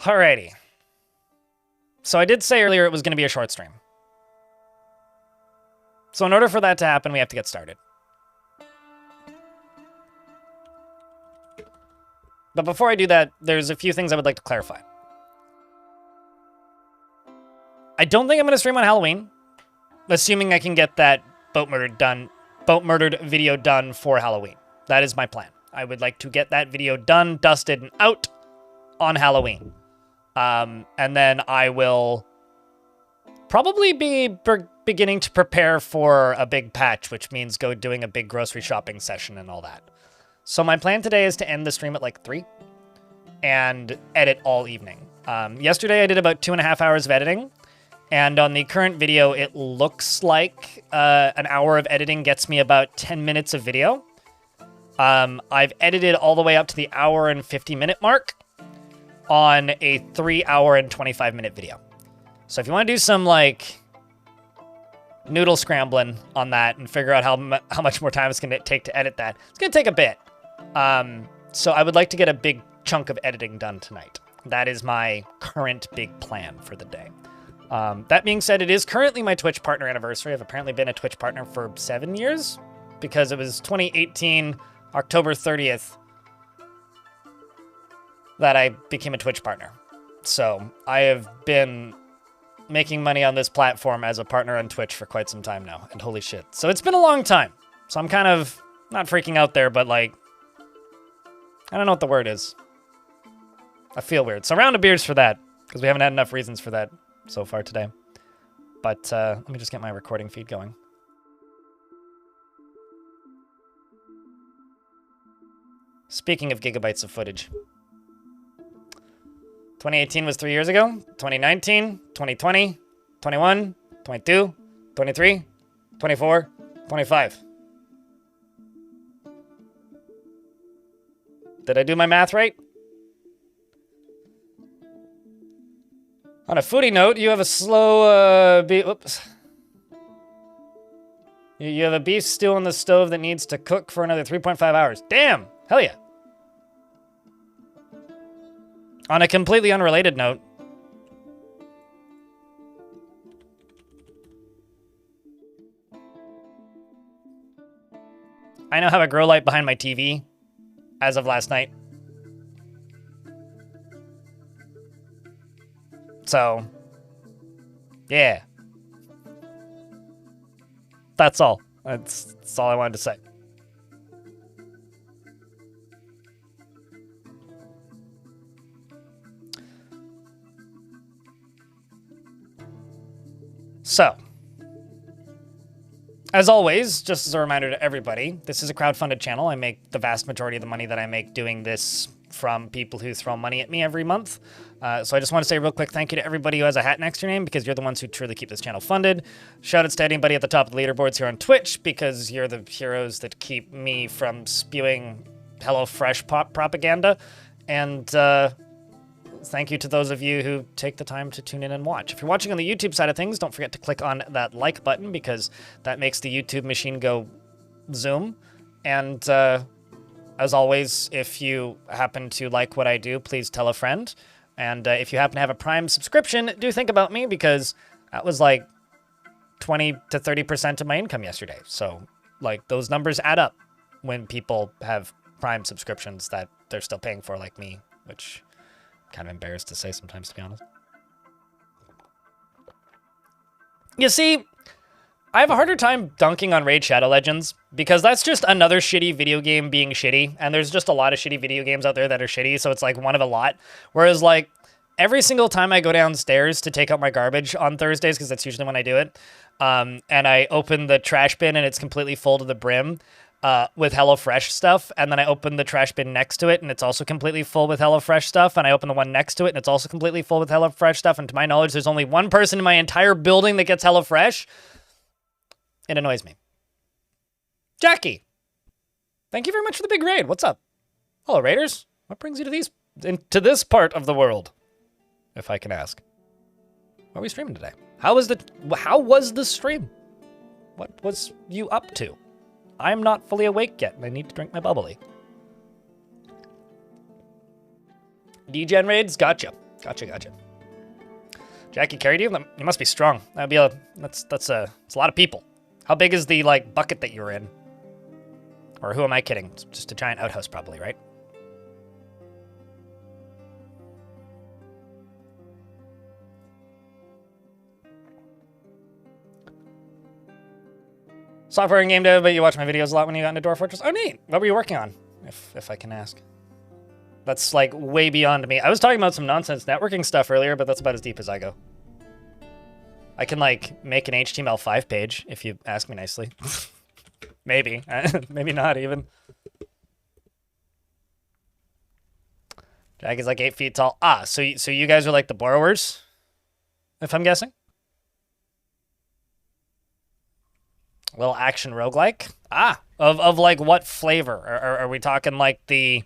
Alrighty. So I did say earlier it was going to be a short stream. So in order for that to happen, we have to get started. But before I do that, there's a few things I would like to clarify. I don't think I'm going to stream on Halloween, assuming I can get that boat murdered video done for Halloween. That is my plan. I would like to get that video done, dusted, and out on Halloween. And then I will probably be beginning to prepare for a big patch, which means doing a big grocery shopping session and all that. So my plan today is to end the stream at like 3 and edit all evening. Yesterday I did about 2.5 hours of editing, and on the current video it looks like an hour of editing gets me about 10 minutes of video. I've edited all the way up to the hour and 50-minute mark on a 3-hour and 25-minute video. So if you want to do some like noodle scrambling on that and figure out how much more time it's going to take to edit that, it's going to take a bit. So I would like to get a big chunk of editing done tonight. That is my current big plan for the day. That being said, it is currently my Twitch partner anniversary. I've apparently been a Twitch partner for 7 years because it was 2018, October 30th, that I became a Twitch partner. So I have been making money on this platform as a partner on Twitch for quite some time now, and holy shit. So it's been a long time. So I'm kind of not freaking out there, but like, I don't know what the word is. I feel weird. So round of beers for that, because we haven't had enough reasons for that so far today. But let me just get my recording feed going. Speaking of gigabytes of footage. 2018 was 3 years ago. 2019, 2020, 21, 22, 23, 24, 25. Did I do my math right? On a foodie note, you have a slow oops. You have a beef stew on the stove that needs to cook for another 3.5 hours. Damn! Hell yeah. On a completely unrelated note, I now have a grow light behind my TV as of last night. So, yeah. That's all. That's all I wanted to say. So, as always, just as a reminder to everybody, this is a crowdfunded channel. I make the vast majority of the money that I make doing this from people who throw money at me every month. So I just want to say a real quick thank you to everybody who has a hat next to your name, because you're the ones who truly keep this channel funded. Shout outs to anybody at the top of the leaderboards here on Twitch, because you're the heroes that keep me from spewing HelloFresh propaganda. And thank you to those of you who take the time to tune in and watch. If you're watching on the YouTube side of things, don't forget to click on that like button, because that makes the YouTube machine go zoom. And as always, if you happen to like what I do, please tell a friend. And if you happen to have a Prime subscription, do think about me, because that was like 20 to 30% of my income yesterday. So like those numbers add up when people have Prime subscriptions that they're still paying for, like me, which I'm kind of embarrassed to say sometimes, to be honest. You see, I have a harder time dunking on Raid Shadow Legends, because that's just another shitty video game being shitty, and there's just a lot of shitty video games out there that are shitty, so it's like one of a lot. Whereas like every single time I go downstairs to take out my garbage on Thursdays, because that's usually when I do it, and I open the trash bin and it's completely full to the brim with HelloFresh stuff, and then I open the trash bin next to it and it's also completely full with HelloFresh stuff, and I open the one next to it and it's also completely full with HelloFresh stuff, and to my knowledge there's only one person in my entire building that gets HelloFresh. It annoys me. Jackie, thank you very much for the big raid. What's up? Hello, raiders. What brings you to this part of the world, if I can ask? What are we streaming today? How was the stream? What was you up to? I'm not fully awake yet, and I need to drink my bubbly. Degen raids, gotcha. Gotcha, gotcha. Jackie carried you? You must be strong. That'd be that's a lot of people. How big is the, like, bucket that you were in? Or who am I kidding? It's just a giant outhouse probably, right? Software and game dev, but you watch my videos a lot when you got into Dwarf Fortress. Oh, neat. What were you working on, if I can ask? That's, like, way beyond me. I was talking about some nonsense networking stuff earlier, but that's about as deep as I go. I can, like, make an HTML5 page, if you ask me nicely. Maybe. Maybe not, even. Jack is, like, 8 feet tall. Ah, so you guys are, like, the borrowers? If I'm guessing? Little action roguelike? Ah, of like what flavor? Are we talking like the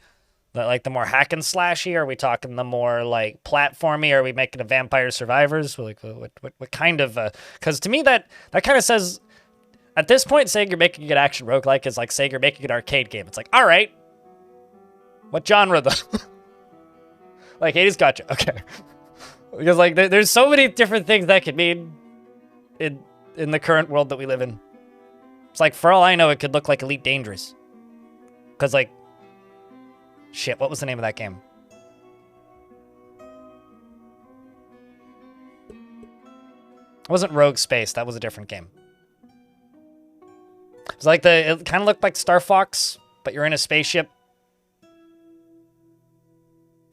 more hack and slashy? Are we talking the more like platformy? Are we making a Vampire Survivors? Like what kind of? Because to me that kind of says, at this point, saying you're making an action roguelike is like saying you're making an arcade game. It's like, all right, what genre though? Like Hades gotcha. Okay, because like there's so many different things that could mean in the current world that we live in. It's like, for all I know, it could look like Elite Dangerous. Because, like... Shit, what was the name of that game? It wasn't Rogue Space. That was a different game. It's like it kind of looked like Star Fox, but you're in a spaceship.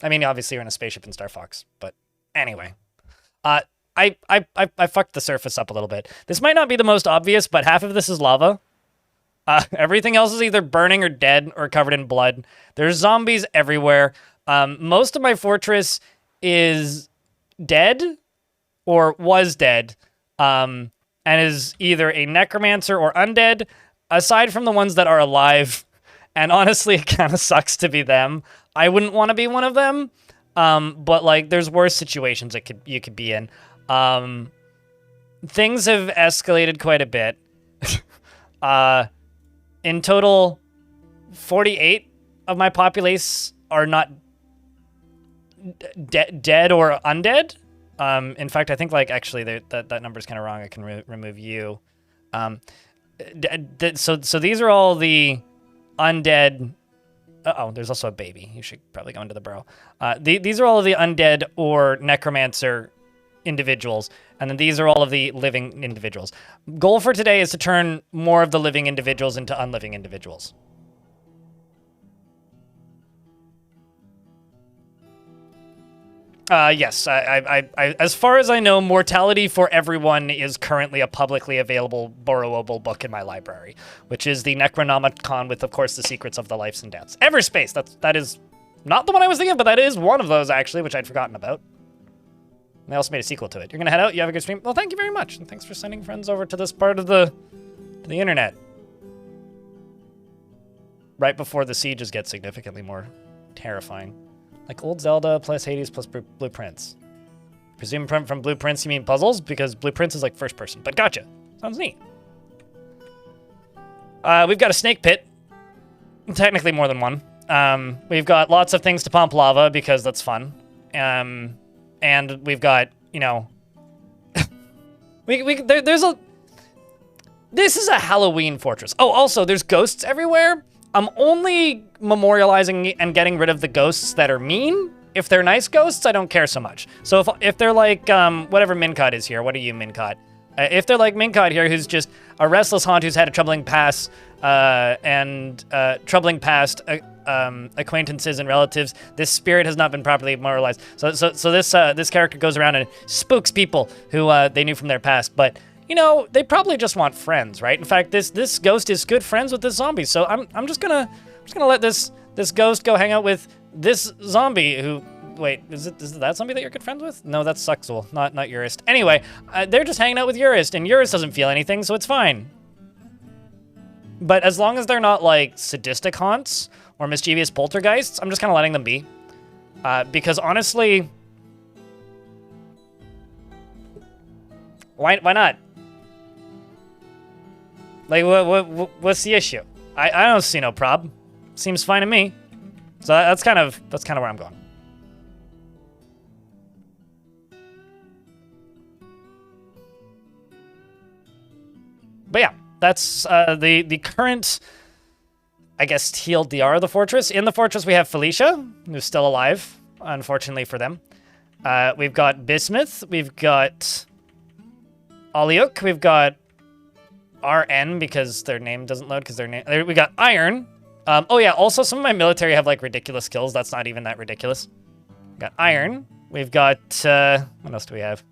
I mean, obviously you're in a spaceship in Star Fox, but anyway. I fucked the surface up a little bit. This might not be the most obvious, but half of this is lava. Everything else is either burning or dead or covered in blood. There's zombies everywhere. Most of my fortress is dead or was dead, and is either a necromancer or undead, aside from the ones that are alive. And honestly, it kind of sucks to be them. I wouldn't want to be one of them, but like there's worse situations you could be in. Things have escalated quite a bit. In total, 48 of my populace are not dead or undead. In fact, I think like actually that number's kind of wrong. I can remove you. So these are all the undead. Uh-oh, there's also a baby. You should probably go into the burrow. These are all of the undead or necromancer individuals, and then these are all of the living individuals. Goal for today is to turn more of the living individuals into unliving individuals. Yes, I as far as I know, Mortality for Everyone is currently a publicly available borrowable book in my library, which is the Necronomicon with, of course, the secrets of the lives and deaths. Everspace, that is not the one I was thinking of, but that is one of those, actually, which I'd forgotten about. They also made a sequel to it. You're gonna head out? You have a good stream? Well, thank you very much, and thanks for sending friends over to this part of the internet. Right before the sieges get significantly more terrifying. Like old Zelda plus Hades plus Blueprints. Presume from Blueprints you mean puzzles? Because Blueprints is like first person, but gotcha. Sounds neat. We've got a snake pit. Technically more than one. We've got lots of things to pump lava because that's fun. And we've got, you know, there's a... This is a Halloween fortress. Oh, also, there's ghosts everywhere. I'm only memorializing and getting rid of the ghosts that are mean. If they're nice ghosts, I don't care so much. So if they're like, whatever Mincot is here, what are you, Mincot? If they're like Mincot here, who's just a restless haunt who's had a troubling past, acquaintances and relatives, this spirit has not been properly moralized. So this character goes around and spooks people who they knew from their past, but you know, they probably just want friends, right? In fact, this ghost is good friends with this zombie, so I'm just gonna let this ghost go hang out with this zombie who. Wait, is it that zombie that you're good friends with? No, that's Suxul, not Urist. Anyway, they're just hanging out with Urist, and Urist doesn't feel anything, so it's fine. But as long as they're not like sadistic haunts or mischievous poltergeists, I'm just kind of letting them be. Because honestly, why not? Like, what's the issue? I don't see no prob. Seems fine to me. So that's kind of where I'm going. But yeah, that's the current, I guess, TLDR of the fortress. In the fortress, we have Felicia, who's still alive, unfortunately for them. We've got Bismuth. We've got Aliuk. We've got RN because their name doesn't load because their name. We got Iron. Oh yeah, also some of my military have like ridiculous skills. That's not even that ridiculous. We got Iron. We've got, what else do we have?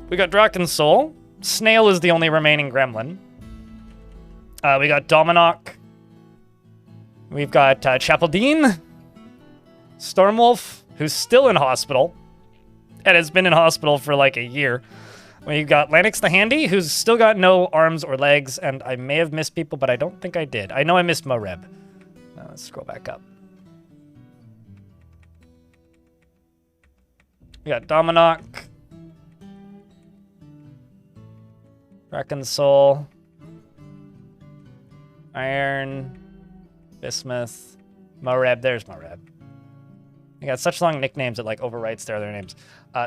We got Draken Soul. Snail is the only remaining gremlin. We got Dominok. We've got Chapeldine. Stormwolf, who's still in hospital. And has been in hospital for like a year. We've got Lanix the Handy, who's still got no arms or legs. And I may have missed people, but I don't think I did. I know I missed Moreb. Let's scroll back up. We got Dominok. Draken Soul. Iron. Bismuth. Moreb. There's Moreb. They got such long nicknames it like overwrites their other names.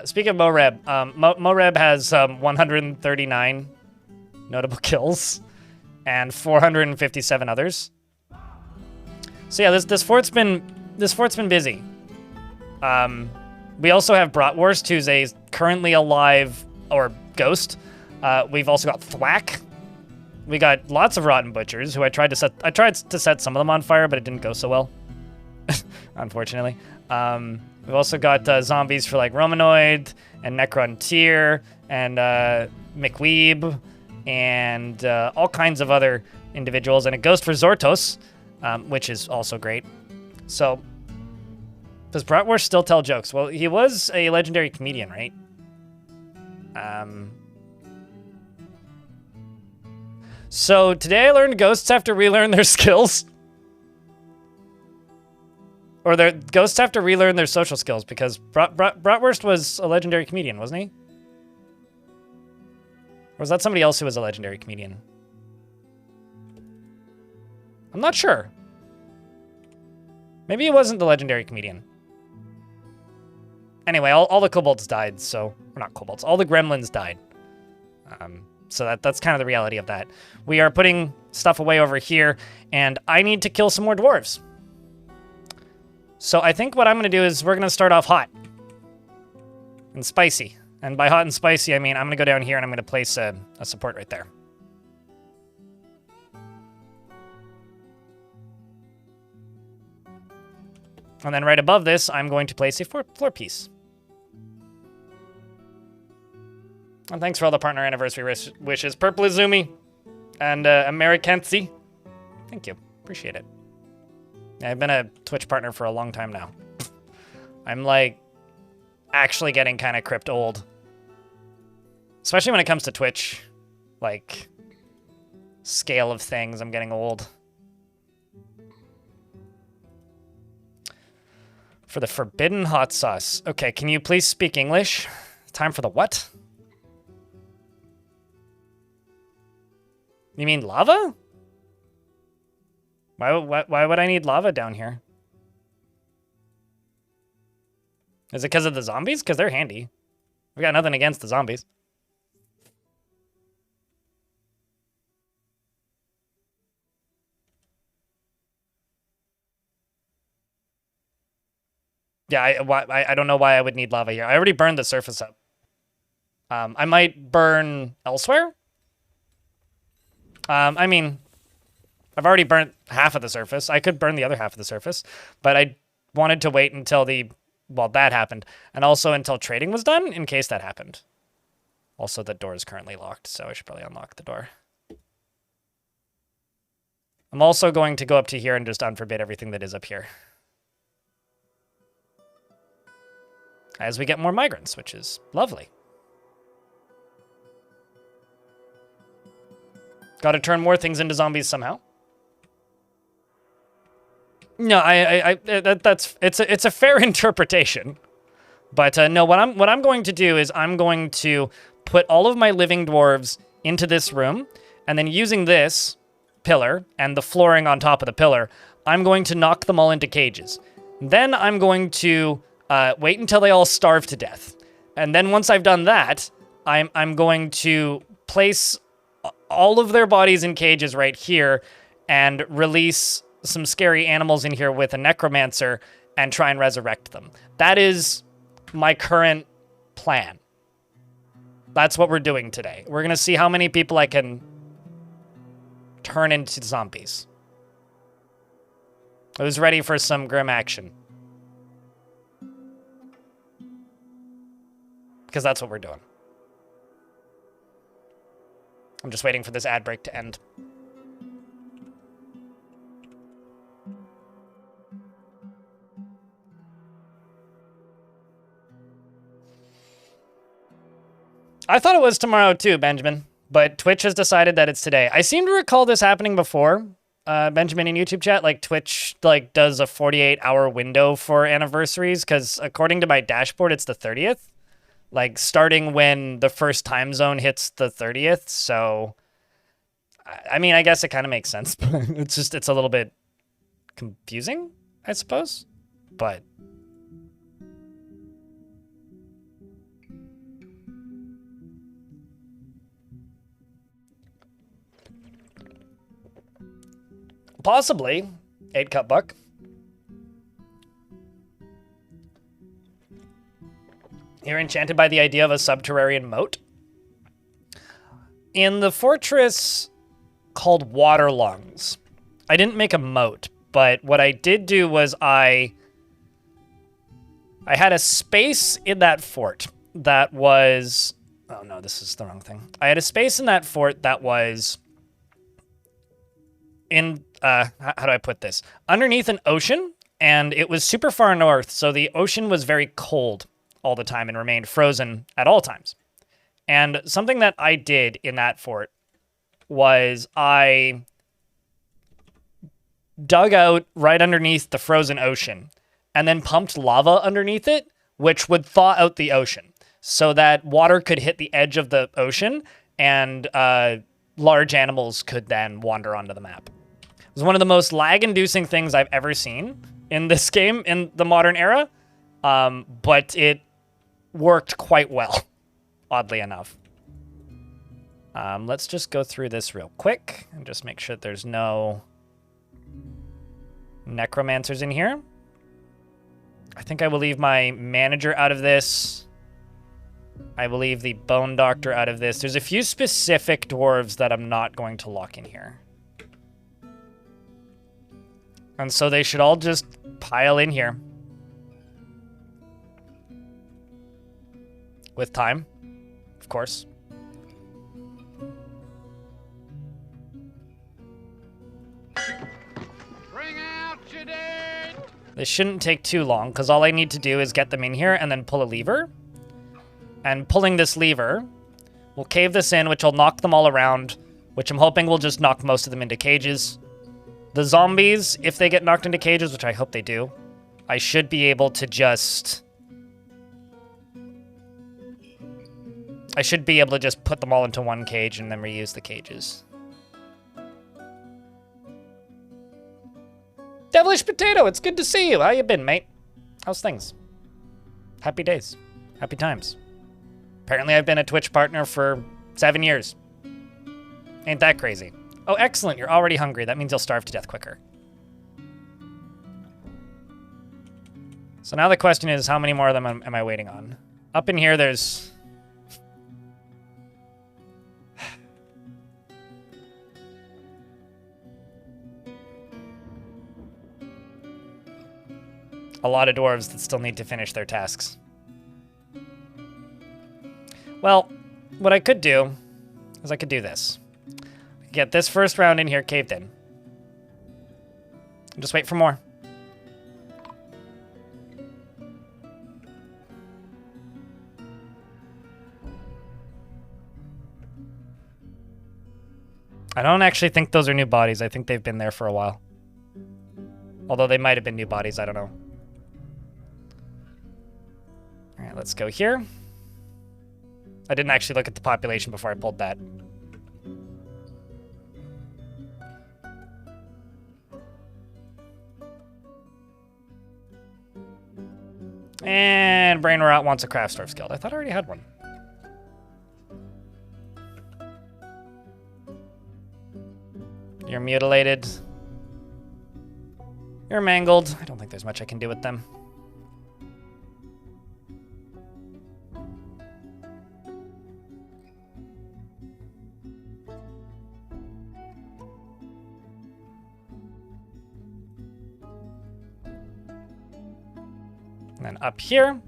Speaking of Moreb, Moreb has 139 notable kills and 457 others. So yeah, this fort's been busy. We also have Bratwurst, who's a currently alive or ghost. We've also got Thwack. We got lots of Rotten Butchers, who I tried to set some of them on fire, but it didn't go so well, unfortunately. We've also got zombies for like Romanoid and Necrontyr and McWeeb and all kinds of other individuals, and a ghost for Zortos, which is also great. So, does Bratwurst still tell jokes? Well, he was a legendary comedian, right? So today I learned ghosts have to relearn their skills. Or their ghosts have to relearn their social skills because Bratwurst was a legendary comedian, wasn't he? Or was that somebody else who was a legendary comedian? I'm not sure. Maybe he wasn't the legendary comedian. Anyway, all the kobolds died, so... Or not kobolds, all the gremlins died. So that's kind of the reality of that. We are putting stuff away over here, and I need to kill some more dwarves. So I think what I'm going to do is we're going to start off hot and spicy. And by hot and spicy, I mean I'm going to go down here and I'm going to place a support right there. And then right above this, I'm going to place a floor piece. And thanks for all the partner anniversary wishes. Purple Izumi and Americancy. Thank you. Appreciate it. I've been a Twitch partner for a long time now. I'm like actually getting kind of crypt old. Especially when it comes to Twitch. Like scale of things, I'm getting old. For the forbidden hot sauce. Okay, can you please speak English? Time for the what? You mean lava? Why would I need lava down here? Is it because of the zombies? Because they're handy. We got nothing against the zombies. Yeah, I don't know why I would need lava here. I already burned the surface up. I might burn elsewhere. I mean, I've already burnt half of the surface. I could burn the other half of the surface, but I wanted to wait until that happened, and also until trading was done in case that happened. Also, the door is currently locked, so I should probably unlock the door. I'm also going to go up to here and just unforbid everything that is up here. As we get more migrants, which is lovely. Got to turn more things into zombies somehow. No, it's a fair interpretation, but no. What I'm going to do is I'm going to put all of my living dwarves into this room, and then using this pillar and the flooring on top of the pillar, I'm going to knock them all into cages. Then I'm going to wait until they all starve to death, and then once I've done that, I'm going to place all of their bodies in cages right here and release some scary animals in here with a necromancer and try and resurrect them. That is my current plan. That's what we're doing today. We're going to see how many people I can turn into zombies. I was ready for some grim action. Because that's what we're doing. I'm just waiting for this ad break to end. I thought it was tomorrow too, Benjamin, but Twitch has decided that it's today. I seem to recall this happening before, Benjamin in YouTube chat. Like Twitch does a 48-hour window for anniversaries because according to my dashboard, it's the 30th. Like starting when the first time zone hits the 30th. So, I mean, I guess it kind of makes sense, but it's a little bit confusing, I suppose, but. Possibly. 8-cup buck. You're enchanted by the idea of a subterranean moat. In the fortress called Water Lungs, I didn't make a moat, but what I did do was I had a space in that fort that was... Oh no, this is the wrong thing. I had a space in that fort that was in... how do I put this? Underneath an ocean, and it was super far north, so the ocean was very cold all the time and remained frozen at all times. And something that I did in that fort was I dug out right underneath the frozen ocean and then pumped lava underneath it, which would thaw out the ocean so that water could hit the edge of the ocean and large animals could then wander onto the map. It was one of the most lag-inducing things I've ever seen in this game in the modern era, but it worked quite well, oddly enough. Let's just go through this real quick and just make sure there's no necromancers in here. I think I will leave my manager out of this. I will leave the bone doctor out of this. There's a few specific dwarves that I'm not going to lock in here. And so they should all just pile in here. With time, of course. Bring out your dead! This shouldn't take too long, because all I need to do is get them in here and then pull a lever. And pulling this lever will cave this in, which will knock them all around, which I'm hoping will just knock most of them into cages. The zombies, if they get knocked into cages, which I hope they do, I should be able to just... I should be able to just put them all into one cage and then reuse the cages. Devilish Potato, it's good to see you. How you been, mate? How's things? Happy days. Happy times. Apparently I've been a Twitch partner for 7 years. Ain't that crazy? Oh, excellent. You're already hungry. That means you'll starve to death quicker. So now the question is, how many more of them am I waiting on? Up in here, there's... a lot of dwarves that still need to finish their tasks. Well, what I could do is I could do this. I could get this first round in here caved in. And just wait for more. I don't actually think those are new bodies. I think they've been there for a while. Although they might have been new bodies, I don't know. All right, let's go here. I didn't actually look at the population before I pulled that. And Brainrot wants a craft store guild. I thought I already had one. You're mutilated. You're mangled. I don't think there's much I can do with them. And then up here,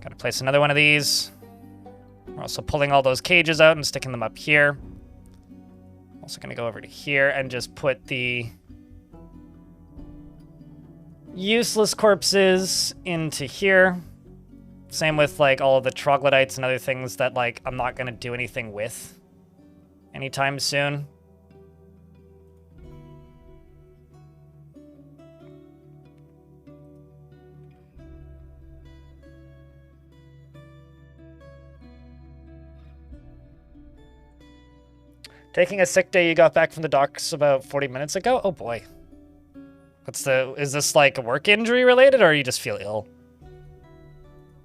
gotta place another one of these. We're also pulling all those cages out and sticking them up here. Also gonna go over to here and just put the useless corpses into here. Same with like all of the troglodytes and other things that like I'm not gonna do anything with anytime soon. Taking a sick day, you got back from the docks about 40 minutes ago? Oh boy. Is this like work injury related or you just feel ill?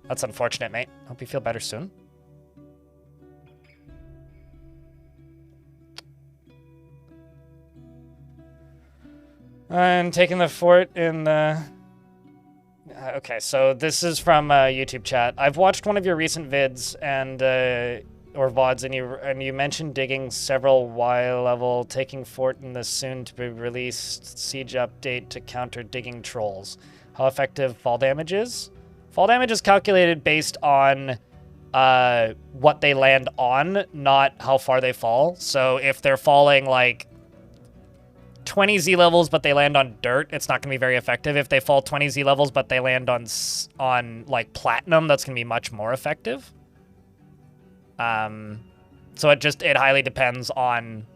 That's unfortunate, mate. Hope you feel better soon. And taking the fort in the... Okay, so this is from YouTube chat. I've watched one of your recent vids and... or VODs, and you mentioned digging several Y level, taking fort in the soon to be released siege update to counter digging trolls. How effective fall damage is? Fall damage is calculated based on what they land on, not how far they fall. So if they're falling like 20 Z levels but they land on dirt, it's not going to be very effective. If they fall 20 Z levels but they land on like platinum, that's going to be much more effective. So it highly depends on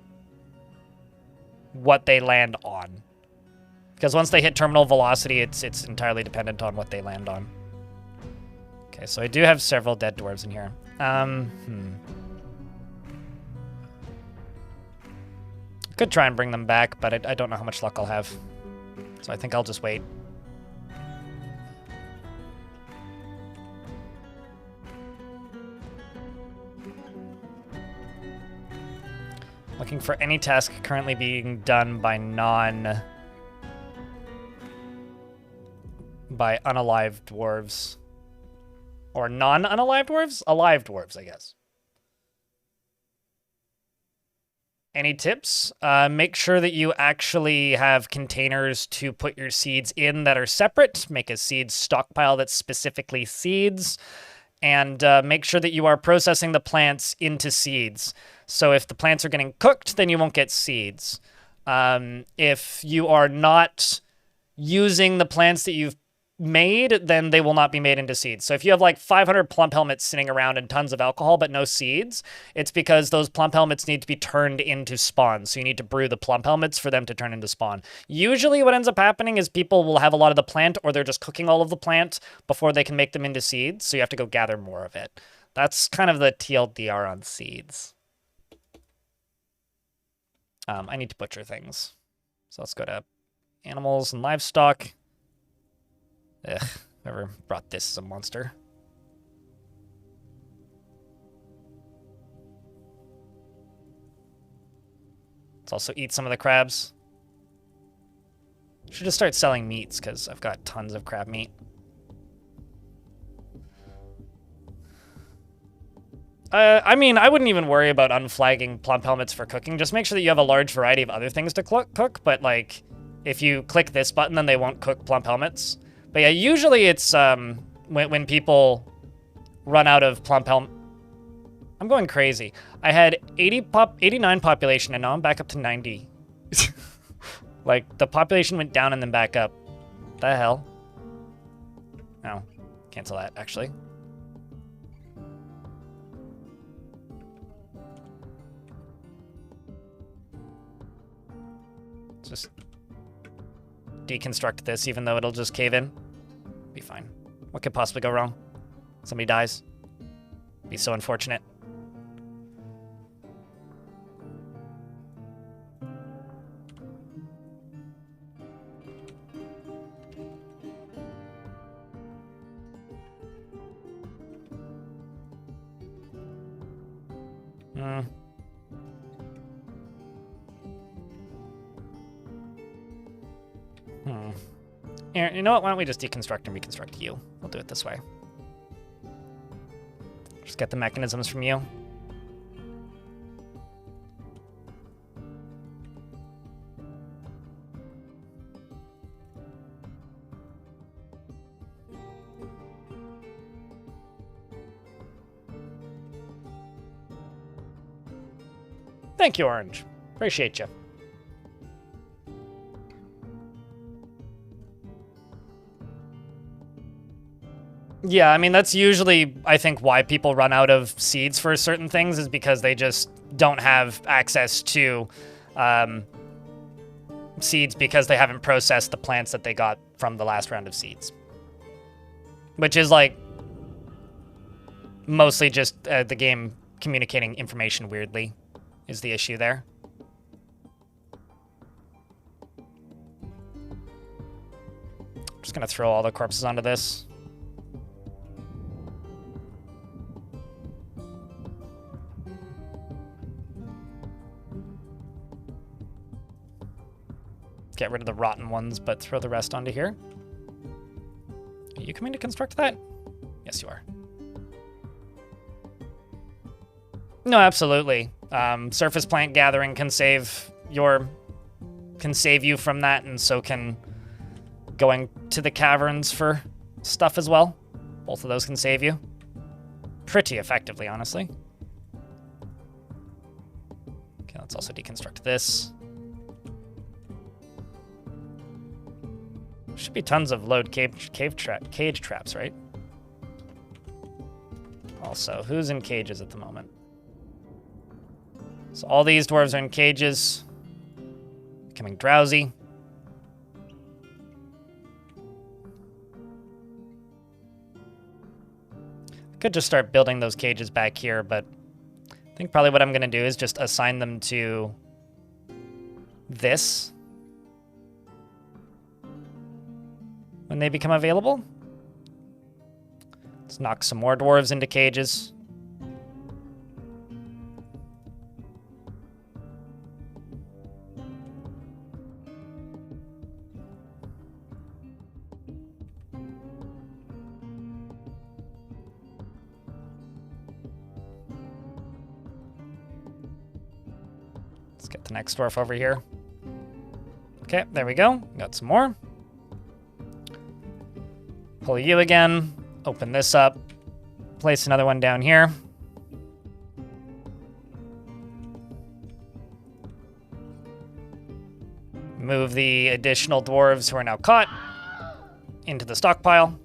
what they land on. Because once they hit terminal velocity, it's entirely dependent on what they land on. Okay, so I do have several dead dwarves in here. Could try and bring them back, but I don't know how much luck I'll have. So I think I'll just wait. Looking for any task currently being done by unalive dwarves. Or non-unalive dwarves? Alive dwarves, I guess. Any tips? Make sure that you actually have containers to put your seeds in that are separate. Make a seed stockpile that's specifically seeds. And make sure that you are processing the plants into seeds. So if the plants are getting cooked, then you won't get seeds. If you are not using the plants that you've made, then they will not be made into seeds. So if you have like 500 plump helmets sitting around and tons of alcohol but no seeds, it's because those plump helmets need to be turned into spawn. So you need to brew the plump helmets for them to turn into spawn. Usually what ends up happening is people will have a lot of the plant, or they're just cooking all of the plant before they can make them into seeds. So you have to go gather more of it. That's kind of the TLDR on seeds. I need to butcher things. So let's go to animals and livestock. Ugh, whoever brought this is a monster. Let's also eat some of the crabs. Should just start selling meats, because I've got tons of crab meat. I mean, I wouldn't even worry about unflagging plump helmets for cooking. Just make sure that you have a large variety of other things to cook, but like, if you click this button, then they won't cook plump helmets. But yeah, usually it's when people run out of plump helmet. I'm going crazy. I had 89 population, and now I'm back up to 90. Like, the population went down and then back up. The hell? No. Cancel that, actually. Just deconstruct this, even though it'll just cave in. Be fine. What could possibly go wrong? Somebody dies. Be so unfortunate. Here, you know what? Why don't we just deconstruct and reconstruct you? We'll do it this way. Just get the mechanisms from you. Thank you, Orange. Appreciate you. Yeah, I mean, that's usually, I think, why people run out of seeds for certain things is because they just don't have access to seeds because they haven't processed the plants that they got from the last round of seeds. Which is, like, mostly just the game communicating information weirdly is the issue there. Just gonna throw all the corpses onto this. Get rid of the rotten ones, but throw the rest onto here. Are you coming to construct that? Yes, you are. No, absolutely. Surface plant gathering can save you from that, and so can going to the caverns for stuff as well. Both of those can save you. Pretty effectively, honestly. Okay, let's also deconstruct this. Should be tons of load cage traps, right? Also, who's in cages at the moment? So all these dwarves are in cages. Becoming drowsy. Could just start building those cages back here, but I think probably what I'm going to do is just assign them to this when they become available. Let's knock some more dwarves into cages. Let's get the next dwarf over here. Okay, there we go. Got some more. Pull you again. Open this up. Place another one down here. Move the additional dwarves who are now caught into the stockpile.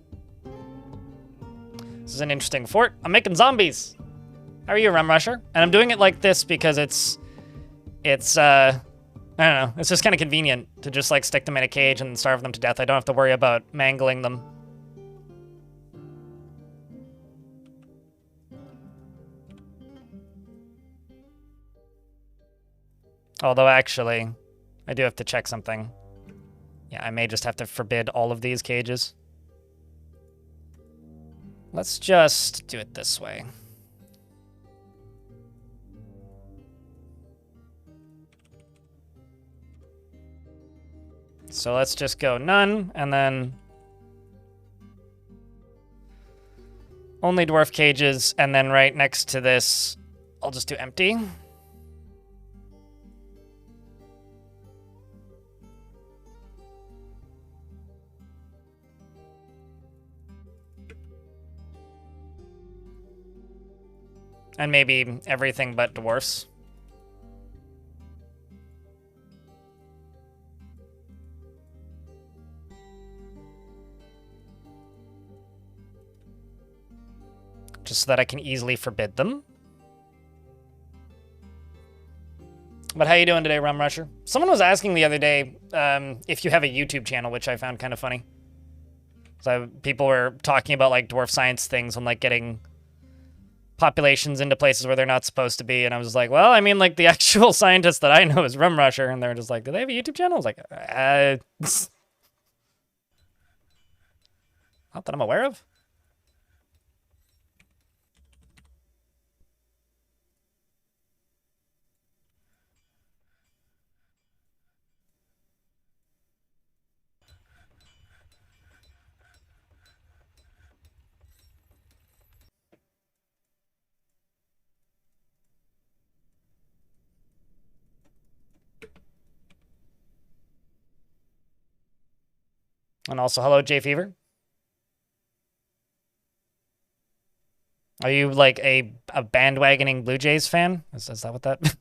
This is an interesting fort. I'm making zombies. How are you, Rum Rusher? And I'm doing it like this because it's I don't know. It's just kind of convenient to just like stick them in a cage and starve them to death. I don't have to worry about mangling them. Although actually, I do have to check something. Yeah, I may just have to forbid all of these cages. Let's just do it this way. So let's just go none, and then only dwarf cages, and then right next to this, I'll just do empty. And maybe everything but dwarfs. Just so that I can easily forbid them. But how you doing today, Rum Rusher? Someone was asking the other day if you have a YouTube channel, which I found kind of funny. So people were talking about like dwarf science things and like getting populations into places where they're not supposed to be, and I was like, well, I mean, like the actual scientist that I know is Rum Rusher, and they're just like, do they have a YouTube channel? I was like, not that I'm aware of. And also, hello, J Fever. Are you like a bandwagoning Blue Jays fan? Is that what that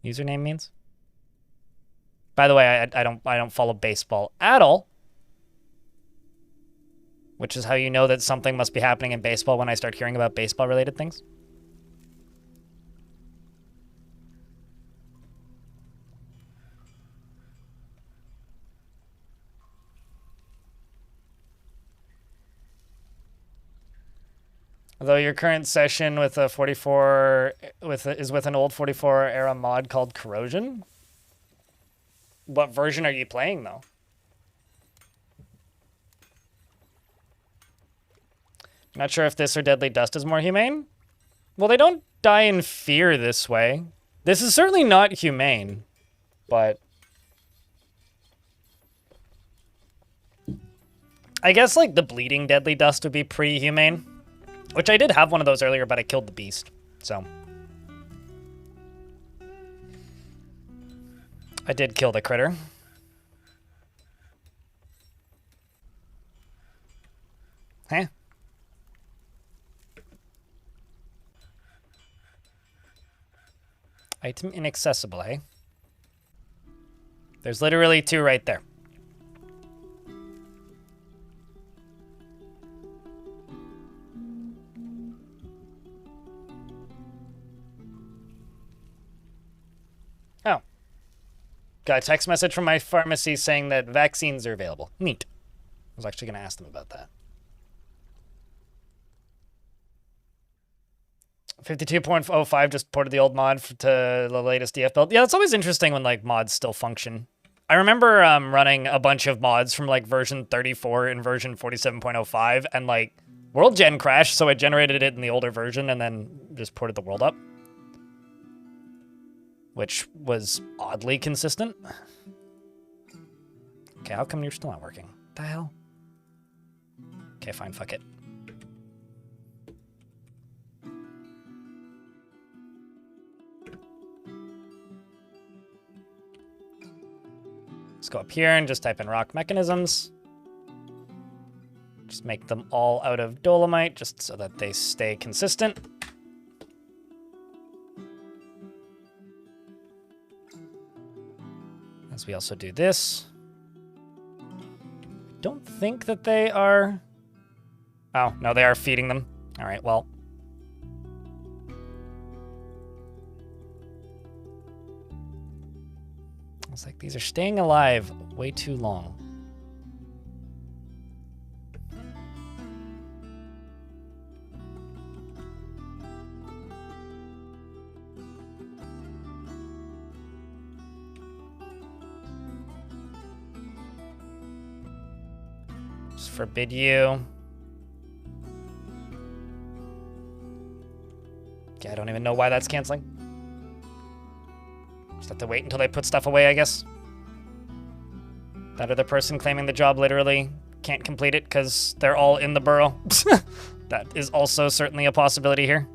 username means? By the way, I don't follow baseball at all, which is how you know that something must be happening in baseball when I start hearing about baseball-related things. Although your current session with a 44 is with an old 44 era mod called Corrosion. What version are you playing though? Not sure if this or Deadly Dust is more humane. Well, they don't die in fear this way. This is certainly not humane, but I guess like the bleeding Deadly Dust would be pretty humane. Which I did have one of those earlier, but I killed the beast, so. I did kill the critter. Huh? Item inaccessible, eh? There's literally 2 right there. Oh. Got a text message from my pharmacy saying that vaccines are available. Neat. I was actually going to ask them about that. 52.05 just ported the old mod to the latest DF build. Yeah, it's always interesting when like mods still function. I remember running a bunch of mods from like version 34 and version 47.05 and like world gen crashed, so I generated it in the older version and then just ported the world up. Which was oddly consistent. Okay, how come you're still not working? What the hell? Okay, fine, fuck it. Let's go up here and just type in rock mechanisms. Just make them all out of dolomite just so that they stay consistent. As we also do this. I don't think that they are... Oh, no, they are feeding them. All right, well. I was like, these are staying alive way too long. Just forbid you. Okay, I don't even know why that's canceling. Just have to wait until they put stuff away, I guess. That other person claiming the job literally can't complete it because they're all in the burrow. That is also certainly a possibility here.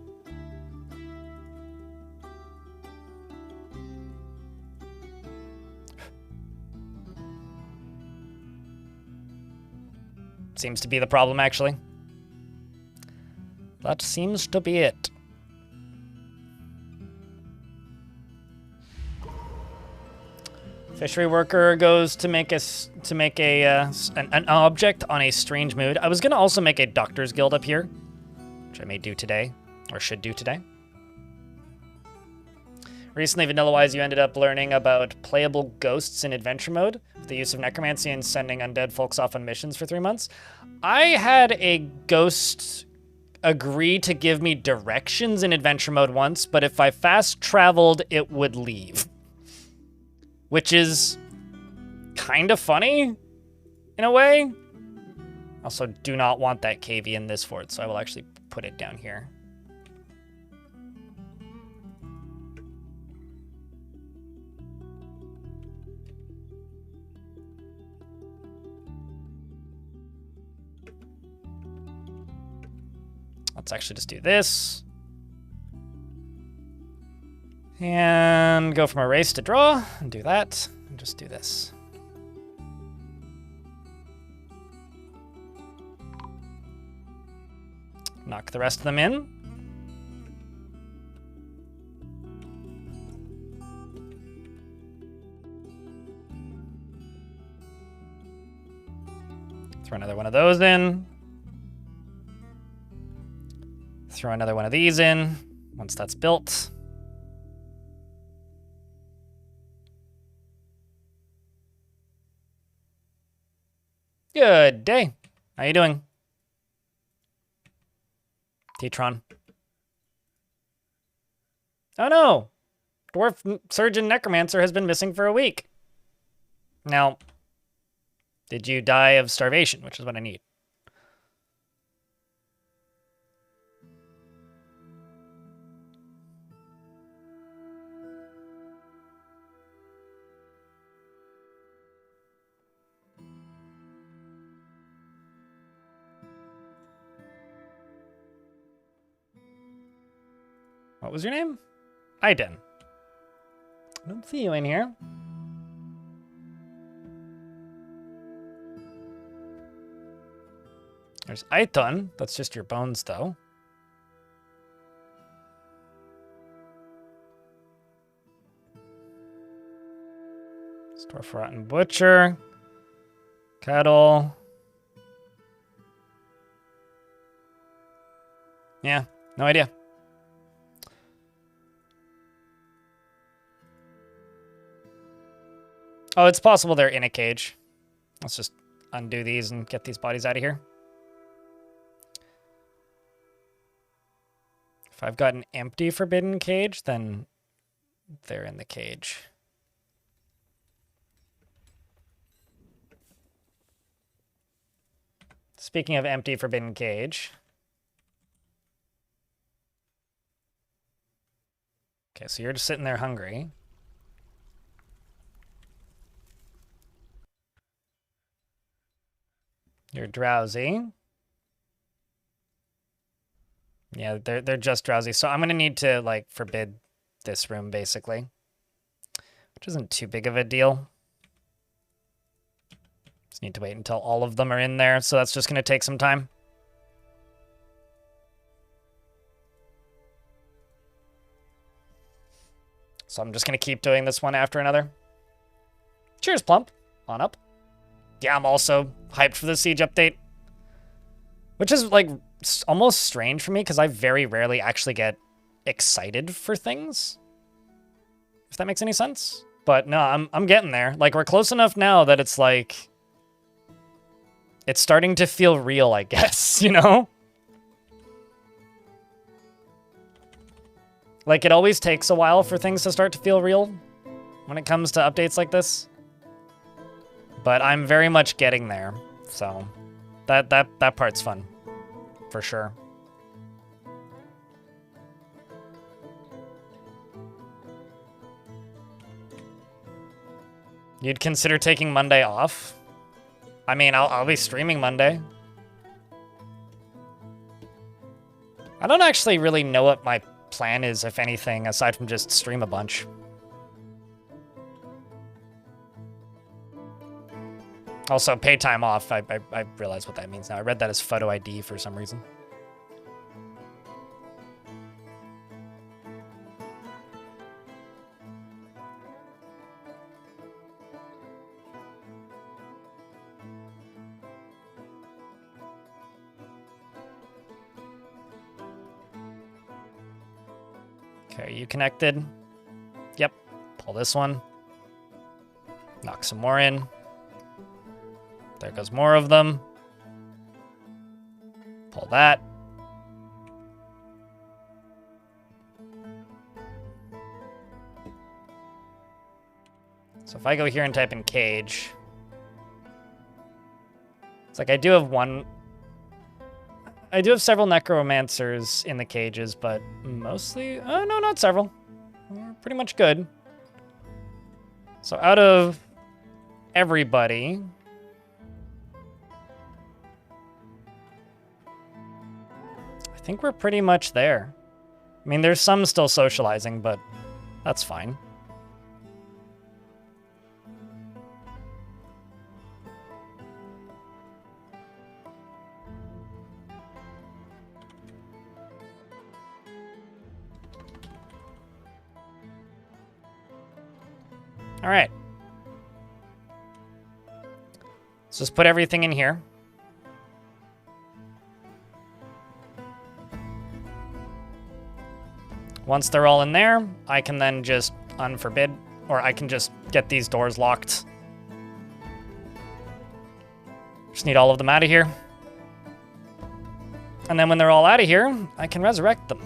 Seems to be the problem, actually. That seems to be it. Fishery worker goes to make an object on a strange mood. I was gonna also make a doctor's guild up here, which I may do today, or should do today. Recently, vanilla-wise, you ended up learning about playable ghosts in adventure mode, with the use of necromancy and sending undead folks off on missions for 3 months. I had a ghost agree to give me directions in adventure mode once, but if I fast traveled, it would leave. Which is kind of funny, in a way. Also, do not want that KV in this fort, so I will actually put it down here. Let's actually just do this. And go from erase to draw, and do that, and just do this. Knock the rest of them in. Throw another one of those in. Throw another one of these in once that's built. Good day. How you doing? T-Tron. Oh no! Dwarf Surgeon Necromancer has been missing for a week. Now, did you die of starvation, which is what I need? What was your name? Aiden. I don't see you in here. There's Aiton. That's just your bones, though. Dwarf Rotten Butcher. Cattle. Yeah, no idea. Oh, it's possible they're in a cage. Let's just undo these and get these bodies out of here. If I've got an empty forbidden cage, then they're in the cage. Speaking of empty forbidden cage. Okay, so you're just sitting there hungry. You're drowsy. Yeah, they're just drowsy. So I'm gonna need to like forbid this room basically, which isn't too big of a deal. Just need to wait until all of them are in there. So that's just gonna take some time. So I'm just gonna keep doing this one after another. Cheers, Plump. On up. Yeah, I'm also hyped for the Siege update. Which is, like, almost strange for me, because I very rarely actually get excited for things. If that makes any sense. But no, I'm getting there. Like, we're close enough now that it's, like... It's starting to feel real, I guess, you know? Like, it always takes a while for things to start to feel real when it comes to updates like this. But I'm very much getting there, so that part's fun, for sure. You'd consider taking Monday off? I mean, I'll be streaming Monday. I don't actually really know what my plan is, if anything, aside from just stream a bunch. Also, pay time off. I realize what that means now. I read that as photo ID for some reason. Okay, are you connected? Yep. Pull this one. Knock some more in. There goes more of them. Pull that. So if I go here and type in cage, it's like I do have several necromancers in the cages, but mostly, oh no, not several. We're pretty much good. So out of everybody, I think we're pretty much there. I mean, there's some still socializing, but that's fine. All right. Let's just put everything in here. Once they're all in there, I can then just unforbid, or I can just get these doors locked. Just need all of them out of here. And then when they're all out of here, I can resurrect them.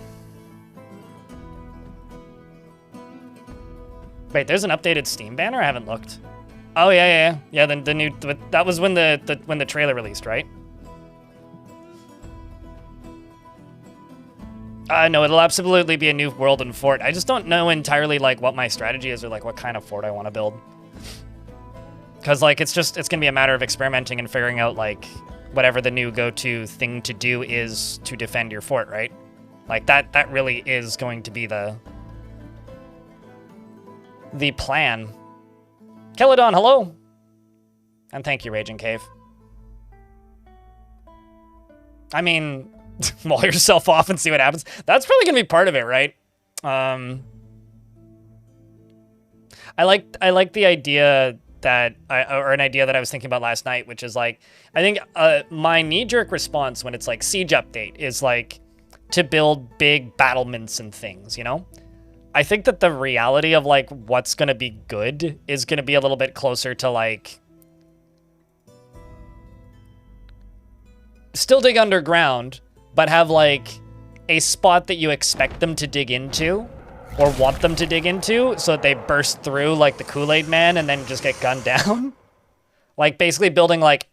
Wait, there's an updated Steam banner? I haven't looked. Oh, yeah. The new... That was when the trailer released, right? No, it'll absolutely be a new world and fort. I just don't know entirely, like, what my strategy is or, like, what kind of fort I want to build. Because, like, it's going to be a matter of experimenting and figuring out, like, whatever the new go-to thing to do is to defend your fort, right? Like, that really is going to be the plan. Kelladon, hello! And thank you, Raging Cave. I mean, wall yourself off and see what happens. That's probably going to be part of it, right? I like the idea that or an idea that I was thinking about last night, which is like, I think my knee-jerk response when it's like siege update is like to build big battlements and things, you know? I think that the reality of like what's going to be good is going to be a little bit closer to like still dig underground, but have like a spot that you expect them to dig into or want them to dig into so that they burst through like the Kool-Aid Man and then just get gunned down. Like basically building like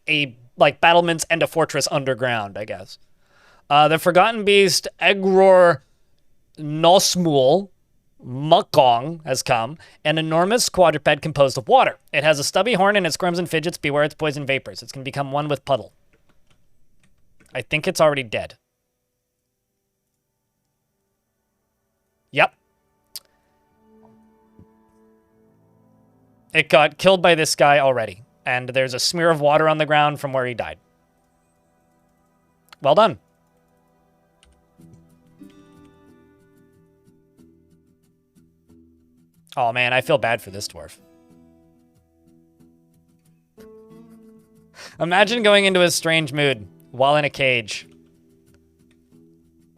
battlements and a fortress underground, I guess. The Forgotten Beast, Egror Nosmul Mukong has come, an enormous quadruped composed of water. It has a stubby horn and it squirms and fidgets. Beware its poison vapors. It's going to become one with puddle. I think it's already dead. Yep. It got killed by this guy already, and there's a smear of water on the ground from where he died. Well done. Oh man, I feel bad for this dwarf. Imagine going into a strange mood while in a cage.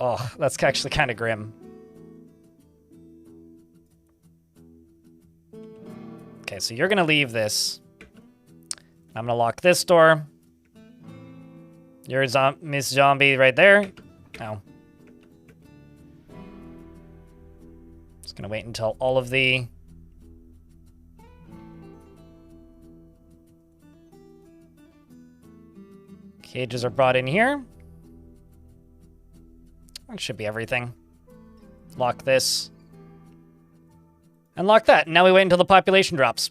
Oh, that's actually kind of grim. Okay, so you're going to leave this. I'm going to lock this door. You're Miss Zombie right there. No. Just going to wait until all of the cages are brought in here. That should be everything. Lock this. And lock that. Now we wait until the population drops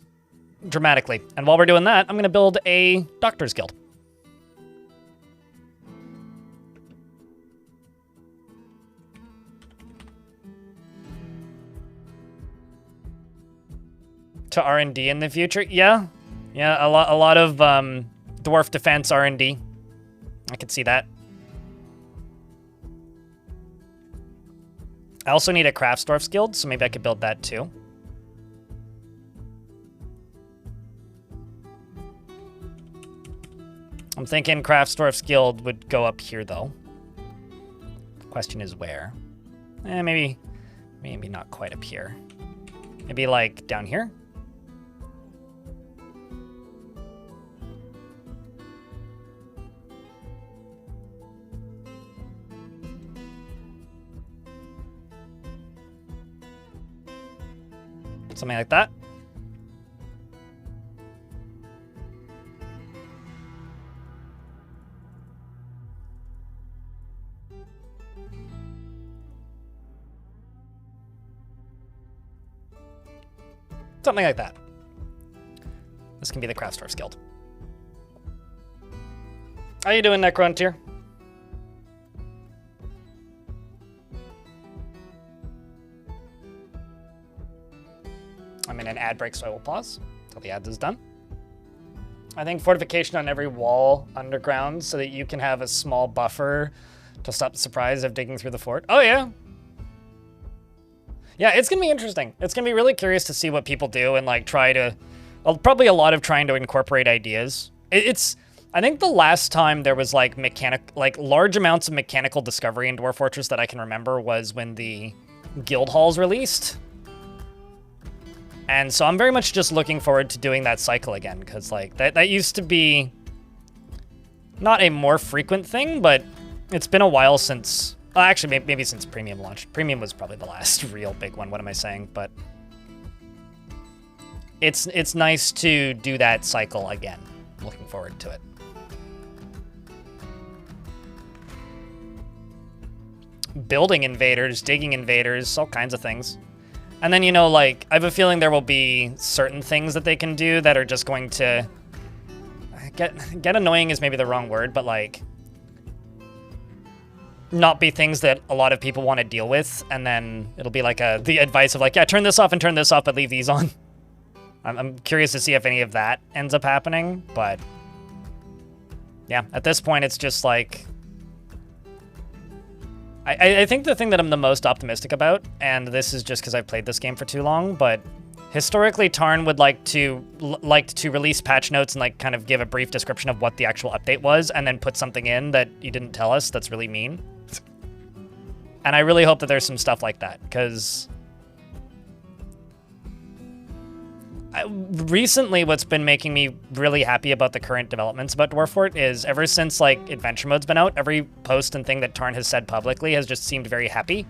dramatically. And while we're doing that, I'm going to build a doctor's guild. To R&D in the future? Yeah. Yeah, a lot of dwarf defense R&D. I could see that. I also need a Craftsdwarf's guild, so maybe I could build that too. I'm thinking Craftsdwarf's guild would go up here, though. The question is where. Maybe not quite up here. Maybe like down here. Something like that. Something like that. This can be the Craftsdwarf's Guild. How you doing, Necrontier? I'm in an ad break, so I will pause until the ad is done. I think fortification on every wall underground so that you can have a small buffer to stop the surprise of digging through the fort. Oh, yeah. Yeah, it's gonna be interesting. It's gonna be really curious to see what people do and like try to, well, probably a lot of trying to incorporate ideas. It's, I think the last time there was like large amounts of mechanical discovery in Dwarf Fortress that I can remember was when the guild halls released. And so I'm very much just looking forward to doing that cycle again, because like that used to be not a more frequent thing, but it's been a while since, actually maybe since Premium launched. Premium was probably the last real big one, what am I saying? But it's nice to do that cycle again. Looking forward to it. Building invaders, digging invaders, all kinds of things. And then, you know, like, I have a feeling there will be certain things that they can do that are just going to get annoying is maybe the wrong word, but like not be things that a lot of people want to deal with, and then it'll be like the advice of like, yeah, turn this off and turn this off, but leave these on. I'm curious to see if any of that ends up happening, but yeah, at this point it's just like, I think the thing that I'm the most optimistic about, and this is just because I've played this game for too long, but historically Tarn would like to release patch notes and like kind of give a brief description of what the actual update was, and then put something in that you didn't tell us that's really mean. And I really hope that there's some stuff like that, because recently what's been making me really happy about the current developments about Dwarf Fort is ever since like adventure mode's been out, every post and thing that Tarn has said publicly has just seemed very happy.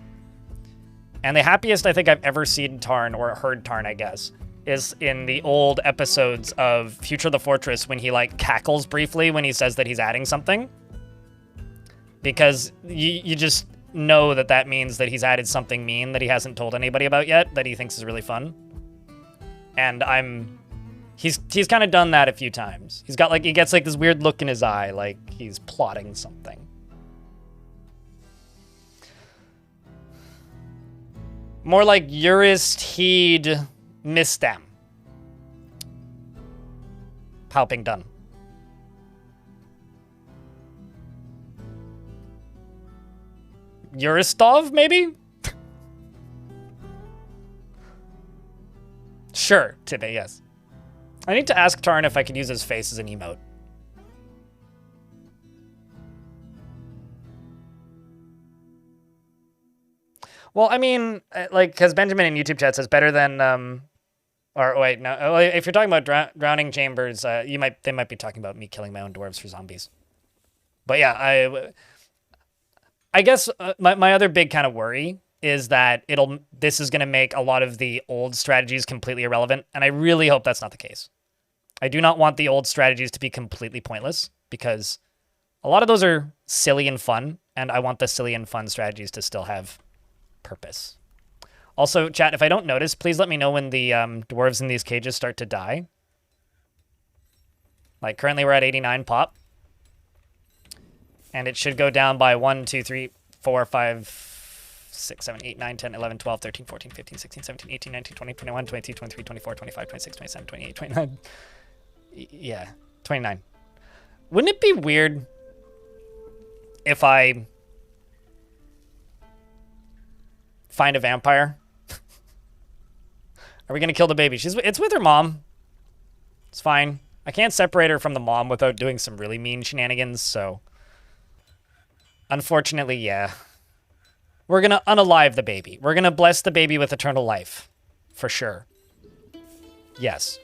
And the happiest I think I've ever seen Tarn, or heard Tarn, I guess, is in the old episodes of Future of the Fortress when he like cackles briefly when he says that he's adding something. Because you just know that that means that he's added something mean that he hasn't told anybody about yet that he thinks is really fun. And he's kind of done that a few times. He's got like, he gets like this weird look in his eye, like he's plotting something. More like Urist he'd miss them. Palping done. Uristov, maybe? Sure, today, yes. I need to ask Tarn if I could use his face as an emote. Well, I mean, like, because Benjamin in YouTube chat says better than, or wait, no, if you're talking about drowning chambers, they might be talking about me killing my own dwarves for zombies. But yeah, I guess my other big kind of worry is that this is going to make a lot of the old strategies completely irrelevant, and I really hope that's not the case. I do not want the old strategies to be completely pointless, because a lot of those are silly and fun, and I want the silly and fun strategies to still have purpose. Also, chat, if I don't notice, please let me know when the dwarves in these cages start to die. Like, currently we're at 89 pop. And it should go down by 1, 2, 3, 4, 5... 6, 7, 8, 9, 10, 11, 12, 13, 14, 15, 16, 17, 18, 19, 20, 21, 22, 23, 24, 25, 26, 27, 28, 29. Yeah, 29. Wouldn't it be weird if I find a vampire? Are we going to kill the baby? It's with her mom. It's fine. I can't separate her from the mom without doing some really mean shenanigans, so unfortunately, yeah. We're going to unalive the baby. We're going to bless the baby with eternal life. For sure. Yes.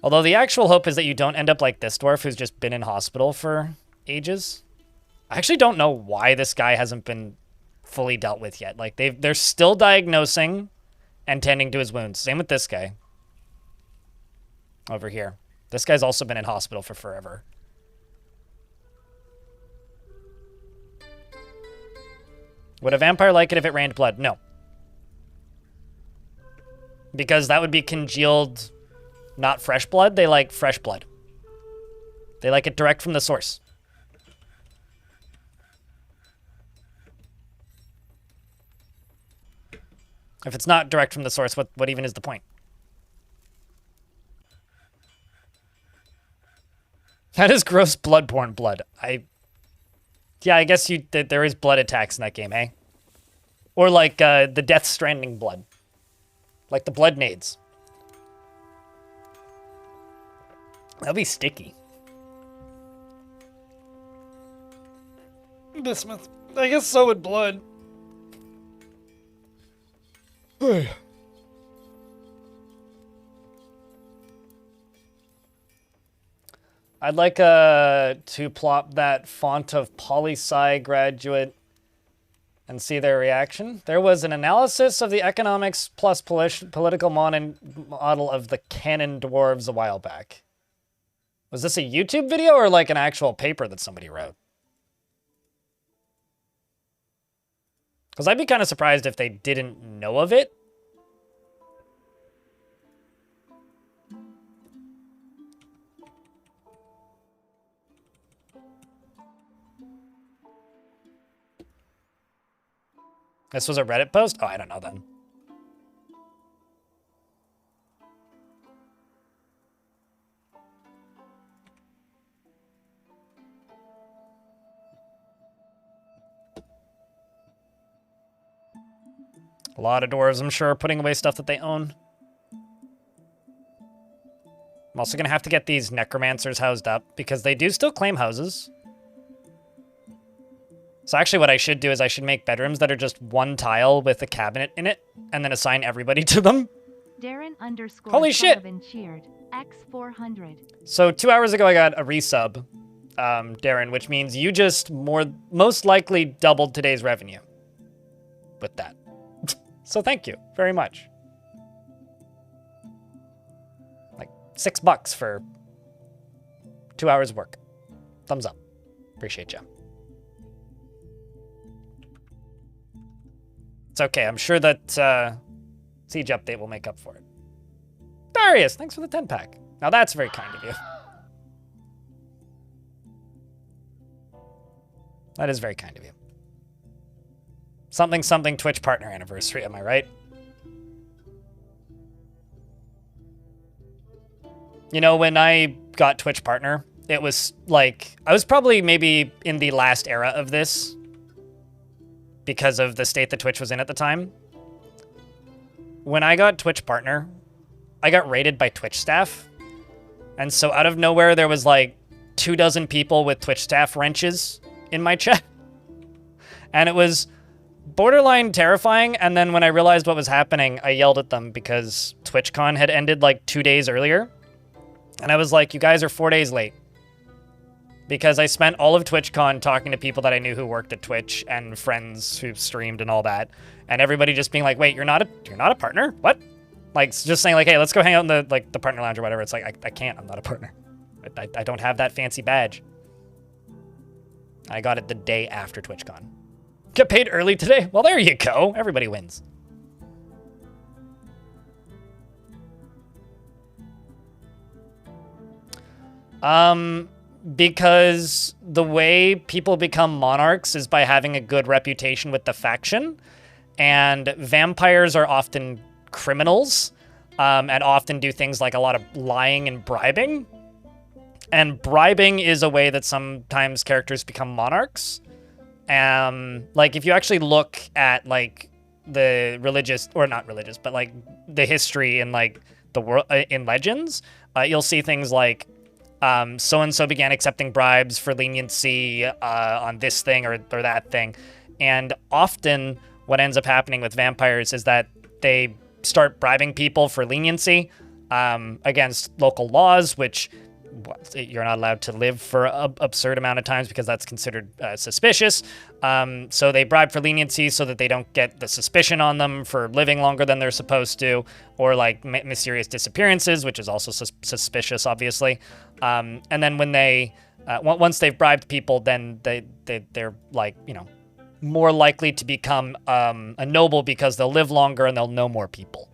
Although the actual hope is that you don't end up like this dwarf who's just been in hospital for ages. I actually don't know why this guy hasn't been fully dealt with yet. Like, they're still diagnosing and tending to his wounds. Same with this guy. Over here. This guy's also been in hospital for forever. Would a vampire like it if it rained blood? No. Because that would be congealed, not fresh blood. They like fresh blood. They like it direct from the source. If it's not direct from the source, what even is the point? That is gross bloodborne blood. Yeah, I guess there is blood attacks in that game, eh? Or like the Death Stranding blood. Like the blood nades. That'd be sticky. Bismuth. I guess so would blood. I'd like to plop that font of poli-sci graduate and see their reaction. There was an analysis of the economics plus political model of the canon dwarves a while back. Was this a YouTube video or like an actual paper that somebody wrote? Because I'd be kind of surprised if they didn't know of it. This was a Reddit post? Oh, I don't know then. A lot of dwarves, I'm sure, are putting away stuff that they own. I'm also going to have to get these necromancers housed up because they do still claim houses. So actually what I should do is I should make bedrooms that are just one tile with a cabinet in it and then assign everybody to them. Darren _ Holy shit! Cheered, X400. So 2 hours ago I got a resub, Darren, which means you just most likely doubled today's revenue with that. So thank you very much. Like $6 for 2 hours of work. Thumbs up. Appreciate you. It's okay. I'm sure that Siege update will make up for it. Darius, thanks for the 10-pack. Now that's very kind of you. That is very kind of you. Something something Twitch partner anniversary, am I right? You know, when I got Twitch partner, it was like, I was probably maybe in the last era of this because of the state that Twitch was in at the time. When I got Twitch partner, I got raided by Twitch staff. And so out of nowhere, there was like 24 people with Twitch staff wrenches in my chat. And it was borderline terrifying. And then when I realized what was happening, I yelled at them because TwitchCon had ended like 2 days earlier. And I was like, you guys are 4 days late. Because I spent all of TwitchCon talking to people that I knew who worked at Twitch and friends who streamed and all that. And everybody just being like, wait, you're not a partner? What? Like, just saying like, hey, let's go hang out in the partner lounge or whatever. It's like, I can't, I'm not a partner. I don't have that fancy badge. I got it the day after TwitchCon. Get paid early today? Well, there you go. Everybody wins. Because the way people become monarchs is by having a good reputation with the faction. And vampires are often criminals, and often do things like a lot of lying and bribing. And bribing is a way that sometimes characters become monarchs. Like if you actually look at like the religious, or not religious, but like the history in like the world in Legends, you'll see things like so-and-so began accepting bribes for leniency on this thing or that thing. And often what ends up happening with vampires is that they start bribing people for leniency against local laws, which you're not allowed to live for an absurd amount of times because that's considered suspicious. So they bribe for leniency so that they don't get the suspicion on them for living longer than they're supposed to, or like mysterious disappearances, which is also suspicious, obviously. And then when they, once they've bribed people, then they're like, you know, more likely to become a noble because they'll live longer and they'll know more people.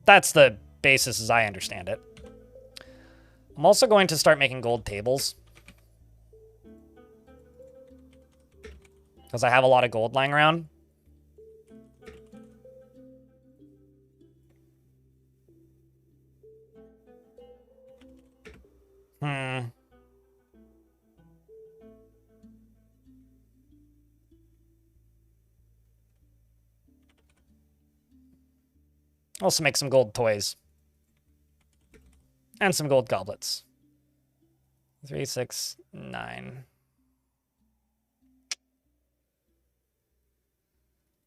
That's the basis as I understand it. I'm also going to start making gold tables, because I have a lot of gold lying around. Also make some gold toys. And some gold goblets. 3, 6, 9.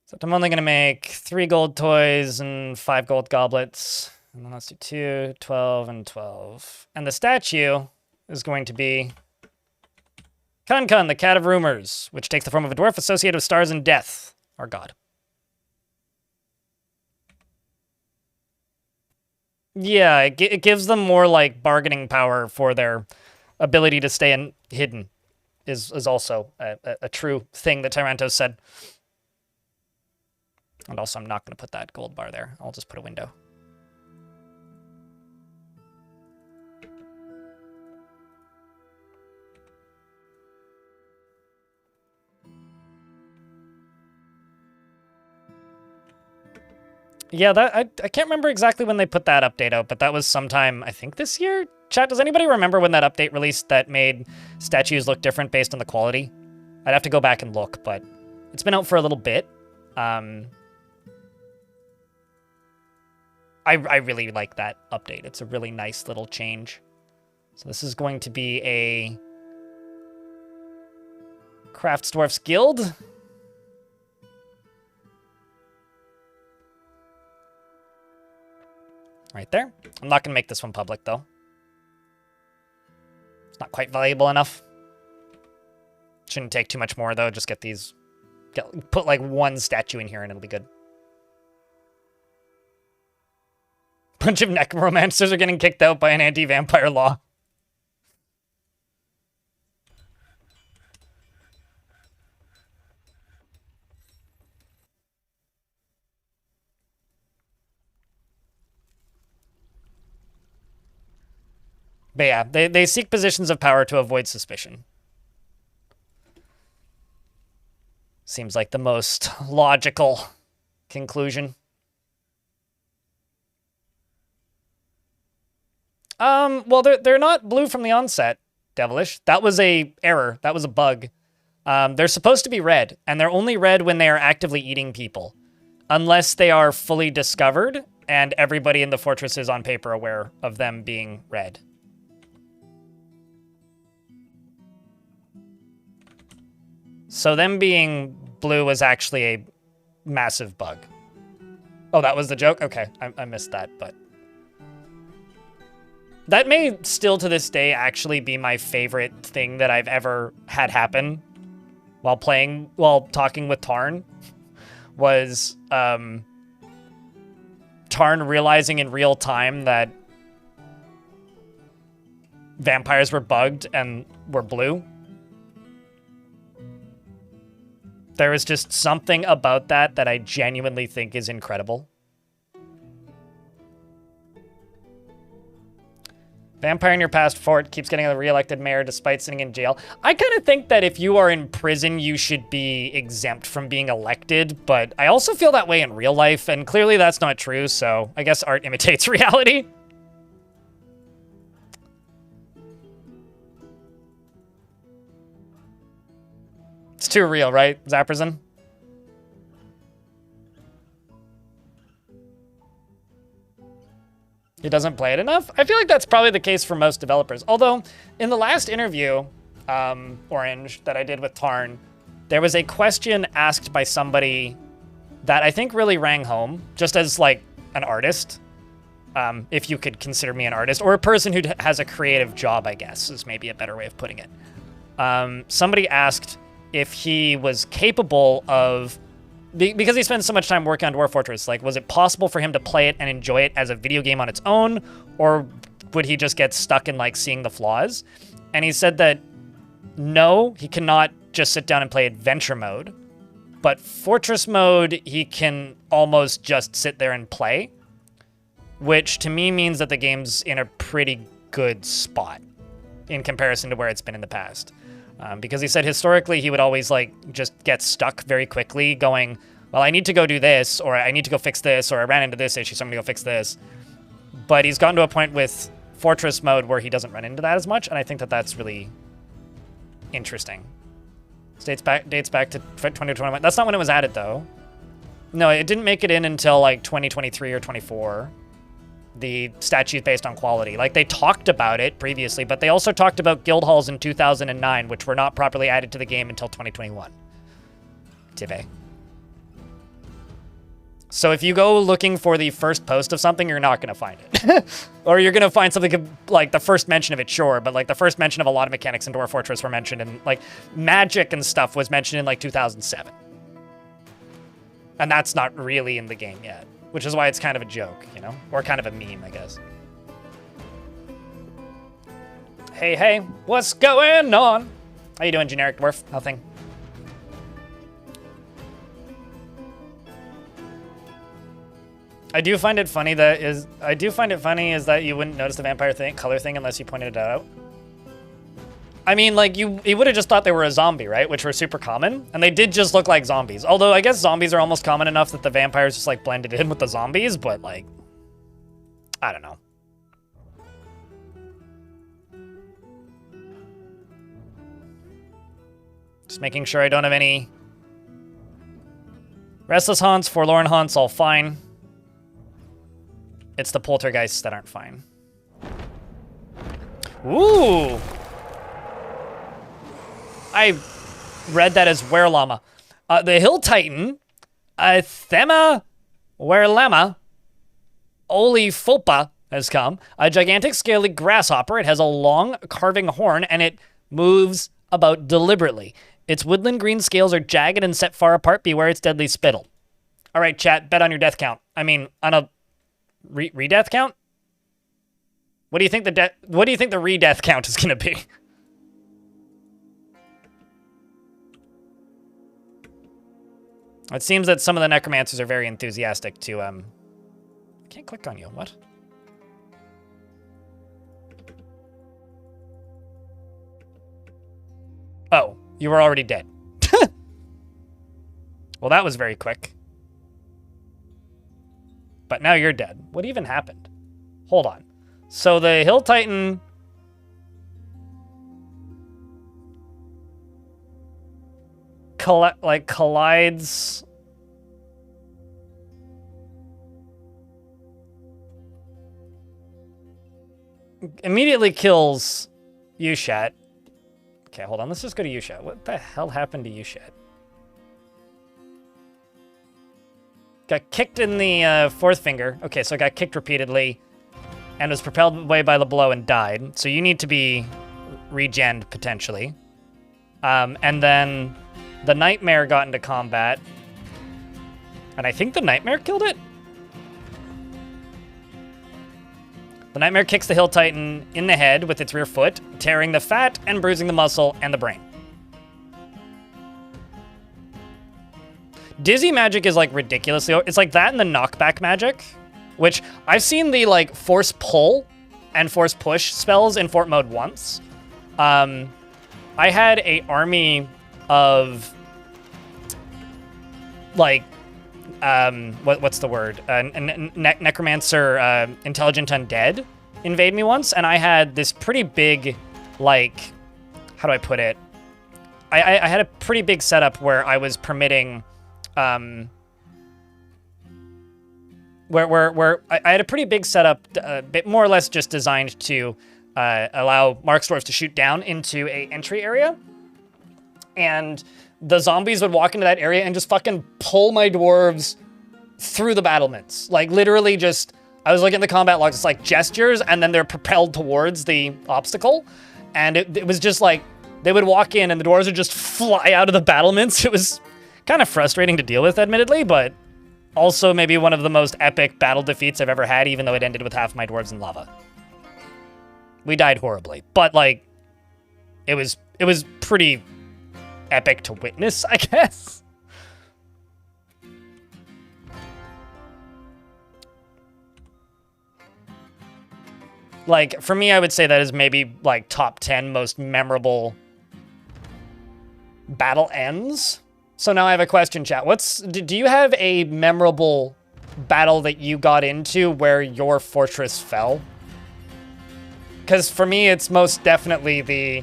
So I'm only going to make 3 gold toys and 5 gold goblets. And then let's do 2, 12, and 12. And the statue is going to be Kun, the Cat of Rumors, which takes the form of a dwarf associated with stars and death, our god. Yeah, it gives them more, like, bargaining power for their ability to stay hidden, is also a true thing that Tyrantos said. And also, I'm not going to put that gold bar there. I'll just put a window. Yeah, I can't remember exactly when they put that update out, but that was sometime, I think, this year? Chat, does anybody remember when that update released that made statues look different based on the quality? I'd have to go back and look, but it's been out for a little bit. I really like that update. It's a really nice little change. So this is going to be a Crafts Dwarfs Guild. Right there. I'm not going to make this one public, though. It's not quite valuable enough. Shouldn't take too much more, though. Just get these... put, like, 1 statue in here, and it'll be good. Bunch of necromancers are getting kicked out by an anti-vampire law. But yeah, they seek positions of power to avoid suspicion. Seems like the most logical conclusion. Well, they're not blue from the onset, Devilish. That was a error. That was a bug. They're supposed to be red, and they're only red when they are actively eating people. Unless they are fully discovered, and everybody in the fortress is on paper aware of them being red. So them being blue was actually a massive bug. Oh, that was the joke? Okay, I missed that, but... That may still to this day actually be my favorite thing that I've ever had happen while talking with Tarn, was Tarn realizing in real time that vampires were bugged and were blue. There is just something about that I genuinely think is incredible. Vampire in your past fort keeps getting a re-elected mayor despite sitting in jail. I kind of think that if you are in prison, you should be exempt from being elected, but I also feel that way in real life, and clearly that's not true, so I guess art imitates reality. It's too real, right, Zapperson? He doesn't play it enough? I feel like that's probably the case for most developers. Although, in the last interview, Orange, that I did with Tarn, there was a question asked by somebody that I think really rang home, just as, like, an artist. If you could consider me an artist, or a person who has a creative job, I guess, is maybe a better way of putting it. Somebody asked if he was capable of... Because he spends so much time working on Dwarf Fortress, like, was it possible for him to play it and enjoy it as a video game on its own, or would he just get stuck in, like, seeing the flaws? And he said that, no, he cannot just sit down and play adventure mode, but Fortress mode, he can almost just sit there and play, which to me means that the game's in a pretty good spot in comparison to where it's been in the past. Because he said historically he would always, like, just get stuck very quickly going, well, I need to go do this, or I need to go fix this, or I ran into this issue, so I'm going to go fix this. But he's gotten to a point with Fortress mode where he doesn't run into that as much, and I think that that's really interesting. Dates back to 2021. That's not when it was added, though. No, it didn't make it in until like 2023 or 24. The statues based on quality. Like, they talked about it previously, but they also talked about guild halls in 2009, which were not properly added to the game until 2021. Tibe. So if you go looking for the first post of something, you're not going to find it. Or you're going to find something like the first mention of it, sure, but like the first mention of a lot of mechanics in Dwarf Fortress were mentioned, and like magic and stuff was mentioned in like 2007. And that's not really in the game yet, which is why it's kind of a joke, you know? Or kind of a meme, I guess. Hey, hey, what's going on? How you doing, generic dwarf? Nothing. I do find it funny is that you wouldn't notice the vampire color thing unless you pointed it out. I mean, like, you would have just thought they were a zombie, right? Which were super common. And they did just look like zombies. Although, I guess zombies are almost common enough that the vampires just, like, blended in with the zombies. But, like, I don't know. Just making sure I don't have any restless haunts, forlorn haunts, all fine. It's the poltergeists that aren't fine. Ooh! I read that as werelama. The hill titan, Thema werelama, Olifopa has come. A gigantic scaly grasshopper. It has a long carving horn, and it moves about deliberately. Its woodland green scales are jagged and set far apart. Beware its deadly spittle. All right, chat, bet on your death count. I mean, on a re-death count? What do you think the re-death count is gonna be? It seems that some of the necromancers are very enthusiastic to, I can't click on you, what? Oh, you were already dead. Well, that was very quick. But now you're dead. What even happened? Hold on. So the Hill Titan... collides... immediately kills Yushat. Okay, hold on. Let's just go to Yushat. What the hell happened to Yushat? Got kicked in the fourth finger. Okay, so I got kicked repeatedly and was propelled away by the blow and died. So you need to be regened, potentially. And then the Nightmare got into combat. And I think the Nightmare killed it? The Nightmare kicks the Hill Titan in the head with its rear foot, tearing the fat and bruising the muscle and the brain. Dizzy magic is like ridiculously... It's like that and the knockback magic, which I've seen the like force pull and force push spells in fort mode once. I had a army of like what's the word? Necromancer, intelligent undead invade me once, and I had this pretty big, like, how do I put it? I had a pretty big setup where I was permitting, where I had a pretty big setup, bit more or less just designed to allow Marksdwarves to shoot down into a entry area, and the zombies would walk into that area and just fucking pull my dwarves through the battlements. Like, literally just, I was looking at the combat logs, it's like gestures, and then they're propelled towards the obstacle. And it was just like, they would walk in and the dwarves would just fly out of the battlements. It was kind of frustrating to deal with, admittedly, but also maybe one of the most epic battle defeats I've ever had, even though it ended with half my dwarves in lava. We died horribly, but like, it was pretty epic to witness, I guess. Like, for me, I would say that is maybe like top 10 most memorable battle ends. So now I have a question, chat. Do you have a memorable battle that you got into where your fortress fell? Because for me, it's most definitely the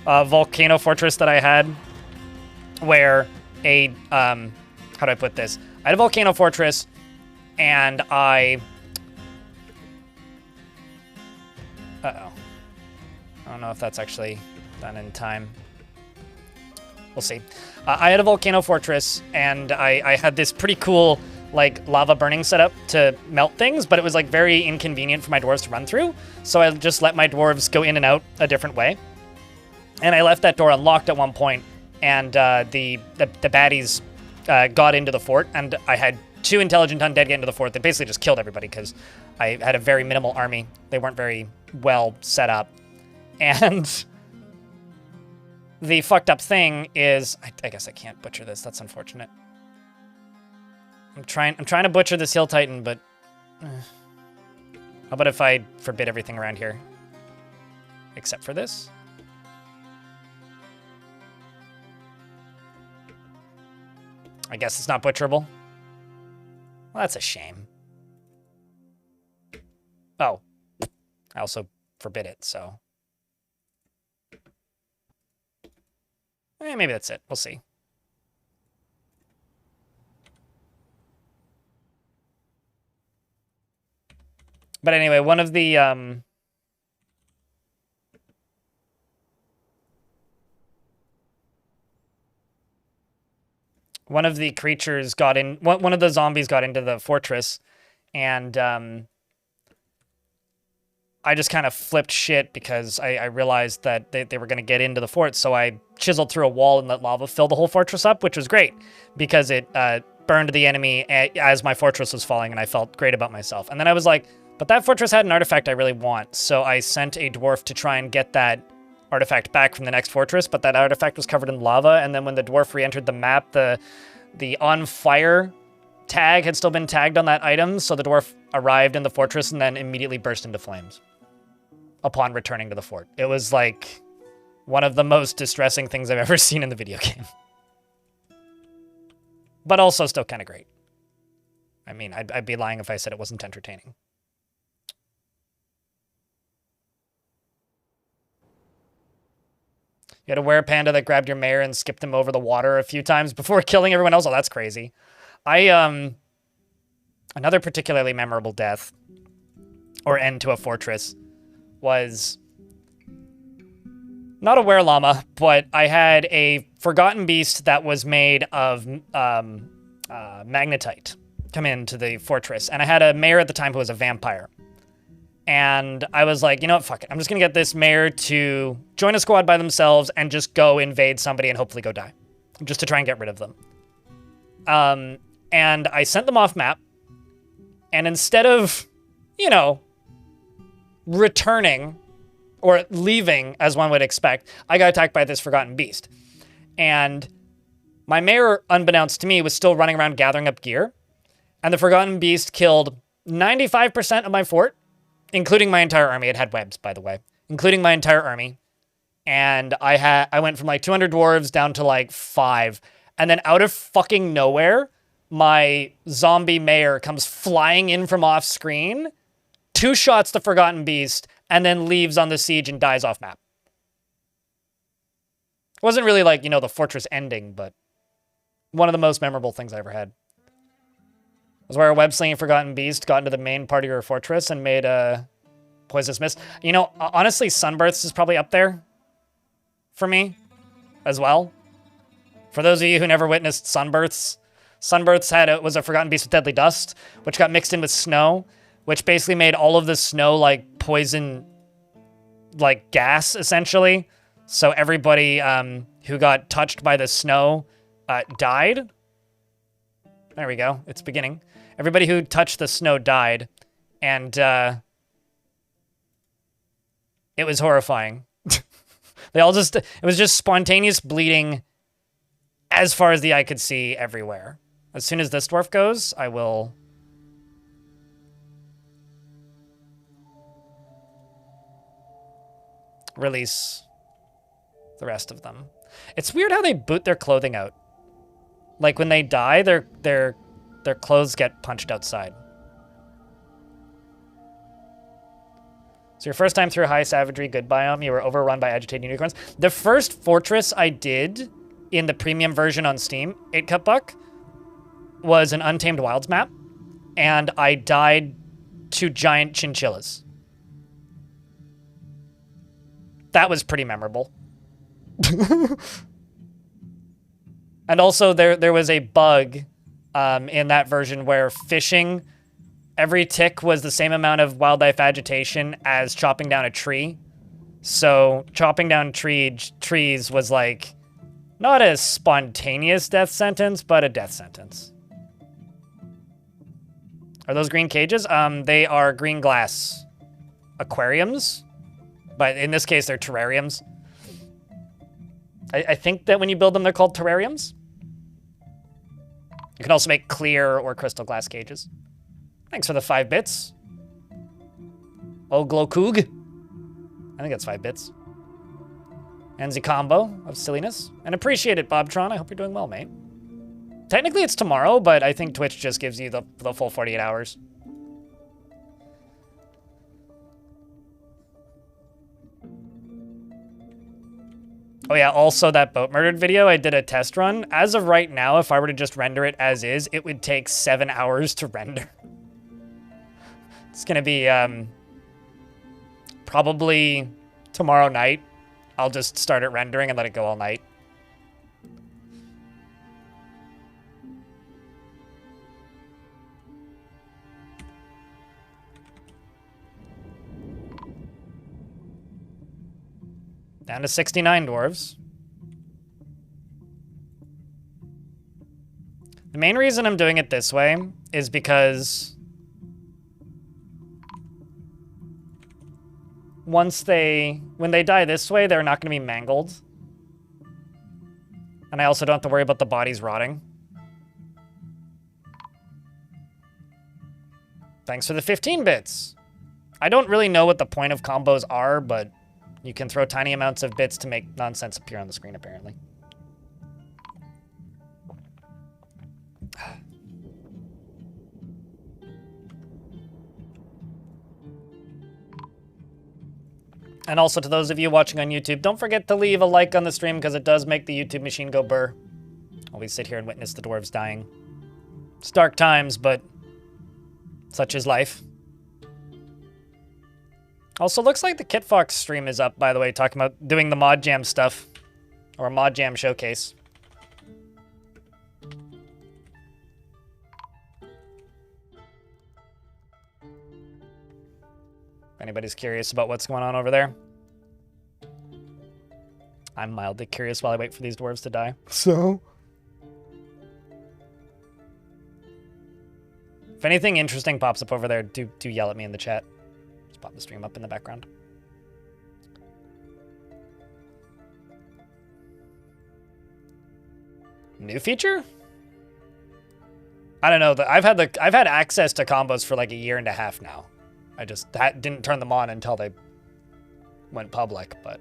volcano fortress that I had, where a, how do I put this? I had a volcano fortress, and I... Uh-oh. I don't know if that's actually done in time. We'll see. I had a volcano fortress, and I had this pretty cool, like, lava burning setup to melt things, but it was, like, very inconvenient for my dwarves to run through, so I just let my dwarves go in and out a different way. And I left that door unlocked at one point, and the baddies got into the fort, and I had 2 intelligent undead get into the fort that basically just killed everybody because I had a very minimal army. They weren't very well set up. And the fucked up thing is, I guess I can't butcher this. That's unfortunate. I'm trying to butcher this Hill Titan, but how about if I forbid everything around here? Except for this? I guess it's not butcherable. Well, that's a shame. Oh. I also forbid it, so... maybe that's it. We'll see. But anyway, one of the creatures got in. One of the zombies got into the fortress, and I just kind of flipped shit because I realized that they were going to get into the fort, so I chiseled through a wall and let lava fill the whole fortress up, which was great because it burned the enemy as my fortress was falling, and I felt great about myself. And then I was like, but that fortress had an artifact I really want, so I sent a dwarf to try and get that artifact back from the next fortress, but that artifact was covered in lava, and then when the dwarf re-entered the map, the on fire tag had still been tagged on that item, so the dwarf arrived in the fortress and then immediately burst into flames upon returning to the fort. It was like one of the most distressing things I've ever seen in the video game. But also still kind of great. I mean, I'd be lying if I said it wasn't entertaining. You had a were-panda that grabbed your mare and skipped him over the water a few times before killing everyone else. Oh, that's crazy. Another particularly memorable death, or end to a fortress, was not a were-llama, but I had a forgotten beast that was made of magnetite come into the fortress. And I had a mare at the time who was a vampire. And I was like, you know what, fuck it. I'm just going to get this mare to join a squad by themselves and just go invade somebody and hopefully go die. Just to try and get rid of them. And I sent them off map. And instead of, you know, returning or leaving, as one would expect, I got attacked by this forgotten beast. And my mare, unbeknownst to me, was still running around gathering up gear. And the forgotten beast killed 95% of my fort. Including my entire army. It had webs, by the way. Including my entire army. And I went from like 200 dwarves down to like 5. And then out of fucking nowhere, my zombie mare comes flying in from off screen, 2 shots the Forgotten Beast, and then leaves on the siege and dies off map. It wasn't really like, you know, the fortress ending, but one of the most memorable things I ever had. Was where a web-slinging Forgotten Beast got into the main part of your fortress and made a poisonous mist. You know, honestly, Sunbirths is probably up there for me as well. For those of you who never witnessed Sunbirths, Sunbirths was a Forgotten Beast with Deadly Dust, which got mixed in with snow, which basically made all of the snow like poison, like gas, essentially. So everybody who got touched by the snow died. There we go. It's beginning. Everybody who touched the snow died, and it was horrifying. It was just spontaneous bleeding as far as the eye could see everywhere. As soon as this dwarf goes, I will... release the rest of them. It's weird how they boot their clothing out. Like when they die, their clothes get punched outside. So your first time through High Savagery, good biome, you were overrun by agitated unicorns. The first fortress I did in the premium version on Steam, 8 Cup Buck, was an Untamed Wilds map, and I died to giant chinchillas. That was pretty memorable. And also there was a bug in that version where fishing, every tick was the same amount of wildlife agitation as chopping down a tree. So chopping down trees was like not a spontaneous death sentence, but a death sentence. Are those green cages? They are green glass aquariums, but in this case they're terrariums. I think that when you build them, they're called terrariums. You can also make clear or crystal glass cages. Thanks for the 5 bits. Oh, Glowkoog. I think that's 5 bits. And the combo of silliness. And appreciate it, Bobtron. I hope you're doing well, mate. Technically, it's tomorrow, but I think Twitch just gives you the full 48 hours. Oh yeah, also that boat murdered video, I did a test run. As of right now, if I were to just render it as is, it would take 7 hours to render. It's gonna be, probably tomorrow night. I'll just start it rendering and let it go all night. Down to 69 dwarves. The main reason I'm doing it this way is because when they die this way, they're not going to be mangled. And I also don't have to worry about the bodies rotting. Thanks for the 15 bits. I don't really know what the point of combos are, but you can throw tiny amounts of bits to make nonsense appear on the screen, apparently. And also to those of you watching on YouTube, don't forget to leave a like on the stream because it does make the YouTube machine go burr. While we sit here and witness the dwarves dying. It's dark times, but such is life. Also, looks like the Kit Fox stream is up, by the way, talking about doing the Mod Jam stuff. Or a Mod Jam showcase. If anybody's curious about what's going on over there. I'm mildly curious while I wait for these dwarves to die. So? If anything interesting pops up over there, do yell at me in the chat. Pop the stream up in the background. New feature? I don't know. I've had access to combos for like a year and a half now. I just didn't turn them on until they went public, but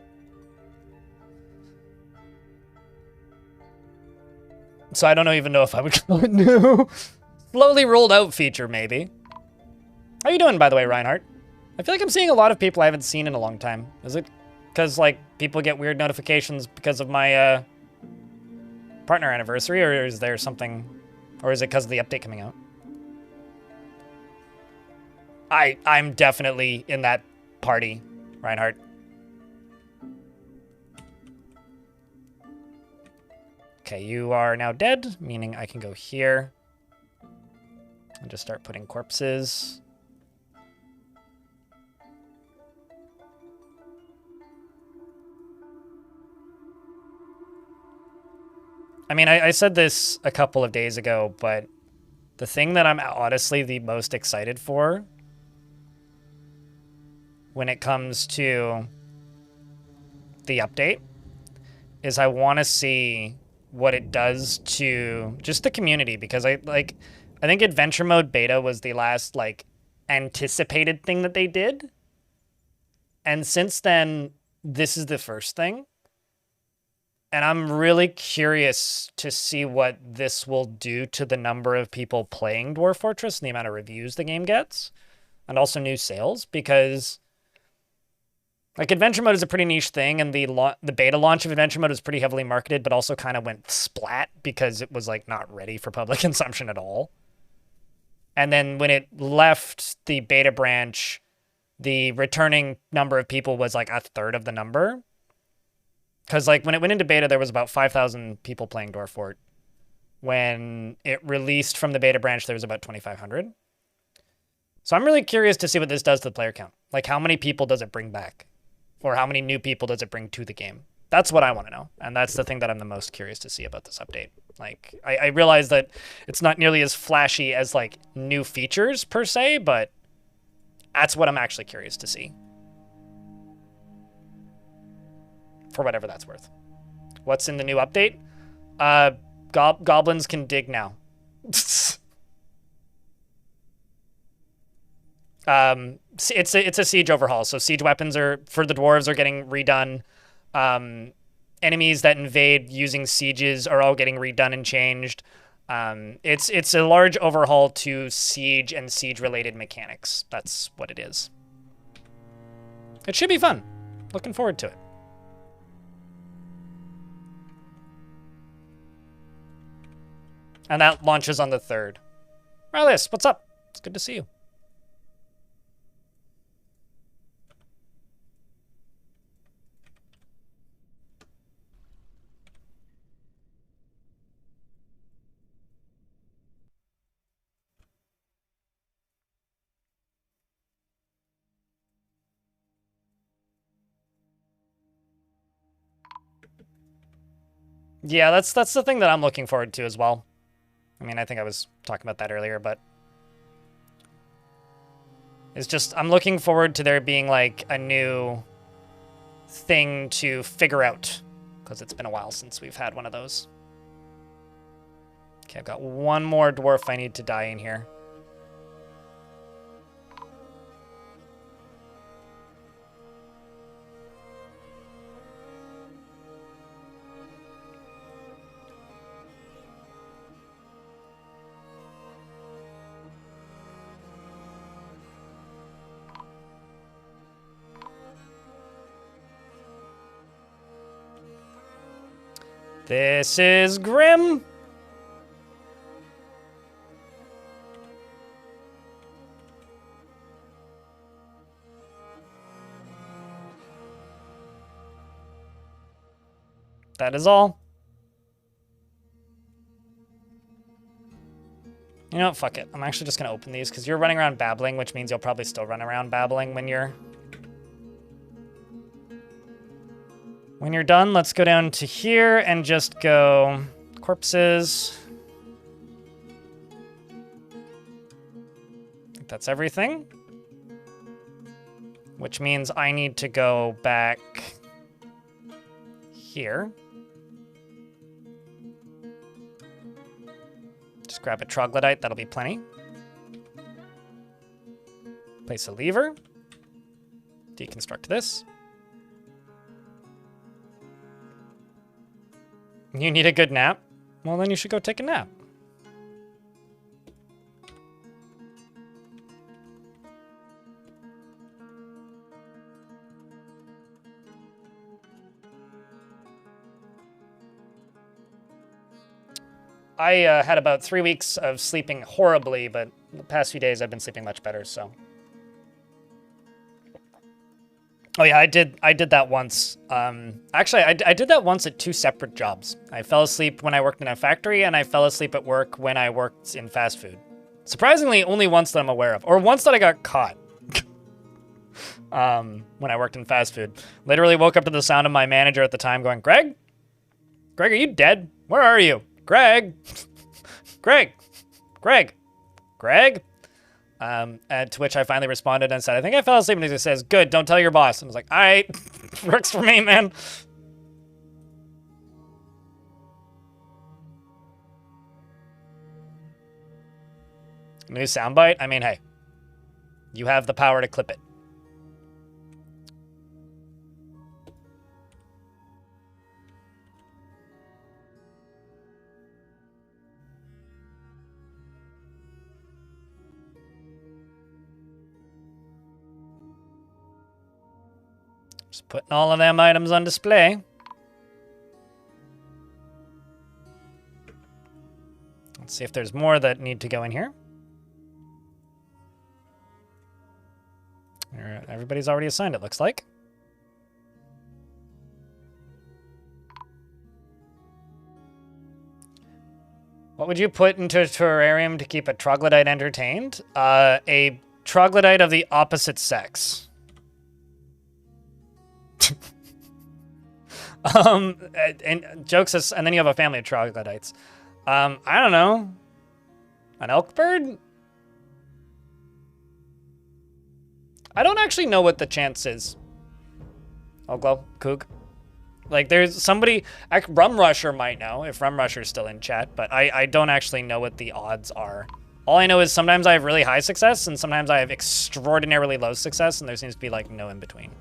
so I don't even know if I would call it new. Slowly rolled out feature, maybe. How you doing, by the way, Reinhardt? I feel like I'm seeing a lot of people I haven't seen in a long time. Is it because, like, people get weird notifications because of my, partner anniversary, or is there something... Or is it because of the update coming out? I'm definitely in that party, Reinhardt. Okay, you are now dead, meaning I can go here. And just start putting corpses... I mean, I said this a couple of days ago, but the thing that I'm honestly the most excited for when it comes to the update is I want to see what it does to just the community, because I think Adventure Mode Beta was the last, like, anticipated thing that they did. And since then, this is the first thing. And I'm really curious to see what this will do to the number of people playing Dwarf Fortress and the amount of reviews the game gets. And also new sales, because Like, adventure mode is a pretty niche thing, and the beta launch of adventure mode was pretty heavily marketed, but also kind of went splat because it was, like, not ready for public consumption at all. And then when it left the beta branch, the returning number of people was, like, a third of the number. Because, like, when it went into beta, there was about 5,000 people playing Dwarf. When it released from the beta branch, there was about 2,500. So I'm really curious to see what this does to the player count. Like, how many people does it bring back? Or how many new people does it bring to the game? That's what I want to know. And that's the thing that I'm the most curious to see about this update. Like, I realize that it's not nearly as flashy as, like, new features per se, but that's what I'm actually curious to see. For whatever that's worth. What's in the new update? Goblins can dig now. It's a siege overhaul. So siege weapons for the dwarves are getting redone. Enemies that invade using sieges are all getting redone and changed. It's a large overhaul to siege and siege related mechanics. That's what it is. It should be fun. Looking forward to it. And that launches on the 3rd. Riley, what's up? It's good to see you. Yeah, that's the thing that I'm looking forward to as well. I mean, I think I was talking about that earlier, but it's just, I'm looking forward to there being, like, a new thing to figure out, because it's been a while since we've had one of those. Okay, I've got one more dwarf I need to die in here. This is grim. That is all. You know what? Fuck it. I'm actually just going to open these because you're running around babbling, which means you'll probably still run around babbling when you're done. Let's go down to here and just go corpses. I think that's everything. Which means I need to go back here. Just grab a troglodyte, that'll be plenty. Place a lever. Deconstruct this. You need a good nap? Well, then you should go take a nap. I had about 3 weeks of sleeping horribly, but the past few days I've been sleeping much better, so. Oh yeah, I did that once. Actually, I did that once at 2 separate jobs. I fell asleep when I worked in a factory, and I fell asleep at work when I worked in fast food. Surprisingly, only once that I'm aware of. Or once that I got caught. When I worked in fast food. Literally woke up to the sound of my manager at the time going, Greg? Greg, are you dead? Where are you? Greg? Greg? Greg? Greg? And to which I finally responded and said, I think I fell asleep. And he says, good, don't tell your boss. And I was like, all right, works for me, man. New soundbite? I mean, hey, you have the power to clip it. Just putting all of them items on display. Let's see if there's more that need to go in here. Everybody's already assigned, it looks like. What would you put into a terrarium to keep a troglodyte entertained? A troglodyte of the opposite sex. And jokes, and then you have a family of troglodytes. I don't know. An elk bird? I don't actually know what the chance is. Oglo, Kook. Like, there's somebody... Rum Rusher might know, if Rum Rusher's still in chat, but I don't actually know what the odds are. All I know is sometimes I have really high success, and sometimes I have extraordinarily low success, and there seems to be, like, no in-between.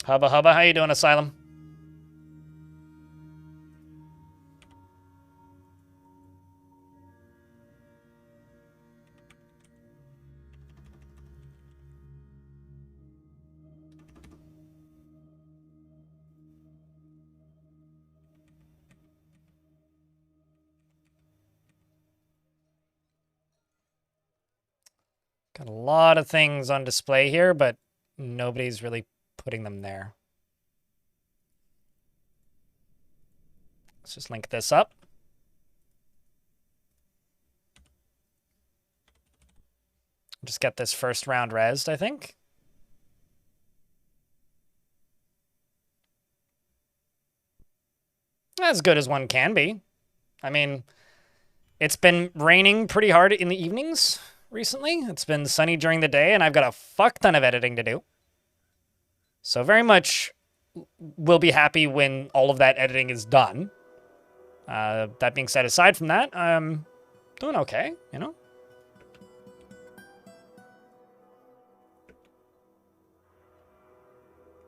Hubba hubba, how you doing, Asylum? Got a lot of things on display here, but nobody's really putting them there. Let's just link this up. Just get this first round rezzed, I think. As good as one can be. I mean, it's been raining pretty hard in the evenings recently. It's been sunny during the day, and I've got a fuck ton of editing to do. So very much will be happy when all of that editing is done. That being said, aside from that, I'm doing okay, you know?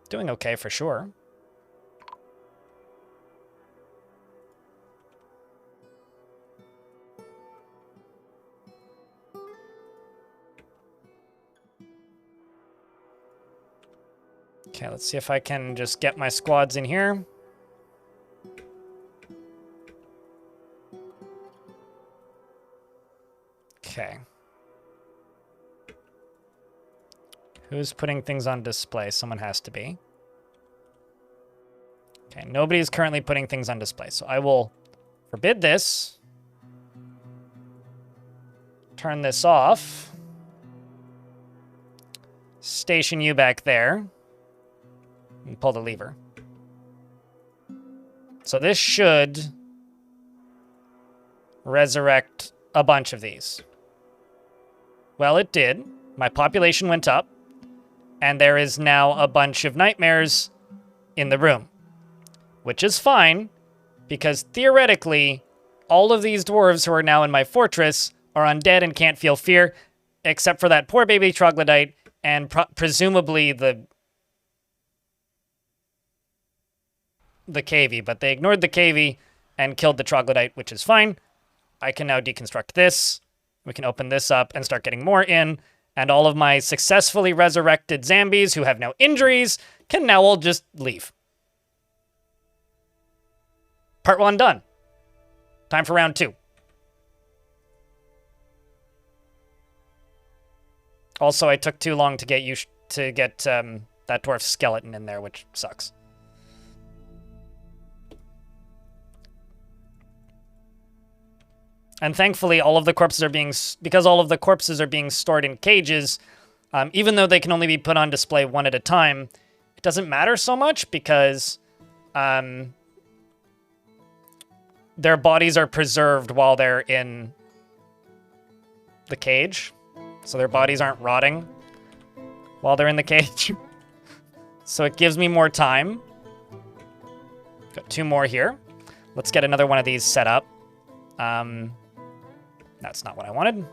Doing okay for sure. Okay, let's see if I can just get my squads in here. Okay. Who's putting things on display? Someone has to be. Okay, nobody is currently putting things on display, so I will forbid this. Turn this off. Station you back there. And pull the lever. So this should resurrect a bunch of these. Well, it did. My population went up, and there is now a bunch of nightmares in the room, which is fine, because theoretically, all of these dwarves who are now in my fortress are undead and can't feel fear, except for that poor baby troglodyte and presumably the cavey, but they ignored the cavey and killed the troglodyte, which is fine. I can now deconstruct this. We can open this up and start getting more in, and all of my successfully resurrected zombies who have no injuries can now all just leave. Part 1 done. Time for round 2. Also, I took too long to get that dwarf skeleton in there, which sucks. And thankfully, all of the corpses are because all of the corpses are being stored in cages, even though they can only be put on display one at a time, it doesn't matter so much because their bodies are preserved while they're in the cage. So their bodies aren't rotting while they're in the cage. So it gives me more time. Got 2 more here. Let's get another one of these set up. That's not what I wanted.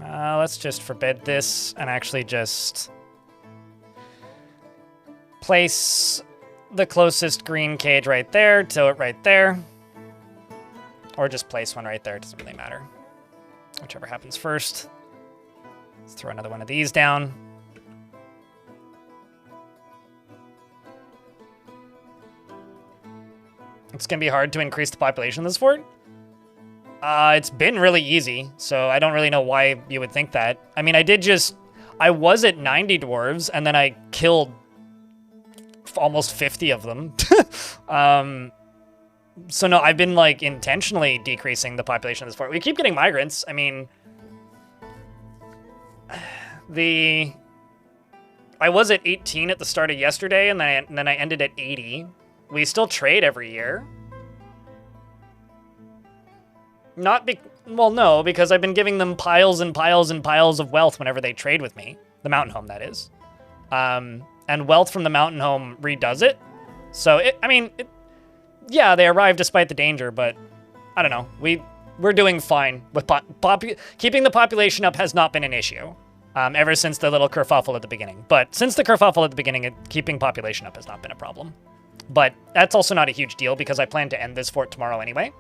Let's just forbid this and actually just place the closest green cage right there, tow it right there. Or just place one right there, it doesn't really matter. Whichever happens first. Let's throw another one of these down. It's going to be hard to increase the population of this fort. It's been really easy, so I don't really know why you would think that. I mean, I was at 90 dwarves, and then I killed almost 50 of them. So no, I've been, like, intentionally decreasing the population of this fort. We keep getting migrants. I mean, I was at 18 at the start of yesterday, and then I ended at 80. We still trade every year. Well, no, because I've been giving them piles and piles and piles of wealth whenever they trade with me. The mountain home, that is. And wealth from the mountain home redoes it. So, yeah, they arrive despite the danger, but I don't know. We're doing fine with keeping the population up has not been an issue ever since the little kerfuffle at the beginning. But since the kerfuffle at the beginning, keeping population up has not been a problem. But that's also not a huge deal because I plan to end this fort tomorrow anyway.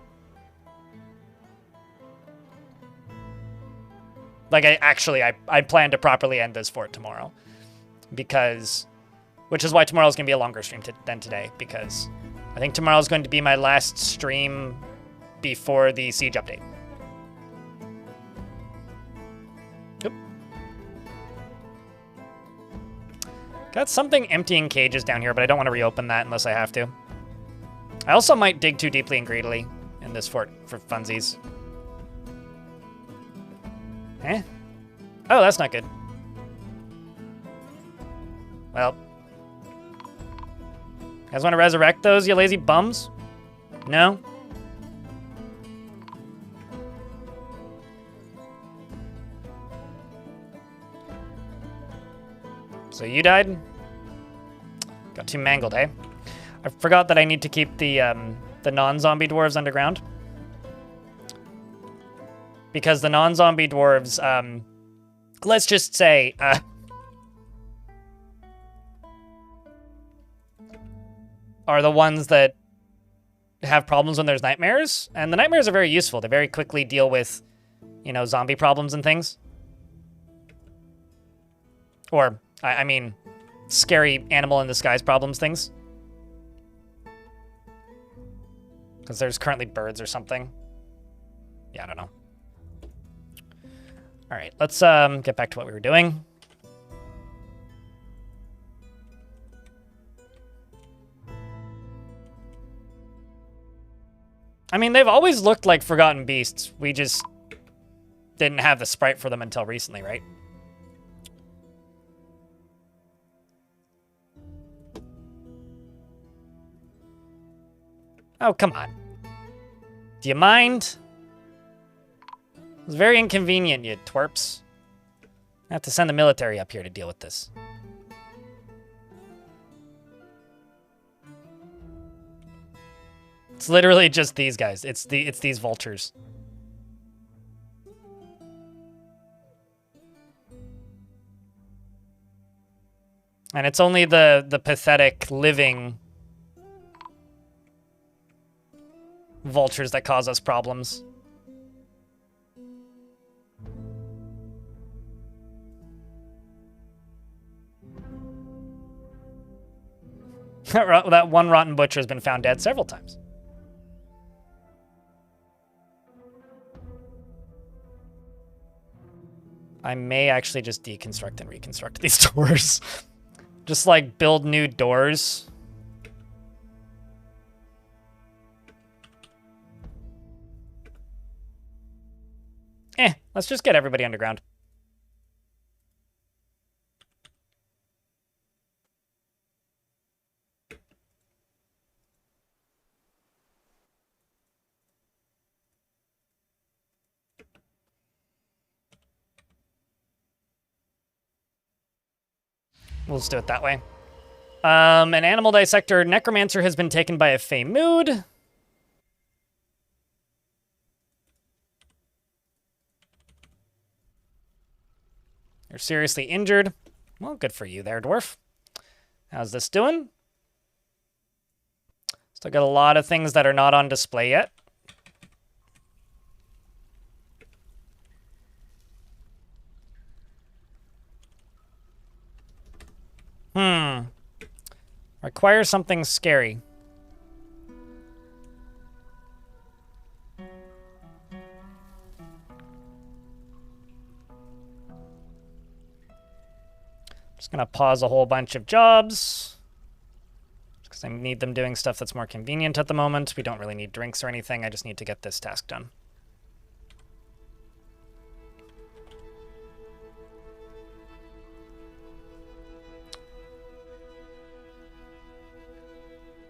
Like, I plan to properly end this fort tomorrow. Which is why tomorrow's going to be a longer stream than today, because I think tomorrow's going to be my last stream before the siege update. Yep. Got something emptying cages down here, but I don't want to reopen that unless I have to. I also might dig too deeply and greedily in this fort for funsies. Eh? Oh, that's not good. Well. You guys want to resurrect those, you lazy bums? No? So you died? Got too mangled, eh? I forgot that I need to keep the non-zombie dwarves underground. Because the non-zombie dwarves, let's just say, are the ones that have problems when there's nightmares. And the nightmares are very useful. They very quickly deal with, zombie problems and things. Or, I mean, scary animal in disguise problems things. Because there's currently birds or something. Yeah, I don't know. All right, let's get back to what we were doing. I mean, they've always looked like forgotten beasts. We just didn't have the sprite for them until recently, right? Oh, come on. Do you mind? It's very inconvenient, you twerps. I have to send the military up here to deal with this. It's literally just these guys. It's these vultures. And it's only the pathetic living vultures that cause us problems. That one rotten butcher has been found dead several times. I may actually just deconstruct and reconstruct these doors. Just like build new doors. Let's just get everybody underground. We'll just do it that way. An animal dissector necromancer has been taken by a fey mood. You're seriously injured. Well, good for you there, Dwarf. How's this doing? Still got a lot of things that are not on display yet. Require something scary. Just gonna pause a whole bunch of jobs. Because I need them doing stuff that's more convenient at the moment. We don't really need drinks or anything. I just need to get this task done.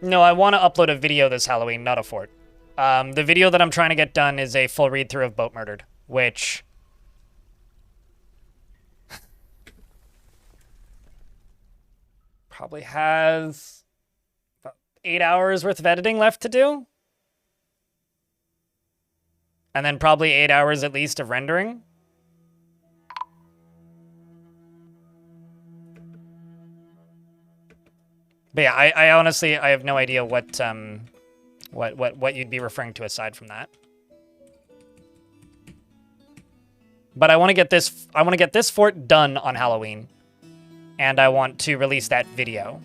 No, I want to upload a video this Halloween, not a fort. The video that I'm trying to get done is a full read-through of Boat Murdered, which... probably has about 8 hours worth of editing left to do. And then probably 8 hours at least of rendering. But yeah, I honestly, I have no idea what you'd be referring to aside from that. But I want to get this fort done on Halloween. And I want to release that video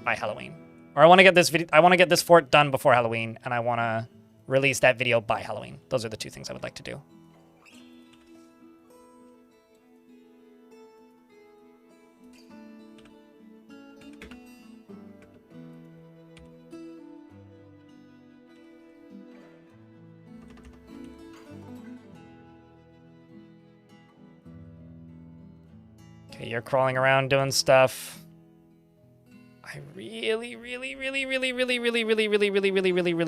by Halloween. Or I want to get this fort done before Halloween, and I want to release that video by Halloween. Those are the two things I would like to do. Okay, you're crawling around doing stuff. I really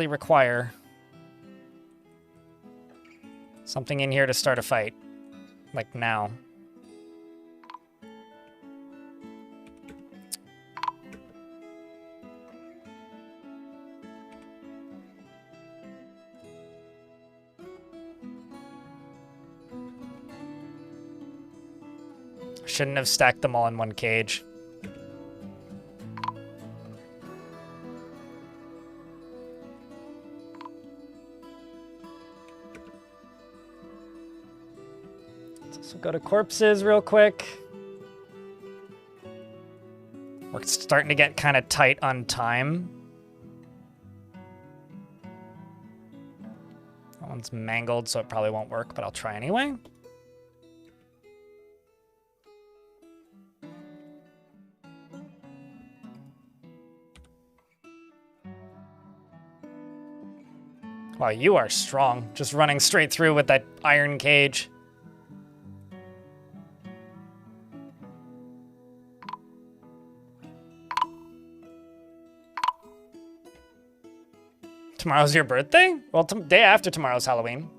require something in here to start a fight. Like now. Shouldn't have stacked them all in one cage. So go to corpses real quick. We're starting to get kind of tight on time. That one's mangled, so it probably won't work, but I'll try anyway. Wow, you are strong. Just running straight through with that iron cage. Tomorrow's your birthday? Well, day after tomorrow's Halloween.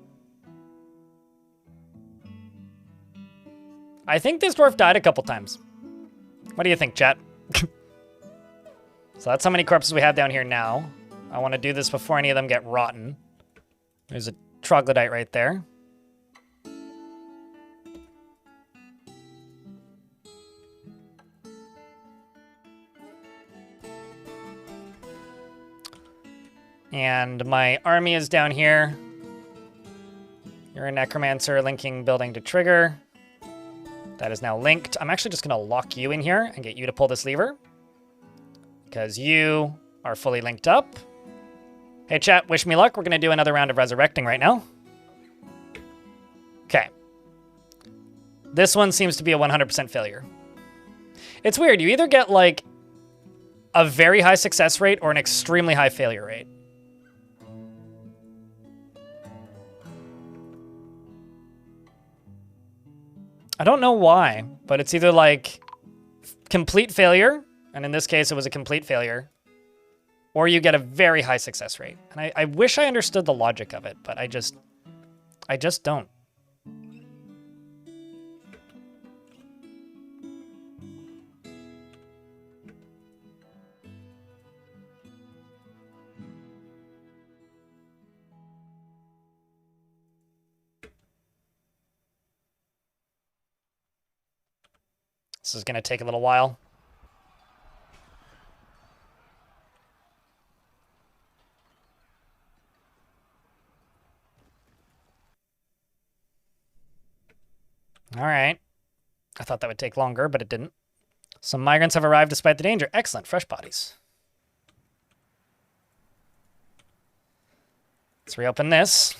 I think this dwarf died a couple times. What do you think, chat? So that's how many corpses we have down here now. I want to do this before any of them get rotten. There's a troglodyte right there. And my army is down here. You're a necromancer linking building to trigger. That is now linked. I'm actually just going to lock you in here and get you to pull this lever. Because you are fully linked up. Hey chat, wish me luck. We're going to do another round of resurrecting right now. Okay. This one seems to be a 100% failure. It's weird. You either get like a very high success rate or an extremely high failure rate. I don't know why, but it's either like complete failure, and in this case it was a complete failure, or you get a very high success rate. And I wish I understood the logic of it, but I just don't. This is going to take a little while. All right. I thought that would take longer, but it didn't. Some migrants have arrived despite the danger. Excellent. Fresh bodies. Let's reopen this.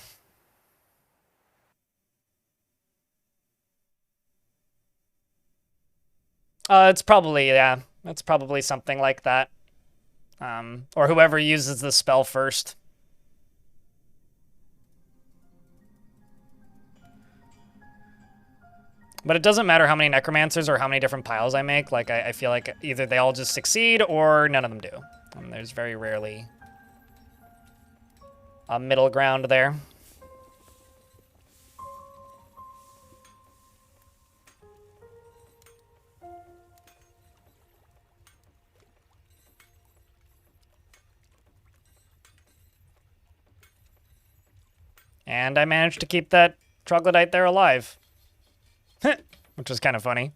It's probably, yeah. It's probably something like that. Or whoever uses the spell first. But it doesn't matter how many necromancers or how many different piles I make. Like, I feel like either they all just succeed or none of them do. And there's very rarely a middle ground there. And I managed to keep that troglodyte there alive. Which was kind of funny.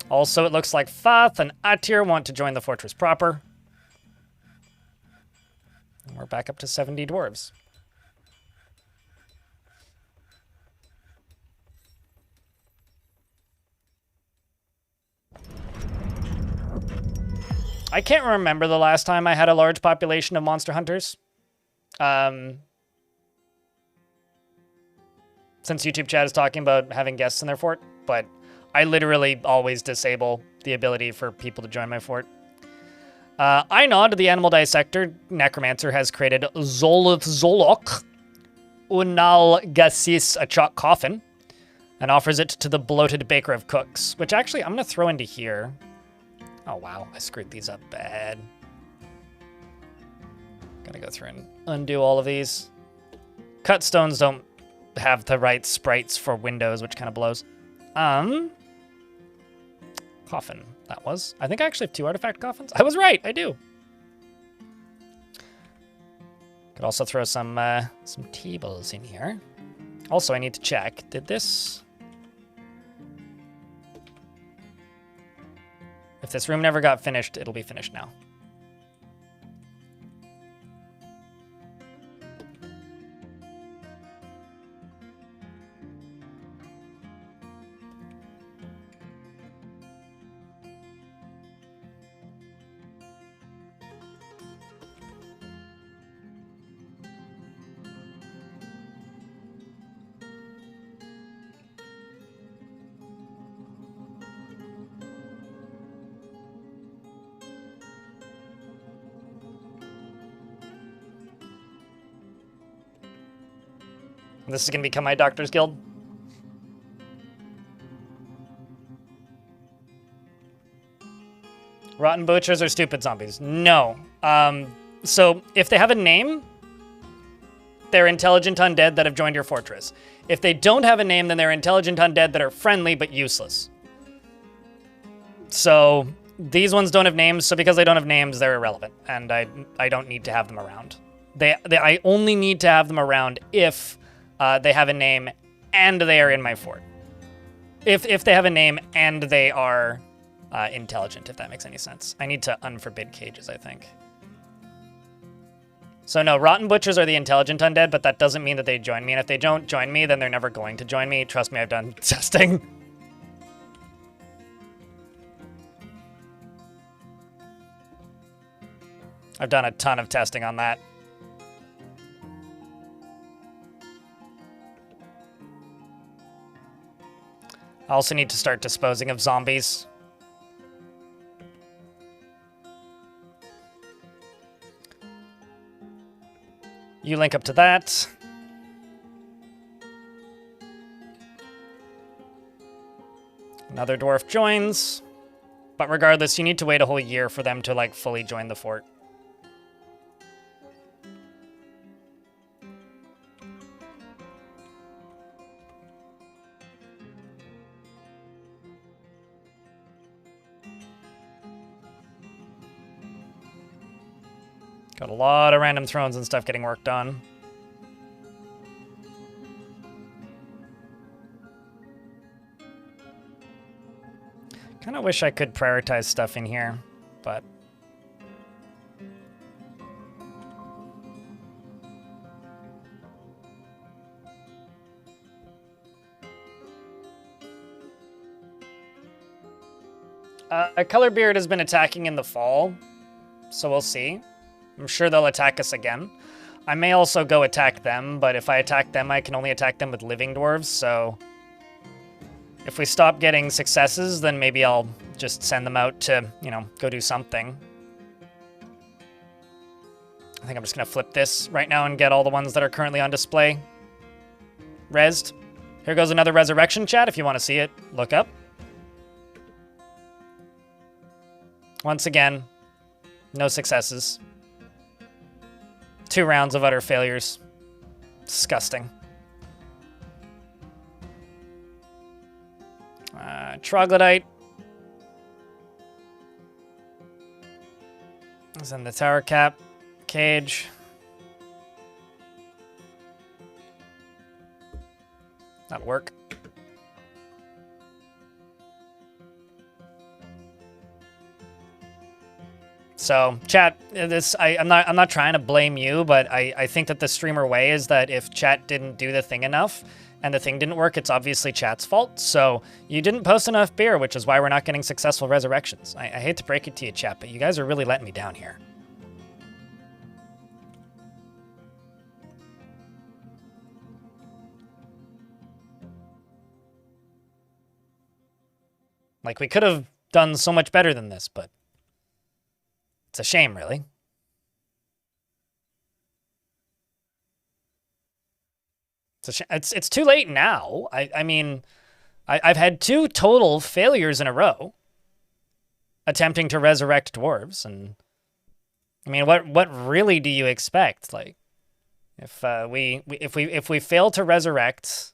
Also, it looks like Fath and Atir want to join the fortress proper. And we're back up to 70 dwarves. I can't remember the last time I had a large population of monster hunters. Since YouTube chat is talking about having guests in their fort, but I literally always disable the ability for people to join my fort. Einod, the animal dissector necromancer, has created Zolith Zolok Unal Gasis, a chalk coffin, and offers it to the bloated baker of cooks, which actually I'm going to throw into here. Oh, wow. I screwed these up bad. Gotta go through and undo all of these. Cut stones don't have the right sprites for windows, which kind of blows. Coffin, that was. I think I actually have 2 artifact coffins. I was right. I do. Could also throw some tables in here. Also, I need to check. Did this... If this room never got finished, it'll be finished now. This is going to become my Doctor's Guild. Rotten butchers are stupid zombies. No. So if they have a name, they're intelligent undead that have joined your fortress. If they don't have a name, then they're intelligent undead that are friendly but useless. So these ones don't have names, so because they don't have names, they're irrelevant, and I don't need to have them around. I only need to have them around if they have a name and they are in my fort. If they have a name and they are intelligent, if that makes any sense. I need to unforbid cages, I think. So no, rotten butchers are the intelligent undead, but that doesn't mean that they join me. And if they don't join me, then they're never going to join me. Trust me, I've done testing. I've done a ton of testing on that. I also need to start disposing of zombies. You link up to that. Another dwarf joins. But regardless, you need to wait a whole year for them to, like, fully join the fort. Got a lot of random thrones and stuff getting worked on. wish I could prioritize stuff in here, but... Colorbeard has been attacking in the fall, so we'll see. I'm sure they'll attack us again. I may also go attack them, but if I attack them, I can only attack them with living dwarves, so... If we stop getting successes, then maybe I'll just send them out to, you know, go do something. I think I'm just gonna flip this right now and get all the ones that are currently on display rezzed. Here goes another resurrection chat. If you want to see it, look up. Once again, no successes. 2 rounds of utter failures. Disgusting. Troglodyte is in the tower cap cage. That'll work. So, chat, I'm not trying to blame you, but I think that the streamer way is that if chat didn't do the thing enough and the thing didn't work, it's obviously chat's fault. So you didn't post enough beer, which is why we're not getting successful resurrections. I hate to break it to you, chat, but you guys are really letting me down here. Like, we could have done so much better than this, but it's a shame, really. It's too late now. I mean, I've had 2 total failures in a row attempting to resurrect dwarves, and I mean, what really do you expect? Like, if we fail to resurrect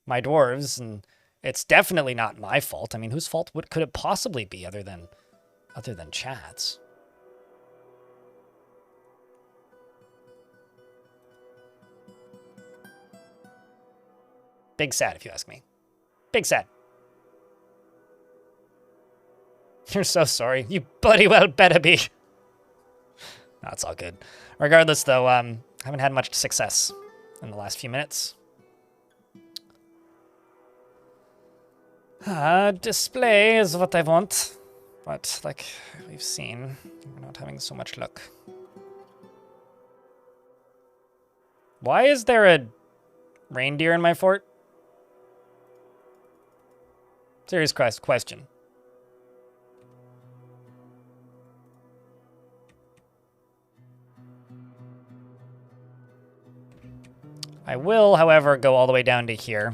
my dwarves, and it's definitely not my fault. I mean, whose fault could it possibly be other than chat's? Big sad, if you ask me. Big sad. You're so sorry. You bloody well better be. That's all good. Regardless, though, haven't had much success in the last few minutes. Display is what I want. But, like we've seen, we're not having so much luck. Why is there a reindeer in my fort? Serious question. I will, however, go all the way down to here.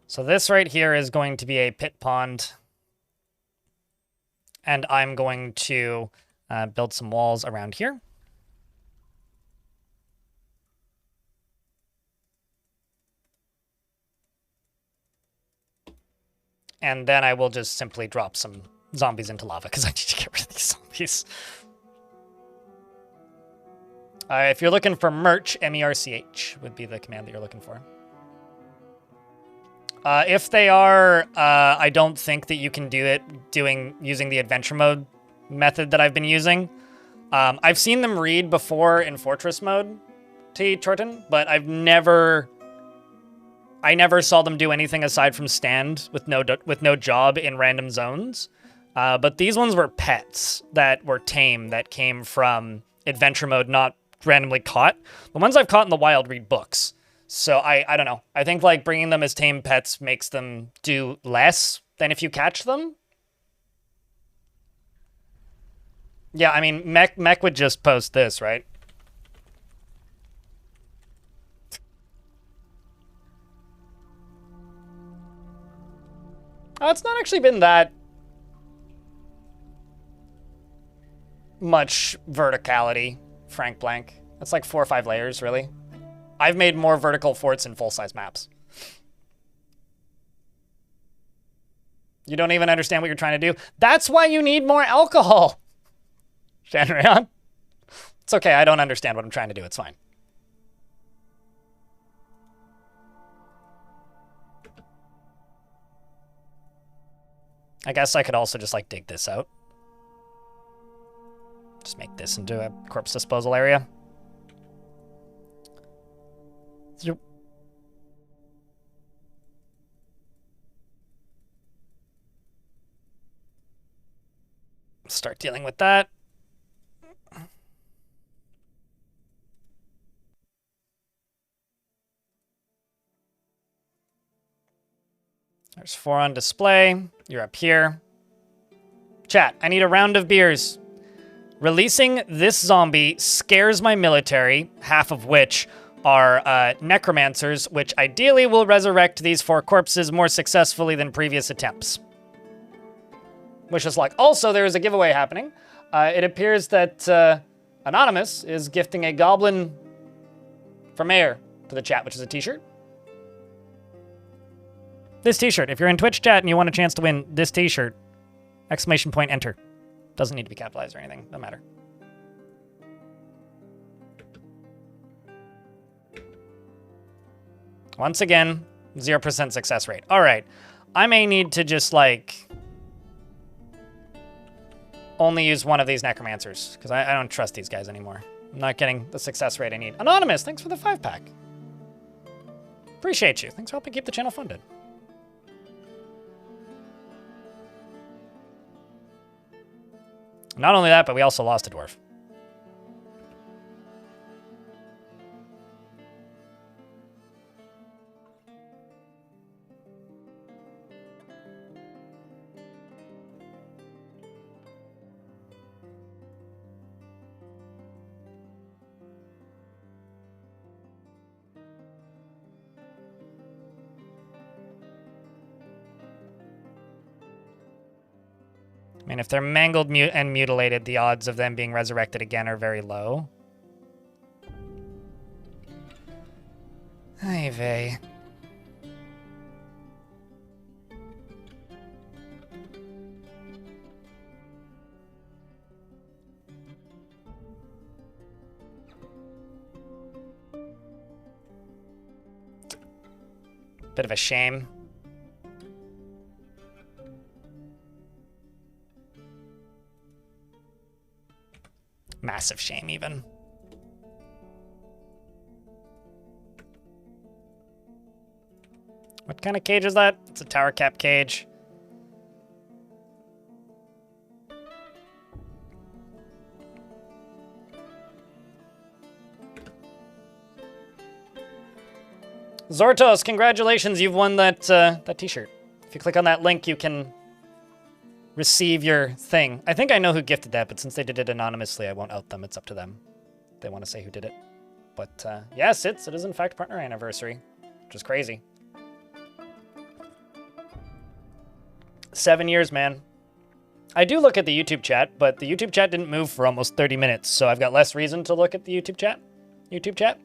So this right here is going to be a pit pond. And I'm going to build some walls around here. And then I will just simply drop some zombies into lava because I need to get rid of these zombies. If you're looking for merch, MERCH would be the command that you're looking for. If they are, I don't think that you can do it using the adventure mode method that I've been using. I've seen them read before in fortress mode, T. Chorton, but I never saw them do anything aside from stand with no job in random zones. But these ones were pets that were tame that came from adventure mode, not randomly caught. The ones I've caught in the wild read books. So I don't know. I think like bringing them as tame pets makes them do less than if you catch them. Yeah, I mean, Mech would just post this, right? Oh, it's not actually been that much verticality, frank blank. That's like 4 or 5 layers, really. I've made more vertical forts in full-size maps. You don't even understand what you're trying to do. That's why you need more alcohol. Shanrion. It's okay, I don't understand what I'm trying to do. It's fine. I guess I could also just, like, dig this out. Just make this into a corpse disposal area. Start dealing with that. There's 4 on display. You're up here. Chat, I need a round of beers. Releasing this zombie scares my military, half of which are necromancers, which ideally will resurrect these 4 corpses more successfully than previous attempts. Wish us luck. Also, there is a giveaway happening. It appears that Anonymous is gifting a goblin for mayor to the chat, which is a t-shirt. This t-shirt. If you're in Twitch chat and you want a chance to win this t-shirt, exclamation point enter. Doesn't need to be capitalized or anything. Doesn't matter. Once again, 0% success rate. All right. I may need to just, like, only use one of these necromancers, because I don't trust these guys anymore. I'm not getting the success rate I need. Anonymous, thanks for the 5-pack. Appreciate you. Thanks for helping keep the channel funded. Not only that, but we also lost a dwarf. I mean, if they're mangled and mutilated, the odds of them being resurrected again are very low. Ay vey. Bit of a shame. Massive shame, even. What kind of cage is that? It's a tower cap cage. Zortos, congratulations, you've won that that t-shirt. If you click on that link, you can receive your thing. I think I know who gifted that, but since they did it anonymously, I won't out them. It's up to them. They want to say who did it. But yes, it is in fact partner anniversary, which is crazy. 7 years, man. I do look at the YouTube chat, but the YouTube chat didn't move for almost 30 minutes, so I've got less reason to look at the YouTube chat. YouTube chat.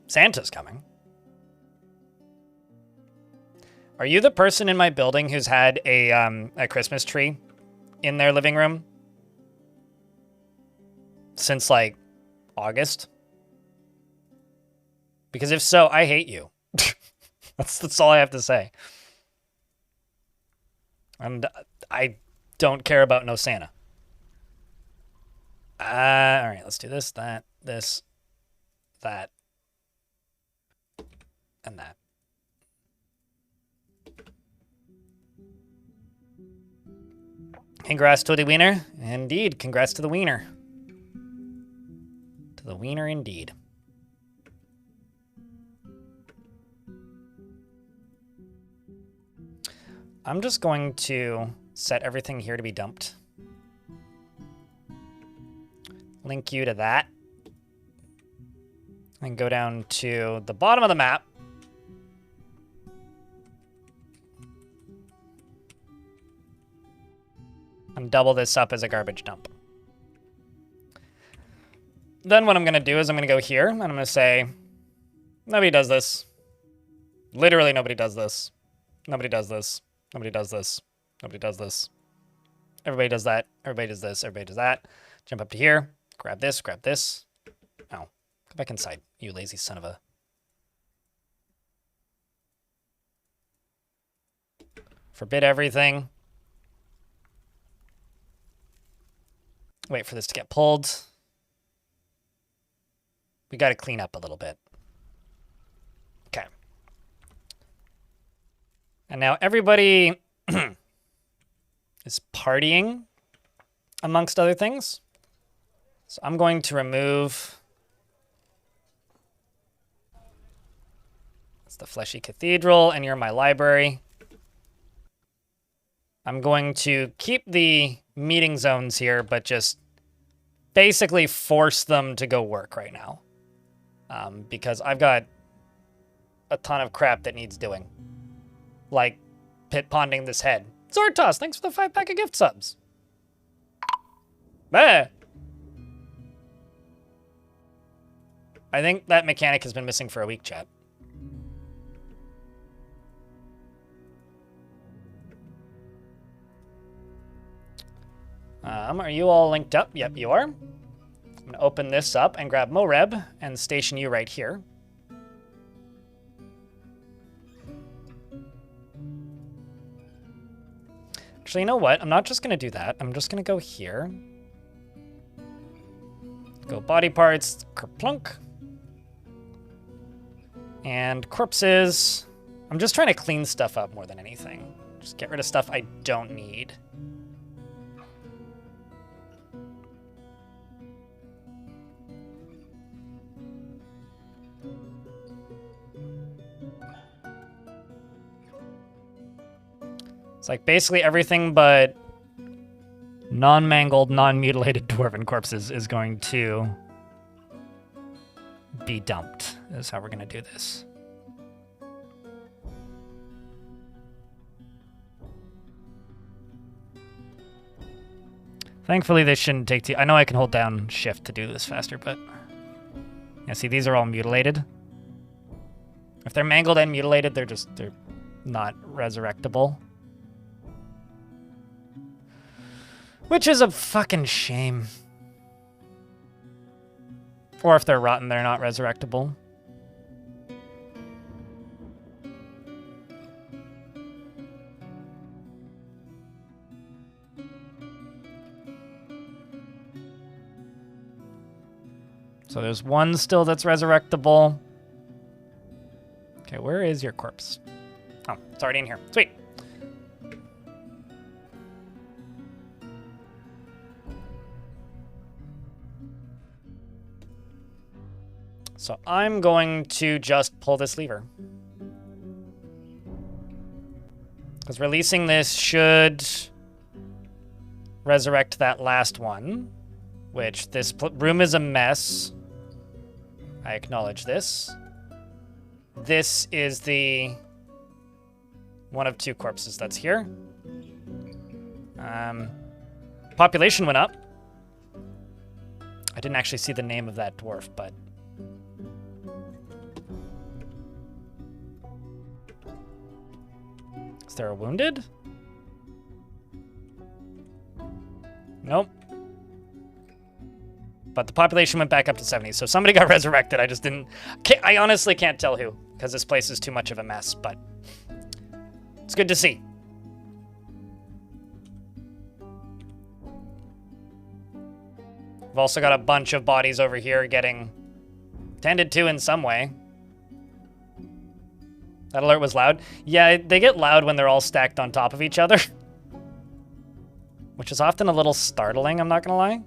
Santa's coming. Are you the person in my building who's had a Christmas tree in their living room since, like, August? Because if so, I hate you. That's all I have to say. And I don't care about no Santa. All right, let's do this, that, and that. Congrats to the wiener. Indeed, congrats to the wiener. To the wiener, indeed. I'm just going to set everything here to be dumped. Link you to that. And go down to the bottom of the map. And double this up as a garbage dump. Then what I'm going to do is I'm going to go here, and I'm going to say, nobody does this. Literally nobody does this. Nobody does this. Nobody does this. Nobody does this. Everybody does that. Everybody does this. Everybody does that. Jump up to here. Grab this. Grab this. Oh. Go back inside, you lazy son of a... Forbid everything. Wait for this to get pulled. We got to clean up a little bit. Okay. And now everybody is partying, amongst other things. So I'm going to remove... It's the Fleshy Cathedral, and you're my library. I'm going to keep the meeting zones here, but just basically force them to go work right now. Because I've got a ton of crap that needs doing. Like pit ponding this head. Zortos, thanks for the 5-pack of gift subs. Bah. I think that mechanic has been missing for a week, chat. Are you all linked up? Yep, you are. I'm going to open this up and grab Moreb and station you right here. Actually, you know what? I'm not just going to do that. I'm just going to go here. Go body parts, kerplunk. And corpses. I'm just trying to clean stuff up more than anything. Just get rid of stuff I don't need. It's like basically everything but non-mangled, non-mutilated dwarven corpses is going to be dumped, is how we're going to do this. Thankfully, this shouldn't take too... I know I can hold down shift to do this faster, but... Yeah, see, these are all mutilated. If they're mangled and mutilated, they're not resurrectable. Which is a fucking shame. Or if they're rotten, they're not resurrectable. So there's one still that's resurrectable. Okay, where is your corpse? Oh, it's already in here. Sweet. So I'm going to just pull this lever. Because releasing this should resurrect that last one. Which, this room is a mess. I acknowledge this. This is the one of two corpses that's here. Population went up. I didn't actually see the name of that dwarf, but... Is there a wounded? Nope. But the population went back up to 70, so somebody got resurrected. I just didn't... I honestly can't tell who, because this place is too much of a mess, but... It's good to see. We've also got a bunch of bodies over here getting tended to in some way. That alert was loud. Yeah, they get loud when they're all stacked on top of each other. Which is often a little startling, I'm not gonna lie.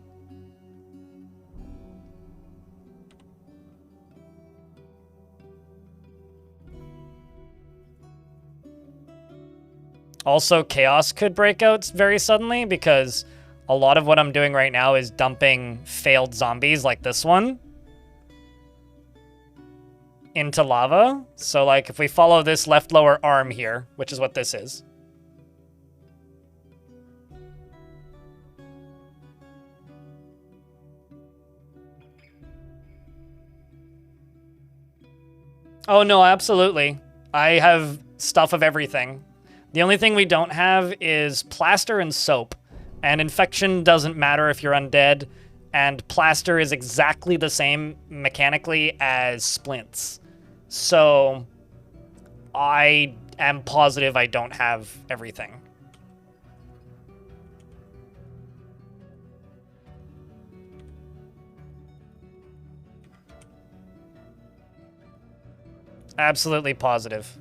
Also, chaos could break out very suddenly because a lot of what I'm doing right now is dumping failed zombies like this one into lava. So, like, if we follow this left lower arm here, which is what this is. Oh, no, absolutely. I have stuff of everything. The only thing we don't have is plaster and soap. And infection doesn't matter if you're undead. And plaster is exactly the same mechanically as splints. So I am positive I don't have everything. Absolutely positive.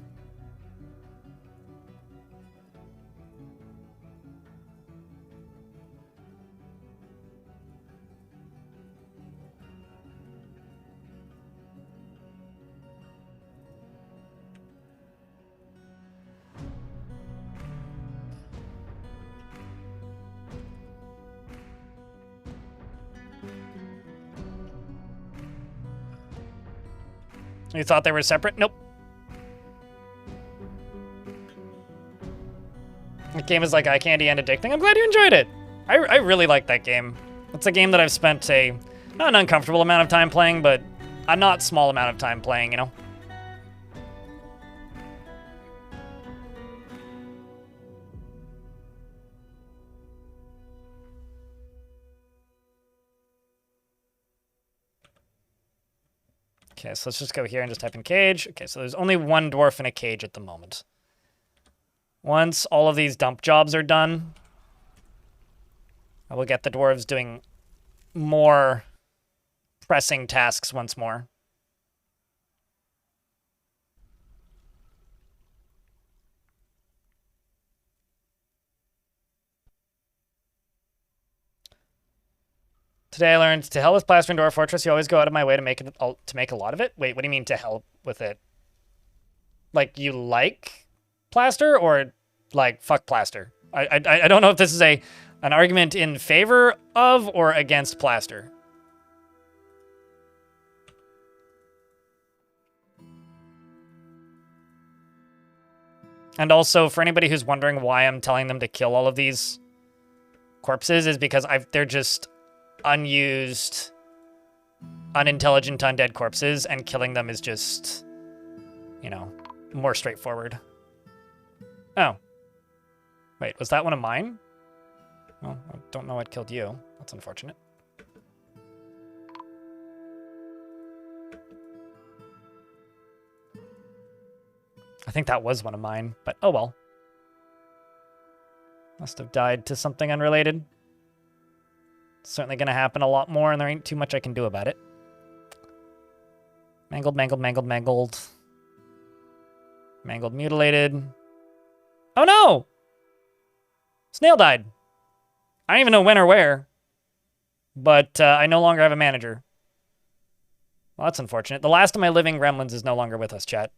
You thought they were separate? Nope. The game is like eye candy and addicting. I'm glad you enjoyed it. I really like that game. It's a game that I've spent a, not an uncomfortable amount of time playing, but a not small amount of time playing, you know? Okay, so let's just go here and just type in cage. Okay, so there's only one dwarf in a cage at the moment. Once all of these dump jobs are done, I will get the dwarves doing more pressing tasks once more. Today I learned to hell with plaster and Dwarf Fortress. You always go out of my way to make it to make a lot of it. Wait, what do you mean to hell with it? Like you like plaster or like fuck plaster? I don't know if this is an argument in favor of or against plaster. And also, for anybody who's wondering why I'm telling them to kill all of these corpses, is because they're just unused, unintelligent undead corpses, and killing them is just, you know, more straightforward. Oh. Wait, was that one of mine? Well, I don't know what killed you. That's unfortunate. I think that was one of mine, but oh well. Must have died to something unrelated. It's certainly going to happen a lot more, and there ain't too much I can do about it. Mangled, mangled, mangled, mangled. Mangled, mutilated. Oh no! Snail died. I don't even know when or where. But I no longer have a manager. Well, that's unfortunate. The last of my living gremlins is no longer with us, chat.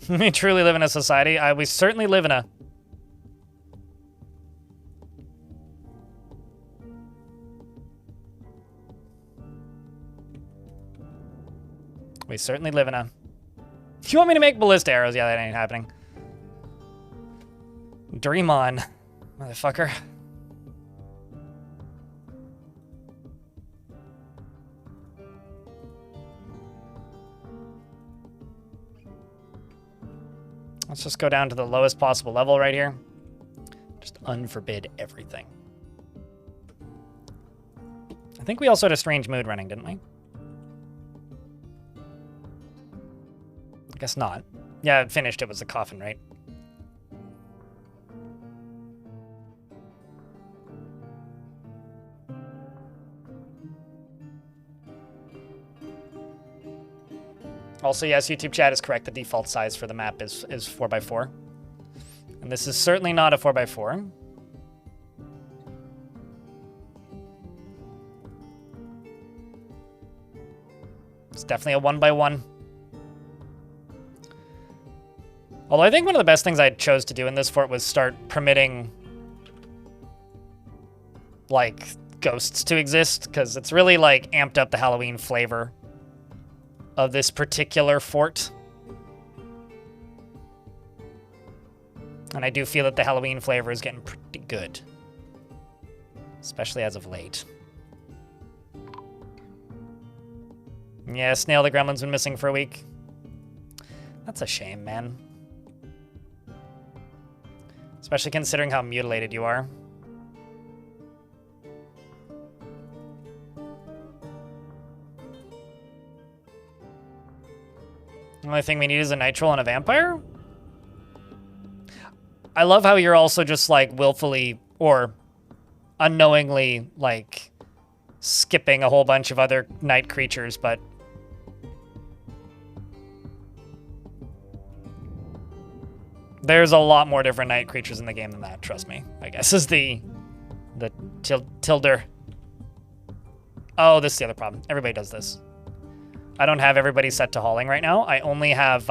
We truly live in a society. We certainly live in a... We certainly live in a... Do you want me to make ballista arrows? Yeah, that ain't happening. Dream on, motherfucker. Let's just go down to the lowest possible level right here. Just unforbid everything. I think we also had a strange mood running, didn't we? I guess not. Yeah, it finished. It was the coffin, right? Also, yes, YouTube chat is correct. The default size for the map is 4x4. And this is certainly not a 4x4. It's definitely a 1x1. Although I think one of the best things I chose to do in this fort was start permitting, like, ghosts to exist, because it's really, like, amped up the Halloween flavor of this particular fort. And I do feel that the Halloween flavor is getting pretty good. Especially as of late. Yeah, Snail the Gremlin's been missing for a week. That's a shame, man. Especially considering how mutilated you are. The only thing we need is a night troll and a vampire? I love how you're also just, like, willfully or unknowingly, like, skipping a whole bunch of other night creatures, but... there's a lot more different night creatures in the game than that, trust me. I guess is the tilder. Oh, this is the other problem. Everybody does this. I don't have everybody set to hauling right now. I only have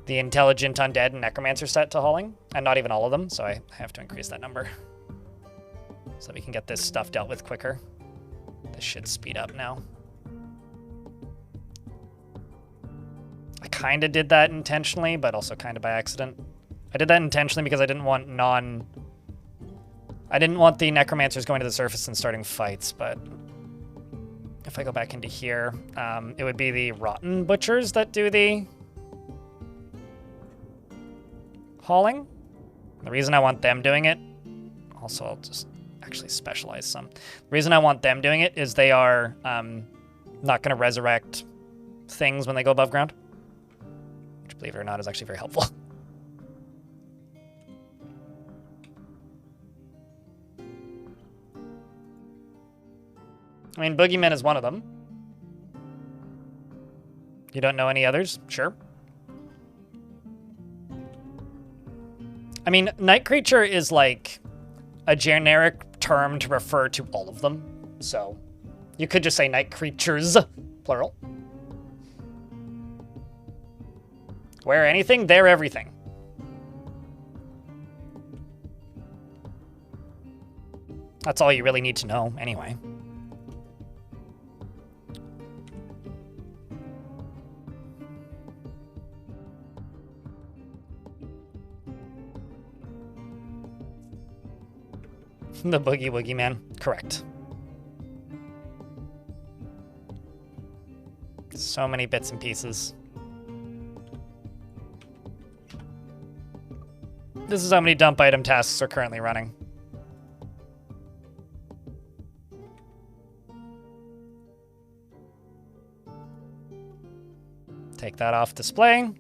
the intelligent undead and necromancer set to hauling, and not even all of them, so I have to increase that number so we can get this stuff dealt with quicker. This should speed up now. I kind of did that intentionally, but also kind of by accident. I did that intentionally because I didn't want the necromancers going to the surface and starting fights, but if I go back into here, it would be the rotten butchers that do the hauling. The reason I want them doing it, also I'll just actually specialize some. The reason I want them doing it is they are not going to resurrect things when they go above ground, which, believe it or not, is actually very helpful. I mean, Boogeyman is one of them. You don't know any others? Sure. I mean, night creature is like a generic term to refer to all of them. So you could just say night creatures, plural. Where anything, there everything. That's all you really need to know, anyway. The Boogie Woogie Man, correct. So many bits and pieces. This is how many dump item tasks are currently running. Take that off display.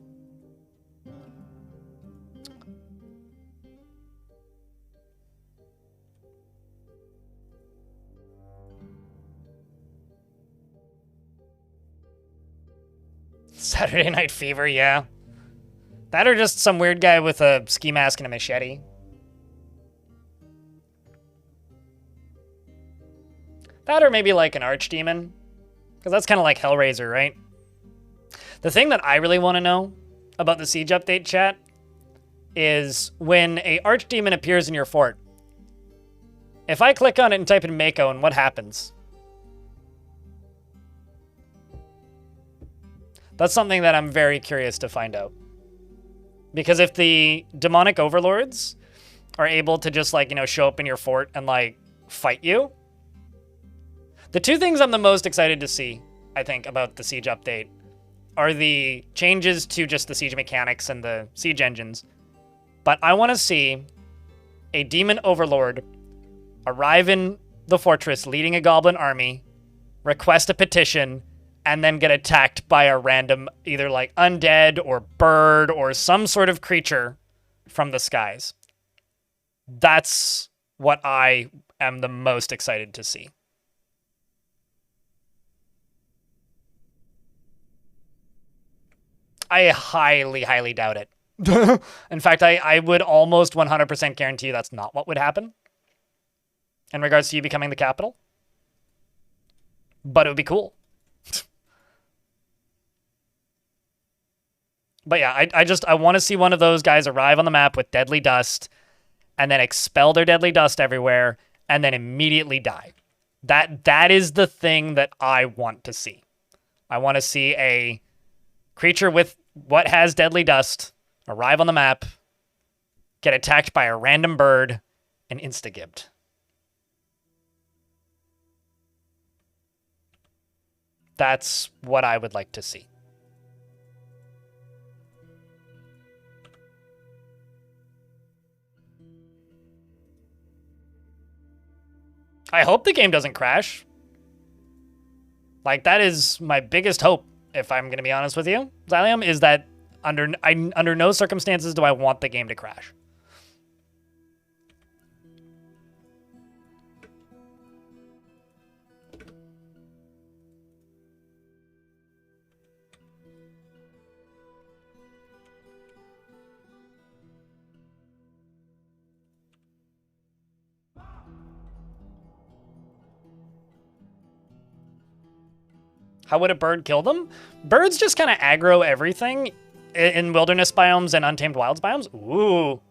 Saturday Night Fever, yeah. That or just some weird guy with a ski mask and a machete. That or maybe like an archdemon. Because that's kind of like Hellraiser, right? The thing that I really want to know about the Siege update, chat, is when a archdemon appears in your fort, if I click on it and type in Mako, and what happens? That's something that I'm very curious to find out. Because if the demonic overlords are able to just, like, you know, show up in your fort and, like, fight you, the two things I'm the most excited to see, I think, about the Siege update are the changes to just the Siege mechanics and the Siege engines. But I want to see a demon overlord arrive in the fortress leading a goblin army, request a petition, and then get attacked by a random, either like undead or bird or some sort of creature from the skies. That's what I am the most excited to see. I highly, highly doubt it. In fact, I would almost 100% guarantee you that's not what would happen in regards to you becoming the capital. But it would be cool. But yeah, I want to see one of those guys arrive on the map with deadly dust and then expel their deadly dust everywhere and then immediately die. That is the thing that I want to see. I want to see a creature with what has deadly dust arrive on the map, get attacked by a random bird, and insta-gibbed. That's what I would like to see. I hope the game doesn't crash. Like, that is my biggest hope, if I'm going to be honest with you, Xylium, is that under no circumstances do I want the game to crash. How would a bird kill them? Birds just kind of aggro everything in wilderness biomes and untamed wilds biomes. Ooh.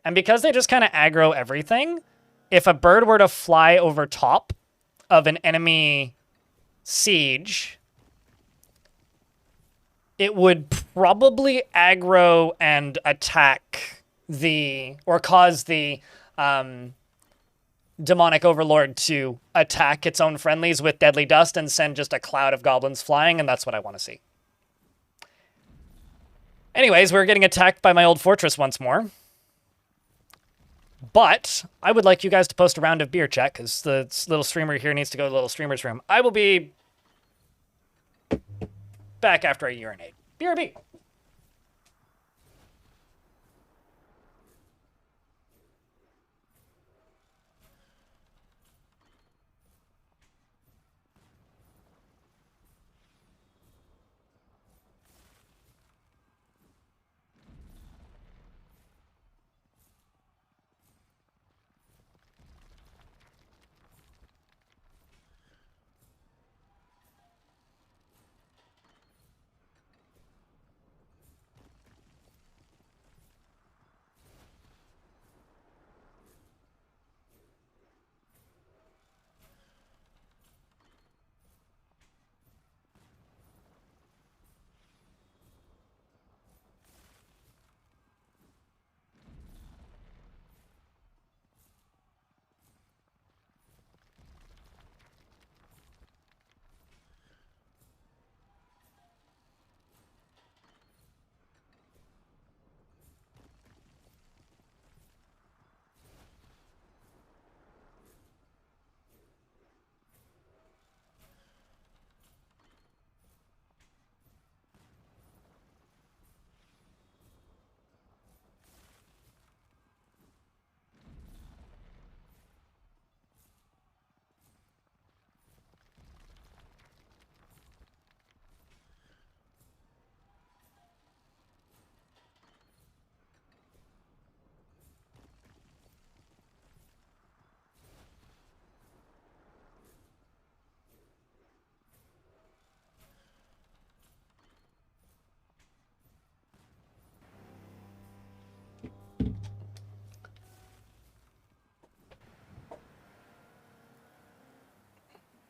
And because they just kind of aggro everything, if a bird were to fly over top of an enemy siege, it would probably aggro and attack or cause the demonic overlord to attack its own friendlies with deadly dust and send just a cloud of goblins flying, and that's what I want to see. Anyways, we're getting attacked by my old fortress once more. But I would like you guys to post a round of beer chat, because the little streamer here needs to go to the little streamer's room. I will be back after I urinate. BRB.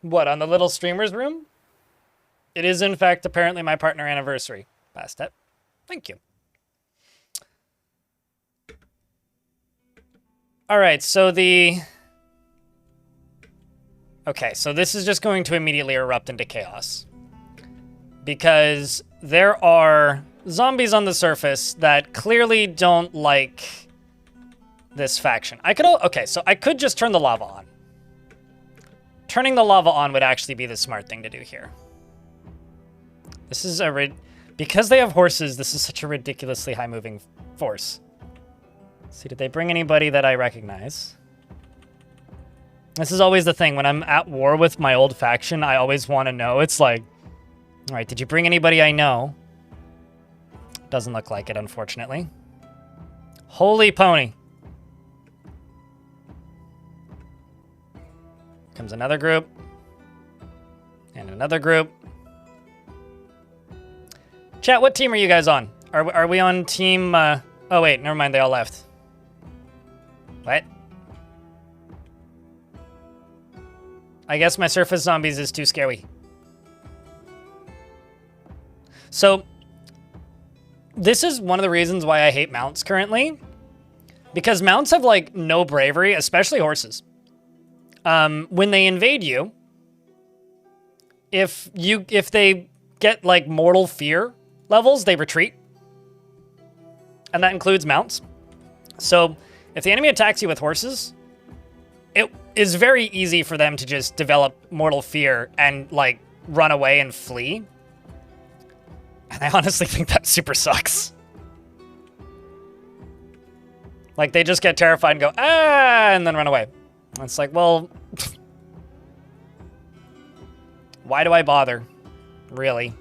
What, on the little streamer's room? It is, in fact, apparently my partner anniversary. Bastet. Thank you. All right, so Okay, so this is just going to immediately erupt into chaos. Because there are zombies on the surface that clearly don't like this faction. Okay, so I could just turn the lava on. Turning the lava on would actually be the smart thing to do here. This is because they have horses, this is such a ridiculously high moving force. Let's see, did they bring anybody that I recognize? This is always the thing. When I'm at war with my old faction, I always want to know. It's like, all right, did you bring anybody I know? Doesn't look like it, unfortunately. Holy pony. Comes another group. And another group. Chat, what team are you guys on? Are we on team, oh wait, never mind, they all left. What? I guess my surface zombies is too scary. So, this is one of the reasons why I hate mounts currently. Because mounts have, like, no bravery, especially horses. When they invade you, if they get, like, mortal fear levels, they retreat. And that includes mounts. So, if the enemy attacks you with horses, it is very easy for them to just develop mortal fear and, like, run away and flee. And I honestly think that super sucks. Like, they just get terrified and go, ah, and then run away. And it's like, well, why do I bother? Really?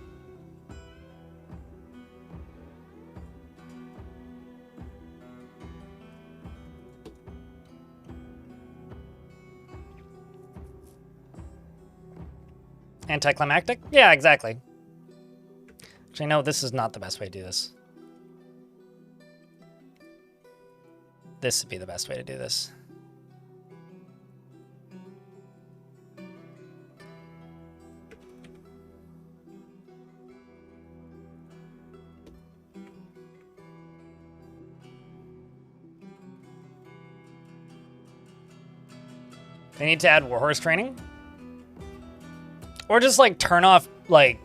Anticlimactic? Yeah, exactly. Actually, no, this is not the best way to do this. This would be the best way to do this. They need to add warhorse training. Or just, like, turn off, like,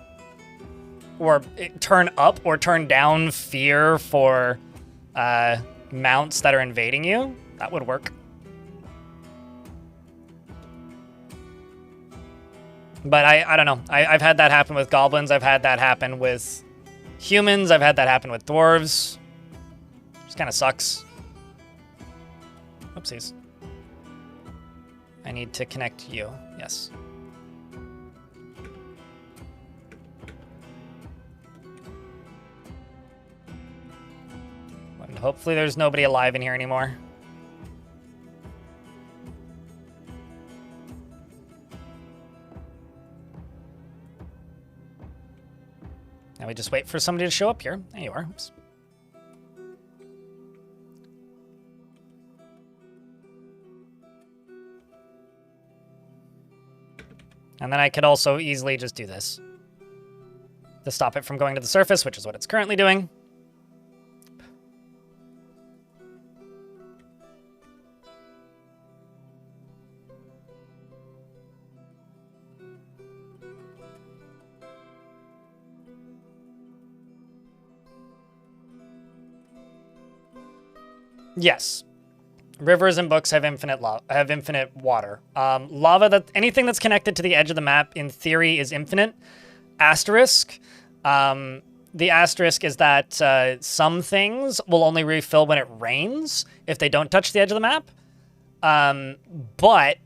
or turn up or turn down fear for mounts that are invading you. That would work. But I don't know. I've had that happen with goblins. I've had that happen with humans. I've had that happen with dwarves. Just kind of sucks. Oopsies. I need to connect you. Yes. And hopefully there's nobody alive in here anymore. Now we just wait for somebody to show up here. There you are. Oops. And then I could also easily just do this to stop it from going to the surface, which is what it's currently doing. Yes. Rivers and books have infinite water. Lava, anything that's connected to the edge of the map, in theory, is infinite. Asterisk. The asterisk is that some things will only refill when it rains if they don't touch the edge of the map. But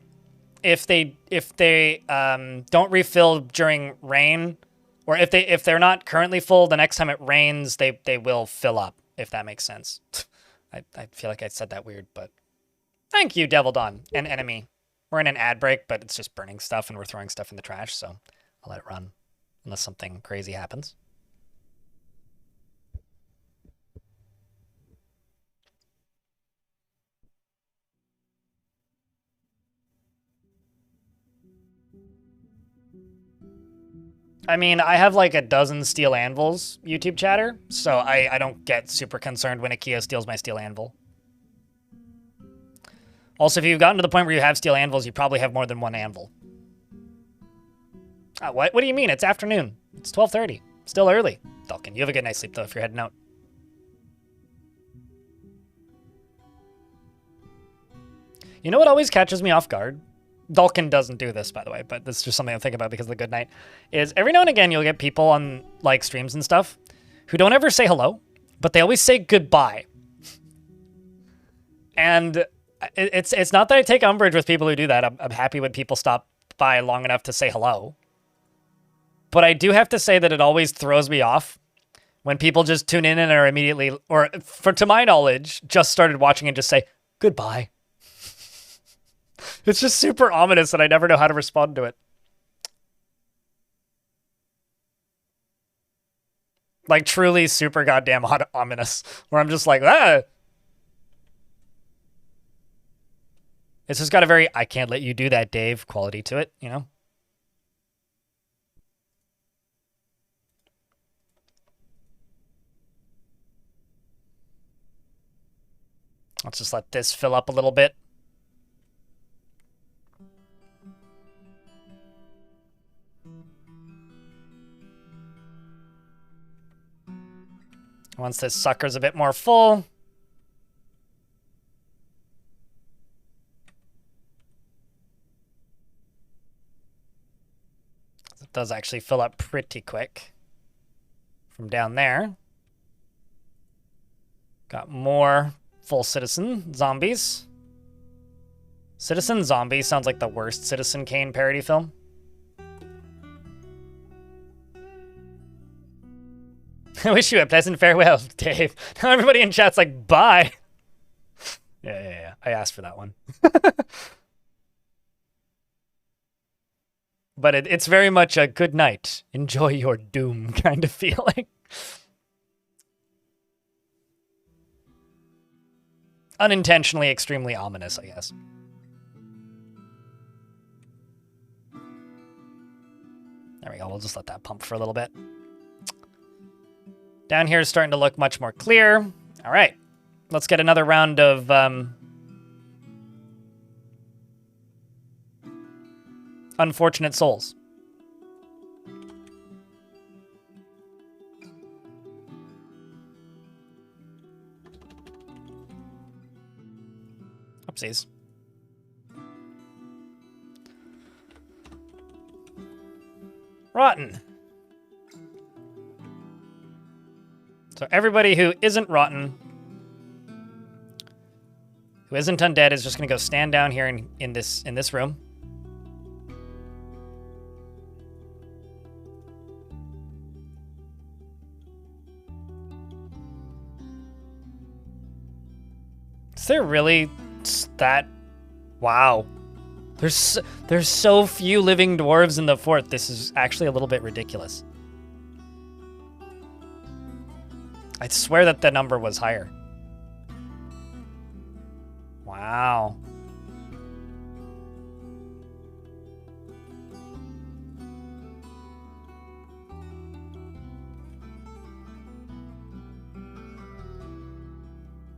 if they don't refill during rain, or if they're not currently full, the next time it rains, they will fill up, if that makes sense. I feel like I said that weird, but thank you, Devil Dawn, an enemy. We're in an ad break, but it's just burning stuff and we're throwing stuff in the trash, so I'll let it run unless something crazy happens. I mean, I have like a dozen steel anvils, YouTube chatter, so I don't get super concerned when Ikea steals my steel anvil. Also, if you've gotten to the point where you have steel anvils, you probably have more than one anvil. What do you mean? It's afternoon. It's 12:30. Still early. Dalkin, you have a good night's sleep, though, if you're heading out. You know what always catches me off guard? Dalkin doesn't do this, by the way, but this is just something I'm thinking about because of the good night. Is every now and again you'll get people on like streams and stuff who don't ever say hello, but they always say goodbye. And it's not that I take umbrage with people who do that. I'm happy when people stop by long enough to say hello. But I do have to say that it always throws me off when people just tune in and are immediately, or to my knowledge, just started watching and just say goodbye. It's just super ominous and I never know how to respond to it. Like, truly super goddamn ominous. Where I'm just like, ah! It's just got a very, I can't let you do that, Dave, quality to it, you know? Let's just let this fill up a little bit. Once this sucker's a bit more full. It does actually fill up pretty quick. From down there. Got more full Citizen zombies. Citizen Zombie sounds like the worst Citizen Kane parody film. I wish you a pleasant farewell, Dave. Now everybody in chat's like, bye. Yeah. I asked for that one. But it's very much a good night. Enjoy your doom kind of feeling. Unintentionally extremely ominous, I guess. There we go. We'll just let that pump for a little bit. Down here is starting to look much more clear. All right. Let's get another round of Unfortunate Souls. Oopsies. Rotten. So everybody who isn't rotten, who isn't undead, is just gonna go stand down here in this room. Is there really that? Wow. There's so few living dwarves in the fort. This is actually a little bit ridiculous. I swear that the number was higher. Wow.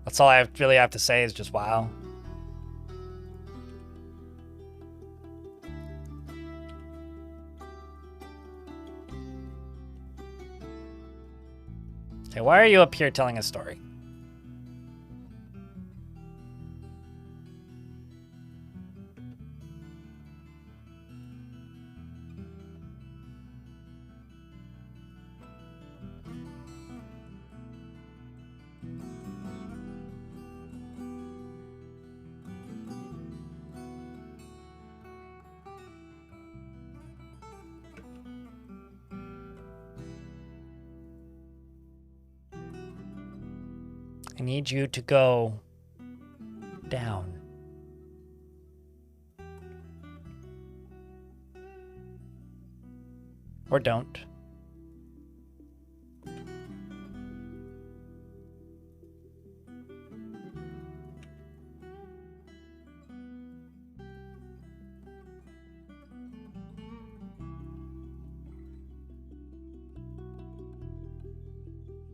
That's all I really have to say is just wow. Okay, why are you up here telling a story? I need you to go down. Or don't.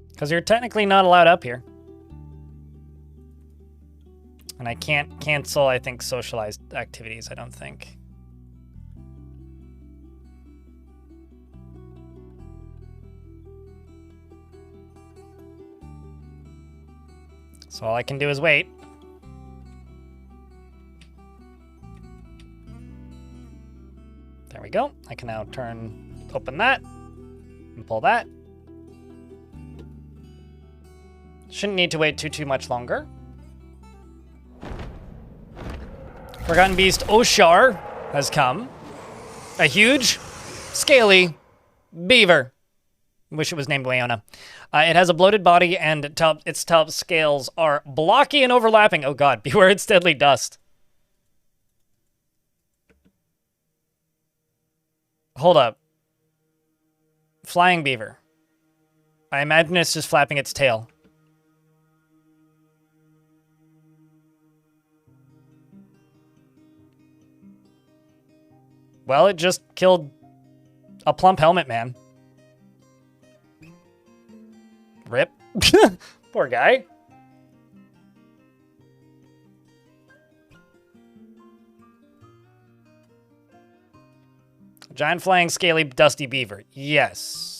Because you're technically not allowed up here. And I can't cancel, I think, socialized activities, I don't think. So all I can do is wait. There we go. I can now open that, and pull that. Shouldn't need to wait too much longer. Forgotten Beast Oshar has come. A huge, scaly beaver. Wish it was named Leona. It has a bloated body, and its top scales are blocky and overlapping. Oh god, beware its deadly dust. Hold up. Flying beaver. I imagine it's just flapping its tail. Well, it just killed a plump helmet man. Rip. Poor guy. Giant flying scaly dusty beaver. Yes.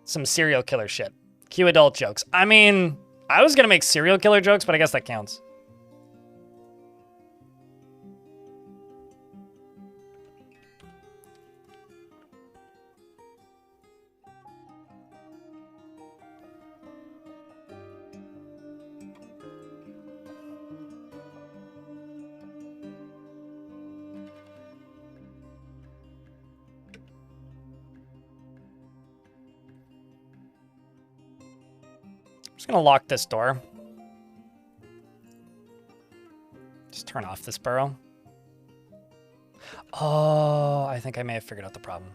Some serial killer shit. Cue adult jokes. I mean, I was gonna make serial killer jokes, but I guess that counts. I'm just gonna lock this door. Just turn off this burrow. Oh, I think I may have figured out the problem.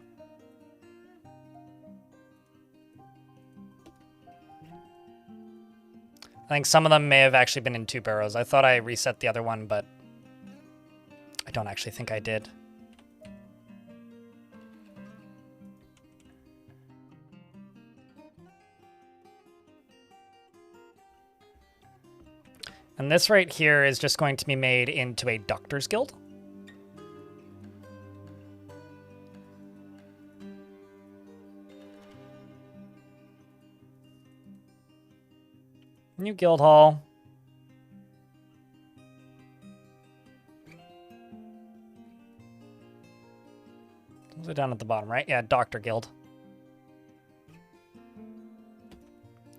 I think some of them may have actually been in 2 burrows. I thought I reset the other one, but I don't actually think I did. And this right here is just going to be made into a doctor's guild. New guild hall. Those are down at the bottom, right? Yeah, doctor guild.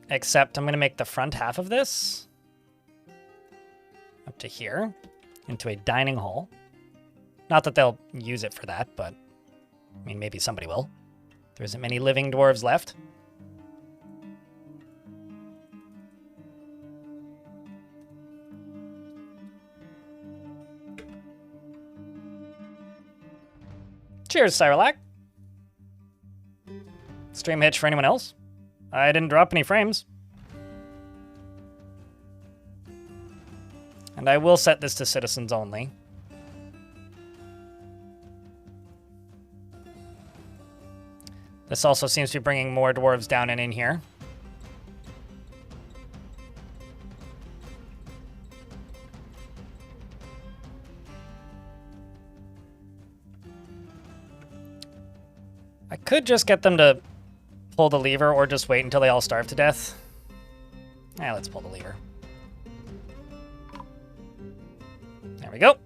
Except I'm going to make the front half of this up to here into a dining hall. Not that they'll use it for that, but I mean, maybe somebody will. There isn't many living dwarves left. Cheers, Cyrolac. Stream hitch for anyone else? I didn't drop any frames. And I will set this to citizens only. This also seems to be bringing more dwarves down and in here. I could just get them to pull the lever or just wait until they all starve to death. Let's pull the lever. There we go.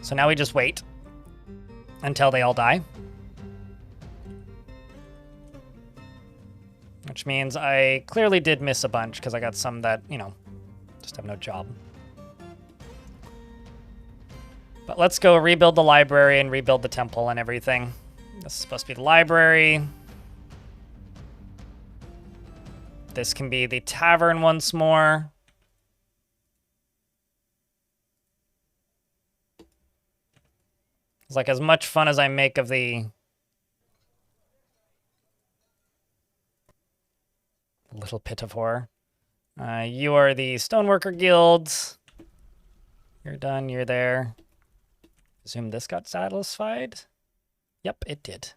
So now we just wait until they all die. Which means I clearly did miss a bunch because I got some that, you know, just have no job. But let's go rebuild the library and rebuild the temple and everything. This is supposed to be the library. This can be the tavern once more. It's like as much fun as I make of the little pit of horror. You are the stoneworker guild. You're done, you're there. Assume this got satisfied. Yep, it did.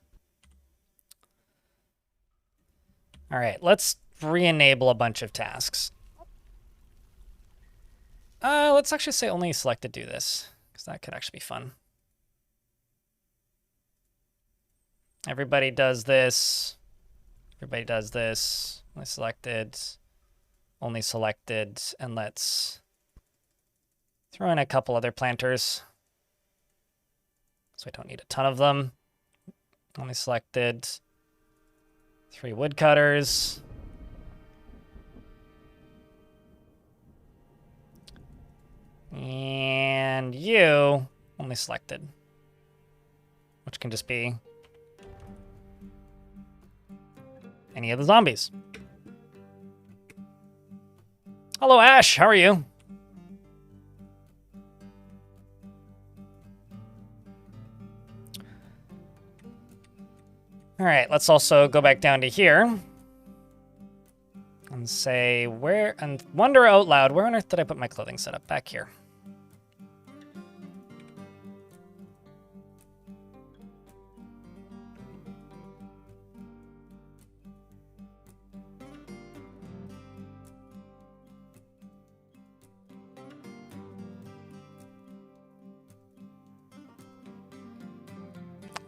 All right, let's re-enable a bunch of tasks. Let's actually say only selected do this, because that could actually be fun. Everybody does this. Everybody does this. Only selected, and let's throw in a couple other planters. So I don't need a ton of them. Only selected. 3 woodcutters. And you only selected. Which can just be any of the zombies. Hello, Ash. How are you? All right, let's also go back down to here and say where, and wonder out loud, where on earth did I put my clothing setup? Back here.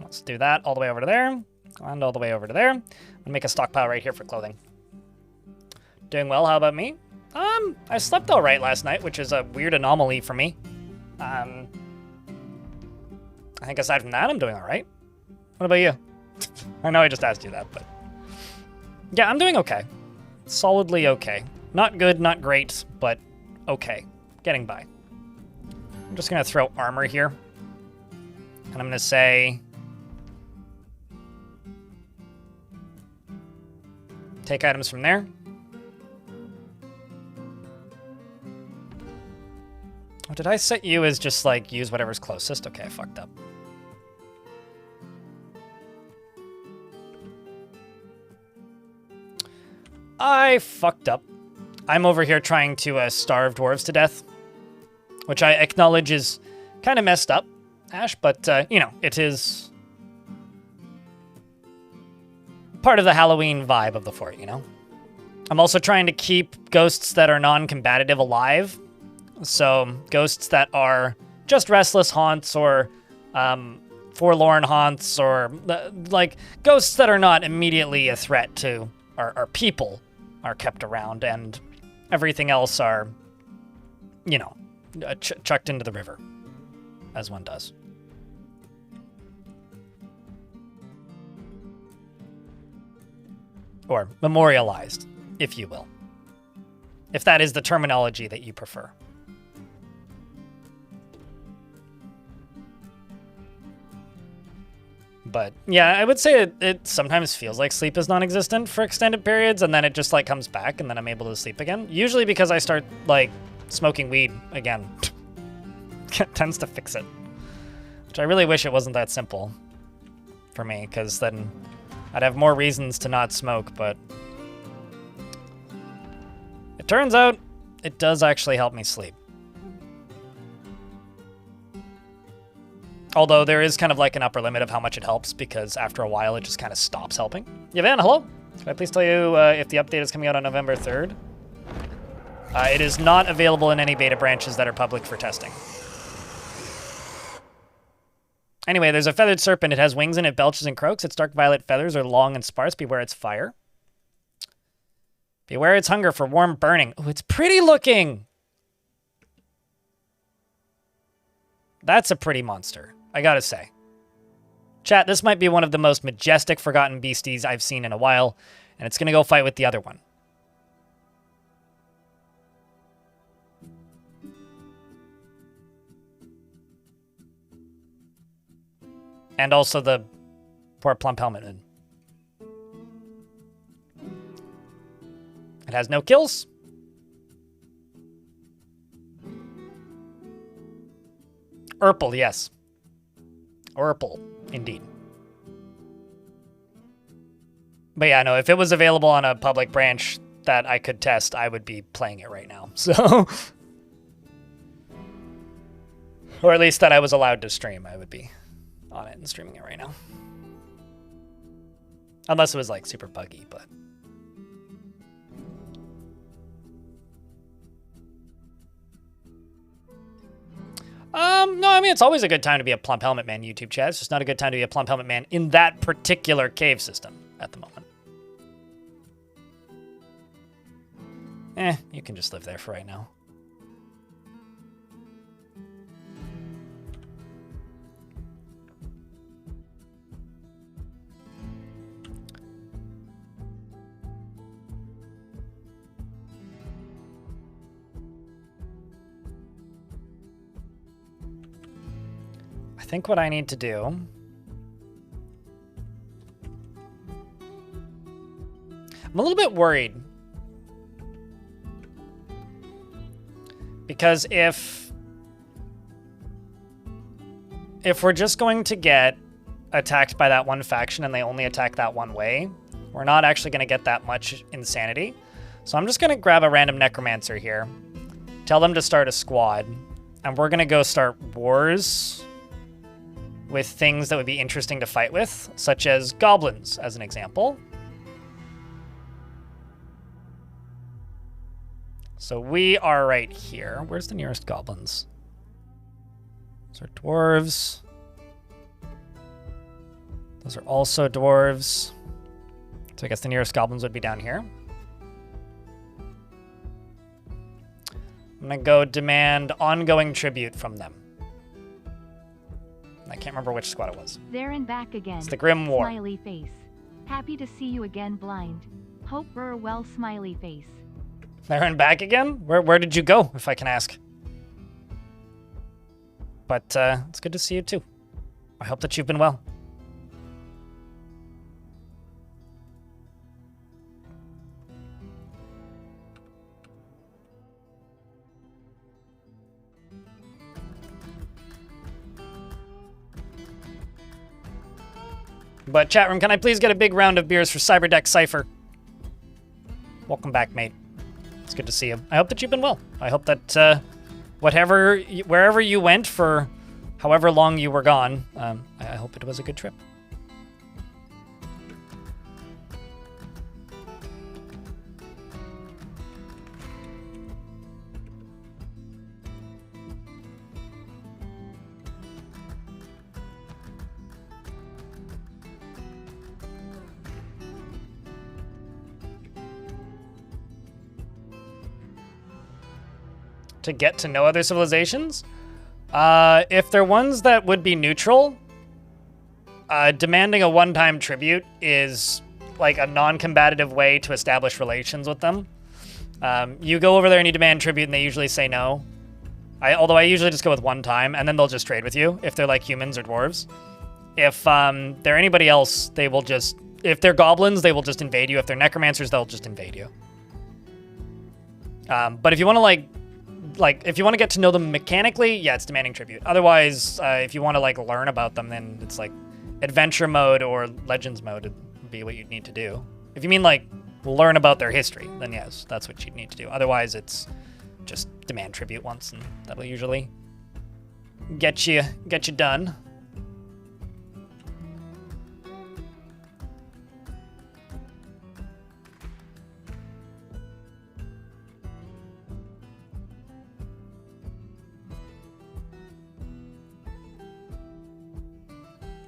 Let's do that all the way over to there, and all the way over to there, and make a stockpile right here for clothing. Doing well, how about me? I slept all right last night, which is a weird anomaly for me. I think aside from that, I'm doing all right. What about you? I know I just asked you that, but... yeah, I'm doing okay. Solidly okay. Not good, not great, but okay. Getting by. I'm just gonna throw armor here. And I'm gonna say... take items from there. Oh, did I set you as just, like, use whatever's closest? Okay, I fucked up. I fucked up. I'm over here trying to starve dwarves to death, which I acknowledge is kind of messed up, Ash, but, you know, it is part of the Halloween vibe of the fort, you know? I'm also trying to keep ghosts that are non-combative alive. So, ghosts that are just restless haunts or forlorn haunts or, like, ghosts that are not immediately a threat to our people are kept around, and everything else are, you know, chucked into the river, as one does. Or memorialized, if you will. If that is the terminology that you prefer. But yeah, I would say it sometimes feels like sleep is non-existent for extended periods, and then it just like comes back, and then I'm able to sleep again. Usually because I start like smoking weed again. It tends to fix it. Which I really wish it wasn't that simple for me, because then I'd have more reasons to not smoke, but it turns out it does actually help me sleep. Although there is kind of like an upper limit of how much it helps, because after a while it just kind of stops helping. Yvan, hello? Can I please tell you if the update is coming out on November 3rd? It is not available in any beta branches that are public for testing. Anyway, there's a feathered serpent. It has wings and it belches and croaks. Its dark violet feathers are long and sparse. Beware its fire. Beware its hunger for warm burning. Ooh, it's pretty looking. That's a pretty monster, I gotta say. Chat, this might be one of the most majestic forgotten beasties I've seen in a while, and it's gonna go fight with the other one. And also the poor plump helmetman. It has no kills. Urple, yes. Urple, indeed. But yeah, no, if it was available on a public branch that I could test, I would be playing it right now. So, or at least that I was allowed to stream, I would be on it and streaming it right now. Unless it was like super buggy, but no, I mean, it's always a good time to be a Plump Helmet Man, YouTube chat. It's just not a good time to be a Plump Helmet Man in that particular cave system at the moment. You can just live there for right now. I think what I need to do... I'm a little bit worried. Because if we're just going to get attacked by that one faction and they only attack that one way, we're not actually going to get that much insanity. So I'm just going to grab a random necromancer here, tell them to start a squad, and we're going to go start wars with things that would be interesting to fight with, such as goblins, as an example. So we are right here. Where's the nearest goblins? Those are dwarves. Those are also dwarves. So I guess the nearest goblins would be down here. I'm gonna go demand ongoing tribute from them. I can't remember which squad it was. There and back again. It's the Grim War. Smiley face. Happy to see you again, blind. Hope we're well, smiley face. There and back again? Where did you go, if I can ask? But it's good to see you too. I hope that you've been well. But chat room, can I please get a big round of beers for Cyberdeck Cypher? Welcome back, mate. It's good to see you. I hope that you've been well. I hope that wherever you went for however long you were gone, I hope it was a good trip. To get to know other civilizations? If they're ones that would be neutral, demanding a one-time tribute is like a non-combative way to establish relations with them. You go over there and you demand tribute and they usually say no. Although I usually just go with one time and then they'll just trade with you if they're like humans or dwarves. If they're anybody else, they will just... If they're goblins, they will just invade you. If they're necromancers, they'll just invade you. But if you want to if you want to get to know them mechanically, yeah, it's demanding tribute. Otherwise, if you want to like learn about them, then it's like adventure mode or legends mode would be what you'd need to do. If you mean like learn about their history, then yes, that's what you'd need to do. Otherwise, it's just demand tribute once, and that'll usually get you done.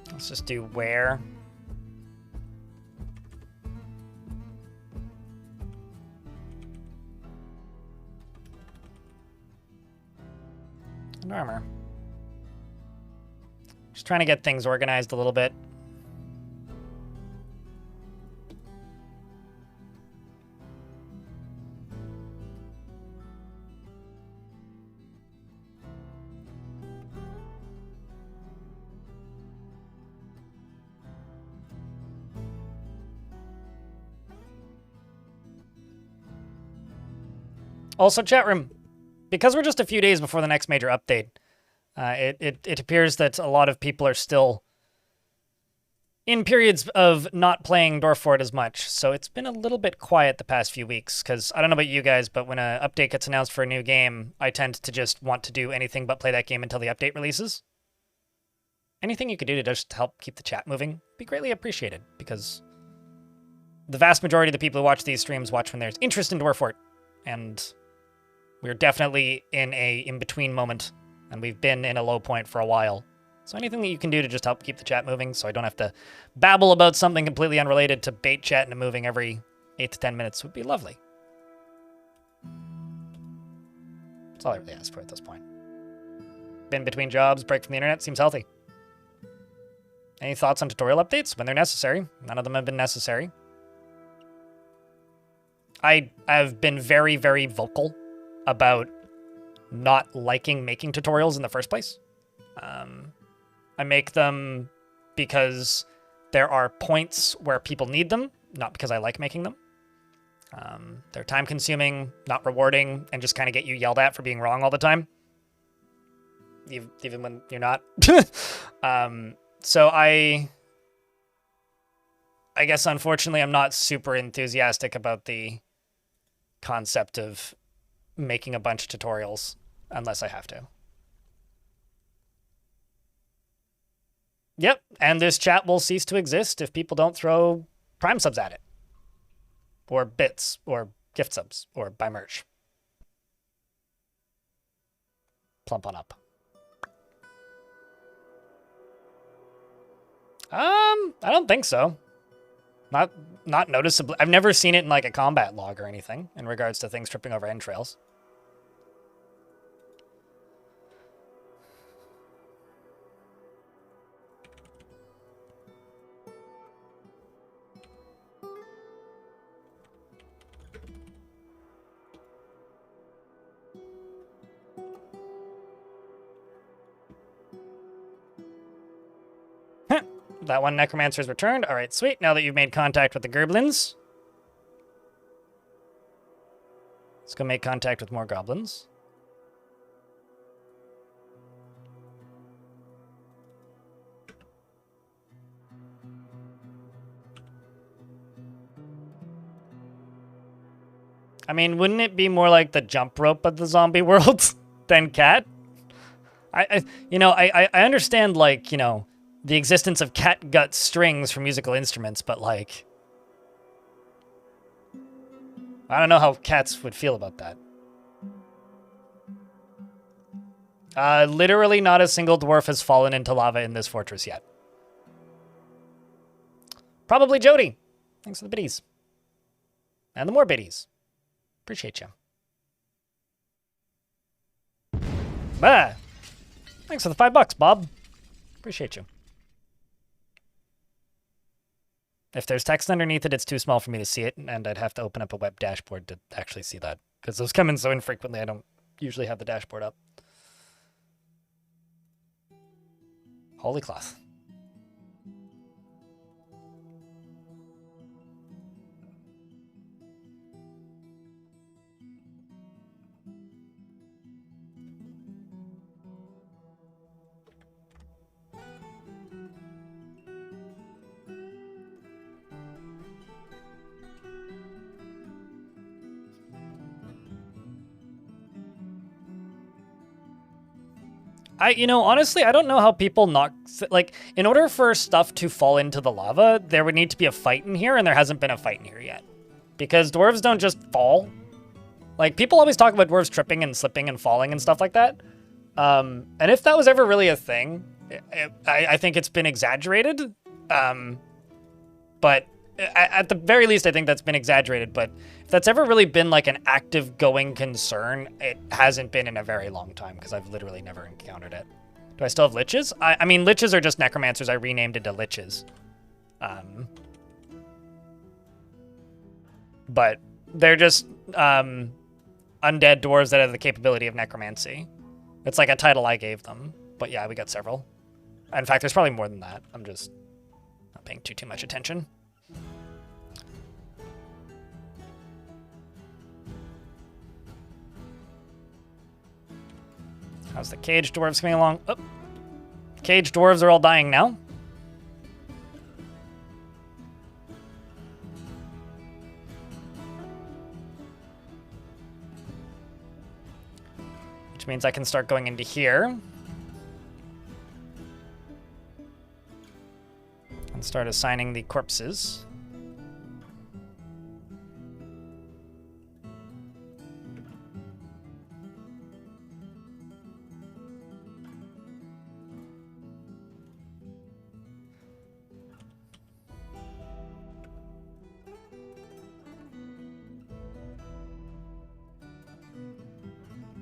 Let's just do where. And armor. Just trying to get things organized a little bit. Also, chat room, because we're just a few days before the next major update, it appears that a lot of people are still in periods of not playing Dwarf as much. So it's been a little bit quiet the past few weeks, because I don't know about you guys, but when an update gets announced for a new game, I tend to just want to do anything but play that game until the update releases. Anything you could do to just help keep the chat moving would be greatly appreciated, because the vast majority of the people who watch these streams watch when there's interest in Dwarf, and we're definitely in a in-between moment, and we've been in a low point for a while. So anything that you can do to just help keep the chat moving so I don't have to babble about something completely unrelated to bait chat into moving every 8 to 10 minutes would be lovely. That's all I really ask for at this point. Been between jobs, break from the internet, seems healthy. Any thoughts on tutorial updates? When they're necessary. None of them have been necessary. I've been very, very vocal about not liking making tutorials in the first place. I make them because there are points where people need them, not because I like making them. They're time-consuming, not rewarding, and just kind of get you yelled at for being wrong all the time. Even when you're not. So I guess unfortunately I'm not super enthusiastic about the concept of making a bunch of tutorials unless I have to. Yep, and this chat will cease to exist if people don't throw Prime subs at it. Or bits, or gift subs, or buy merch. Plump on up. I don't think so. Not noticeably. I've never seen it in like a combat log or anything in regards to things tripping over entrails. That one necromancer's returned. All right, sweet. Now that you've made contact with the goblins, let's go make contact with more goblins. I mean, wouldn't it be more like the jump rope of the zombie world than cat? I understand, like, you know, the existence of catgut strings for musical instruments, but, like, I don't know how cats would feel about that. Literally not a single dwarf has fallen into lava in this fortress yet. Probably Jody. Thanks for the biddies. And the more biddies. Appreciate you. Bah! Thanks for the $5, Bob. Appreciate you. If there's text underneath it, it's too small for me to see it, and I'd have to open up a web dashboard to actually see that. Because those come in so infrequently, I don't usually have the dashboard up. Holy cloth. Honestly, I don't know how people knock... Like, in order for stuff to fall into the lava, there would need to be a fight in here, and there hasn't been a fight in here yet. Because dwarves don't just fall. Like, people always talk about dwarves tripping and slipping and falling and stuff like that. And if that was ever really a thing, I think it's been exaggerated. But at the very least, I think that's been exaggerated. But if that's ever really been like an active going concern, it hasn't been in a very long time because I've literally never encountered it. Do I still have liches? I mean, liches are just necromancers. I renamed it to liches. But they're just undead dwarves that have the capability of necromancy. It's like a title I gave them. But yeah, we got several. In fact, there's probably more than that. I'm just not paying too much attention. How's the cage dwarves coming along? Oh, cage dwarves are all dying now. Which means I can start going into here. And start assigning the corpses.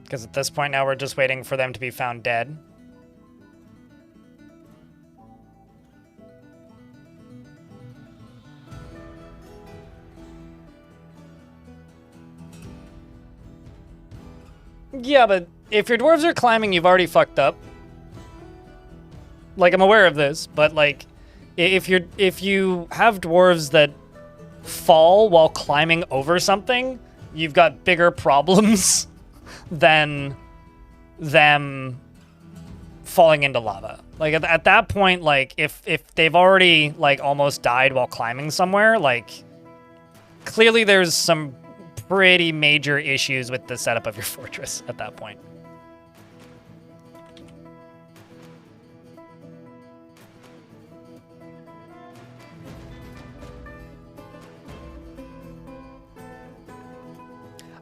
Because at this point now we're just waiting for them to be found dead. Yeah, but if your dwarves are climbing, you've already fucked up. Like, I'm aware of this, but like, if you have dwarves that fall while climbing over something, you've got bigger problems than them falling into lava. Like at that point, like if they've already like almost died while climbing somewhere, like clearly there's some pretty major issues with the setup of your fortress at that point.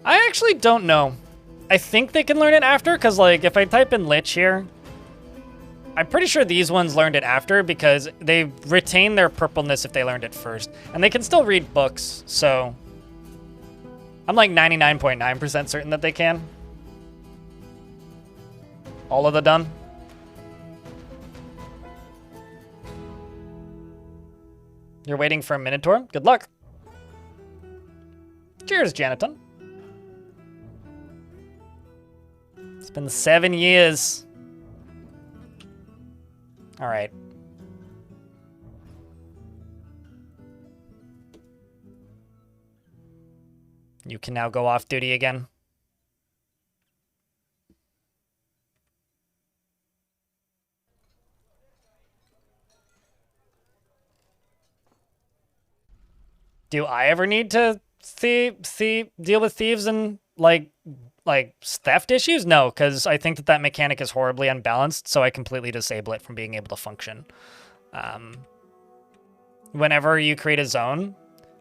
I actually don't know. I think they can learn it after, because like if I type in Lich here, I'm pretty sure these ones learned it after because they retain their purpleness if they learned it first. And they can still read books, so I'm like 99.9% certain that they can. All of the done. You're waiting for a Minotaur? Good luck. Cheers, Janiton. It's been 7 years. All right. You can now go off duty again. Do I ever need to deal with thieves and like theft issues? No, because I think that mechanic is horribly unbalanced, so I completely disable it from being able to function. Whenever you create a zone,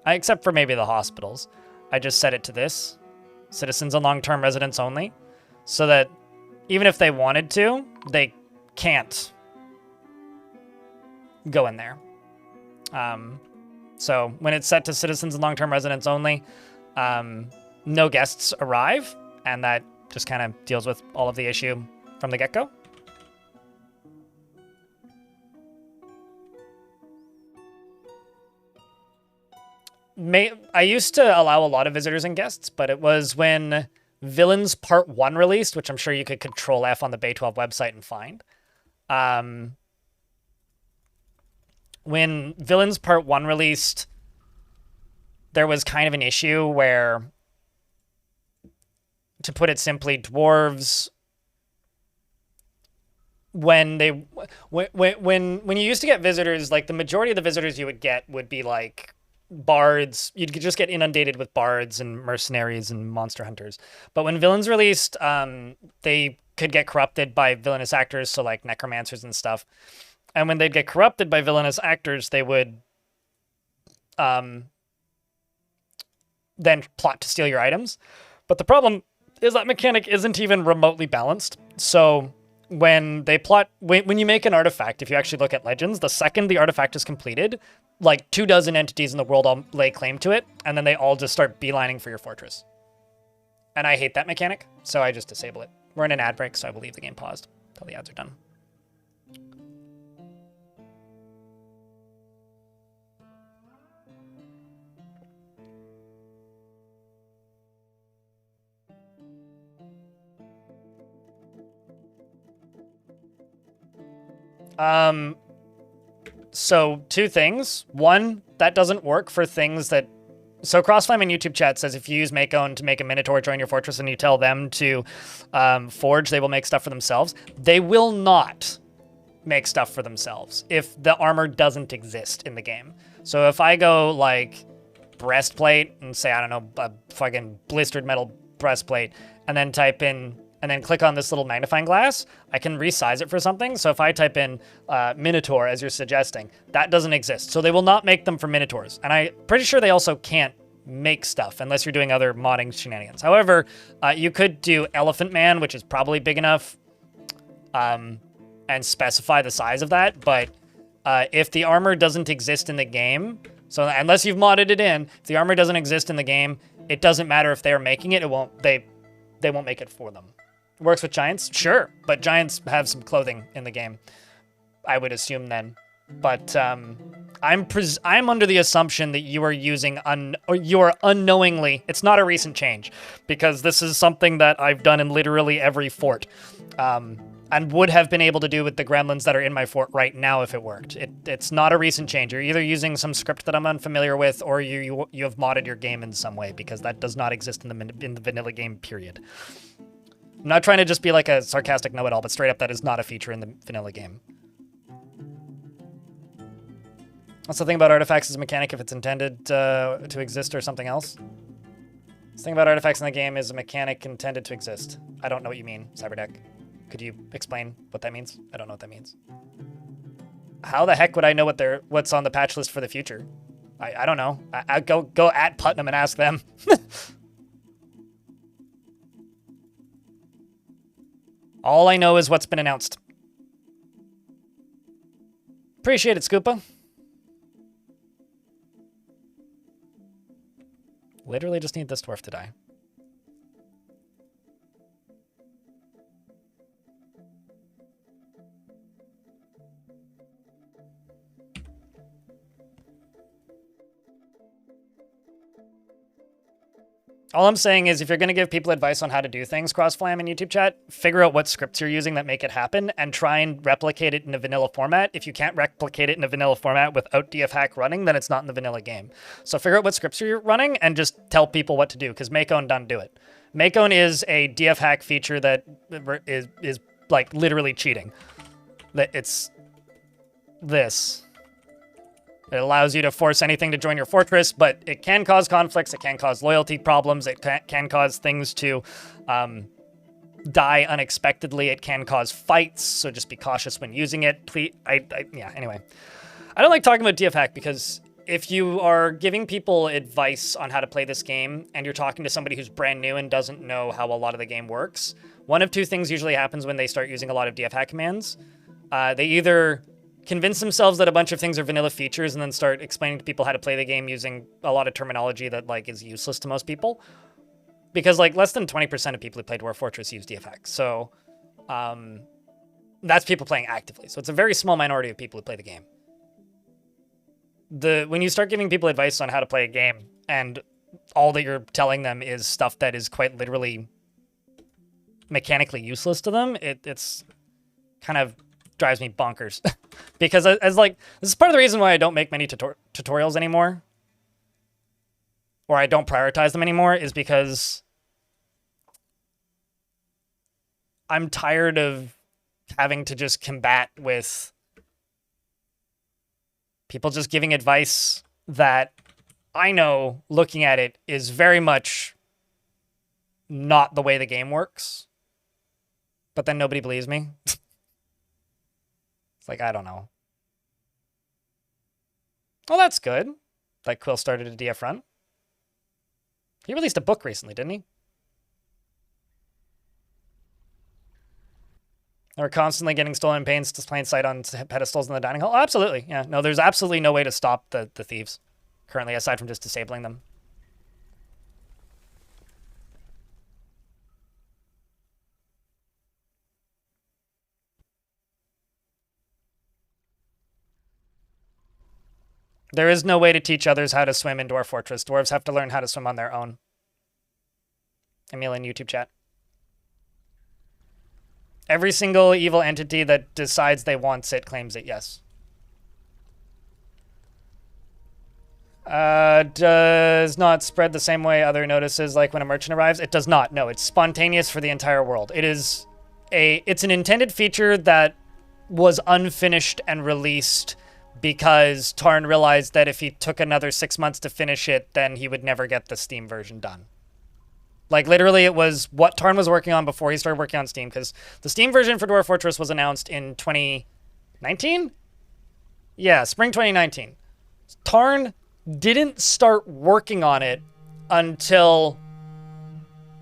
except for maybe the hospitals, I just set it to this, citizens and long-term residents only, so that even if they wanted to, they can't go in there. So when it's set to citizens and long-term residents only, no guests arrive, and that just kind of deals with all of the issue from the get-go. I used to allow a lot of visitors and guests, but it was when Villains Part 1 released, which I'm sure you could Control F on the Bay 12 website and find. When Villains Part 1 released, there was kind of an issue where, to put it simply, dwarves, when you used to get visitors, like the majority of the visitors you would get would be like bards. You'd just get inundated with bards and mercenaries and monster hunters. But when Villains released, they could get corrupted by villainous actors, so like necromancers and stuff. And when they'd get corrupted by villainous actors, they would then plot to steal your items. But the problem is that mechanic isn't even remotely balanced. So when they plot, when you make an artifact, if you actually look at Legends, the second the artifact is completed, like 24 entities in the world all lay claim to it, and then they all just start beelining for your fortress. And I hate that mechanic, so I just disable it. We're in an ad break, so I will leave the game paused until the ads are done. So two things. One, that doesn't work for things that... So Crossflame in YouTube chat says if you use Make-Own to make a Minotaur join your fortress and you tell them to forge, they will make stuff for themselves. They will not make stuff for themselves if the armor doesn't exist in the game. So if I go like breastplate and say, I don't know, a fucking blistered metal breastplate, and then type in... and then click on this little magnifying glass, I can resize it for something. So if I type in Minotaur, as you're suggesting, that doesn't exist. So they will not make them for Minotaurs. And I'm pretty sure they also can't make stuff unless you're doing other modding shenanigans. However, you could do Elephant Man, which is probably big enough, and specify the size of that. But if the armor doesn't exist in the game, so unless you've modded it in, if the armor doesn't exist in the game, it doesn't matter if they're making it, they won't make it for them. Works with giants? Sure, but giants have some clothing in the game, I would assume then. But I'm under the assumption that you are using or you are unknowingly. It's not a recent change, because this is something that I've done in literally every fort, and would have been able to do with the gremlins that are in my fort right now if it worked. It's not a recent change. You're either using some script that I'm unfamiliar with, or you have modded your game in some way, because that does not exist in the vanilla game. Period. I'm not trying to just be like a sarcastic know-it-all, but straight up that is not a feature in the vanilla game. What's the thing about artifacts as a mechanic if it's intended to exist or something else? The thing about artifacts in the game is a mechanic intended to exist. I don't know what you mean, Cyberdeck. Could you explain what that means? I don't know what that means. How the heck would I know what's on the patch list for the future? I don't know. I go at Putnam and ask them. All I know is what's been announced. Appreciate it, Scoopa. Literally just need this dwarf to die. All I'm saying is if you're going to give people advice on how to do things, Crossflam in YouTube chat, figure out what scripts you're using that make it happen and try and replicate it in a vanilla format. If you can't replicate it in a vanilla format without DFHack running, then it's not in the vanilla game. So figure out what scripts you're running and just tell people what to do, because Macon doesn't do it. Macon is a DFHack feature that is like literally cheating. It's this. It allows you to force anything to join your fortress, but it can cause conflicts, it can cause loyalty problems, it can cause things to die unexpectedly, it can cause fights, so just be cautious when using it. Please, yeah, anyway. I don't like talking about DFHack because if you are giving people advice on how to play this game and you're talking to somebody who's brand new and doesn't know how a lot of the game works, one of two things usually happens when they start using a lot of DFHack commands. They either convince themselves that a bunch of things are vanilla features and then start explaining to people how to play the game using a lot of terminology that like is useless to most people. Because like less than 20% of people who play Dwarf Fortress use DFX. So that's people playing actively. So it's a very small minority of people who play the game. When you start giving people advice on how to play a game and all that you're telling them is stuff that is quite literally mechanically useless to them, it's kind of drives me bonkers. Because as like, this is part of the reason why I don't make many tutorials anymore, or I don't prioritize them anymore, is because I'm tired of having to just combat with people just giving advice that I know, looking at it, is very much not the way the game works. But then nobody believes me. It's like, I don't know. Oh, that's good. That Quill started a DF run. He released a book recently, didn't he? They were constantly getting stolen in plain sight on pedestals in the dining hall. Oh, absolutely. Yeah, no, there's absolutely no way to stop the thieves currently, aside from just disabling them. There is no way to teach others how to swim in Dwarf Fortress. Dwarves have to learn how to swim on their own. Emil in YouTube chat. Every single evil entity that decides they want it claims it, yes. Does not spread the same way other notices, like when a merchant arrives. It does not. No, it's spontaneous for the entire world. It's an intended feature that was unfinished and released because Tarn realized that if he took another 6 months to finish it, then he would never get the Steam version done. Like, literally, it was what Tarn was working on before he started working on Steam, because the Steam version for Dwarf Fortress was announced in 2019? Yeah, spring 2019. Tarn didn't start working on it until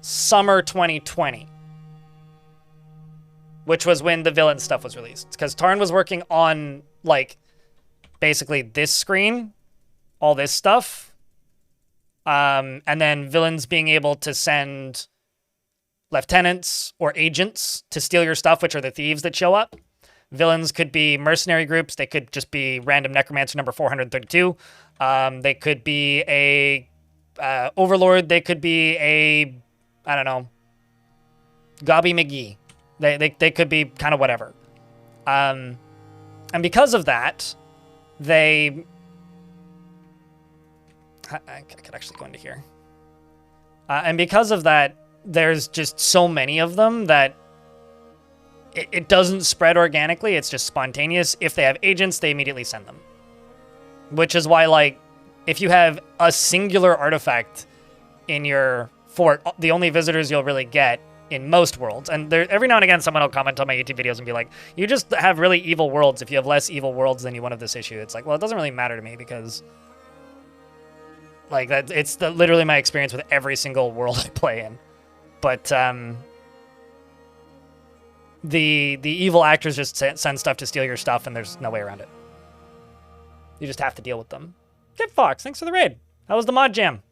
summer 2020, which was when the villain stuff was released. Because Tarn was working on, like, basically this screen, all this stuff, and then villains being able to send lieutenants or agents to steal your stuff, which are the thieves that show up. Villains could be mercenary groups. They could just be random necromancer number 432. They could be a overlord. They could be a, I don't know, Gobby McGee. They could be kind of whatever. And because of that, I could actually go into here. And because of that, there's just so many of them that it doesn't spread organically. It's just spontaneous. If they have agents, they immediately send them. Which is why, like, if you have a singular artifact in your fort, the only visitors you'll really get in most worlds, and there, every now and again someone will comment on my YouTube videos and be like, you just have really evil worlds if you have less evil worlds than you want of this issue. It's like, well, it doesn't really matter to me because, like, that it's literally my experience with every single world I play in. But the evil actors just send stuff to steal your stuff, and there's no way around it. You just have to deal with them. Kid Fox, thanks for the raid. How was the mod jam?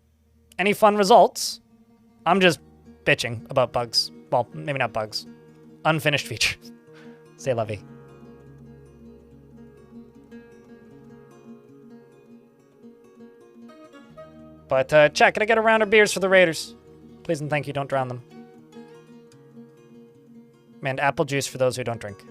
Any fun results? I'm just bitching about bugs. Well, maybe not bugs. Unfinished features. Say lovey. But chat, can I get a round of beers for the raiders? Please and thank you, don't drown them. And apple juice for those who don't drink.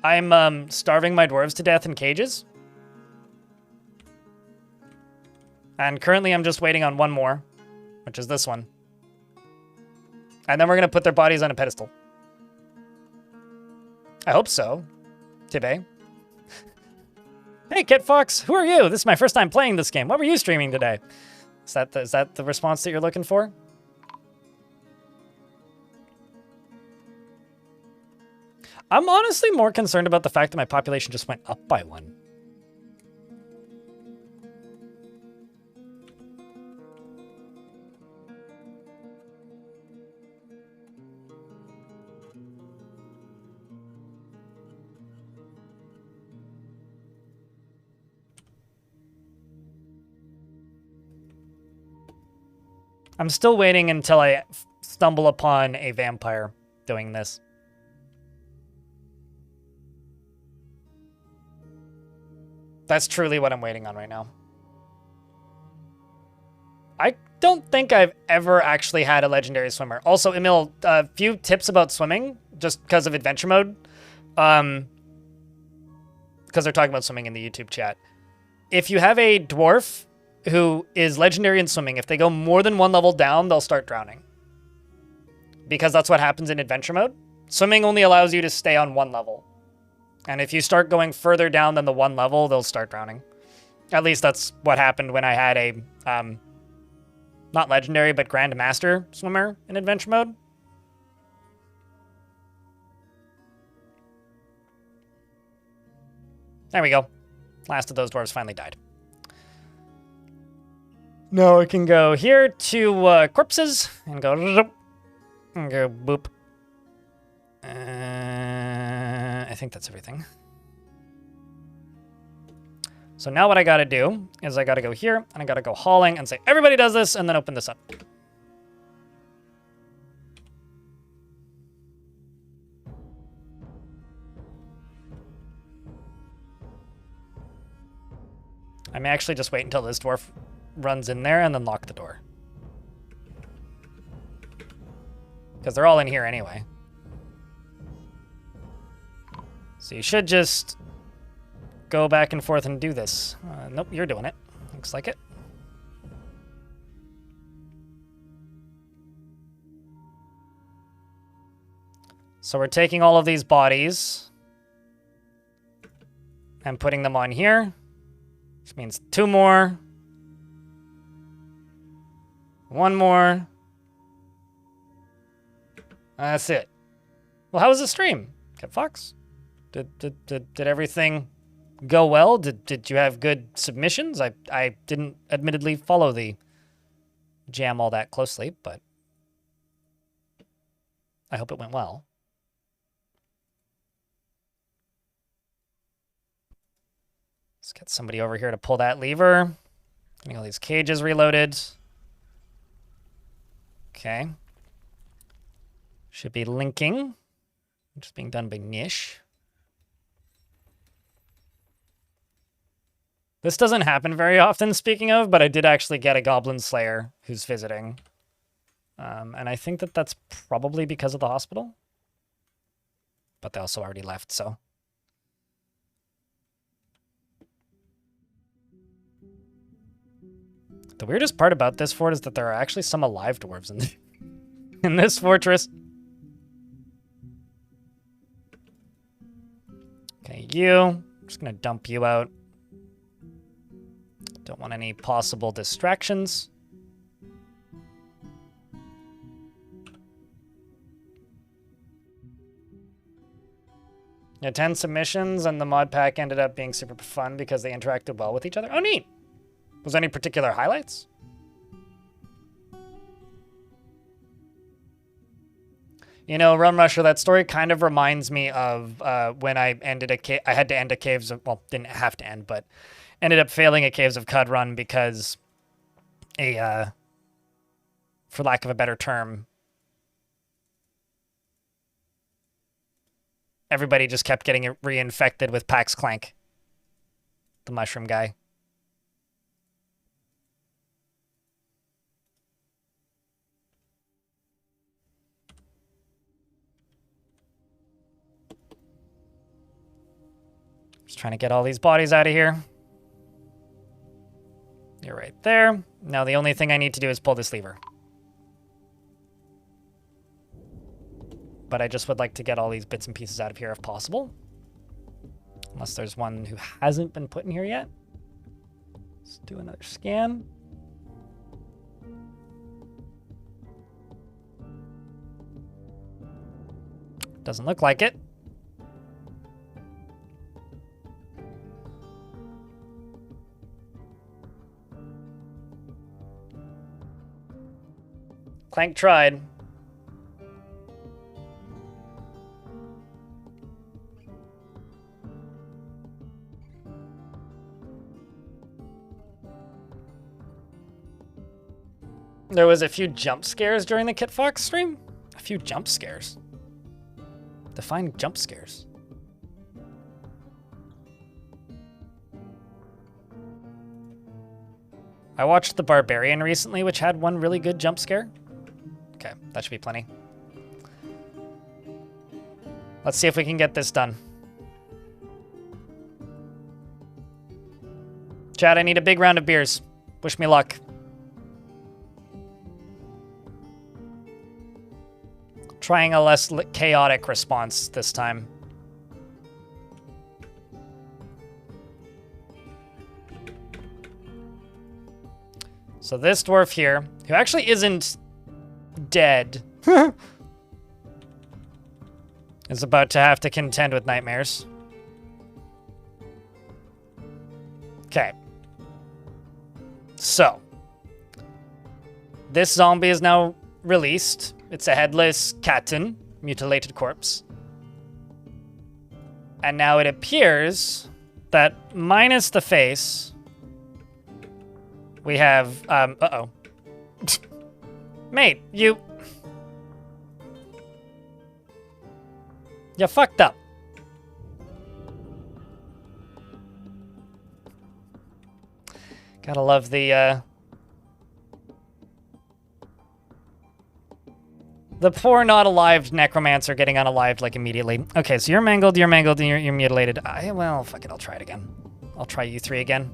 I'm starving my dwarves to death in cages. And currently I'm just waiting on one more, which is this one. And then we're going to put their bodies on a pedestal. I hope so. Tibe. Hey, Kit Fox, who are you? This is my first time playing this game. What were you streaming today? Is that the response that you're looking for? I'm honestly more concerned about the fact that my population just went up by 1. I'm still waiting until I stumble upon a vampire doing this. That's truly what I'm waiting on right now. I don't think I've ever actually had a legendary swimmer. Also, Emil, a few tips about swimming, just because of adventure mode. Because they're talking about swimming in the YouTube chat. If you have a dwarf who is legendary in swimming, if they go more than 1 level down, they'll start drowning. Because that's what happens in adventure mode. Swimming only allows you to stay on 1 level. And if you start going further down than the 1 level, they'll start drowning. At least that's what happened when I had a, not legendary, but grandmaster swimmer in adventure mode. There we go. Last of those dwarves finally died. Now I can go here to corpses and go boop. I think that's everything. So now what I gotta do is I gotta go here and I gotta go hauling and say everybody does this and then open this up. I may actually just wait until this dwarf runs in there and then lock the door. Because they're all in here anyway. So you should just go back and forth and do this. Nope, you're doing it. Looks like it. So we're taking all of these bodies and putting them on here, which means 2 more. 1 more. That's it. Well, how was the stream, Cat Fox? Did everything go well? Did you have good submissions? I didn't admittedly follow the jam all that closely, but I hope it went well. Let's get somebody over here to pull that lever. Getting all these cages reloaded. Okay. Should be linking, which is being done by Nish. This doesn't happen very often, speaking of, but I did actually get a Goblin Slayer who's visiting. And I think that that's probably because of the hospital. But they also already left, so. The weirdest part about this fort is that there are actually some alive dwarves in this fortress. Okay, you. I'm just gonna dump you out. Don't want any possible distractions. Yeah, 10 submissions, and the mod pack ended up being super fun because they interacted well with each other. Oh, neat. Was there any particular highlights? You know, Rum Rusher, that story kind of reminds me of when I ended I had to end a Caves of, well, didn't have to end, but ended up failing a Caves of Cud run because for lack of a better term, everybody just kept getting reinfected with Pax Clank, the mushroom guy. Just trying to get all these bodies out of here. You're right there. Now the only thing I need to do is pull this lever. But I just would like to get all these bits and pieces out of here if possible. Unless there's one who hasn't been put in here yet. Let's do another scan. Doesn't look like it. Clank tried. There was a few jump scares during the Kit Fox stream? A few jump scares. Define jump scares. I watched The Barbarian recently, which had one really good jump scare. Okay, that should be plenty. Let's see if we can get this done. Chad, I need a big round of beers. Wish me luck. Trying a less chaotic response this time. So this dwarf here, who actually isn't dead, is about to have to contend with nightmares. Okay. So, this zombie is now released. It's a headless Katten, mutilated corpse. And now it appears that minus the face, we have, uh-oh. Mate, you fucked up. Gotta love the poor not alive necromancer getting unalived like immediately. Okay, so you're mangled, and you're mutilated. Well, fuck it, I'll try it again. I'll try you three again.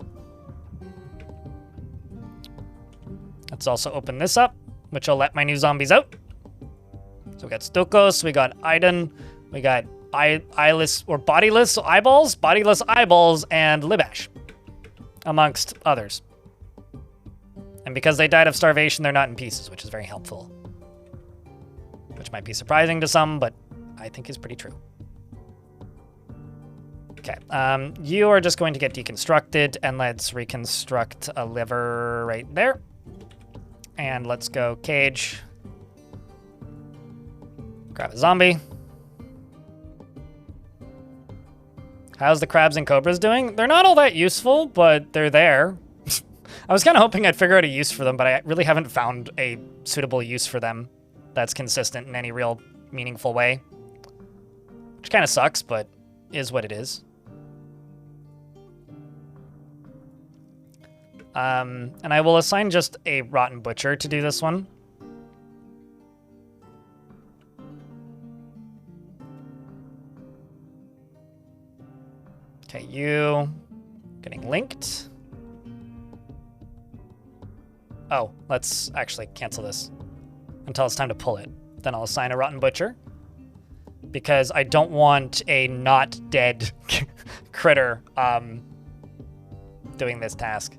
Let's also open this up, which will let my new zombies out. So we got Stokos, we got Aiden, we got eyeless or bodiless eyeballs, and Libash, amongst others. And because they died of starvation, they're not in pieces, which is very helpful. Which might be surprising to some, but I think is pretty true. Okay, you are just going to get deconstructed, and let's reconstruct a liver right there. And let's go cage. Grab a zombie. How's the crabs and cobras doing? They're not all that useful, but they're there. I was kind of hoping I'd figure out a use for them, but I really haven't found a suitable use for them that's consistent in any real meaningful way. Which kind of sucks, but is what it is. And I will assign just a Rotten Butcher to do this one. Okay, you getting linked. Oh, let's actually cancel this until it's time to pull it. Then I'll assign a Rotten Butcher because I don't want a not dead critter doing this task.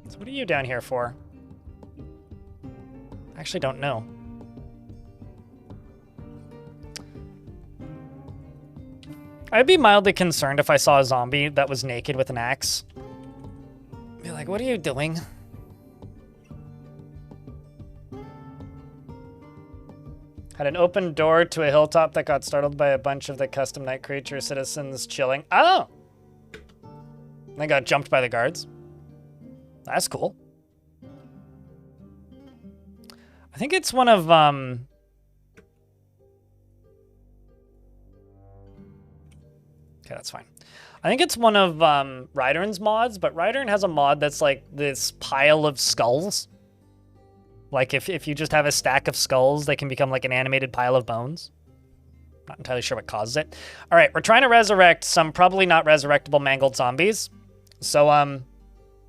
So what are you down here for? I actually don't know. I'd be mildly concerned if I saw a zombie that was naked with an axe. Be like, what are you doing? Had an open door to a hilltop that got startled by a bunch of the custom night creature citizens chilling. Oh! They got jumped by the guards. That's cool. I think it's one of, okay, that's fine. I think it's one of Rydern's mods, but Rydern has a mod that's like this pile of skulls. Like if you just have a stack of skulls, they can become like an animated pile of bones. Not entirely sure what causes it. All right, we're trying to resurrect some probably not resurrectable mangled zombies. So,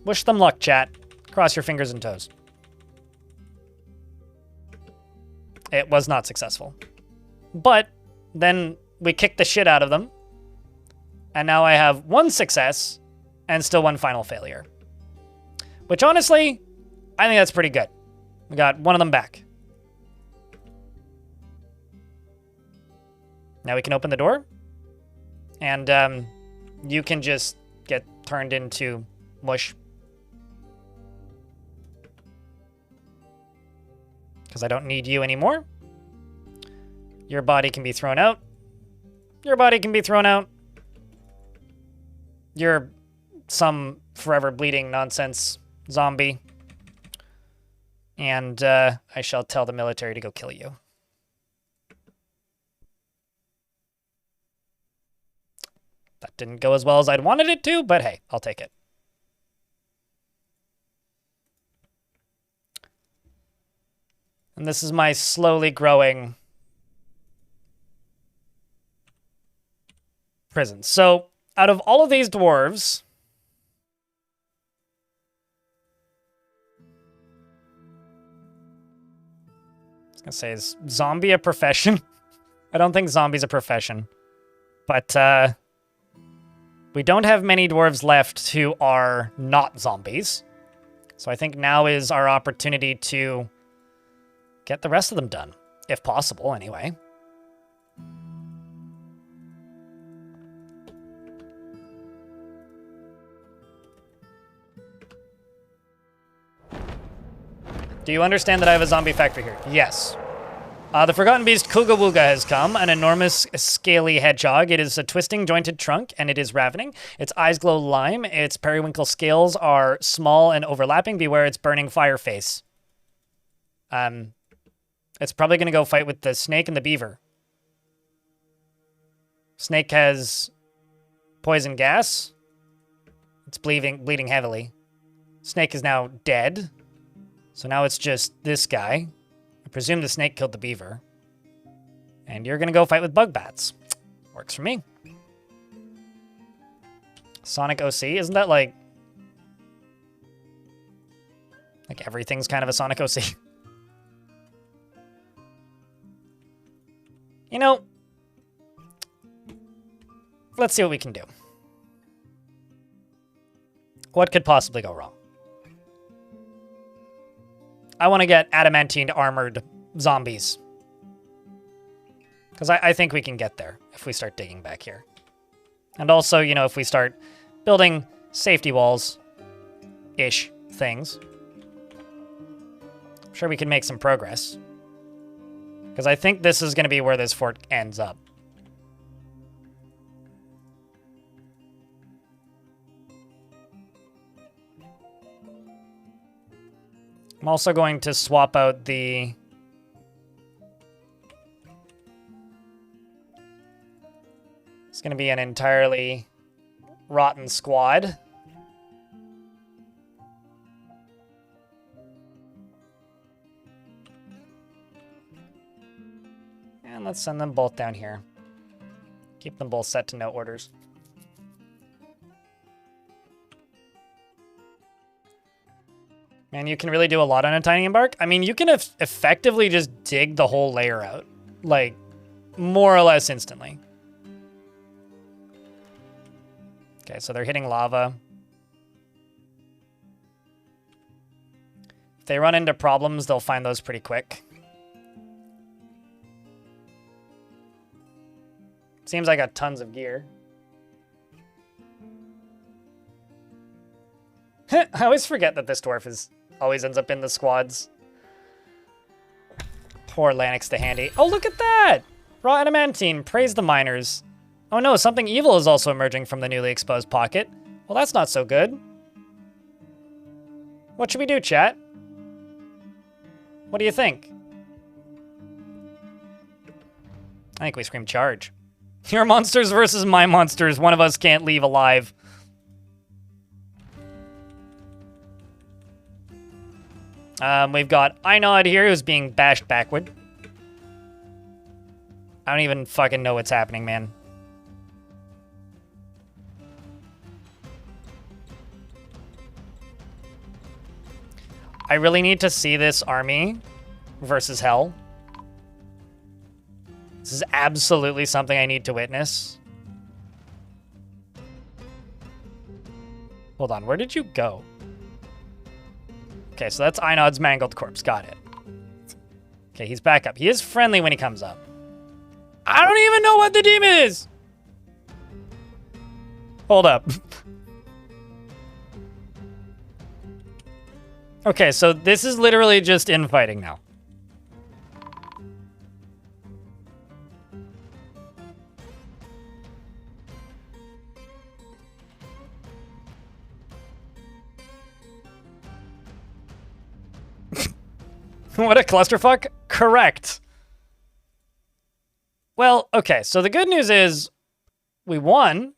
wish them luck, chat. Cross your fingers and toes. It was not successful. But then we kicked the shit out of them. And now I have 1 success and still 1 final failure. Which honestly, I think that's pretty good. We got 1 of them back. Now we can open the door. And you can just get turned into mush. Because I don't need you anymore. Your body can be thrown out. Your body can be thrown out. You're some forever bleeding nonsense zombie. And I shall tell the military to go kill you. That didn't go as well as I'd wanted it to, but hey, I'll take it. And this is my slowly growing prison. So, out of all of these dwarves, I was gonna say, is zombie a profession? I don't think zombie's a profession. But, we don't have many dwarves left who are not zombies. So I think now is our opportunity to get the rest of them done. If possible, anyway. Do you understand that I have a zombie factory here? Yes. The Forgotten Beast Kuga Wooga has come, an enormous scaly hedgehog. It is a twisting jointed trunk, and it is ravening. Its eyes glow lime. Its periwinkle scales are small and overlapping. Beware its burning fire face. It's probably going to go fight with the snake and the beaver. Snake has poison gas. It's bleeding heavily. Snake is now dead. So now it's just this guy. I presume the snake killed the beaver. And you're going to go fight with bug bats. Works for me. Sonic OC, isn't that like everything's kind of a Sonic OC? You know, let's see what we can do. What could possibly go wrong? I want to get adamantine armored zombies. Because I think we can get there if we start digging back here. And also, you know, if we start building safety walls-ish things. I'm sure we can make some progress. Because I think this is going to be where this fort ends up. I'm also going to swap out the... It's going to be an entirely rotten squad. And let's send them both down here. Keep them both set to no orders. Man, you can really do a lot on a tiny embark. I mean, you can effectively just dig the whole layer out. Like, more or less instantly. Okay, so they're hitting lava. If they run into problems, they'll find those pretty quick. Seems I got tons of gear. I always forget that this dwarf always ends up in the squads. Poor Lanix the Handy. Oh, look at that! Raw adamantine, praise the miners. Oh no, something evil is also emerging from the newly exposed pocket. Well, that's not so good. What should we do, chat? What do you think? I think we scream charge. Your monsters versus my monsters. One of us can't leave alive. We've got Einod here who's being bashed backward. I don't even fucking know what's happening, man. I really need to see this army versus hell. This is absolutely something I need to witness. Hold on, where did you go? Okay, so that's Einod's mangled corpse. Got it. Okay, he's back up. He is friendly when he comes up. I don't even know what the demon is! Hold up. Okay, so this is literally just infighting now. What a clusterfuck. Correct. Well, okay, so the good news is we won.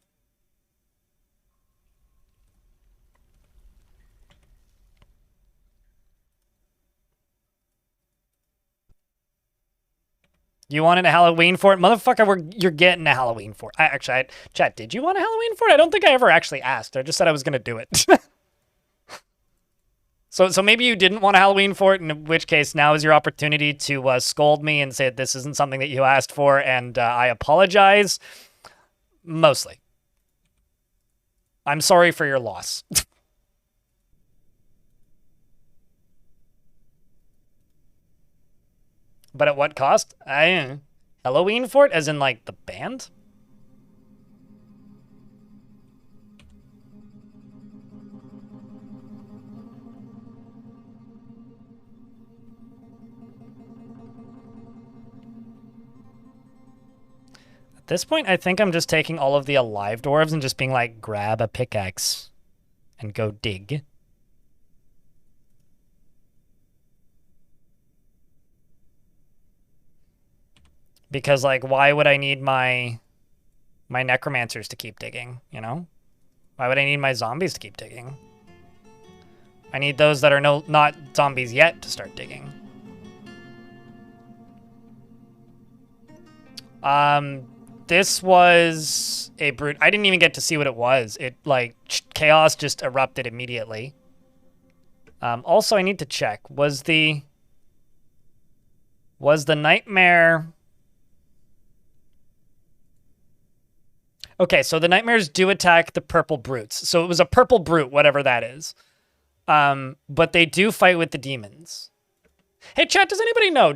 You wanted a Halloween fort? Motherfucker, you're getting a Halloween fort. Chat, did you want a Halloween fort? I don't think I ever actually asked. I just said I was going to do it. So maybe you didn't want a Halloween fort, in which case now is your opportunity to scold me and say that this isn't something that you asked for, and I apologize. Mostly. I'm sorry for your loss. But at what cost? Halloween fort, as in, like, the band? At this point, I think I'm just taking all of the alive dwarves and just being like, grab a pickaxe and go dig. Because, like, why would I need my necromancers to keep digging, you know? Why would I need my zombies to keep digging? I need those that are not zombies yet to start digging. This was a brute. I didn't even get to see what it was. It, like, chaos just erupted immediately. Also, I need to check. Was the nightmare... Okay, so the nightmares do attack the purple brutes. So it was a purple brute, whatever that is. But they do fight with the demons. Hey, chat, does anybody know?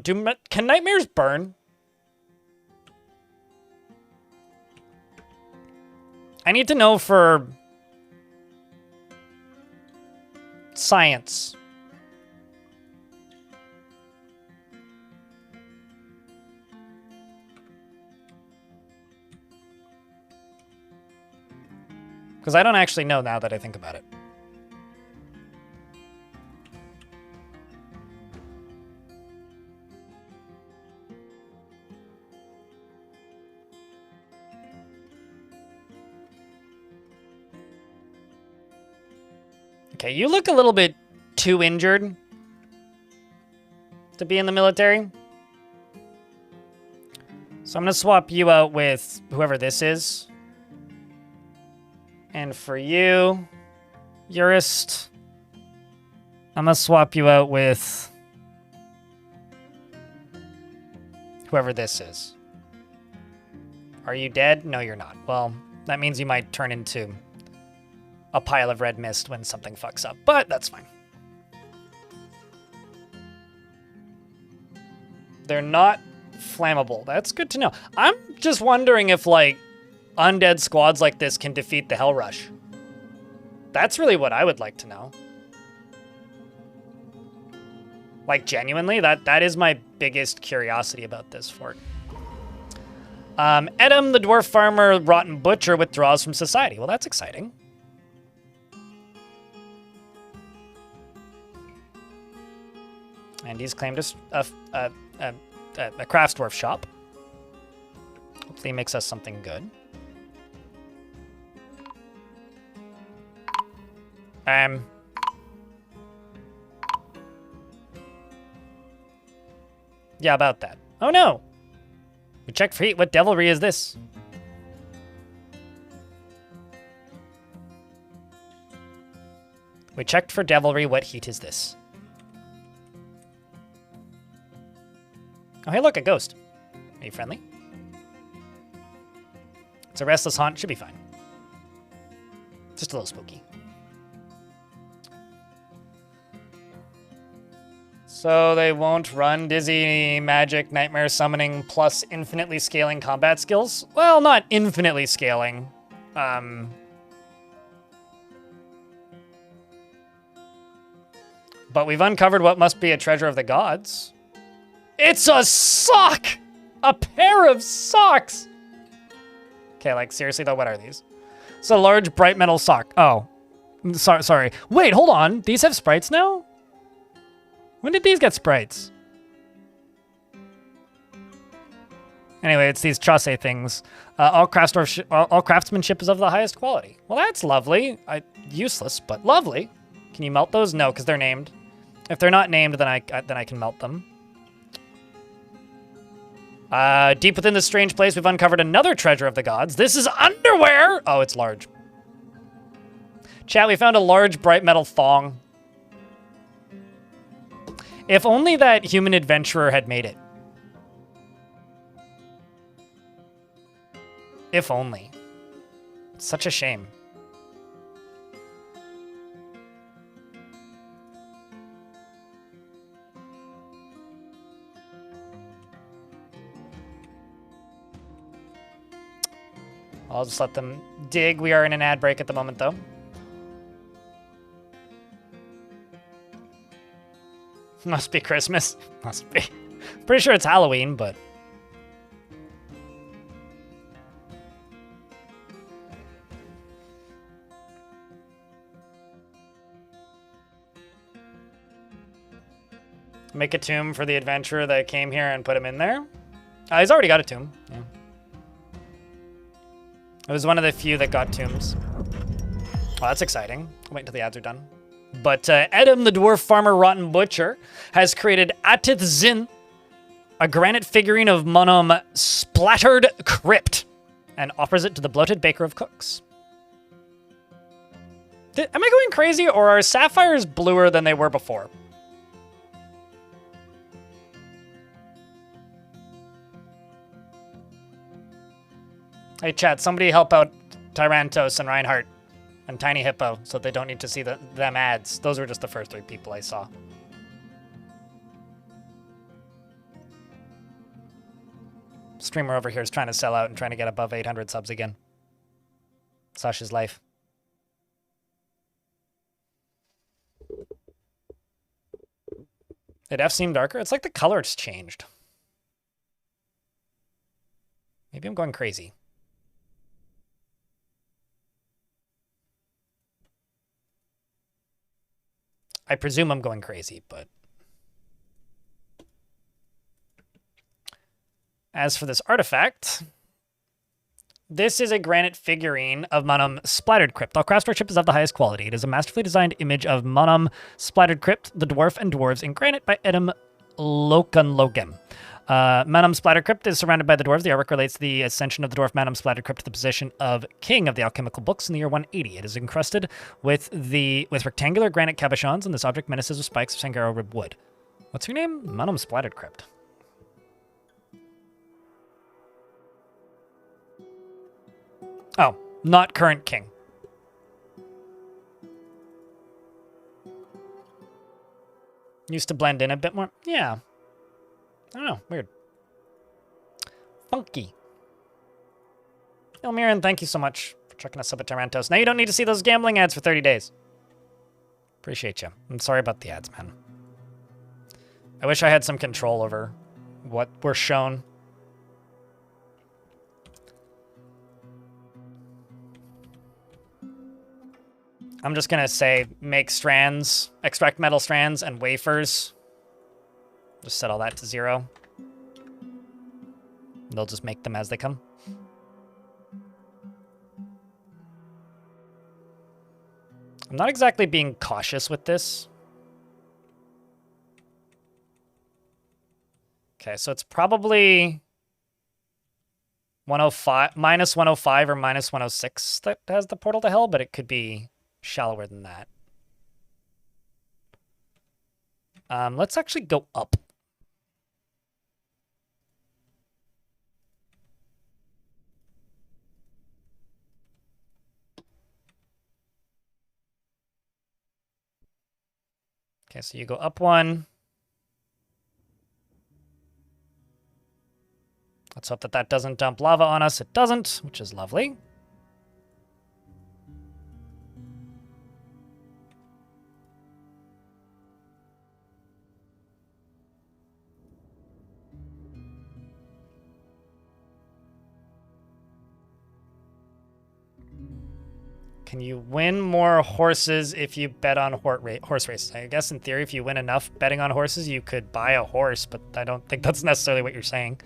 Can nightmares burn? I need to know for science. Because I don't actually know now that I think about it. Okay, you look a little bit too injured to be in the military. So I'm going to swap you out with whoever this is. And for you, Urist, I'm going to swap you out with whoever this is. Are you dead? No, you're not. Well, that means you might turn into a pile of red mist when something fucks up, but that's fine. They're not flammable. That's good to know. I'm just wondering if, like, undead squads like this can defeat the Hell Rush. That's really what I would like to know. Like, genuinely, that is my biggest curiosity about this fort. Edom, the dwarf farmer, rotten butcher, withdraws from society. Well, that's exciting. And he's claimed a crafts dwarf shop. Hopefully he makes us something good. Yeah, about that. Oh no! We checked for heat. What devilry is this? We checked for devilry. What heat is this? Oh, hey, look, a ghost. Are you friendly? It's a restless haunt. Should be fine. Just a little spooky. So they won't run dizzy, magic, nightmare summoning, plus infinitely scaling combat skills? Well, not infinitely scaling. But we've uncovered what must be a treasure of the gods. It's a sock! A pair of socks! Okay, like, seriously, though, what are these? It's a large, bright metal sock. Oh. Sorry. Wait, hold on. These have sprites now? When did these get sprites? Anyway, it's these chasse things. All craftsmanship is of the highest quality. Well, that's lovely. Useless, but lovely. Can you melt those? No, because they're named. If they're not named, then I can melt them. Deep within this strange place, we've uncovered another treasure of the gods. This is underwear! Oh, it's large. Chat, we found a large, bright metal thong. If only that human adventurer had made it. If only. It's such a shame. I'll just let them dig. We are in an ad break at the moment, though. Must be Christmas. Must be. Pretty sure it's Halloween, but... Make a tomb for the adventurer that came here and put him in there. He's already got a tomb. Yeah. It was one of the few that got tombs. Oh, that's exciting. I'll wait until the ads are done. But Edom, the dwarf farmer, rotten butcher, has created Atith Zin, a granite figurine of Monom splattered crypt, and offers it to the bloated baker of cooks. Am I going crazy, or are sapphires bluer than they were before? Hey, chat, somebody help out Tyrantos and Reinhardt and Tiny Hippo so they don't need to see them ads. Those were just the first 3 people I saw. Streamer over here is trying to sell out and trying to get above 800 subs again. Such is life. Did F seem darker? It's like the color's changed. Maybe I'm going crazy. I presume I'm going crazy, but... As for this artifact, this is a granite figurine of Monom Splattered Crypt. All craftsmanship is of the highest quality. It is a masterfully designed image of Monom Splattered Crypt, the dwarf and dwarves in granite by Edom Lokanlogem. Manum Splatter Crypt is surrounded by the dwarves. The artwork relates to the ascension of the dwarf Manum Splatter Crypt to the position of king of the alchemical books in the year 180. It is encrusted with rectangular granite cabochons, and this object menaces with spikes of Sangaro rib wood. What's your name? Manum Splattered Crypt. Oh, not current king. Used to blend in a bit more. Yeah. I don't know. Weird. Funky. Elmiran, thank you so much for checking us up at Tarantos. Now you don't need to see those gambling ads for 30 days. Appreciate you. I'm sorry about the ads, man. I wish I had some control over what we're shown. I'm just gonna say make strands, extract metal strands and wafers. Just set all that to 0. They'll just make them as they come. I'm not exactly being cautious with this. Okay, so it's probably 105, minus 105 or minus 106 that has the portal to hell, but it could be shallower than that. Let's actually go up. Okay, so you go up 1. Let's hope that that doesn't dump lava on us. It doesn't, which is lovely. Can you win more horses if you bet on horse races? I guess in theory, if you win enough betting on horses, you could buy a horse, but I don't think that's necessarily what you're saying.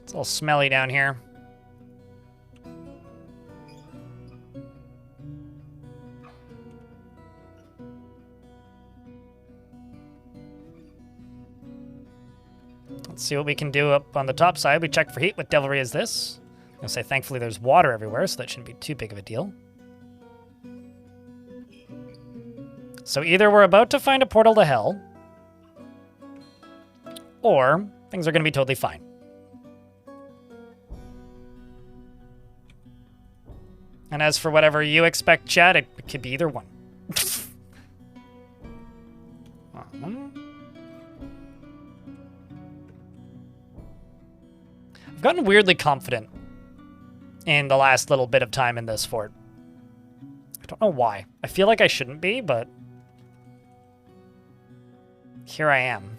It's a little smelly down here. Let's see what we can do up on the top side. We check for heat. What devilry is this? I'm gonna say thankfully there's water everywhere, so that shouldn't be too big of a deal. So either we're about to find a portal to hell, or things are gonna be totally fine. And as for whatever you expect, Chad, it could be either one. I've gotten weirdly confident in the last little bit of time in this fort. I don't know why. I feel like I shouldn't be, but here I am,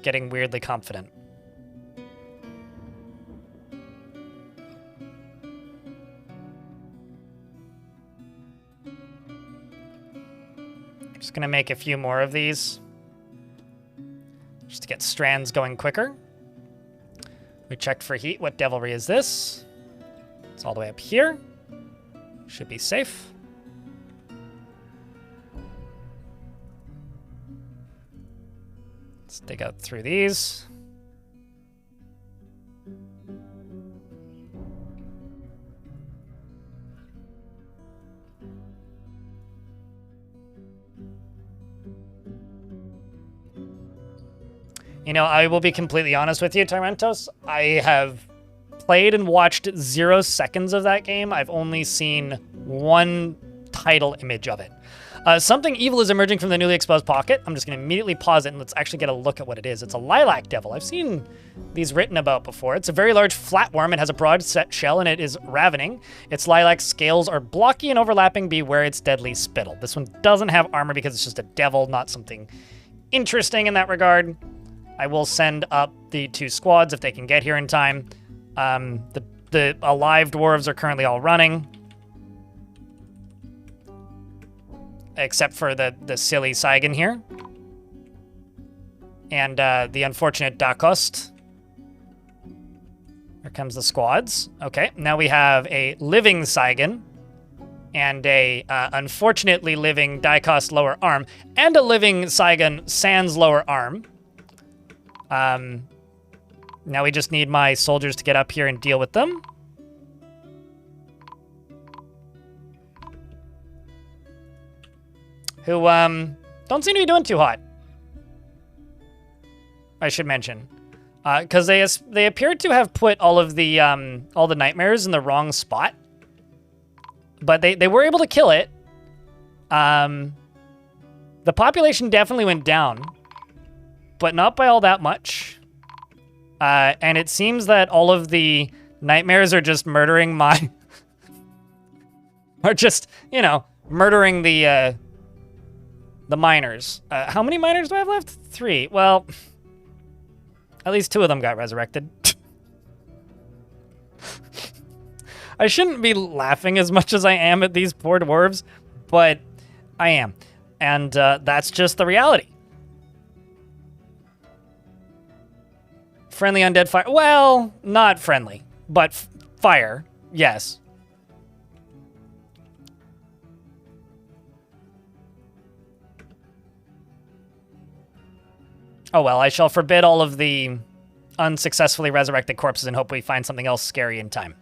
getting weirdly confident. Just gonna make a few more of these just to get strands going quicker. We checked for heat. What devilry is this? It's all the way up here. Should be safe. Let's dig out through these. You know, I will be completely honest with you, Tyrantos. I have played and watched 0 seconds of that game. I've only seen 1 title image of it. Something evil is emerging from the newly exposed pocket. I'm just going to immediately pause it and let's actually get a look at what it is. It's a lilac devil. I've seen these written about before. It's a very large flatworm. It has a broad set shell and it is ravening. Its lilac scales are blocky and overlapping. Beware its deadly spittle. This one doesn't have armor because it's just a devil, not something interesting in that regard. I will send up the 2 squads if they can get here in time. The alive dwarves are currently all running. except for the silly Saigon here. And the unfortunate Dakost. Here comes the squads. Okay, now we have a living Saigon and a unfortunately living Daikost lower arm and a living Saigon sans lower arm. Now we just need my soldiers to get up here and deal with them. Who don't seem to be doing too hot, I should mention. Because they appeared to have put all the nightmares in the wrong spot. But they were able to kill it. The population definitely went down, but not by all that much. And it seems that all of the nightmares are just murdering my... are just, you know, murdering the miners. How many miners do I have left? 3. Well... At least 2 of them got resurrected. I shouldn't be laughing as much as I am at these poor dwarves, but I am. And that's just the reality. Friendly undead fire. Well, not friendly, but fire. Yes. Oh well, I shall forbid all of the unsuccessfully resurrected corpses and hope we find something else scary in time.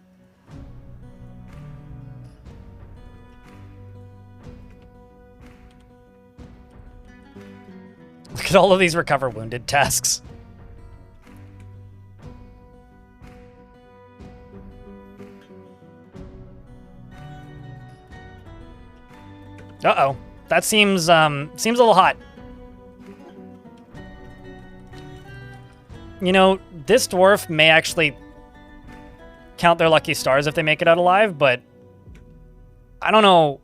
Look at all of these recover wounded tasks. Uh-oh. That seems a little hot. You know, this dwarf may actually count their lucky stars if they make it out alive, but I don't know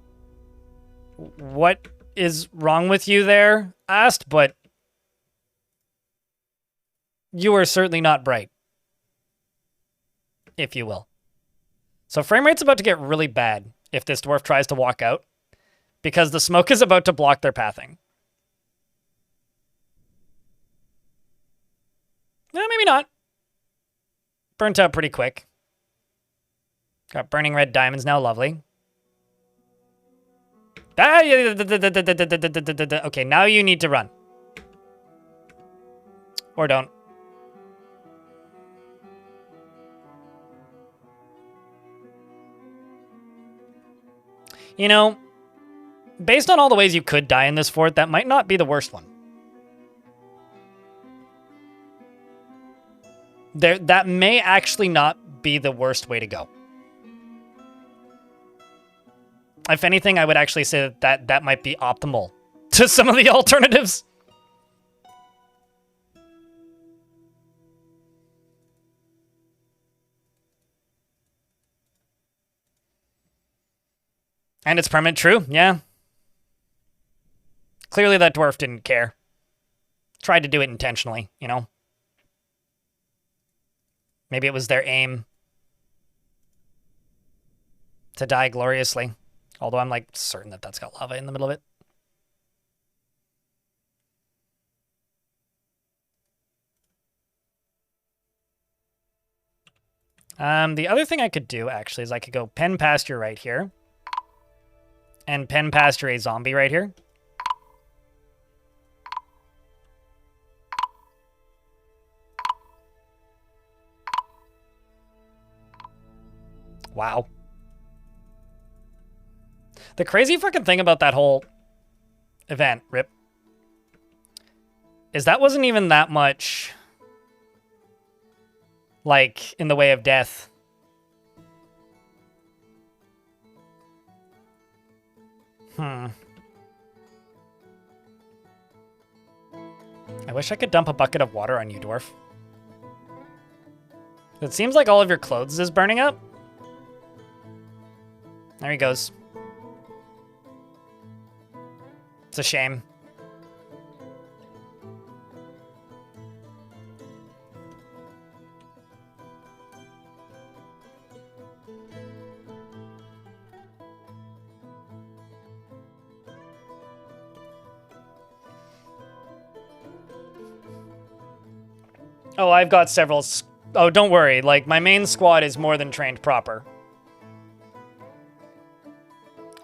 what is wrong with you there, Ast, but you are certainly not bright, if you will. So frame rate's about to get really bad if this dwarf tries to walk out, because the smoke is about to block their pathing. No, maybe not. Burnt out pretty quick. Got burning red diamonds now, lovely. Okay, now you need to run. Or don't. You know, based on all the ways you could die in this fort, that might not be the worst one. That may actually not be the worst way to go. If anything, I would actually say that might be optimal to some of the alternatives. And it's permanent true, yeah. Clearly that dwarf didn't care. Tried to do it intentionally, you know. Maybe it was their aim to die gloriously. Although I'm, like, certain that that's got lava in the middle of it. The other thing I could do, actually, is I could go pen pasture right here. And pen pasture a zombie right here. Wow. The crazy fucking thing about that whole event, Rip, is that wasn't even that much, like, in the way of death. I wish I could dump a bucket of water on you, dwarf. It seems like all of your clothes is burning up. There he goes. It's a shame. Oh, I've got several... Oh, don't worry. Like, my main squad is more than trained proper.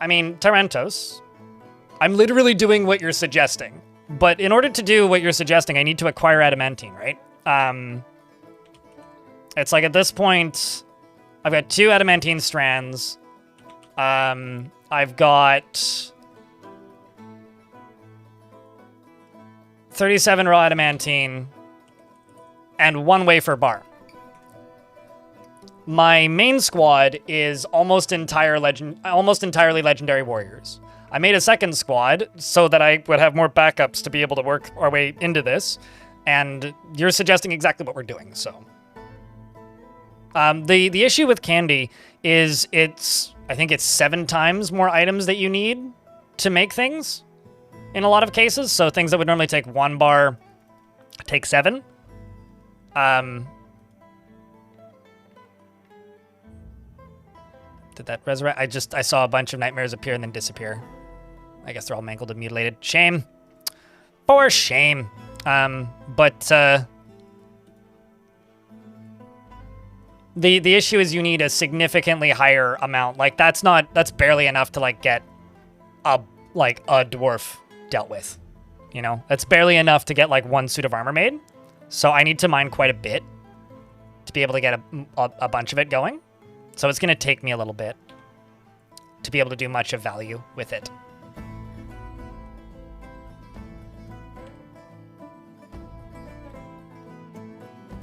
I mean, Tarantos. I'm literally doing what you're suggesting. But in order to do what you're suggesting, I need to acquire adamantine, right? It's like at this point, I've got 2 adamantine strands. I've got 37 raw adamantine and 1 wafer bar. My main squad is almost entirely legendary warriors. I made a second squad so that I would have more backups to be able to work our way into this, and you're suggesting exactly what we're doing, so. The issue with candy is I think it's 7 times more items that you need to make things in a lot of cases, so things that would normally take 1 bar take 7. Did that resurrect? I saw a bunch of nightmares appear and then disappear. I guess they're all mangled and mutilated. Shame. For shame. The issue is you need a significantly higher amount. Like, that's barely enough to, like, get a dwarf dealt with. You know? That's barely enough to get, like, 1 suit of armor made. So I need to mine quite a bit to be able to get a bunch of it going. So it's going to take me a little bit to be able to do much of value with it.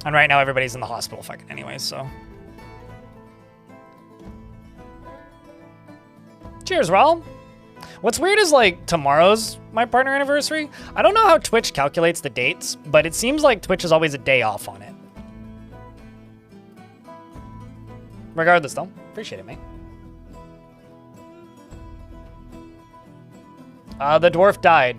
And right now everybody's in the hospital fucking anyway, so. Cheers, Raul. What's weird is, like, tomorrow's my partner anniversary. I don't know how Twitch calculates the dates, but it seems like Twitch is always a day off on it. Regardless, though. Appreciate it, mate. The dwarf died.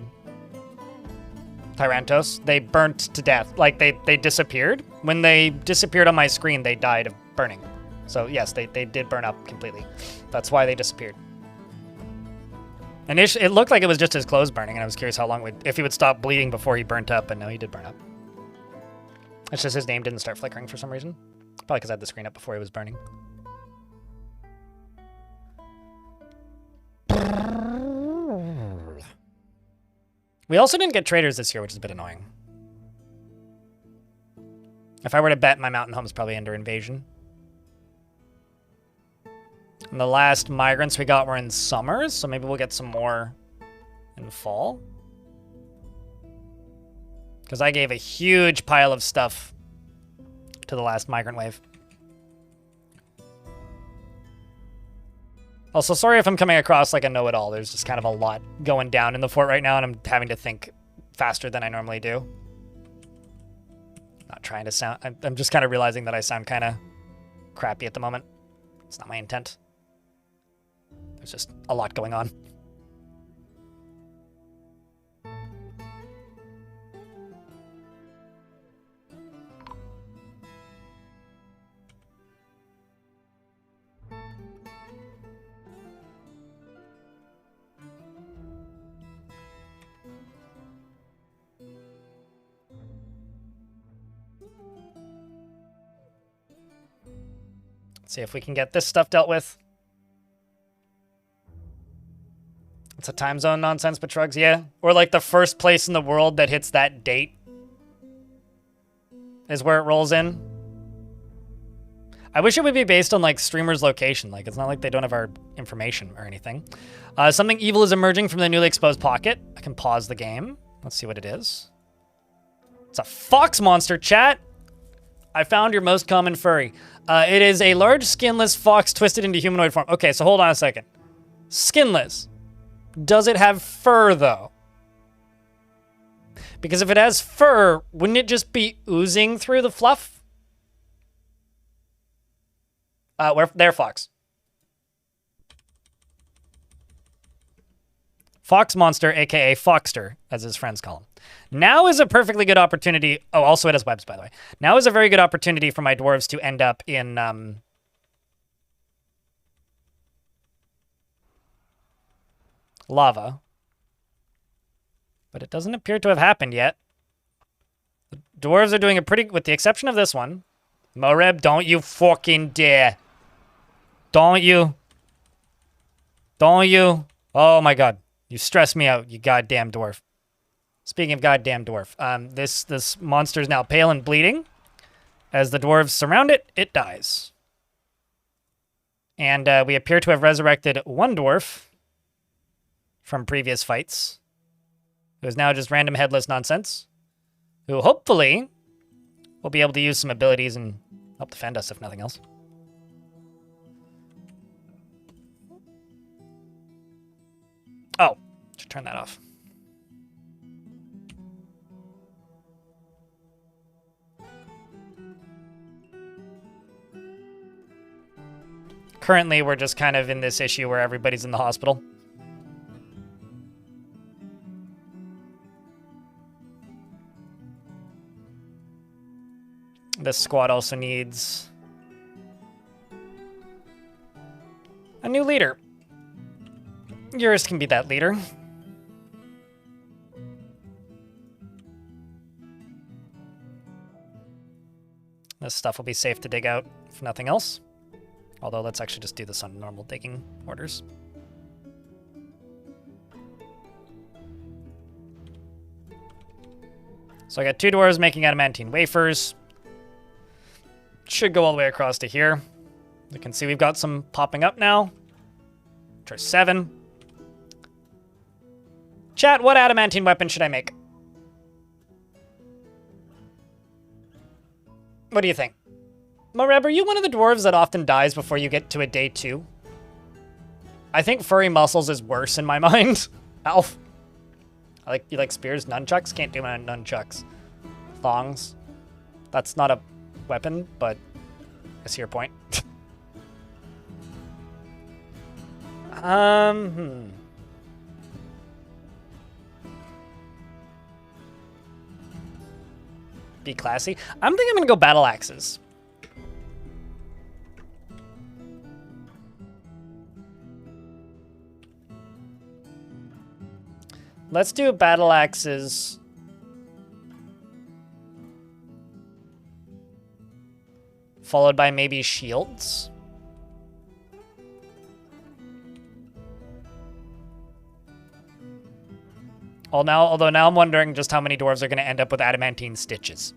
Tyrantos. They burnt to death. Like, they disappeared. When they disappeared on my screen, they died of burning. So, yes, they did burn up completely. That's why they disappeared. Initially, it looked like it was just his clothes burning, and I was curious how long if he would stop bleeding before he burnt up, but no, he did burn up. It's just his name didn't start flickering for some reason. Probably because I had the screen up before he was burning. We also didn't get traders this year, which is a bit annoying. If I were to bet, my mountain home's probably under invasion. And the last migrants we got were in summer, so maybe we'll get some more in fall. Because I gave a huge pile of stuff to the last migrant wave. Also, sorry if I'm coming across like a know-it-all. There's just kind of a lot going down in the fort right now, and I'm having to think faster than I normally do. Not trying to sound... I'm just kind of realizing that I sound kind of crappy at the moment. It's not my intent. There's just a lot going on. See if we can get this stuff dealt with. It's a time zone nonsense, but drugs, yeah. Or like the first place in the world that hits that date is where it rolls in. I wish it would be based on like streamer's location. Like it's not like they don't have our information or anything. Something evil is emerging from the newly exposed pocket. I can pause the game. Let's see what it is. It's a fox monster, chat. I found your most common furry. It is a large skinless fox twisted into humanoid form. Okay, so hold on a second. Skinless. Does it have fur, though? Because if it has fur, wouldn't it just be oozing through the fluff? There, fox. Fox monster, aka Foxter, as his friends call him. Now is a perfectly good opportunity. Oh, also it has webs, by the way. Now is a very good opportunity for my dwarves to end up in lava. But it doesn't appear to have happened yet. Dwarves are doing a pretty, with the exception of this one. Moreb, don't you fucking dare. Don't you? Don't you? Oh my god. You stress me out, you goddamn dwarf. Speaking of goddamn dwarf, this monster is now pale and bleeding. As the dwarves surround it, it dies. And we appear to have resurrected one dwarf from previous fights, who is now just random headless nonsense, who hopefully will be able to use some abilities and help defend us, if nothing else. Oh, should turn that off. Currently, we're just kind of in this issue where everybody's in the hospital. This squad also needs a new leader. Yours can be that leader. This stuff will be safe to dig out, if nothing else. Although, let's actually just do this on normal digging orders. So I got 2 dwarves making adamantine wafers. Should go all the way across to here. You can see we've got some popping up now. Which are 7. Chat, what adamantine weapon should I make? What do you think? Moreb, are you one of the dwarves that often dies before you get to a day 2? I think furry muscles is worse in my mind. Alf. You like spears? Nunchucks? Can't do my nunchucks. Thongs. That's not a weapon, but I see your point. Be classy. I'm thinking I'm gonna go battle axes. Let's do battle axes. Followed by maybe shields. Although now I'm wondering just how many dwarves are going to end up with adamantine stitches.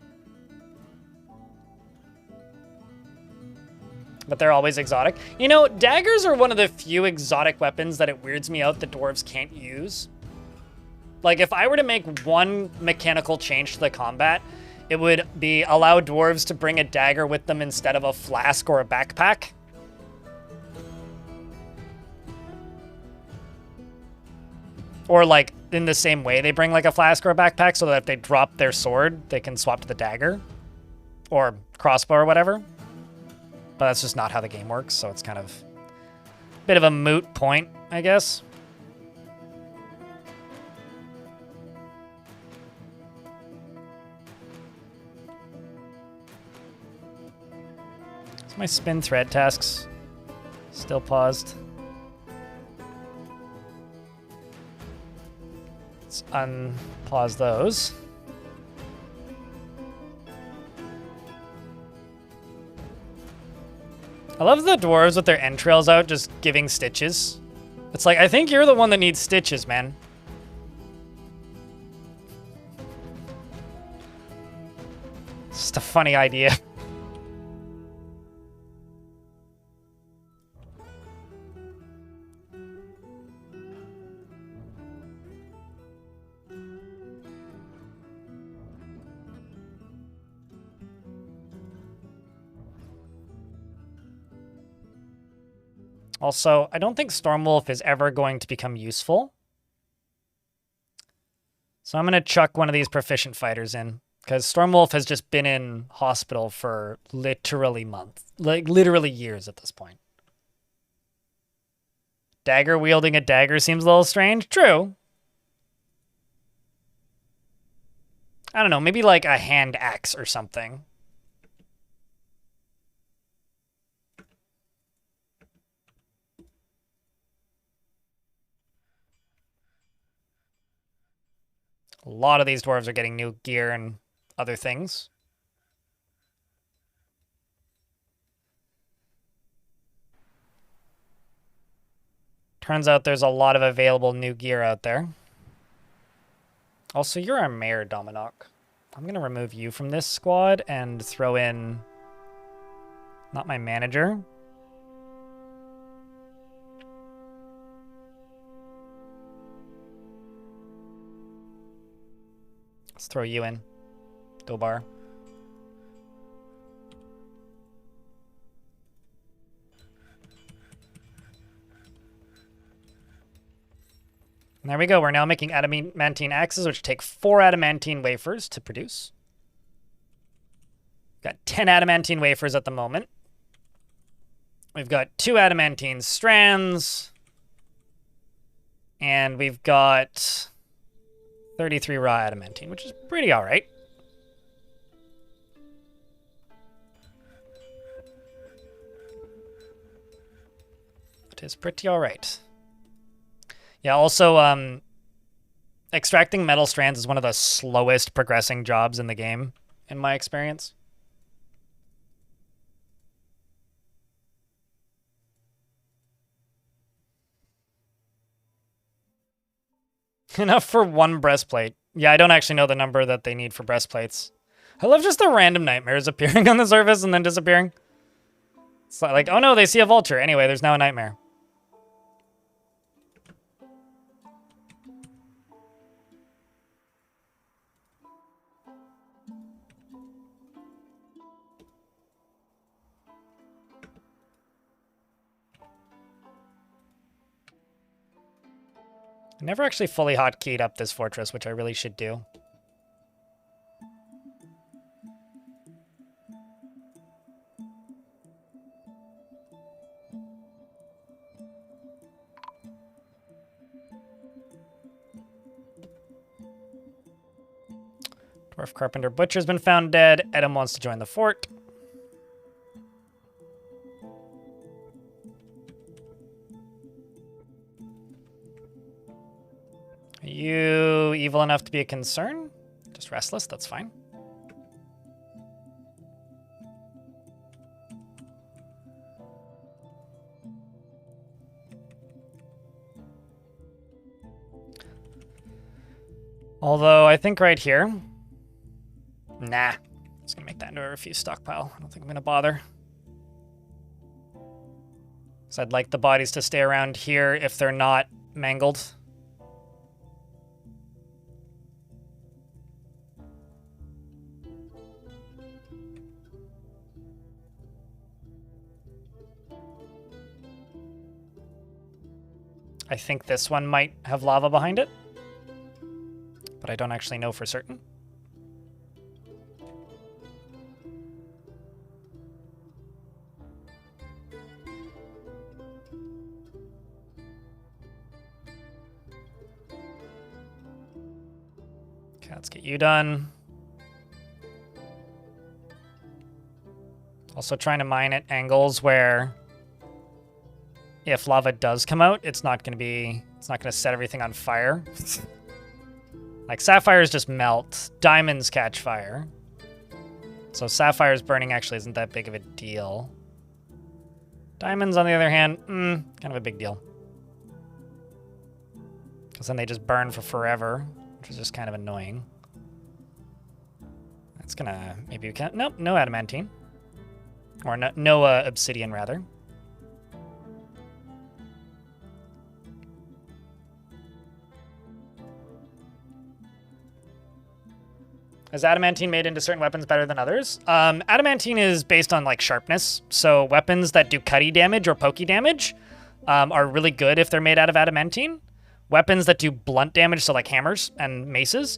But they're always exotic. You know, daggers are one of the few exotic weapons that it weirds me out that dwarves can't use. Like, if I were to make one mechanical change to the combat, it would be allow dwarves to bring a dagger with them instead of a flask or a backpack. Or, like, in the same way, they bring, like, a flask or a backpack so that if they drop their sword, they can swap to the dagger. Or crossbow or whatever. But that's just not how the game works, so it's kind of a bit of a moot point, I guess. My spin thread tasks still paused. Let's unpause those. I love the dwarves with their entrails out just giving stitches. It's like, I think you're the one that needs stitches, man. It's just a funny idea. Also, I don't think Stormwolf is ever going to become useful. So I'm going to chuck one of these proficient fighters in. Because Stormwolf has just been in hospital for literally months. Like, literally years at this point. Dagger wielding a dagger seems a little strange. True. I don't know, maybe like a hand axe or something. A lot of these dwarves are getting new gear and other things. Turns out there's a lot of available new gear out there. Also, you're our mayor, Dominoc. I'm going to remove you from this squad and throw in... not my manager. Let's throw you in. Dobar. And there we go. We're now making adamantine axes, which take 4 adamantine wafers to produce. Got 10 adamantine wafers at the moment. We've got 2 adamantine strands. And we've got 33 raw adamantine, which is pretty all right. It is pretty all right. Yeah, also, extracting metal strands is one of the slowest progressing jobs in the game, in my experience. Enough for 1 breastplate. Yeah, I don't actually know the number that they need for breastplates. I love just the random nightmares appearing on the surface and then disappearing. It's like, oh no, they see a vulture. Anyway, there's now a nightmare. I never actually fully hotkeyed up this fortress, which I really should do. Dwarf Carpenter Butcher's been found dead. Edom wants to join the fort. Are you evil enough to be a concern? Just restless, that's fine. Although, I think right here... Nah. I'm just gonna make that into a refuse stockpile. I don't think I'm gonna bother. So I'd like the bodies to stay around here if they're not mangled. I think this one might have lava behind it, but I don't actually know for certain. Okay, let's get you done. Also trying to mine at angles where if lava does come out, it's not going to set everything on fire. Like, sapphires just melt. Diamonds catch fire. So sapphires burning actually isn't that big of a deal. Diamonds, on the other hand, kind of a big deal. Because then they just burn for forever, which is just kind of annoying. That's gonna... maybe we can't... Nope, no adamantine. Or no obsidian, rather. Is adamantine made into certain weapons better than others? Adamantine is based on, like, sharpness. So weapons that do cutty damage or pokey damage are really good if they're made out of adamantine. Weapons that do blunt damage, so like hammers and maces,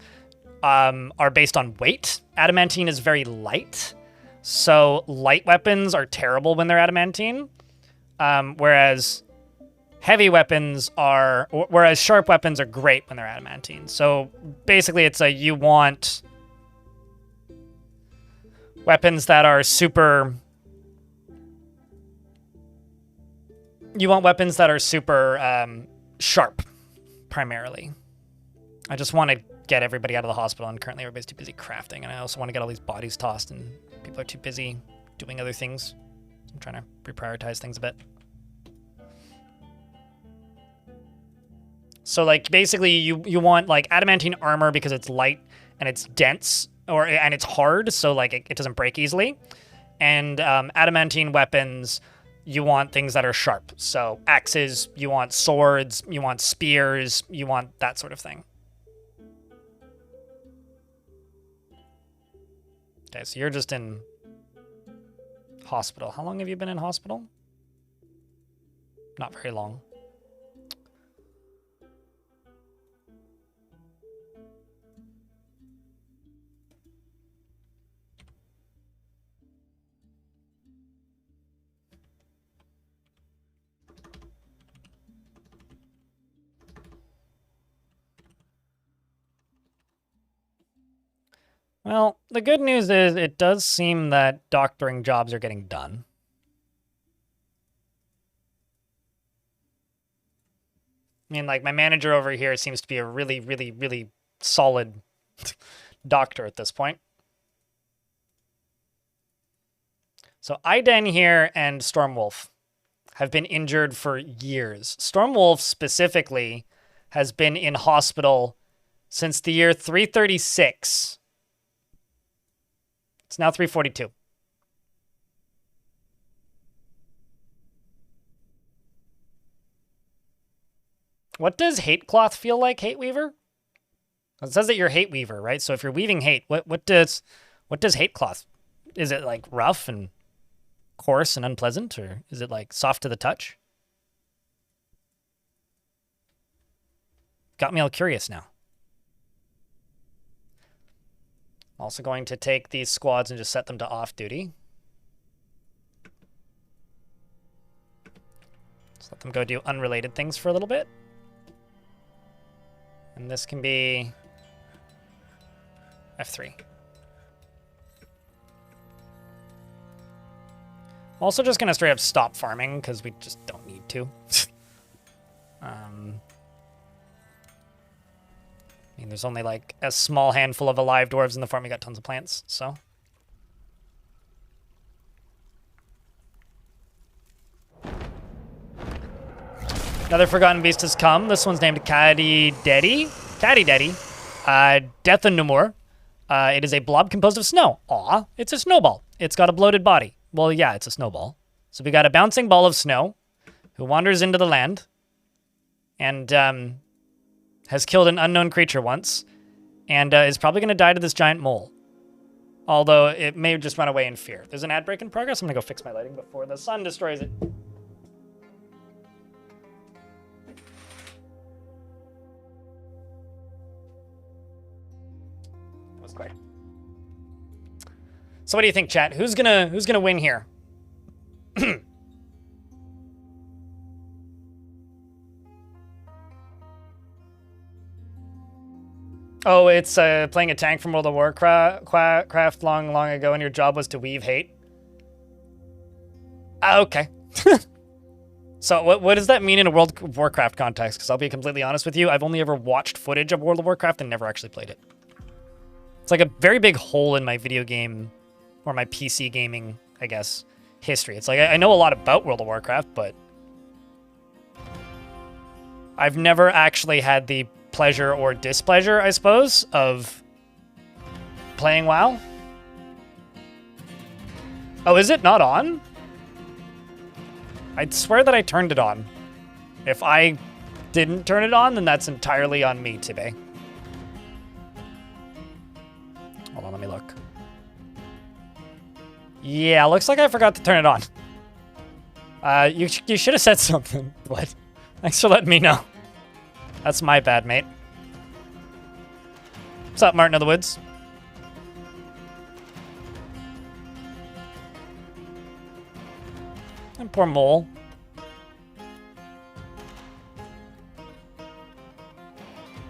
are based on weight. Adamantine is very light. So light weapons are terrible when they're adamantine. Whereas heavy weapons are... whereas sharp weapons are great when they're adamantine. So basically it's a... you want... weapons that are super... you want weapons that are super sharp, primarily. I just want to get everybody out of the hospital, and currently everybody's too busy crafting, and I also want to get all these bodies tossed, and people are too busy doing other things. I'm trying to reprioritize things a bit. So, like, basically, you want, like, adamantine armor because it's light and it's dense, and it's hard, so, like, it doesn't break easily. And adamantine weapons, you want things that are sharp. So, axes, you want swords, you want spears, you want that sort of thing. Okay, so you're just in hospital. How long have you been in hospital? Not very long. Well, the good news is it does seem that doctoring jobs are getting done. I mean, like, my manager over here seems to be a really, really, really solid doctor at this point. So Iden here and Stormwolf have been injured for years. Stormwolf specifically has been in hospital since the year 336. It's now 342. What does hate cloth feel like, Hate Weaver? It says that you're Hate Weaver, right? So if you're weaving hate, what does hate cloth? Is it like rough and coarse and unpleasant, or is it like soft to the touch? Got me all curious now. I'm also going to take these squads and just set them to off duty. Just let them go do unrelated things for a little bit. And this can be F3. I'm also just going to straight up stop farming because we just don't need to. I mean, there's only like a small handful of alive dwarves in the farm. We got tons of plants, so. Another Forgotten Beast has come. This one's named Caddy Daddy. Death and Numur. It is a blob composed of snow. Aw, it's a snowball. It's got a bloated body. Well, yeah, it's a snowball. So we got a bouncing ball of snow who wanders into the land and has killed an unknown creature once and is probably going to die to this giant mole. Although it may just run away in fear. There's an ad break in progress. I'm going to go fix my lighting before the sun destroys it. That was quick. So what do you think, chat? Who's gonna win here? Oh, it's playing a tank from World of Warcraft long ago, and your job was to weave hate. Okay. So what does that mean in a World of Warcraft context? Because I'll be completely honest with you, I've only ever watched footage of World of Warcraft and never actually played it. It's like a very big hole in my video game, or my PC gaming, I guess, history. It's like I know a lot about World of Warcraft, but I've never actually had the pleasure or displeasure, I suppose, of playing WoW. Oh, is it not on? I'd swear that I turned it on. If I didn't turn it on, then that's entirely on me today. Hold on, let me look. Yeah, looks like I forgot to turn it on. You should have said something, but thanks for letting me know. That's my bad, mate. What's up, Martin of the Woods? And poor mole.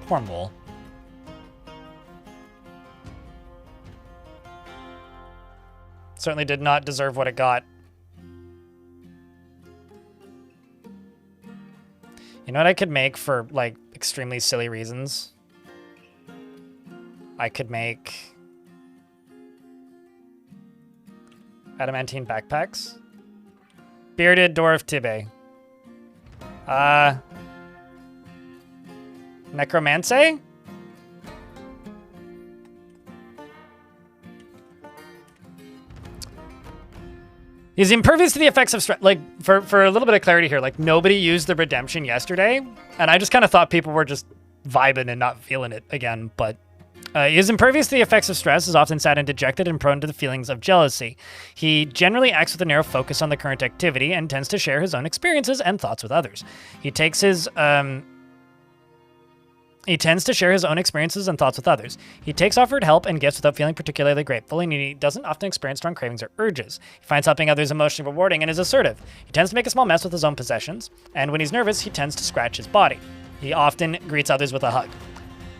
Poor mole. Certainly did not deserve what it got. You know what I could make for, like, extremely silly reasons? I could make adamantine backpacks. Bearded dwarf Tibbe. Necromancy? He's impervious to the effects of stress. Like, for a little bit of clarity here, like, nobody used the redemption yesterday, and I just kind of thought people were just vibing and not feeling it again, but he is impervious to the effects of stress, is often sad and dejected, and prone to the feelings of jealousy. He generally acts with a narrow focus on the current activity and tends to share his own experiences and thoughts with others. He tends to share his own experiences and thoughts with others. He takes offered help and gifts without feeling particularly grateful, and he doesn't often experience strong cravings or urges. He finds helping others emotionally rewarding and is assertive. He tends to make a small mess with his own possessions, and when he's nervous, he tends to scratch his body. He often greets others with a hug.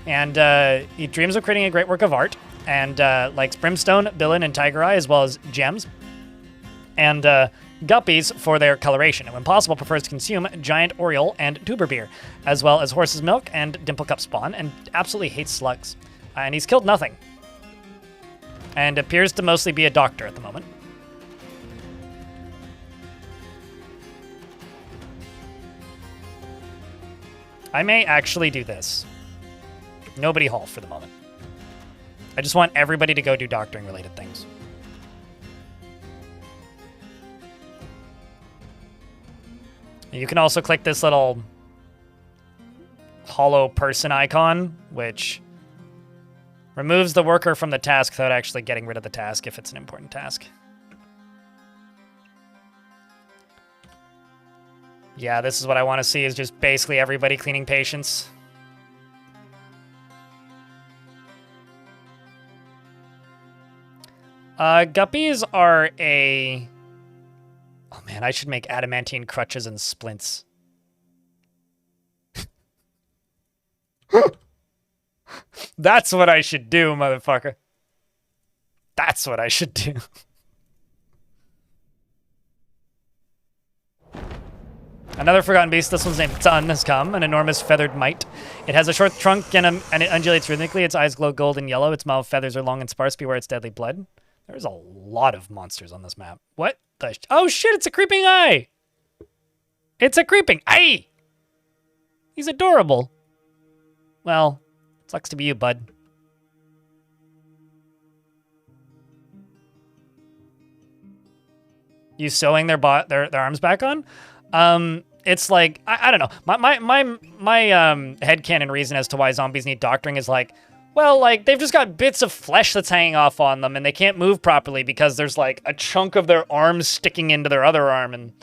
And he dreams of creating a great work of art, and likes brimstone, billin, and tiger eye, as well as gems. And guppies for their coloration, and when possible prefers to consume giant oriole and tuber beer, as well as horse's milk and dimple cup spawn, and absolutely hates slugs. And he's killed nothing. And appears to mostly be a doctor at the moment. I may actually do this. Nobody Hall for the moment. I just want everybody to go do doctoring related things. You can also click this little hollow person icon, which removes the worker from the task without actually getting rid of the task if it's an important task. Yeah, this is what I want to see, is just basically everybody cleaning patients. Guppies are a... Oh man, I should make adamantine crutches and splints. That's what I should do, motherfucker. That's what I should do. Another forgotten beast, this one's named Sun, has come, an enormous feathered mite. It has a short trunk and it undulates rhythmically. Its eyes glow gold and yellow. Its mouth feathers are long and sparse. Beware its deadly blood. There's a lot of monsters on this map. What the oh shit, it's a creeping eye! It's a creeping eye! He's adorable. Well, sucks to be you, bud. You sewing their arms back on? It's like, I don't know. My headcanon reason as to why zombies need doctoring is like, well, like, they've just got bits of flesh that's hanging off on them, and they can't move properly because there's, like, a chunk of their arm sticking into their other arm, and,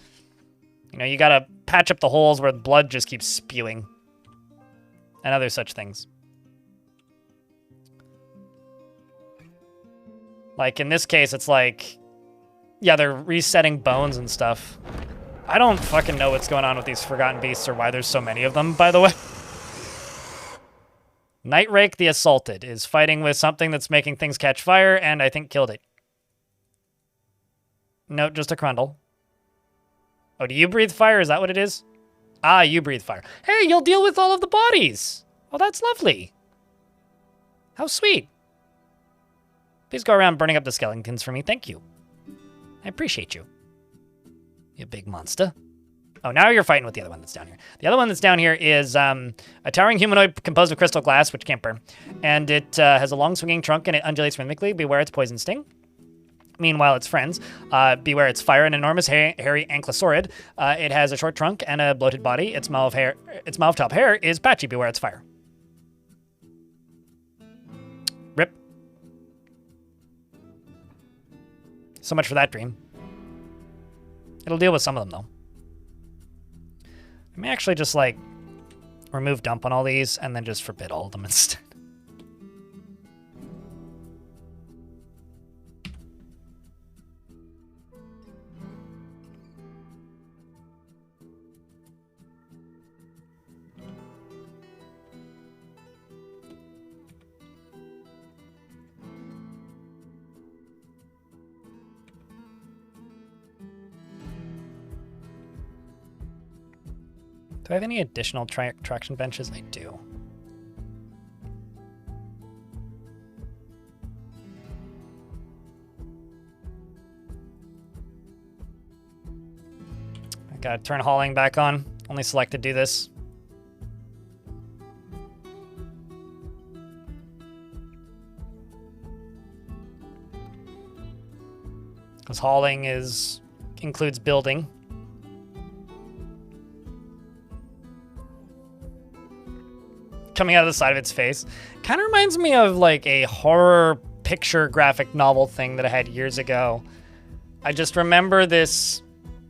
you know, you gotta patch up the holes where blood just keeps spewing. And other such things. Like, in this case, it's like, yeah, they're resetting bones and stuff. I don't fucking know what's going on with these forgotten beasts or why there's so many of them, by the way. Nightrake the Assaulted is fighting with something that's making things catch fire, and I think killed it. No, just a Crundle. Oh, do you breathe fire? Is that what it is? Ah, you breathe fire. Hey, you'll deal with all of the bodies. Oh, that's lovely. How sweet. Please go around burning up the skeletons for me. Thank you. I appreciate you. You big monster. Oh, now you're fighting with the other one that's down here. The other one that's down here is a towering humanoid composed of crystal glass, which can't burn. And it has a long swinging trunk and it undulates rhythmically. Beware its poison sting. Meanwhile, its friends, beware its fire, an enormous hairy ankylosaurid. It has a short trunk and a bloated body. Its mouth top hair is patchy. Beware its fire. Rip. So much for that dream. It'll deal with some of them, though. I may actually just, like, remove dump on all these and then just forbid all of them instead. Do I have any additional traction benches? I do. Gotta turn hauling back on. Only select to do this. Because hauling includes building. Coming out of the side of its face. Kind of reminds me of like a horror picture graphic novel thing that I had years ago. I just remember this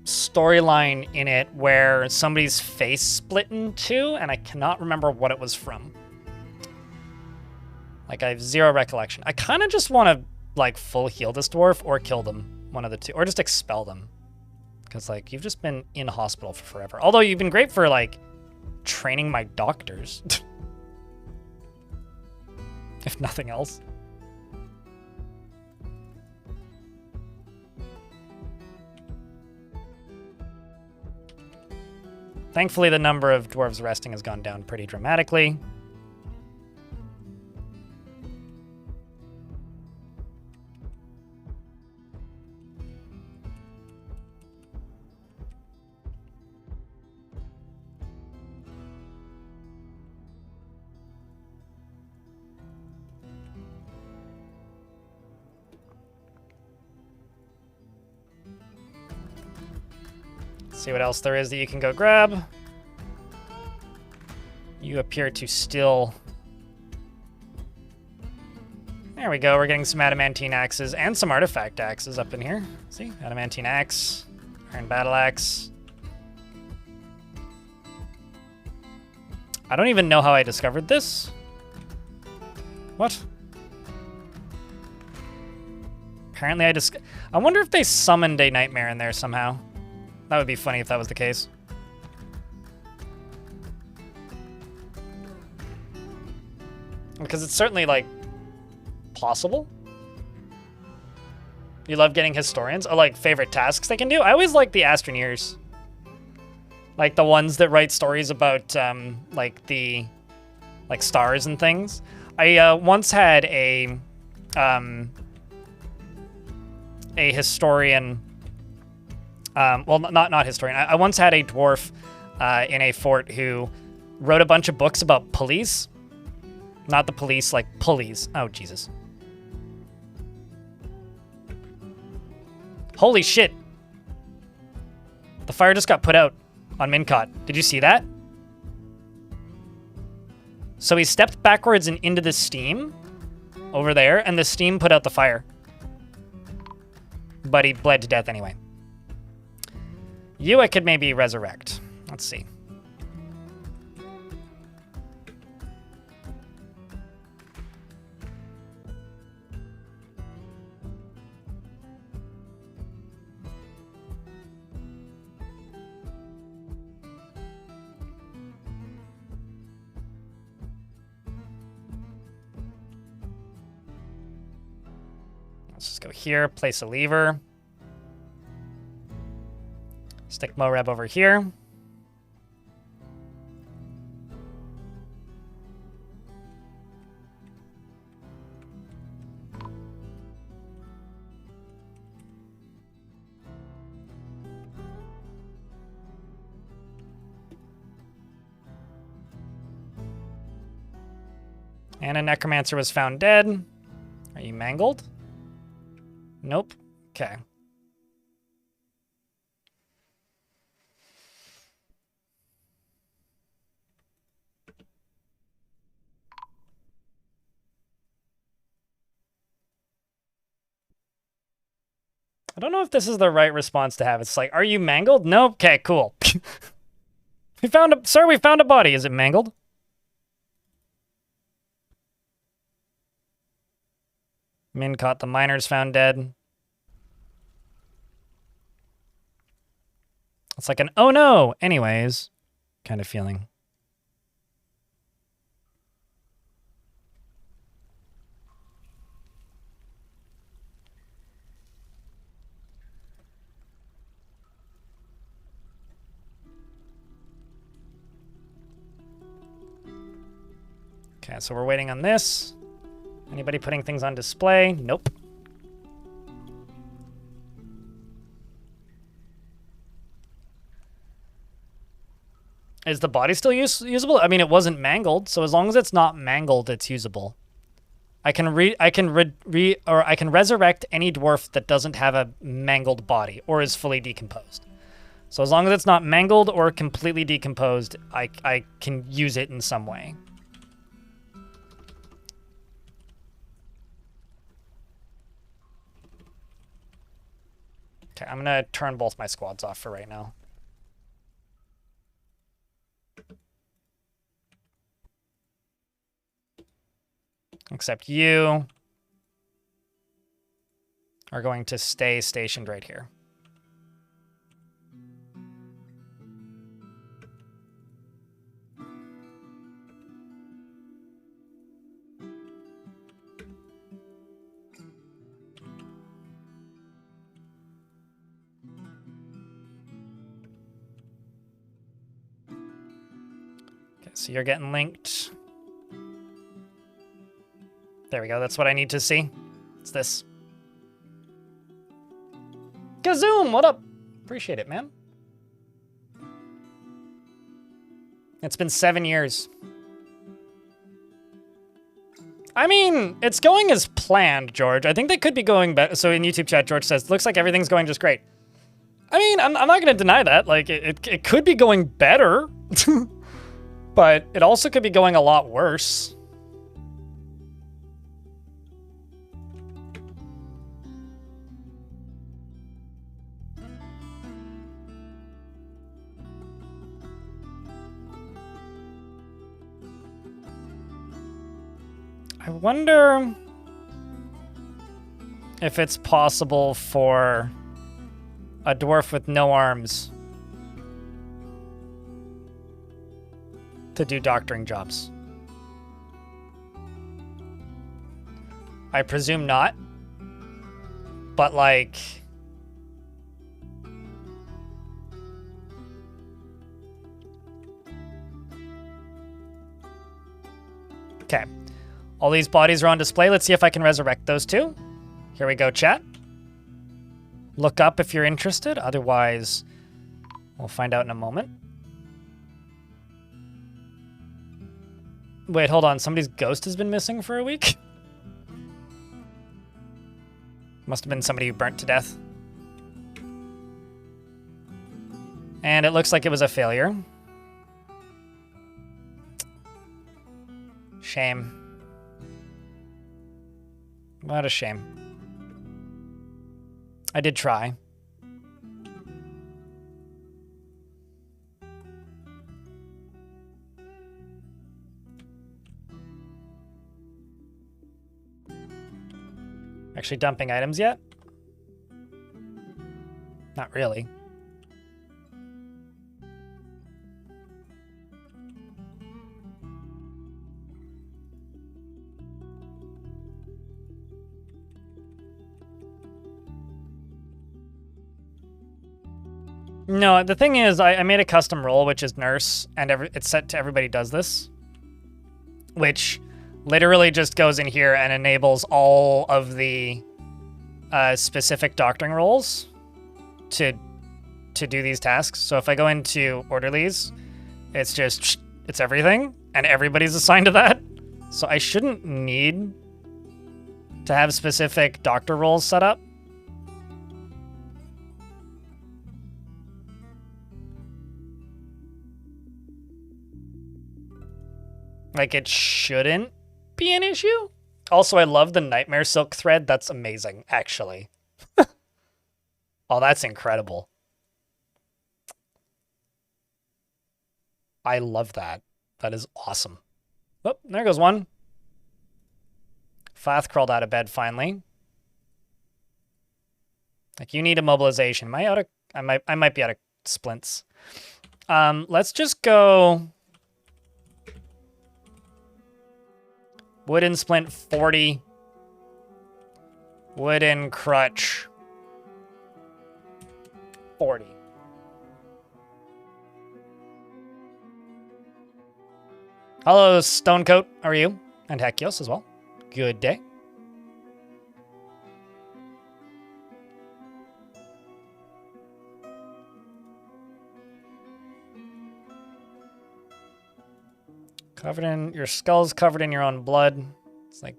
storyline in it where somebody's face split in two, and I cannot remember what it was from. Like, I have zero recollection. I kind of just want to, like, full heal this dwarf or kill them. One of the two. Or just expel them. Because, like, you've just been in hospital for forever. Although you've been great for, like, training my doctors. If nothing else. Thankfully, the number of dwarves resting has gone down pretty dramatically. See what else there is that you can go grab. You appear to still... There we go, we're getting some adamantine axes and some artifact axes up in here. See, adamantine axe, iron battle axe. I don't even know how I discovered this. What? Apparently I wonder if they summoned a nightmare in there somehow. That would be funny if that was the case. Because it's certainly, like, possible. You love getting historians? Or, like, favorite tasks they can do? I always like the astroneers. Like, the ones that write stories about, like, the, like, stars and things. I once had a historian... well, not historian. I once had a dwarf in a fort who wrote a bunch of books about pulleys. Not the police, like pulleys. Oh, Jesus. Holy shit. The fire just got put out on Mincott. Did you see that? So he stepped backwards and into the steam over there, and the steam put out the fire. But he bled to death anyway. You I could maybe resurrect. Let's see. Let's just go here, place a lever. Stick Moreb over here. And a necromancer was found dead. Are you mangled? Nope. Okay. I don't know if this is the right response to have. It's like, are you mangled? Nope. Okay, cool. We found a body. Is it mangled? Mincott the miner's found dead. It's like an oh no, anyways, kind of feeling. Okay, so we're waiting on this. Anybody putting things on display? Nope. Is the body still usable? I mean, it wasn't mangled, so as long as it's not mangled, it's usable. I can resurrect any dwarf that doesn't have a mangled body or is fully decomposed. So as long as it's not mangled or completely decomposed, I can use it in some way. Okay, I'm gonna turn both my squads off for right now. Except you are going to stay stationed right here. Okay, so you're getting linked. There we go. That's what I need to see. It's this. Kazoom, what up? Appreciate it, man. It's been 7 years. I mean, it's going as planned, George. I think they could be going better. So in YouTube chat, George says, looks like everything's going just great. I mean, I'm not going to deny that. Like, it could be going better. But it also could be going a lot worse. I wonder if it's possible for a dwarf with no arms to do doctoring jobs. I presume not. But like... Okay. All these bodies are on display. Let's see if I can resurrect those two. Here we go, chat. Look up if you're interested. Otherwise, we'll find out in a moment. Wait, hold on. Somebody's ghost has been missing for a week? Must have been somebody who burnt to death. And it looks like it was a failure. Shame. What a shame. I did try. Actually dumping items yet? Not really. No, the thing is, I made a custom role, which is nurse, and it's set to everybody does this. Which literally just goes in here and enables all of the specific doctoring roles to do these tasks. So if I go into orderlies, it's everything, and everybody's assigned to that. So I shouldn't need to have specific doctor roles set up. Like, it shouldn't be an issue. Also, I love the Nightmare Silk thread. That's amazing, actually. Oh, that's incredible. I love that. That is awesome. Oh, there goes one. Fath crawled out of bed finally. Like, you need immobilization. Am I out of... I might be out of splints. Let's just go... Wooden splint 40. Wooden crutch 40. Hello, Stonecoat. How are you? And Hekios as well. Good day. Your skull's covered in your own blood. It's like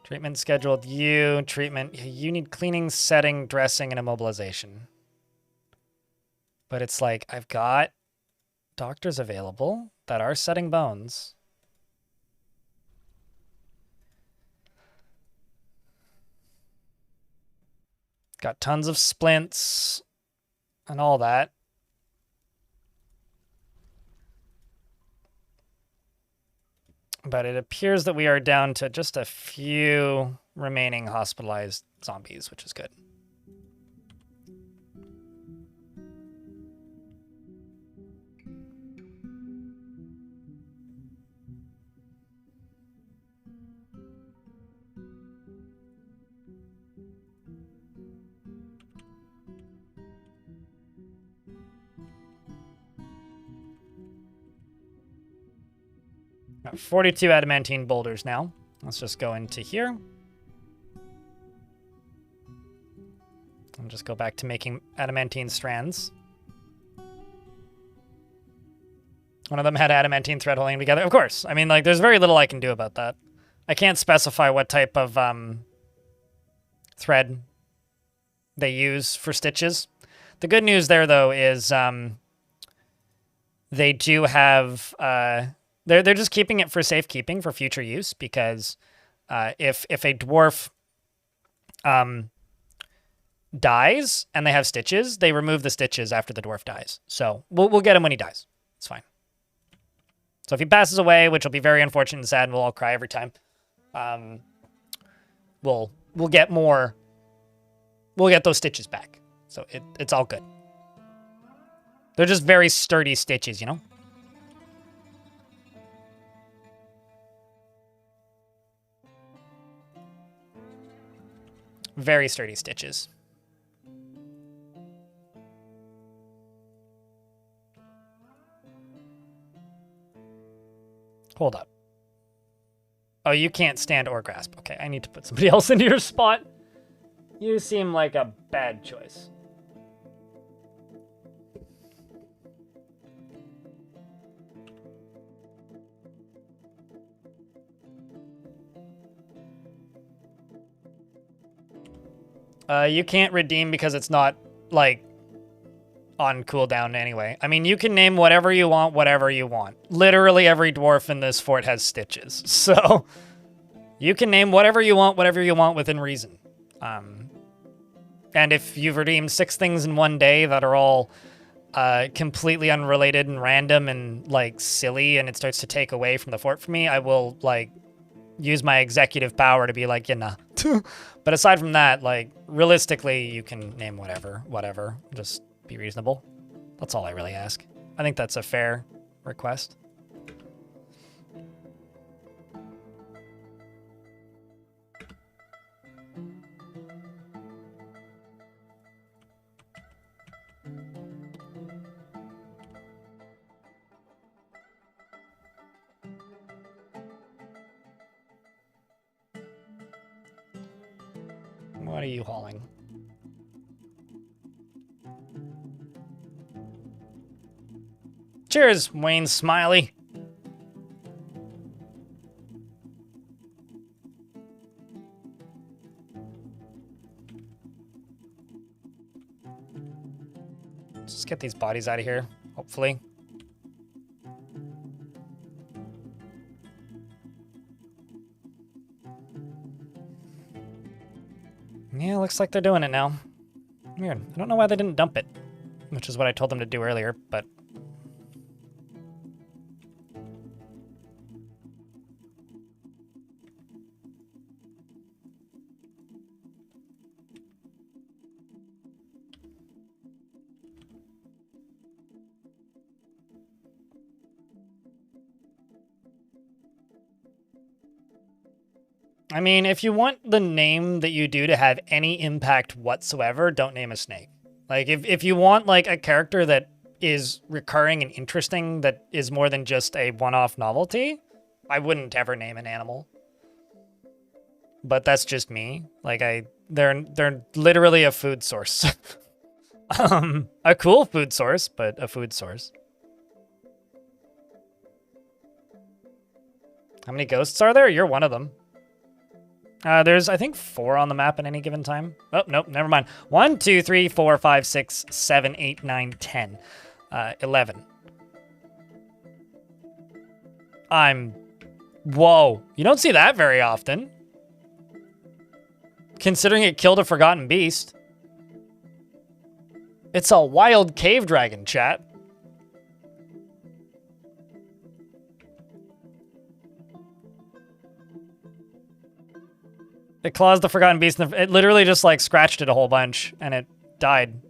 treatment scheduled. You need cleaning, setting, dressing, and immobilization. But it's like, I've got doctors available that are setting bones. Got tons of splints and all that. But it appears that we are down to just a few remaining hospitalized zombies, which is good. Got 42 adamantine boulders now. Let's just go into here. And just go back to making adamantine strands. One of them had adamantine thread holding them together. Of course. I mean, like, there's very little I can do about that. I can't specify what type of thread they use for stitches. The good news there, though, is they do have... They're just keeping it for safekeeping for future use, because if a dwarf dies and they have stitches, they remove the stitches after the dwarf dies. So we'll get him when he dies. It's fine. So if he passes away, which will be very unfortunate and sad, and we'll all cry every time, we'll get more. We'll get those stitches back. So it's all good. They're just very sturdy stitches, you know? Very sturdy stitches. Hold up. Oh, you can't stand or grasp. Okay, I need to put somebody else into your spot. You seem like a bad choice. You can't redeem because it's not, like, on cooldown anyway. I mean, you can name whatever you want, whatever you want. Literally every dwarf in this fort has stitches. So, you can name whatever you want within reason. And if you've redeemed 6 things in one day that are all completely unrelated and random and, like, silly, and it starts to take away from the fort for me, I will, like, use my executive power to be like, yeah, nah. But aside from that, like, realistically, you can name whatever. Just be reasonable. That's all I really ask. I think that's a fair request. What are you hauling? Cheers, Wayne Smiley. Let's just get these bodies out of here, hopefully. Yeah, looks like they're doing it now. Weird. I don't know why they didn't dump it, which is what I told them to do earlier, but... I mean, if you want the name that you do to have any impact whatsoever, don't name a snake. Like, if you want, like, a character that is recurring and interesting that is more than just a one-off novelty, I wouldn't ever name an animal. But that's just me. Like, they're literally a food source. A cool food source, but a food source. How many ghosts are there? You're one of them. There's, I think, 4 on the map at any given time. Oh, nope, never mind. 1, 2, 3, 4, 5, 6, 7, 8, 9, 10. 11. Whoa. You don't see that very often. Considering it killed a forgotten beast. It's a wild cave dragon, chat. It claws the forgotten beast. It literally just like scratched it a whole bunch and it died.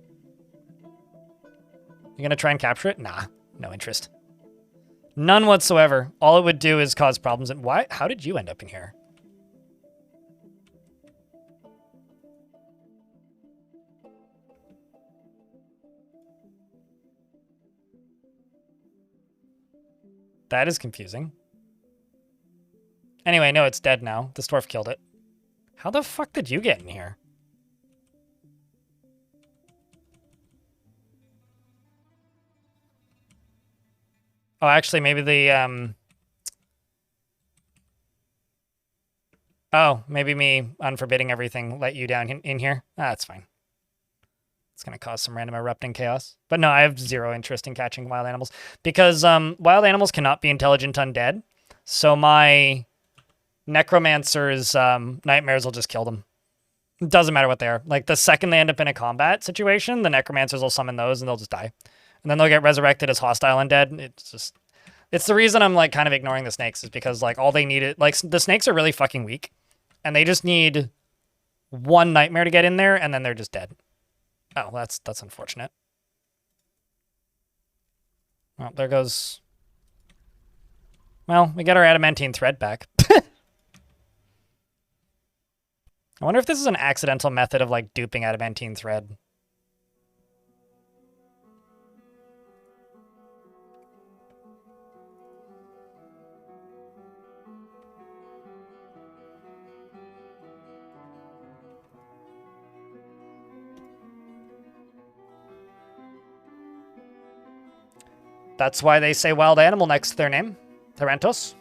You gonna try and capture it? Nah, no interest. None whatsoever. All it would do is cause problems. And why? How did you end up in here? That is confusing. Anyway, no, it's dead now. The dwarf killed it. How the fuck did you get in here? Oh, actually, maybe the, Oh, maybe me unforbidding everything let you down in here. Ah, that's fine. It's going to cause some random erupting chaos. But no, I have 0 interest in catching wild animals. Because wild animals cannot be intelligent undead. So my necromancer's nightmares will just kill them. It doesn't matter what they are. Like, the second they end up in a combat situation, the necromancers will summon those and they'll just die. And then they'll get resurrected as hostile undead. It's the reason I'm, like, kind of ignoring the snakes is because, like, all they need... Like, the snakes are really fucking weak. And they just need 1 nightmare to get in there, and then they're just dead. Oh, that's unfortunate. Well, there goes... Well, we got our adamantine thread back. I wonder if this is an accidental method of, like, duping adamantine thread. That's why they say wild animal next to their name. Tarantos.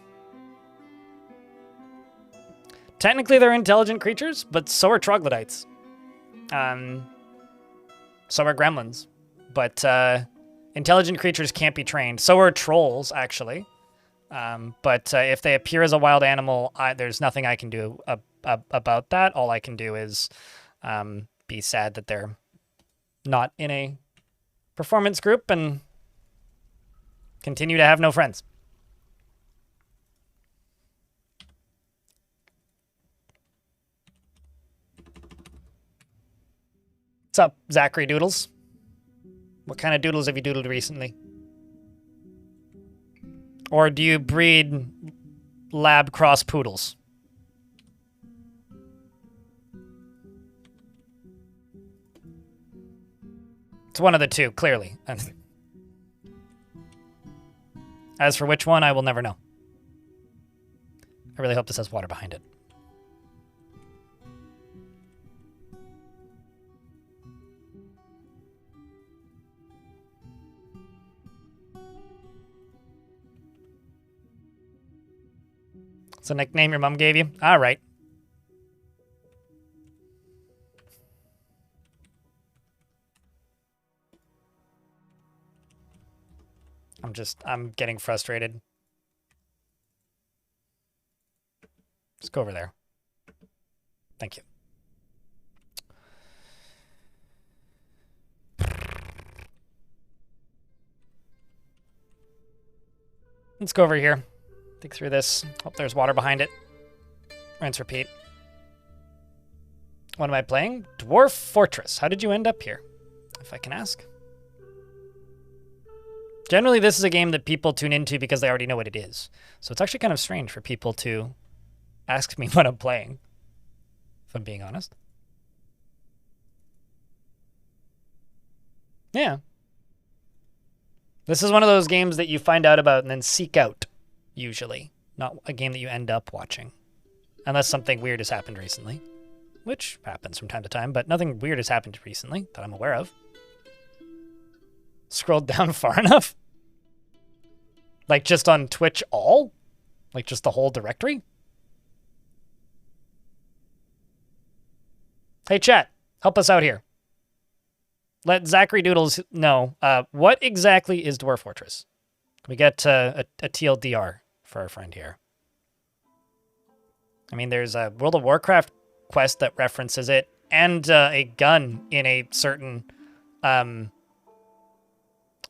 Technically, they're intelligent creatures, but so are troglodytes. So are gremlins. But intelligent creatures can't be trained. So are trolls, actually. But if they appear as a wild animal, there's nothing I can do about that. All I can do is be sad that they're not in a performance group and continue to have no friends. What's up, Zachary Doodles? What kind of doodles have you doodled recently? Or do you breed lab cross poodles? It's one of the two, clearly. As for which one, I will never know. I really hope this has water behind it. It's a nickname your mom gave you? All right. I'm getting frustrated. Let's go over there. Thank you. Let's go over here. Dig through this. Hope there's water behind it. Rinse, repeat. What am I playing? Dwarf Fortress. How did you end up here? If I can ask. Generally, this is a game that people tune into because they already know what it is. So it's actually kind of strange for people to ask me what I'm playing, if I'm being honest. Yeah. This is one of those games that you find out about and then seek out, usually. Not a game that you end up watching. Unless something weird has happened recently. Which happens from time to time, but nothing weird has happened recently that I'm aware of. Scrolled down far enough? Like just on Twitch all? Like just the whole directory? Hey, chat, help us out here. Let Zachary Doodles know, what exactly is Dwarf Fortress? We get a TLDR for our friend here. I mean, there's a World of Warcraft quest that references it, and a gun in a certain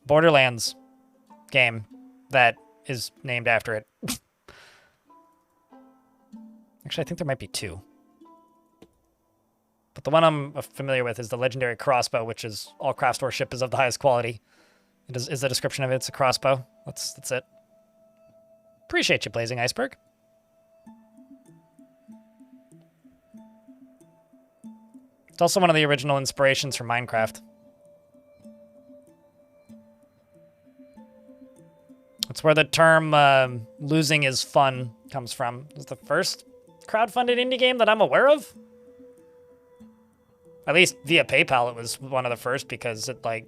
Borderlands game that is named after it. Actually, I think there might be two. But the one I'm familiar with is the legendary crossbow, which is all craft store ship is of the highest quality. It is the description of it. It's a crossbow. That's it. Appreciate you, Blazing Iceberg. It's also one of the original inspirations for Minecraft. It's where the term losing is fun comes from. It was the first crowdfunded indie game that I'm aware of. At least via PayPal, it was one of the first because it like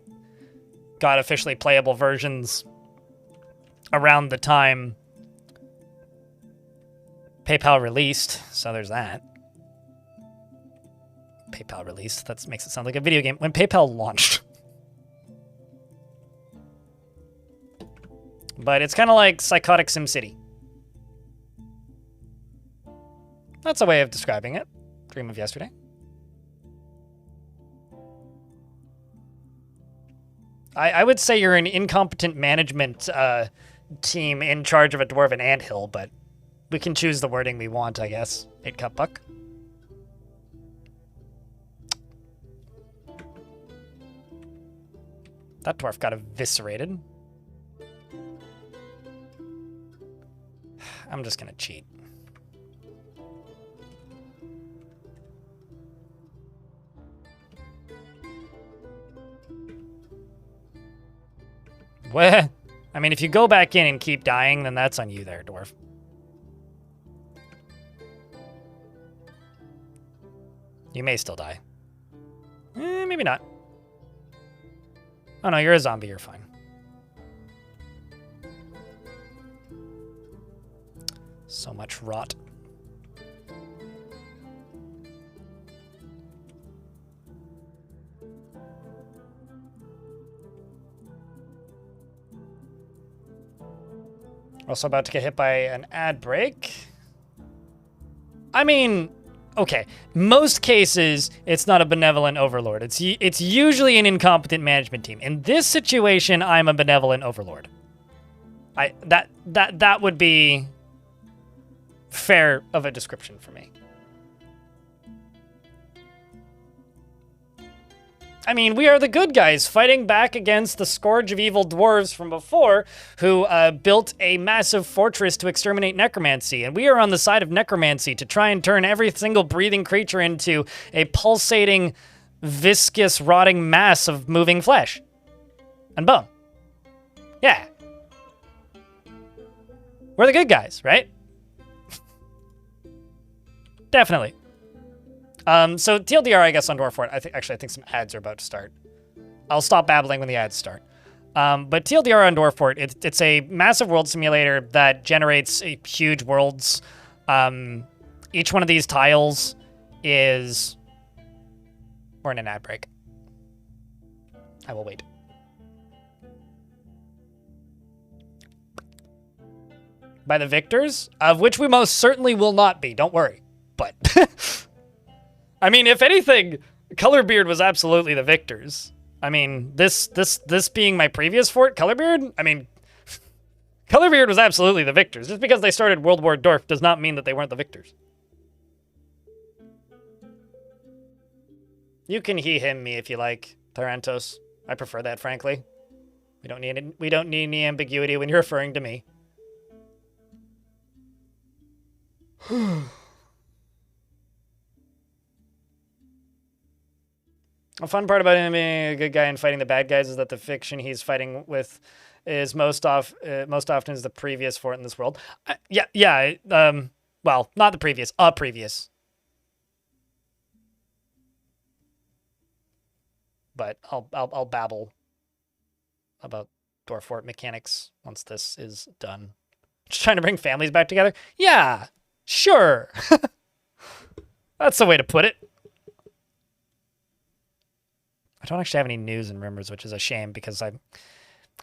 got officially playable versions around the time PayPal released. So there's that. PayPal released. That makes it sound like a video game. When PayPal launched. But it's kind of like Psychotic SimCity. That's a way of describing it. Dream of yesterday. I would say you're an incompetent management team in charge of a dwarven anthill, but we can choose the wording we want, I guess. 8-cup buck. That dwarf got eviscerated. I'm just gonna cheat. What? I mean, if you go back in and keep dying, then that's on you there, dwarf. You may still die. Maybe not. Oh no, you're a zombie, you're fine. So much rot. Also about to get hit by an ad break. I mean, okay. Most cases, it's not a benevolent overlord. It's usually an incompetent management team. In this situation, I'm a benevolent overlord. That would be fair of a description for me. I mean, we are the good guys fighting back against the scourge of evil dwarves from before who built a massive fortress to exterminate necromancy. And we are on the side of necromancy to try and turn every single breathing creature into a pulsating, viscous, rotting mass of moving flesh and bone. Yeah. We're the good guys, right? Definitely. So TLDR, I guess, on Dwarf Fort. I think some ads are about to start. I'll stop babbling when the ads start. But TLDR on Dwarf Fort, it's a massive world simulator that generates huge worlds. Each one of these tiles is... We're in an ad break. I will wait. By the victors, of which we most certainly will not be. Don't worry. But... I mean, if anything, Colorbeard was absolutely the victors. I mean, this being my previous fort, Colorbeard, I mean, Colorbeard was absolutely the victors. Just because they started World War Dwarf does not mean that they weren't the victors. You can he, him, me if you like, Tarantos. I prefer that, frankly. We don't need any ambiguity when you're referring to me. A fun part about him being a good guy and fighting the bad guys is that the fiction he's fighting with is most often is the previous fort in this world. Well, not the previous, a previous. But I'll babble about Dwarf Fort mechanics once this is done. Just trying to bring families back together? Yeah, sure. That's the way to put it. I don't actually have any news and rumors, which is a shame because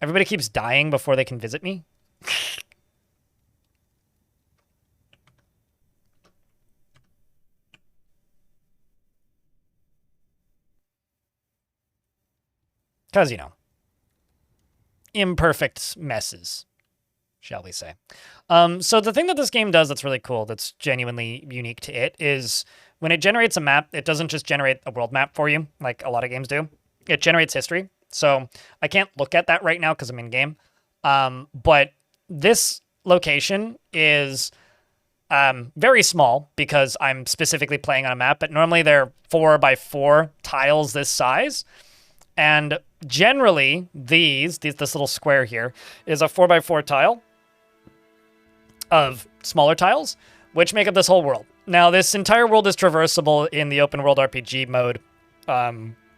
everybody keeps dying before they can visit me. Because, you know, imperfect messes, shall we say. So the thing that this game does that's really cool, that's genuinely unique to it, is when it generates a map, it doesn't just generate a world map for you, like a lot of games do. It generates history. So I can't look at that right now because I'm in game. But this location is very small because I'm specifically playing on a map, but normally they're 4x4 tiles this size. And generally, this little square here is a 4x4 tile of smaller tiles, which make up this whole world. Now, this entire world is traversable in the open world RPG mode,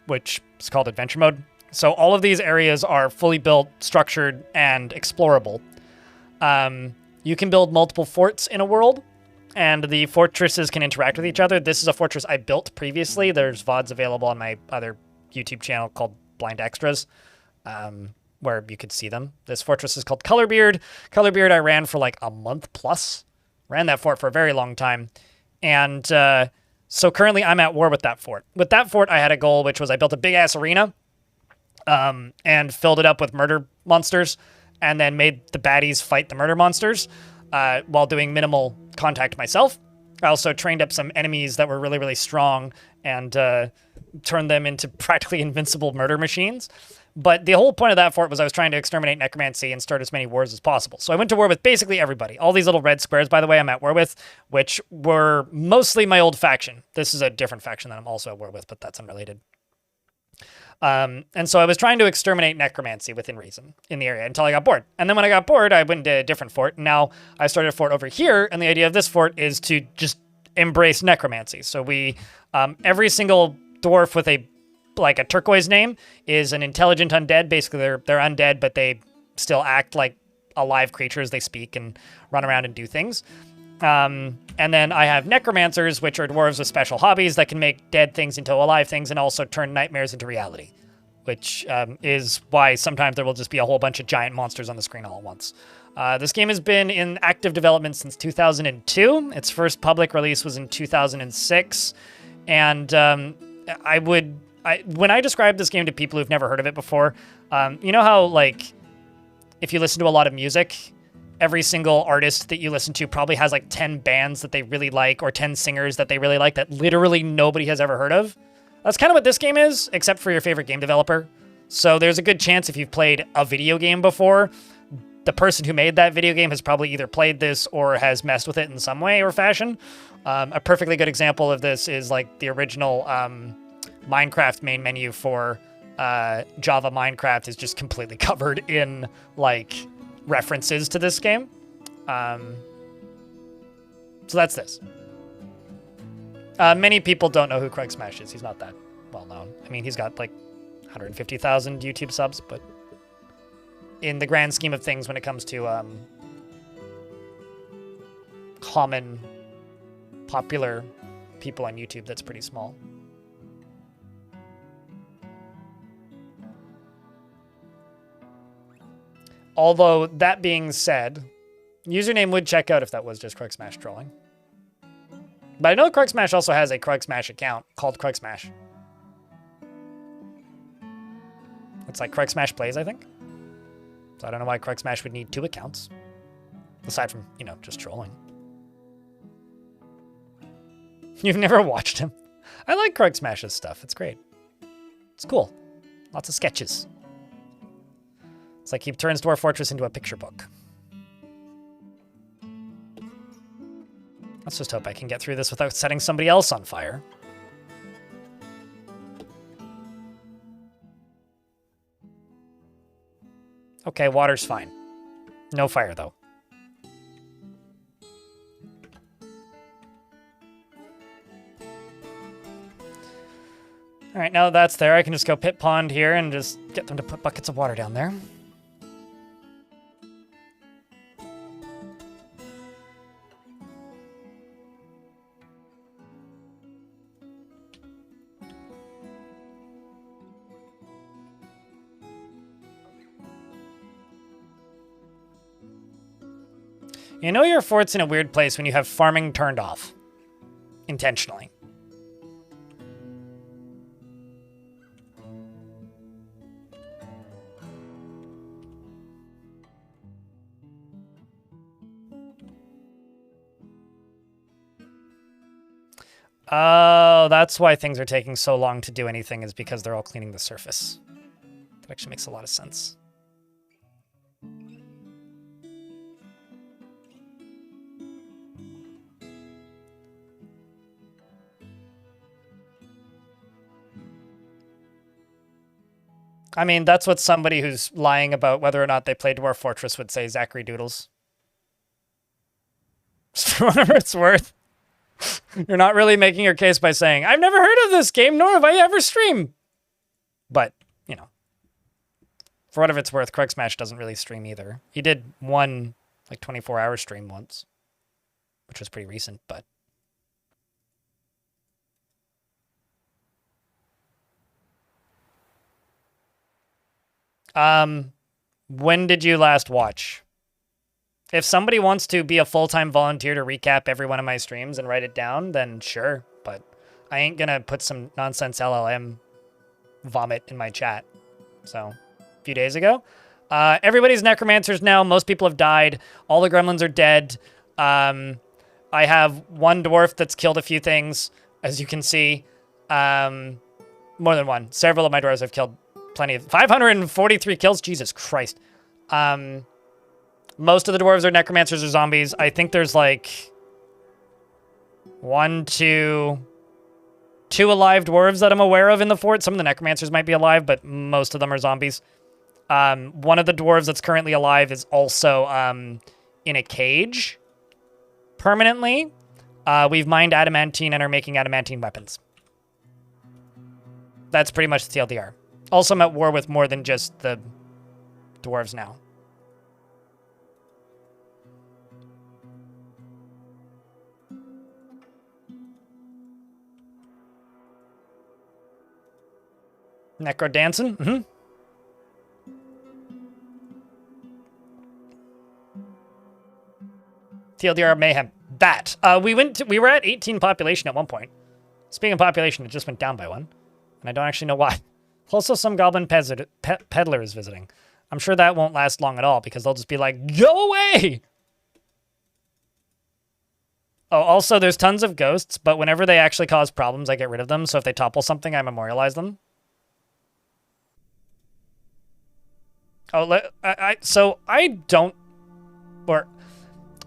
which is called adventure mode. So all of these areas are fully built, structured, and explorable. You can build multiple forts in a world, and the fortresses can interact with each other. This is a fortress I built previously. There's VODs available on my other YouTube channel called Blind Extras, where you could see them. This fortress is called Colorbeard. Colorbeard I ran for like a month plus. Ran that fort for a very long time. And so currently I'm at war with that fort. With that fort, I had a goal, which was I built a big-ass arena and filled it up with murder monsters and then made the baddies fight the murder monsters while doing minimal contact myself. I also trained up some enemies that were really, really strong and turned them into practically invincible murder machines. But the whole point of that fort was I was trying to exterminate necromancy and start as many wars as possible. So I went to war with basically everybody. All these little red squares, by the way, I'm at war with, which were mostly my old faction. This is a different faction that I'm also at war with, but that's unrelated. And so I was trying to exterminate necromancy within reason in the area until I got bored. And then when I got bored, I went to a different fort. And now I started a fort over here. And the idea of this fort is to just embrace necromancy. So we, every single dwarf with a turquoise name is an intelligent undead. Basically, they're undead, but they still act like alive creatures. They speak and run around and do things. And then I have necromancers, which are dwarves with special hobbies that can make dead things into alive things and also turn nightmares into reality, which is why sometimes there will just be a whole bunch of giant monsters on the screen all at once. This game has been in active development since 2002. Its first public release was in 2006. And when I describe this game to people who've never heard of it before, you know how, like, if you listen to a lot of music, every single artist that you listen to probably has like 10 bands that they really like or 10 singers that they really like that literally nobody has ever heard of? That's kind of what this game is, except for your favorite game developer. So there's a good chance if you've played a video game before, the person who made that video game has probably either played this or has messed with it in some way or fashion. A perfectly good example of this is like the original Minecraft main menu for Java Minecraft is just completely covered in like references to this game. So that's this. Many people don't know who Craig Smash is. He's not that well known. I mean, he's got like 150,000 YouTube subs, but in the grand scheme of things, when it comes to common, popular people on YouTube, that's pretty small. Although, that being said, username would check out if that was just Krug Smash trolling. But I know Krug Smash also has a Krug Smash account called Krug Smash. It's like Krug Smash Plays, I think. So I don't know why Krug Smash would need 2 accounts. Aside from, you know, just trolling. You've never watched him. I like Krug Smash's stuff. It's great. It's cool. Lots of sketches. It's like he turns Dwarf Fortress into a picture book. Let's just hope I can get through this without setting somebody else on fire. Okay, water's fine. No fire, though. All right, now that that's there, I can just go pit pond here and just get them to put buckets of water down there. You know your fort's in a weird place when you have farming turned off. Intentionally. Oh, that's why things are taking so long to do anything, is because they're all cleaning the surface. That actually makes a lot of sense. I mean, that's what somebody who's lying about whether or not they play Dwarf Fortress would say, Zachary Doodles. For whatever it's worth. You're not really making your case by saying, I've never heard of this game, nor have I ever streamed. But, you know, for whatever it's worth, Craig Smash doesn't really stream either. He did one, like, 24-hour stream once, which was pretty recent, but... When did you last watch? If somebody wants to be a full-time volunteer to recap every one of my streams and write it down, then sure. But I ain't gonna put some nonsense LLM vomit in my chat. So, a few days ago. Everybody's necromancers now. Most people have died. All the gremlins are dead. I have one dwarf that's killed a few things, as you can see. More than one. Several of my dwarves have killed plenty of... 543 kills? Jesus Christ. Most of the dwarves are necromancers or zombies. I think there's like... two alive dwarves that I'm aware of in the fort. Some of the necromancers might be alive, but most of them are zombies. One of the dwarves that's currently alive is also in a cage permanently. We've mined adamantine and are making adamantine weapons. That's pretty much the TLDR. Also, I'm at war with more than just the dwarves now. Necro dancing? Mm-hmm. TLDR mayhem. That. We were at 18 population at one point. Speaking of population, it just went down by one. And I don't actually know why. Also, some goblin peddler is visiting. I'm sure that won't last long at all, because they'll just be like, go away! Oh, also, there's tons of ghosts, but whenever they actually cause problems, I get rid of them. So if they topple something, I memorialize them. Oh, so I don't... Or,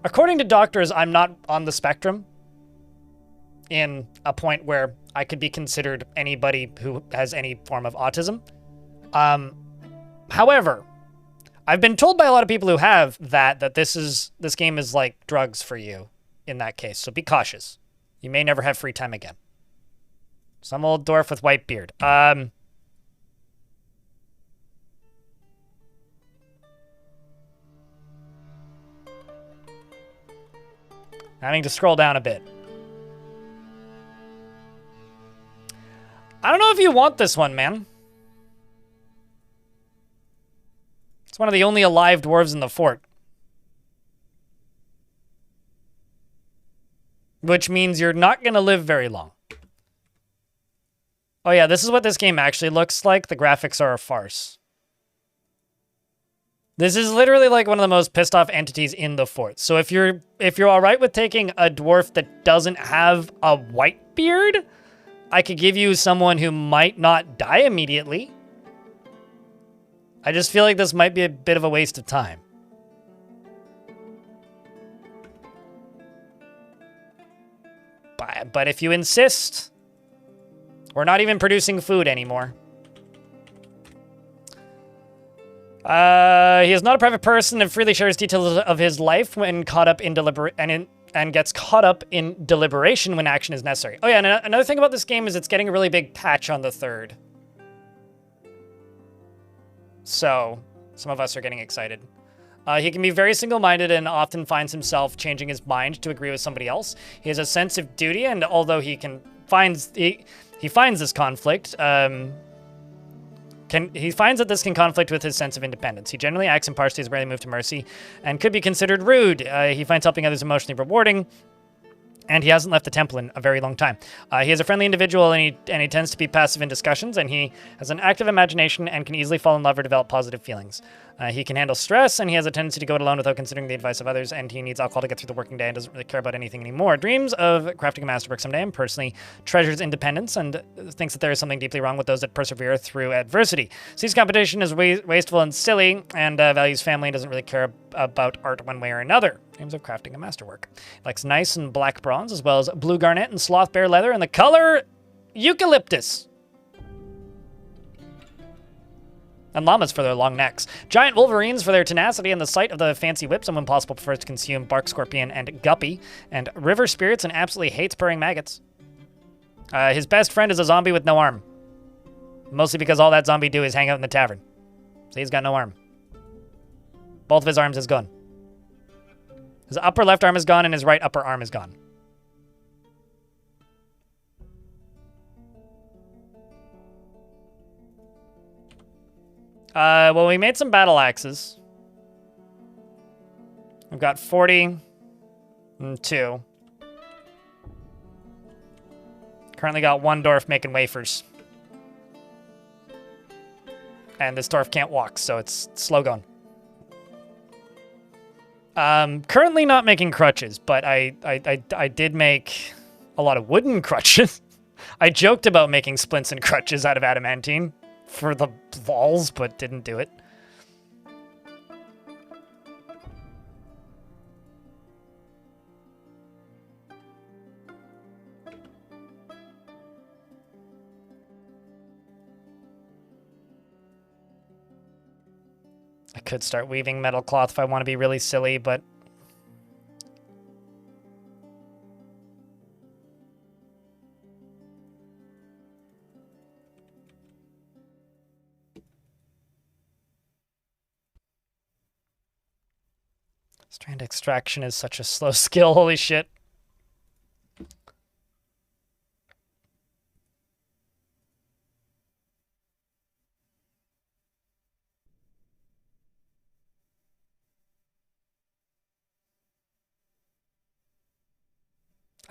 according to doctors, I'm not on the spectrum in a point where I could be considered anybody who has any form of autism. However, I've been told by a lot of people who have that this game is like drugs for you in that case. So be cautious. You may never have free time again. Some old dwarf with white beard. Having to scroll down a bit. I don't know if you want this one, man. It's one of the only alive dwarves in the fort. Which means you're not going to live very long. Oh yeah, this is what this game actually looks like. The graphics are a farce. This is literally like one of the most pissed off entities in the fort. So if you're all right with taking a dwarf that doesn't have a white beard, I could give you someone who might not die immediately. I just feel like this might be a bit of a waste of time. But if you insist, we're not even producing food anymore. He is not a private person and freely shares details of his life when caught up in and gets caught up in deliberation when action is necessary. Oh yeah, and another thing about this game is it's getting a really big patch on the 3rd. So, some of us are getting excited. He can be very single-minded and often finds himself changing his mind to agree with somebody else. He has a sense of duty, and although he finds this conflict, He finds that this can conflict with his sense of independence. He generally acts impartially, is rarely moved to mercy, and could be considered rude. He finds helping others emotionally rewarding, and he hasn't left the temple in a very long time. He is a friendly individual, and he tends to be passive in discussions, and he has an active imagination and can easily fall in love or develop positive feelings. He can handle stress, and he has a tendency to go it alone without considering the advice of others, and he needs alcohol to get through the working day and doesn't really care about anything anymore. Dreams of crafting a masterwork someday, and personally treasures independence and thinks that there is something deeply wrong with those that persevere through adversity. Sees competition as wasteful and silly, and values family and doesn't really care about art one way or another. Dreams of crafting a masterwork. Likes nice and black bronze, as well as blue garnet and sloth bear leather, and the color eucalyptus. And llamas for their long necks. Giant wolverines for their tenacity and the sight of the fancy whips, and when possible prefers to consume bark scorpion and guppy. And river spirits and absolutely hates purring maggots. His best friend is a zombie with no arm. Mostly because all that zombie do is hang out in the tavern. So he's got no arm. Both of his arms is gone. His upper left arm is gone and his right upper arm is gone. Well, we made some battle axes. We've got 40 and 2. Currently got one dwarf making wafers. And this dwarf can't walk, so it's slow going. Currently not making crutches, but I did make a lot of wooden crutches. I joked about making splints and crutches out of adamantine for the walls, but didn't do it. I could start weaving metal cloth if I want to be really silly, but strand extraction is such a slow skill, holy shit.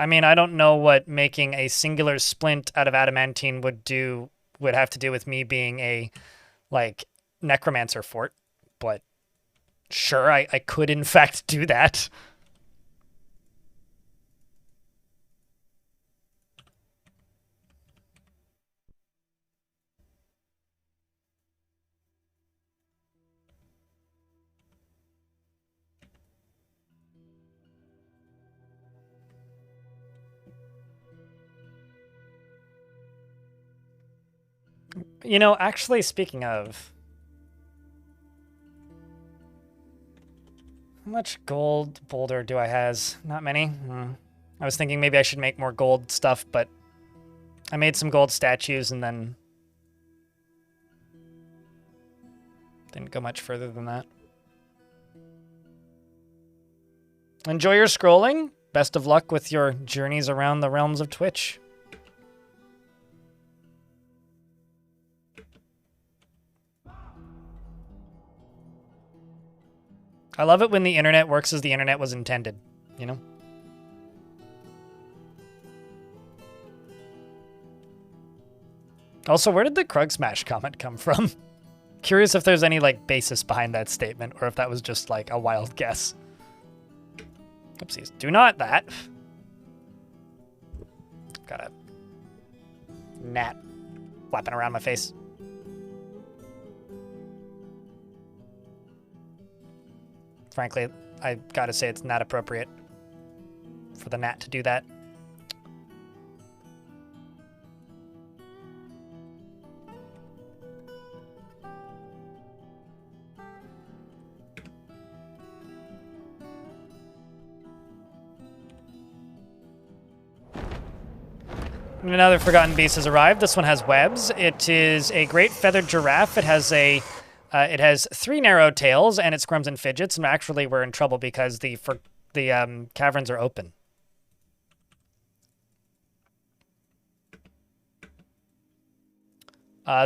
I mean, I don't know what making a singular splint out of adamantine would have to do with me being a, like, necromancer fort, but sure, I could in fact do that. You know, actually, speaking of, how much gold boulder do I has? Not many. I was thinking maybe I should make more gold stuff, but I made some gold statues and then didn't go much further than that. Enjoy your scrolling. Best of luck with your journeys around the realms of Twitch. I love it when the internet works as the internet was intended, you know? Also, where did the Krug Smash comment come from? Curious if there's any, like, basis behind that statement, or if that was just, like, a wild guess. Oopsies. Do not that. Got a gnat flapping around my face. Frankly, I gotta say it's not appropriate for the gnat to do that. Another forgotten beast has arrived. This one has webs. It is a great feathered giraffe. It has a it has 3 narrow tails, and it squirms and fidgets, and actually we're in trouble because the caverns are open.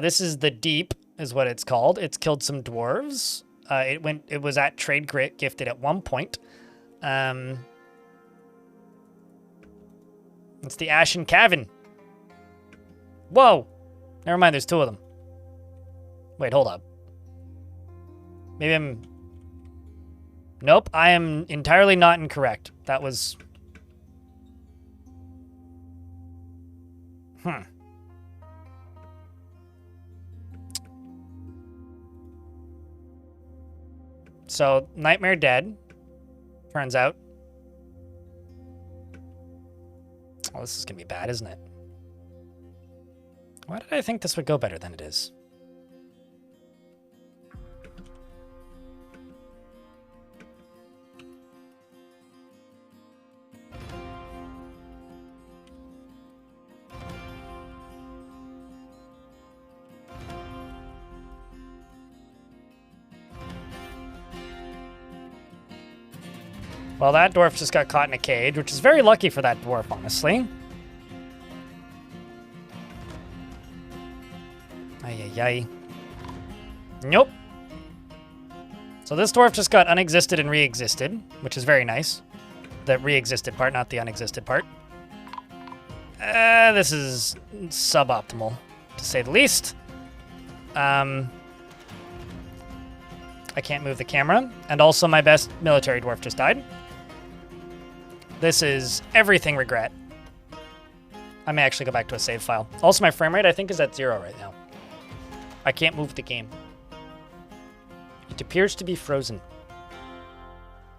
This is the deep. is what it's called. It's killed some dwarves. It was at Trade Grit gifted at one point. It's the Ashen Cavern. Whoa! Never mind, there's two of them. Wait, hold up. Maybe I'm... Nope, I am entirely not incorrect. That was... So, Nightmare dead. Turns out. Oh, this is gonna be bad, isn't it? Why did I think this would go better than it is? Well, that dwarf just got caught in a cage, which is very lucky for that dwarf, honestly. Ay. Nope. So this dwarf just got unexisted and re-existed, which is very nice. The re-existed part, not the unexisted part. This is suboptimal, to say the least. I can't move the camera, and also my best military dwarf just died. This is everything regret. I may actually go back to a save file. Also, my frame rate, I think, is at 0 right now. I can't move the game. It appears to be frozen.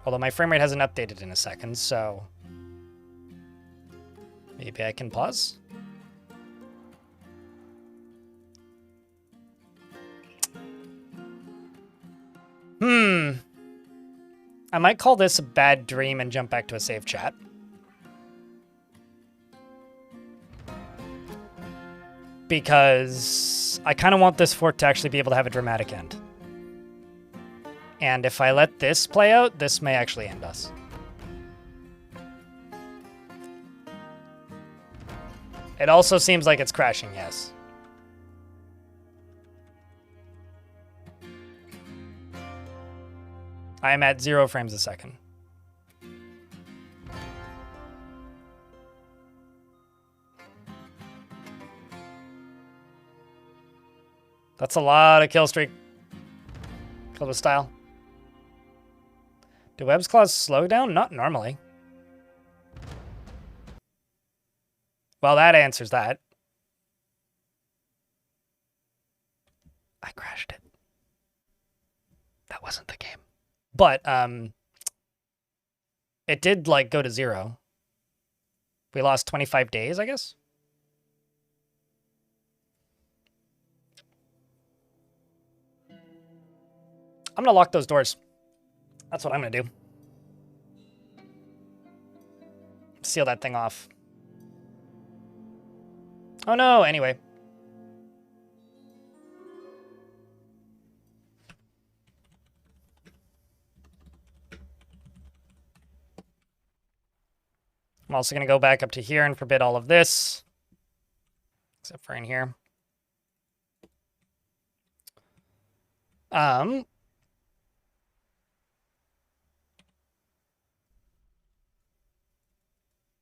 Although my frame rate hasn't updated in a second, so... maybe I can pause? I might call this a bad dream and jump back to a save chat. Because I kind of want this fort to actually be able to have a dramatic end. And if I let this play out, this may actually end us. It also seems like it's crashing, yes. I am at 0 frames a second. That's a lot of kill streak. Kill with style. Do Web's Claws slow down? Not normally. Well, that answers that. I crashed it. That wasn't the game. But, it did, like, go to 0. We lost 25 days, I guess? I'm gonna lock those doors. That's what I'm gonna do. Seal that thing off. Oh no, anyway. I'm also gonna go back up to here and forbid all of this. Except for in here.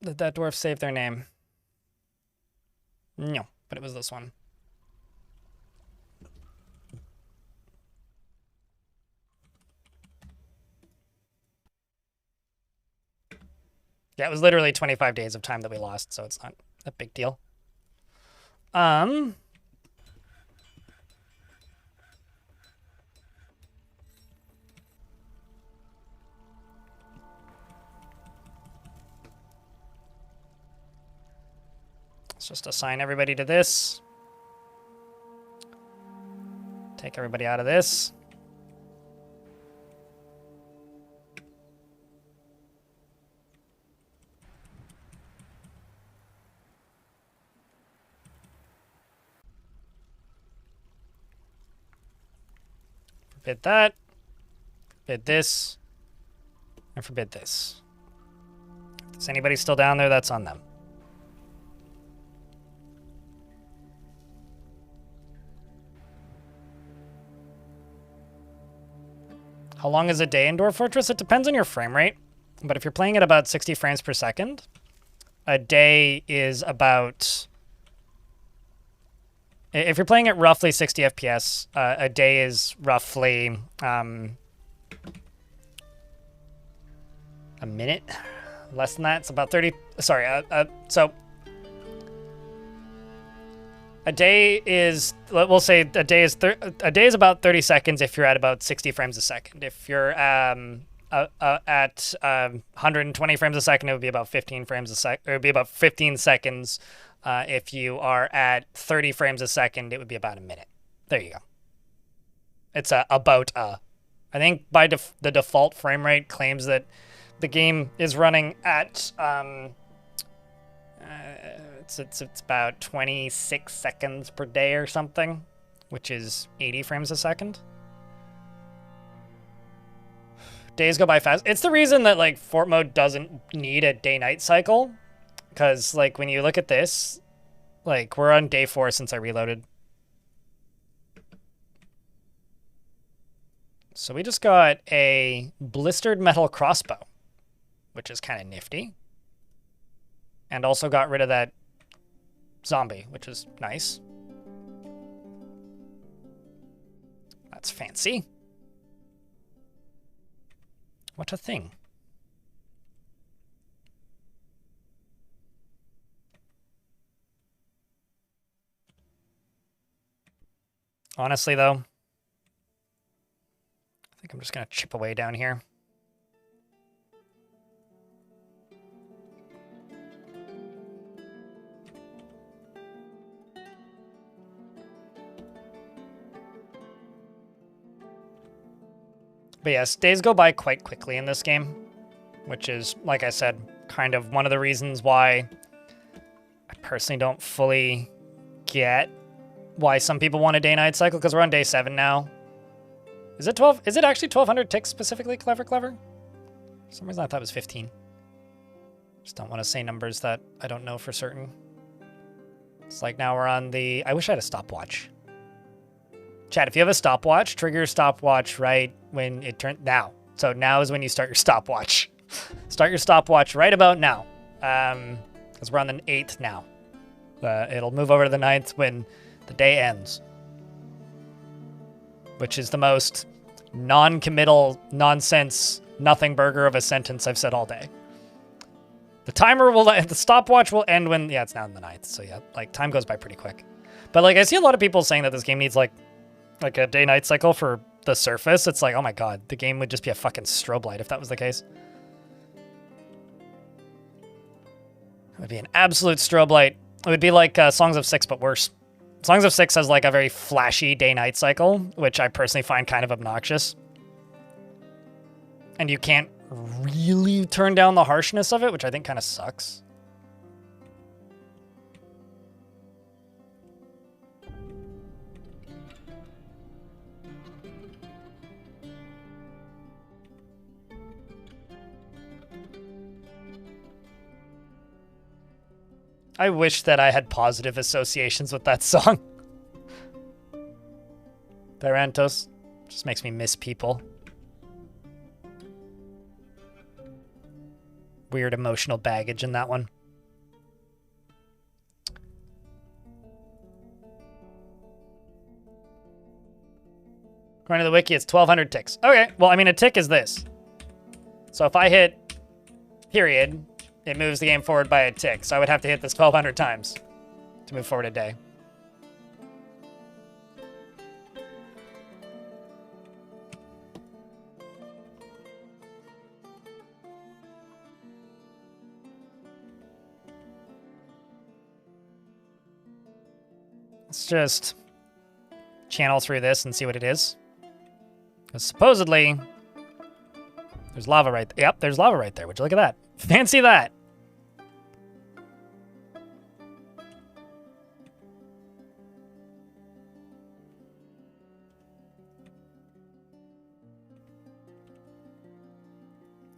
Did that dwarf save their name? No, but it was this one. Yeah, it was literally 25 days of time that we lost, so it's not a big deal. Let's just assign everybody to this. Take everybody out of this. Forbid that. Forbid this. And forbid this. If there's anybody still down there, that's on them. How long is a day in Dwarf Fortress? It depends on your frame rate. But if you're playing at about 60 frames per second, a day is about... If you're playing at roughly 60 FPS, a day is roughly a minute. Less than that. It's about 30... Sorry. So a day is... We'll say a day is about 30 seconds if you're at about 60 frames a second. If you're at 120 frames a second, it would be about 15 frames a sec. It would be about 15 seconds. If you are at 30 frames a second, it would be about a minute. There you go. It's about I think by the default frame rate claims that the game is running at it's about 26 seconds per day or something, which is 80 frames a second. Days go by fast. It's the reason that like Fort mode doesn't need a day-night cycle, because like when you look at this, like we're on day 4 since I reloaded. So we just got a blistered metal crossbow, which is kind of nifty. And also got rid of that zombie, which is nice. That's fancy. What a thing. Honestly, though, I think I'm just going to chip away down here. But yes, days go by quite quickly in this game, which is, like I said, kind of one of the reasons why I personally don't fully get why some people want a day-night cycle, because we're on day 7 now. Is it 12? Is it actually 1,200 ticks specifically, Clever? For some reason I thought it was 15. Just don't want to say numbers that I don't know for certain. It's like now we're on the... I wish I had a stopwatch. Chat, if you have a stopwatch, trigger your stopwatch right when it turns... Now. So now is when you start your stopwatch. Start your stopwatch right about now. Because we're on the 8th now. It'll move over to the 9th when the day ends. Which is the most non-committal, nonsense, nothing burger of a sentence I've said all day. The timer will... The stopwatch will end when... Yeah, it's now in the 9th. So yeah, like, time goes by pretty quick. But like, I see a lot of people saying that this game needs like a day-night cycle for the surface. It's like, oh my god, the game would just be a fucking strobe light if that was the case. It would be an absolute strobe light. It would be like Songs of Six, but worse. Songs of Six has like a very flashy day-night cycle, which I personally find kind of obnoxious. And you can't really turn down the harshness of it, which I think kind of sucks. I wish that I had positive associations with that song. Tyrantos just makes me miss people. Weird emotional baggage in that one. According to the wiki, it's 1,200 ticks. Okay, well, I mean, a tick is this. So if I hit period, it moves the game forward by a tick. So I would have to hit this 1,200 times to move forward a day. Let's just channel through this and see what it is. Because supposedly, there's lava right there. Yep, there's lava right there. Would you look at that? Fancy that.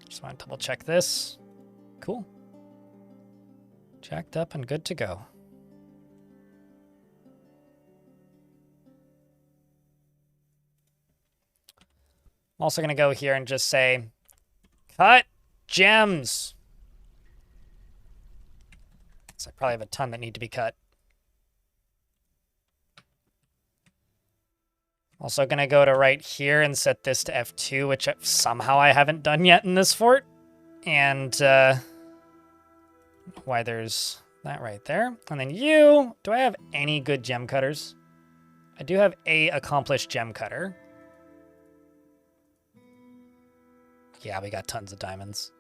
Just want to double check this. Cool. Jacked up and good to go. also going to go here and just say, cut gems. So I probably have a ton that need to be cut. Also going to go to right here and set this to F2, which somehow I haven't done yet in this fort. And why there's that right there. And then you, do I have any good gem cutters? I do have a accomplished gem cutter. Yeah, we got tons of diamonds.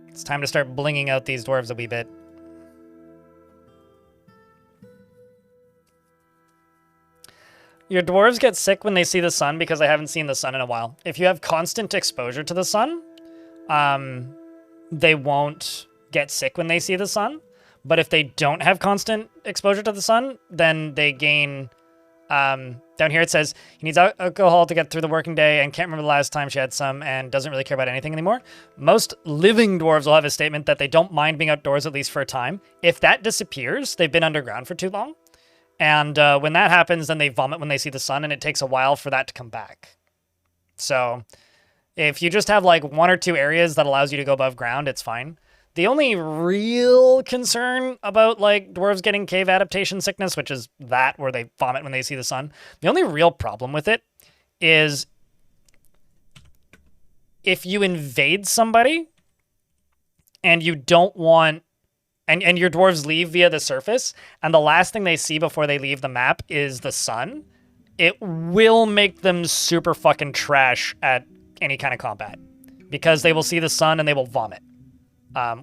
It's time to start blinging out these dwarves a wee bit. Your dwarves get sick when they see the sun because I haven't seen the sun in a while. If you have constant exposure to the sun, they won't get sick when they see the sun. But if they don't have constant exposure to the sun, then they gain... down here it says, he needs alcohol to get through the working day and can't remember the last time she had some and doesn't really care about anything anymore. Most living dwarves will have a statement that they don't mind being outdoors at least for a time. If that disappears, they've been underground for too long. And when that happens, then they vomit when they see the sun, and it takes a while for that to come back. So if you just have like 1 or 2 areas that allows you to go above ground, it's fine. The only real concern about like dwarves getting cave adaptation sickness, which is that where they vomit when they see the sun, the only real problem with it is if you invade somebody and you don't want and your dwarves leave via the surface, and the last thing they see before they leave the map is the sun, it will make them super fucking trash at any kind of combat. Because they will see the sun and they will vomit.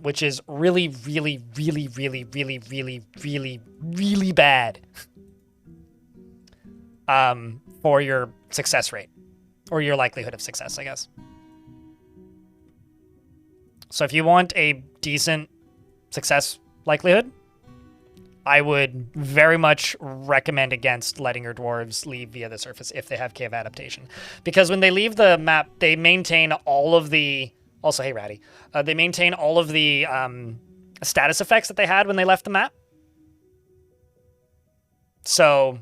Which is really, really, really, really, really, really, really, really bad. For your success rate. Or your likelihood of success, I guess. So if you want a decent success likelihood, I would very much recommend against letting your dwarves leave via the surface if they have cave adaptation. Because when they leave the map, they maintain all of the... Also, hey, Ratty. They maintain all of the status effects that they had when they left the map. So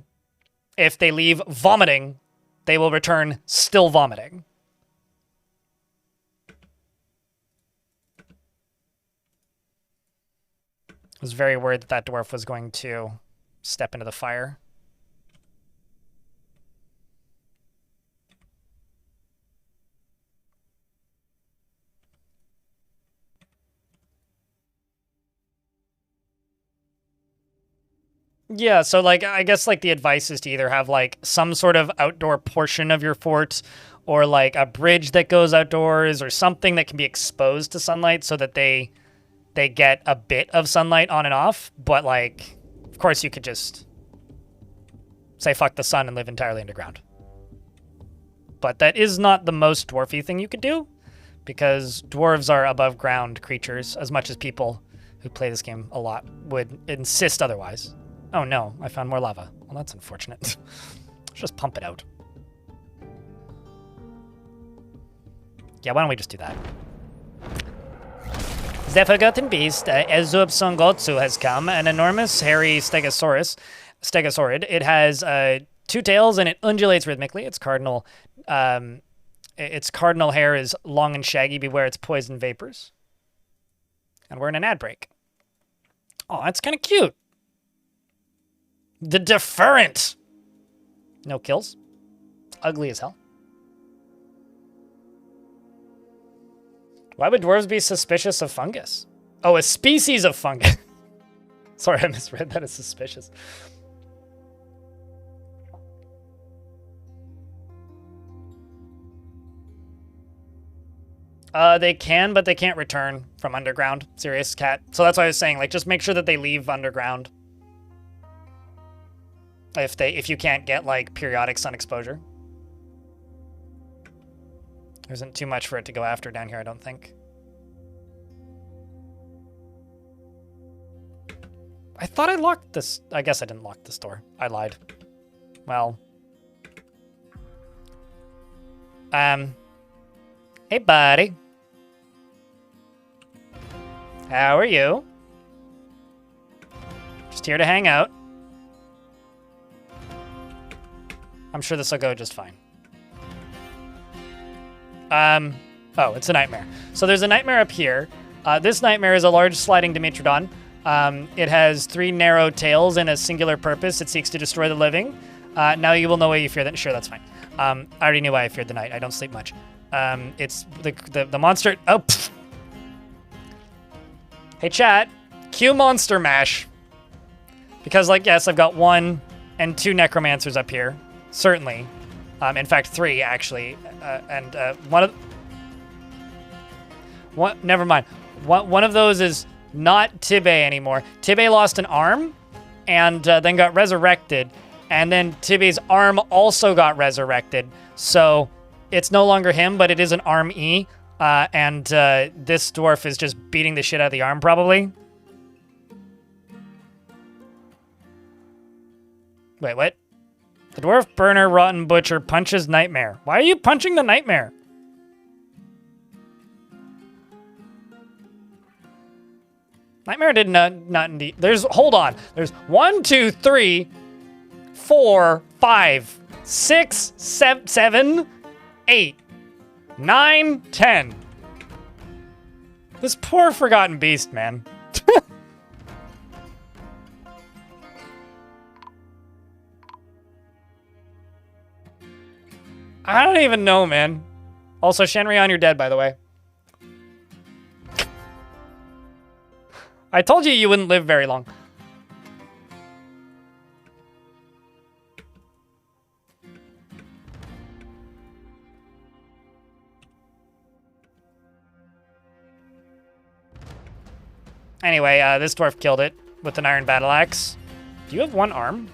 if they leave vomiting, they will return still vomiting. I was very worried that that dwarf was going to step into the fire. Yeah, so like I guess like the advice is to either have like some sort of outdoor portion of your fort or like a bridge that goes outdoors or something that can be exposed to sunlight so that they get a bit of sunlight on and off, but like of course you could just say fuck the sun and live entirely underground. But that is not the most dwarfy thing you could do because dwarves are above ground creatures as much as people who play this game a lot would insist otherwise. Oh no, I found more lava. Well, that's unfortunate. Let's just pump it out. Yeah, why don't we just do that? The Forgotten Beast, Ezub Songotsu, has come. An enormous, hairy stegosaurid. It has 2 tails and it undulates rhythmically. Its cardinal hair is long and shaggy. Beware its poison vapors. And we're in an ad break. Oh, that's kind of cute. The Deferent. No kills. Ugly as hell. Why would dwarves be suspicious of fungus? Oh, a species of fungus. Sorry, I misread that as suspicious. They can, but they can't return from underground. Serious cat. So that's why I was saying, like, just make sure that they leave underground. If you can't get like periodic sun exposure. There isn't too much for it to go after down here, I don't think. I thought I locked this. I guess I didn't lock this door. I lied. Well. Hey buddy. How are you? Just here to hang out. I'm sure this will go just fine. Oh, it's a nightmare. So there's a nightmare up here. This nightmare is a large sliding Dimetrodon. It has 3 narrow tails and a singular purpose. It seeks to destroy the living. Now you will know why you fear that. Sure, that's fine. I already knew why I feared the night. I don't sleep much. It's the monster. Oh, pfft. Hey, chat. Cue Monster Mash. Because, like, yes, I've got 1 and 2 Necromancers up here. Certainly. In fact, 3, actually. And one of... Never mind. One of those is not Tibbe anymore. Tibbe lost an arm and then got resurrected. And then Tibbe's arm also got resurrected. So it's no longer him, but it is an arm E. And this dwarf is just beating the shit out of the arm, probably. Wait, what? The dwarf burner rotten butcher punches nightmare. Why are you punching the nightmare? Nightmare did not indeed. Hold on. There's 1, 2, 3, 4, 5, 6, 7, 8, 9, 10. This poor forgotten beast, man. I don't even know, man. Also, Shenryon, you're dead, by the way. I told you wouldn't live very long. Anyway, this dwarf killed it with an iron battle axe. Do you have 1 arm?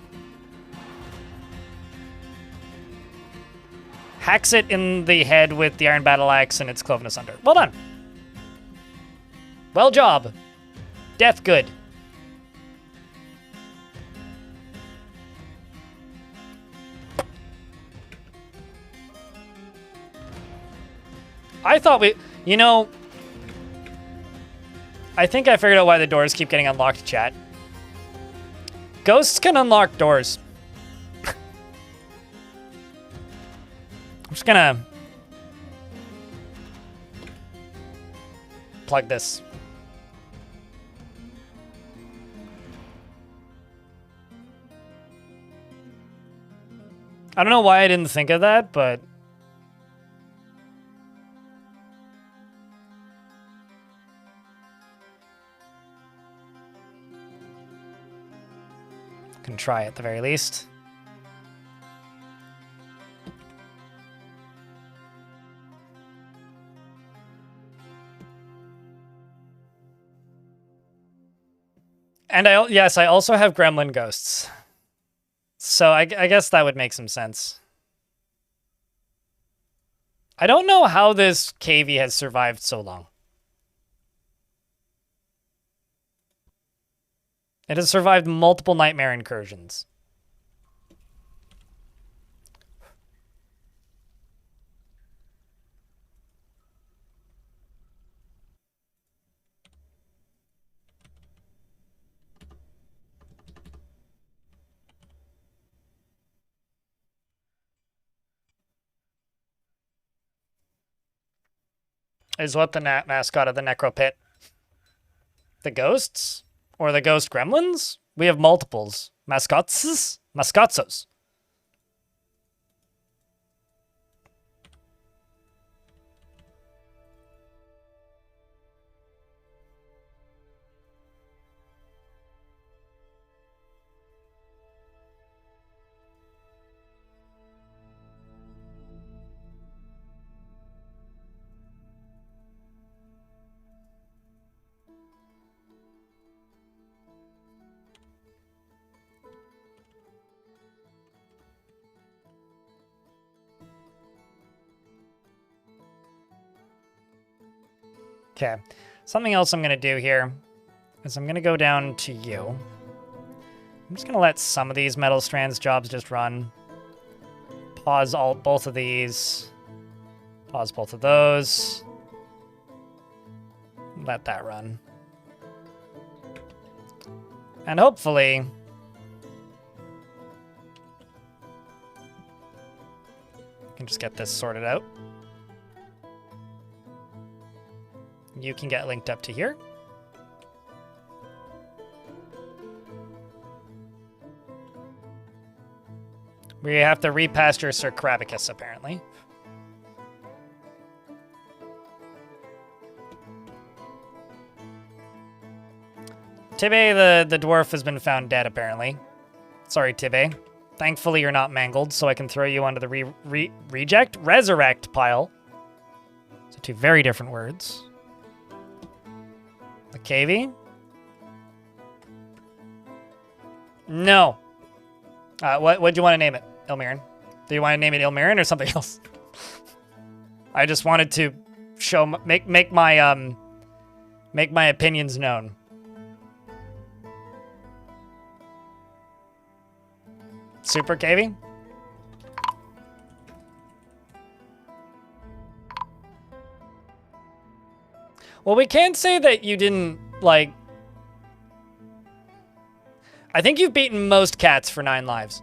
Hacks it in the head with the iron battle axe and it's cloven asunder. Well done. Well job. Death good. I thought you know, I think I figured out why the doors keep getting unlocked, chat. Ghosts can unlock doors. I'm just gonna plug this. I don't know why I didn't think of that, but can try at the very least. And yes, I also have gremlin ghosts. So I guess that would make some sense. I don't know how this cavey has survived so long. It has survived multiple nightmare incursions. Is what the mascot of the Necro Pit? The ghosts? Or the ghost gremlins? We have multiples. Mascots? Mascotsos. Okay, something else I'm going to do here is I'm going to go down to you. I'm just going to let some of these metal strands jobs just run. Pause both of these. Pause both of those. Let that run. And hopefully can just get this sorted out. You can get linked up to here. We have to repasture Sir Krabicus, apparently. Tibbe, the dwarf, has been found dead, apparently. Sorry, Tibbe. Thankfully, you're not mangled, so I can throw you onto the resurrect pile. So 2 very different words. The cavey? No. What'd you want to name it, Ilmirin? Do you want to name it Ilmirin or something else? I just wanted to show, make my opinions known. Super cavey? Well, we can't say that you didn't, like... I think you've beaten most cats for 9 lives.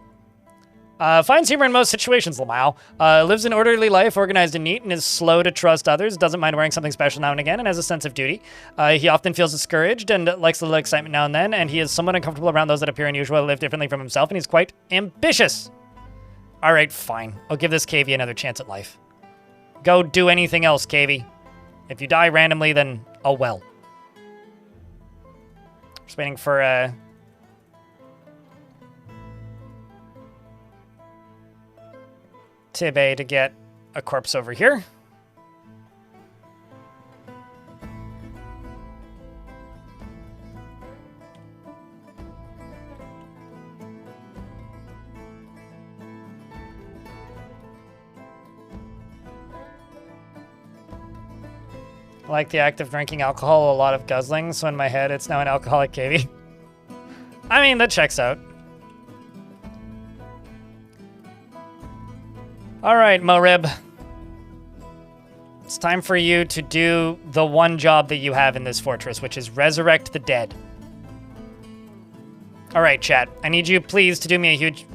Finds humor in most situations, Lamau. Lives an orderly life, organized and neat, and is slow to trust others. Doesn't mind wearing something special now and again, and has a sense of duty. He often feels discouraged and likes a little excitement now and then, and he is somewhat uncomfortable around those that appear unusual, live differently from himself, and he's quite ambitious. All right, fine. I'll give this Cavey another chance at life. Go do anything else, Cavey. If you die randomly, then oh well. Just waiting for Tibbe to get a corpse over here. I like the act of drinking alcohol, a lot of guzzling, so in my head it's now an alcoholic cavey. I mean, that checks out. All right, Morib. It's time for you to do the one job that you have in this fortress, which is resurrect the dead. All right, chat. I need you, please, to do me a huge...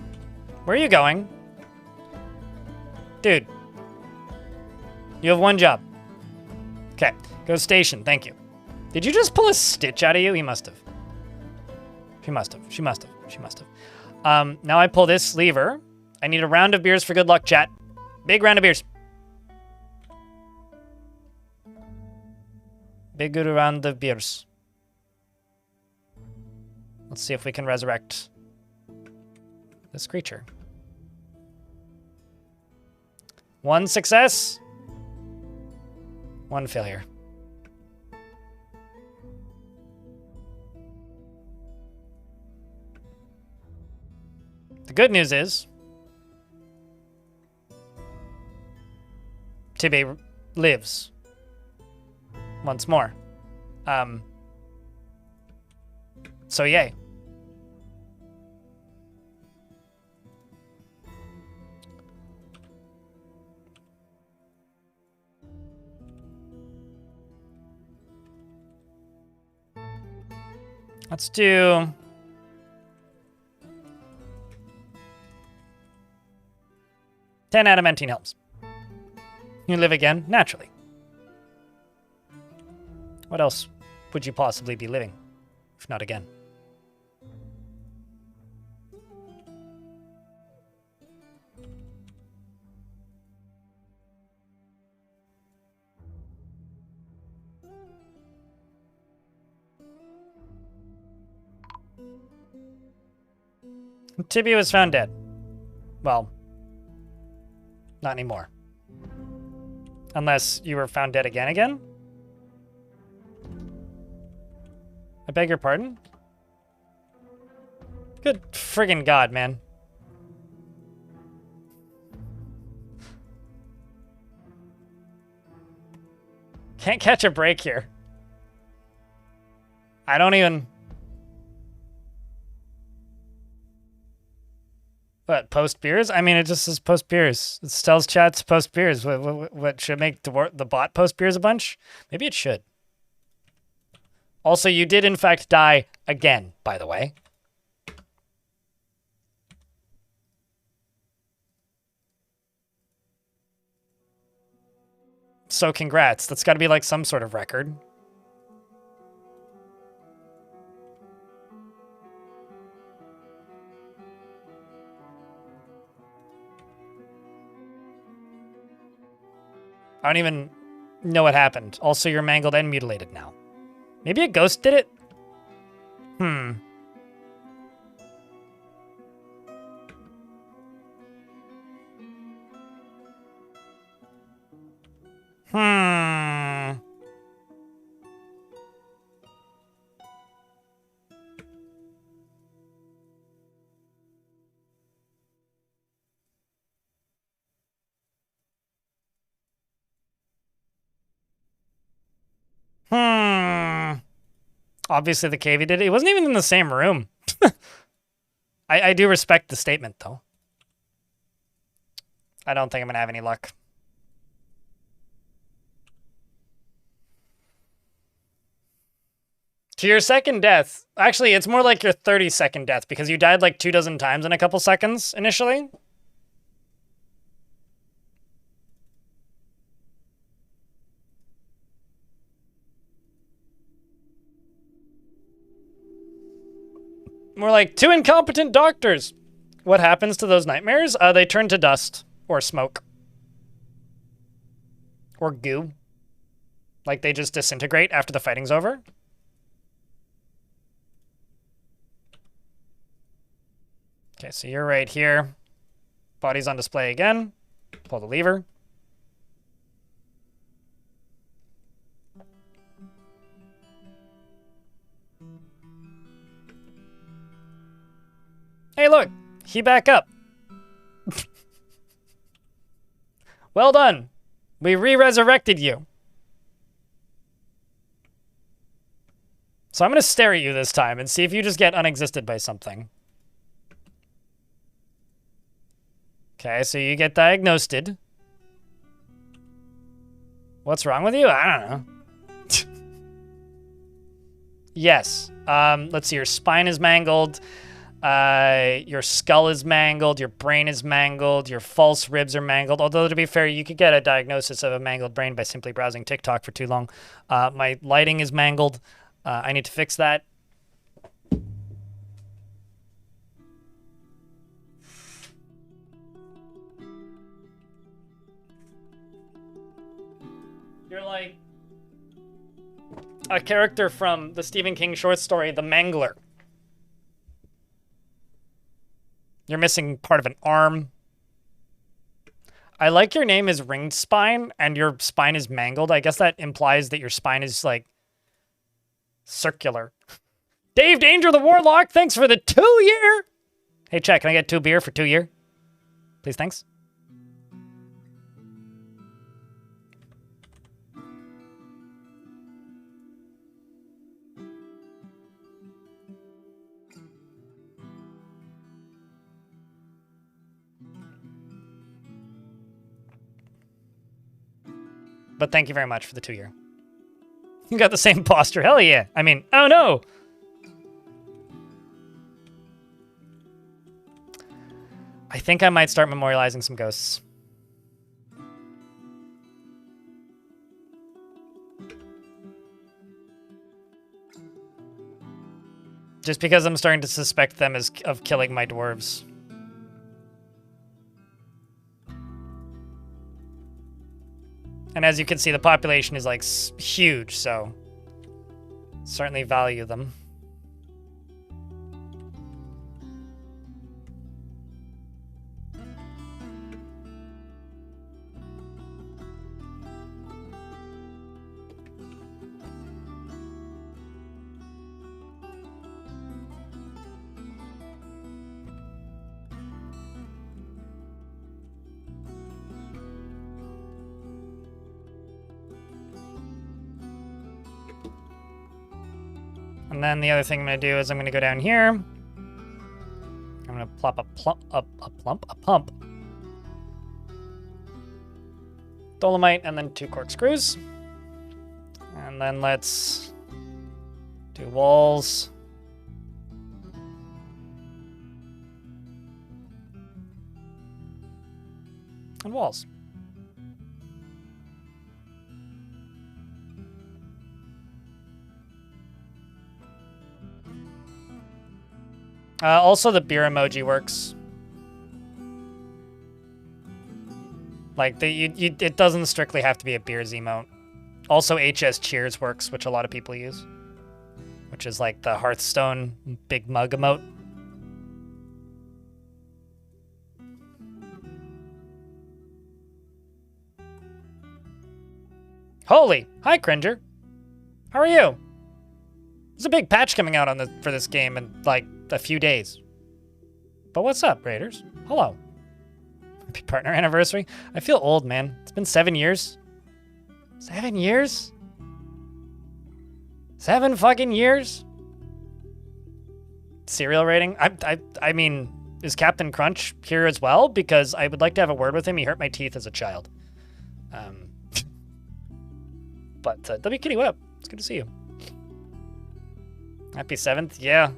Where are you going? Dude. You have one job. Okay. Go station. Thank you. Did you just pull a stitch out of you? He must have. She must have. She must have. She must have. Now I pull this lever. I need a round of beers for good luck, chat. Big round of beers. Big good round of beers. Let's see if we can resurrect this creature. 1 success. 1 failure. The good news is Tibbe lives once more. So yay. Let's do... ten adamantine helms. You live again, naturally. What else would you possibly be living, if not again? Tibbe was found dead. Well, not anymore. Unless you were found dead again? I beg your pardon? Good friggin' God, man. Can't catch a break here. I don't even... What, post beers? I mean, it just says post beers. It tells chat to post beers. What should make the bot post beers a bunch? Maybe it should. Also, you did in fact die again, by the way. So congrats. That's got to be like some sort of record. I don't even know what happened. Also, you're mangled and mutilated now. Maybe a ghost did it? Hmm. Hmm. Hmm. Obviously the cavey did it. He wasn't even in the same room. I do respect the statement, though. I don't think I'm going to have any luck. To your second death. Actually, it's more like your 32nd death because you died like 24 times in a couple seconds initially. More like 2 incompetent doctors. What happens to those nightmares? They turn to dust or smoke. Or goo. Like they just disintegrate after the fighting's over. Okay, so you're right here. Body's on display again. Pull the lever. Hey, look! He back up. Well done. We re-resurrected you. So I'm going to stare at you this time and see if you just get unexisted by something. Okay, so you get diagnosed. What's wrong with you? I don't know. Yes. Let's see. Your spine is mangled. Your skull is mangled. Your brain is mangled. Your false ribs are mangled. Although, to be fair, you could get a diagnosis of a mangled brain by simply browsing TikTok for too long. My lighting is mangled. I need to fix that. You're like a character from the Stephen King short story, The Mangler. You're missing part of an arm. I like your name is Ringed Spine, and your spine is mangled. I guess that implies that your spine is, like, circular. Dave Danger the Warlock, thanks for the 2-year! Hey, chat, can I get 2 beer for 2 year? Please, thanks. But thank you very much for the 2 year. You got the same posture. Hell yeah. I mean, oh no. I think I might start memorializing some ghosts. Just because I'm starting to suspect them of killing my dwarves. And as you can see, the population is, like, huge, so certainly value them. And then the other thing I'm going to do is I'm going to go down here. I'm going to plop a pump. Dolomite, and then 2 corkscrews. And then let's do walls. And walls. Also, the beer emoji works. Like, it doesn't strictly have to be a beers emote. Also, HS Cheers works, which a lot of people use. Which is like the Hearthstone big mug emote. Holy! Hi, Cringer. How are you? There's a big patch coming out for this game in, like, a few days. But what's up, Raiders? Hello. Happy partner anniversary. I feel old, man. It's been 7 years. 7 years? 7 fucking years? Serial rating? I mean, is Captain Crunch here as well? Because I would like to have a word with him. He hurt my teeth as a child. But W Kitty, what up? It's good to see you. Happy 7th? Yeah.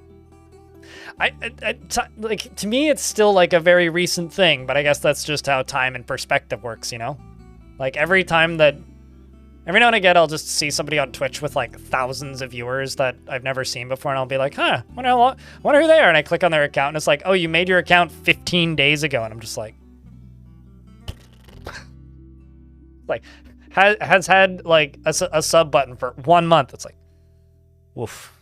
Like, to me, it's still like a very recent thing, but I guess that's just how time and perspective works, you know? Like, every now and again, I'll just see somebody on Twitch with like thousands of viewers that I've never seen before, and I'll be like, huh, wonder who they are, and I click on their account, and it's like, oh, you made your account 15 days ago, and I'm just like, has had like a sub button for 1 month. It's like, woof.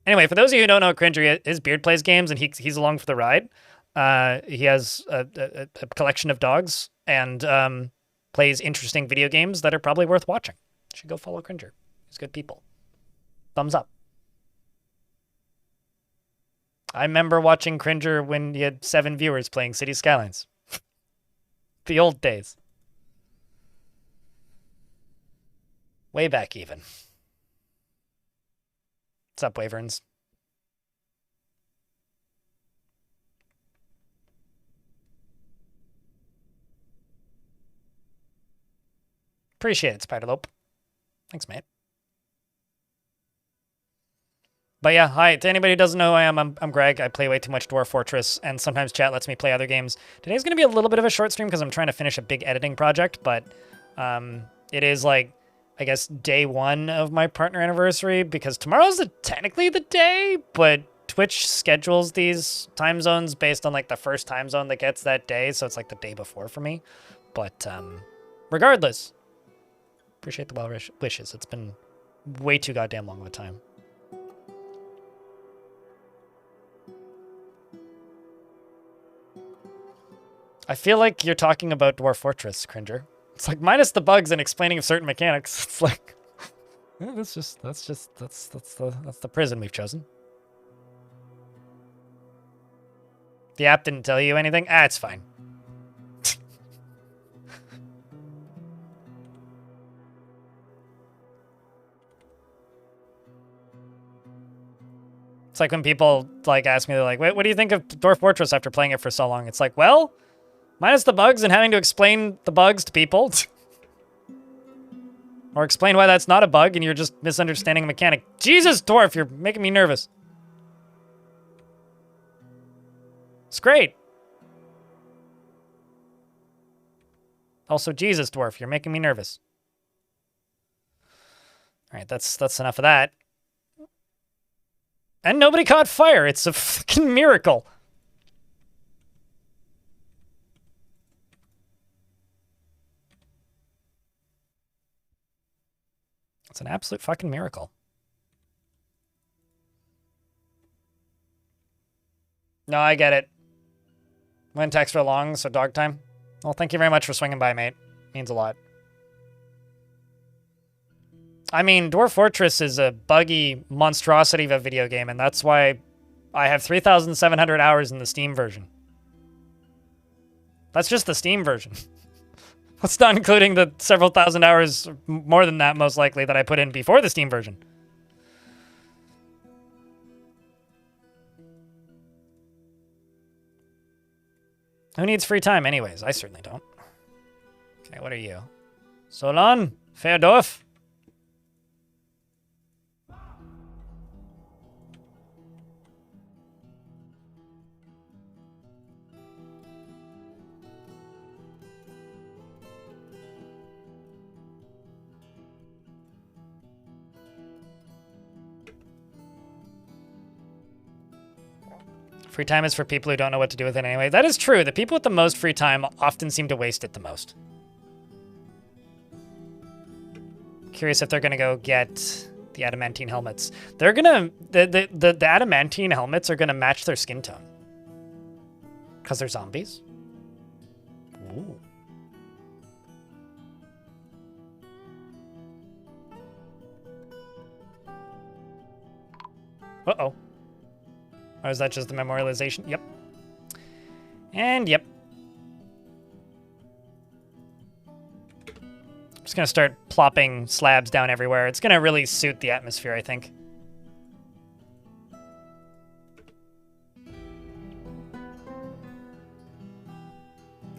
Anyway, for those of you who don't know Cringer, his beard plays games, and he's along for the ride. He has a collection of dogs, and plays interesting video games that are probably worth watching. You should go follow Cringer. He's good people. Thumbs up. I remember watching Cringer when he had 7 viewers playing City Skylines. The old days. Way back even. What's up, Waverns? Appreciate it, Spiderlope. Thanks, mate. But yeah, hi. To anybody who doesn't know who I am, I'm Greg. I play way too much Dwarf Fortress, and sometimes chat lets me play other games. Today's going to be a little bit of a short stream because I'm trying to finish a big editing project, but it is like, I guess, day 1 of my partner anniversary, because tomorrow's technically the day, but Twitch schedules these time zones based on like the first time zone that gets that day, so it's like the day before for me. But regardless, appreciate the well wishes. It's been way too goddamn long of a time. I feel like you're talking about Dwarf Fortress, Cringer. It's like, minus the bugs and explaining of certain mechanics. It's like, yeah, that's the prison we've chosen. The app didn't tell you anything? Ah, it's fine. It's like when people like ask me, they're like, what do you think of Dwarf Fortress after playing it for so long? It's like, well, minus the bugs and having to explain the bugs to people. Or explain why that's not a bug and you're just misunderstanding a mechanic. Jesus, Dwarf, you're making me nervous. It's great. Also, Jesus, Dwarf, you're making me nervous. All right, that's enough of that. And nobody caught fire. It's a fucking miracle. It's an absolute fucking miracle. No, I get it. Went extra long, so dog time. Well, thank you very much for swinging by, mate. Means a lot. I mean, Dwarf Fortress is a buggy monstrosity of a video game, and that's why I have 3,700 hours in the Steam version. That's just the Steam version. That's not including the several thousand hours, more than that most likely, that I put in before the Steam version. Who needs free time anyways? I certainly don't. Okay, what are you? Solon? Ferdorf? Free time is for people who don't know what to do with it anyway. That is true. The people with the most free time often seem to waste it the most. Curious if they're gonna go get the adamantine helmets. They're gonna the adamantine helmets are gonna match their skin tone. Because they're zombies. Ooh. Uh-oh. Or is that just the memorialization? Yep. And yep. I'm just gonna start plopping slabs down everywhere. It's gonna really suit the atmosphere, I think.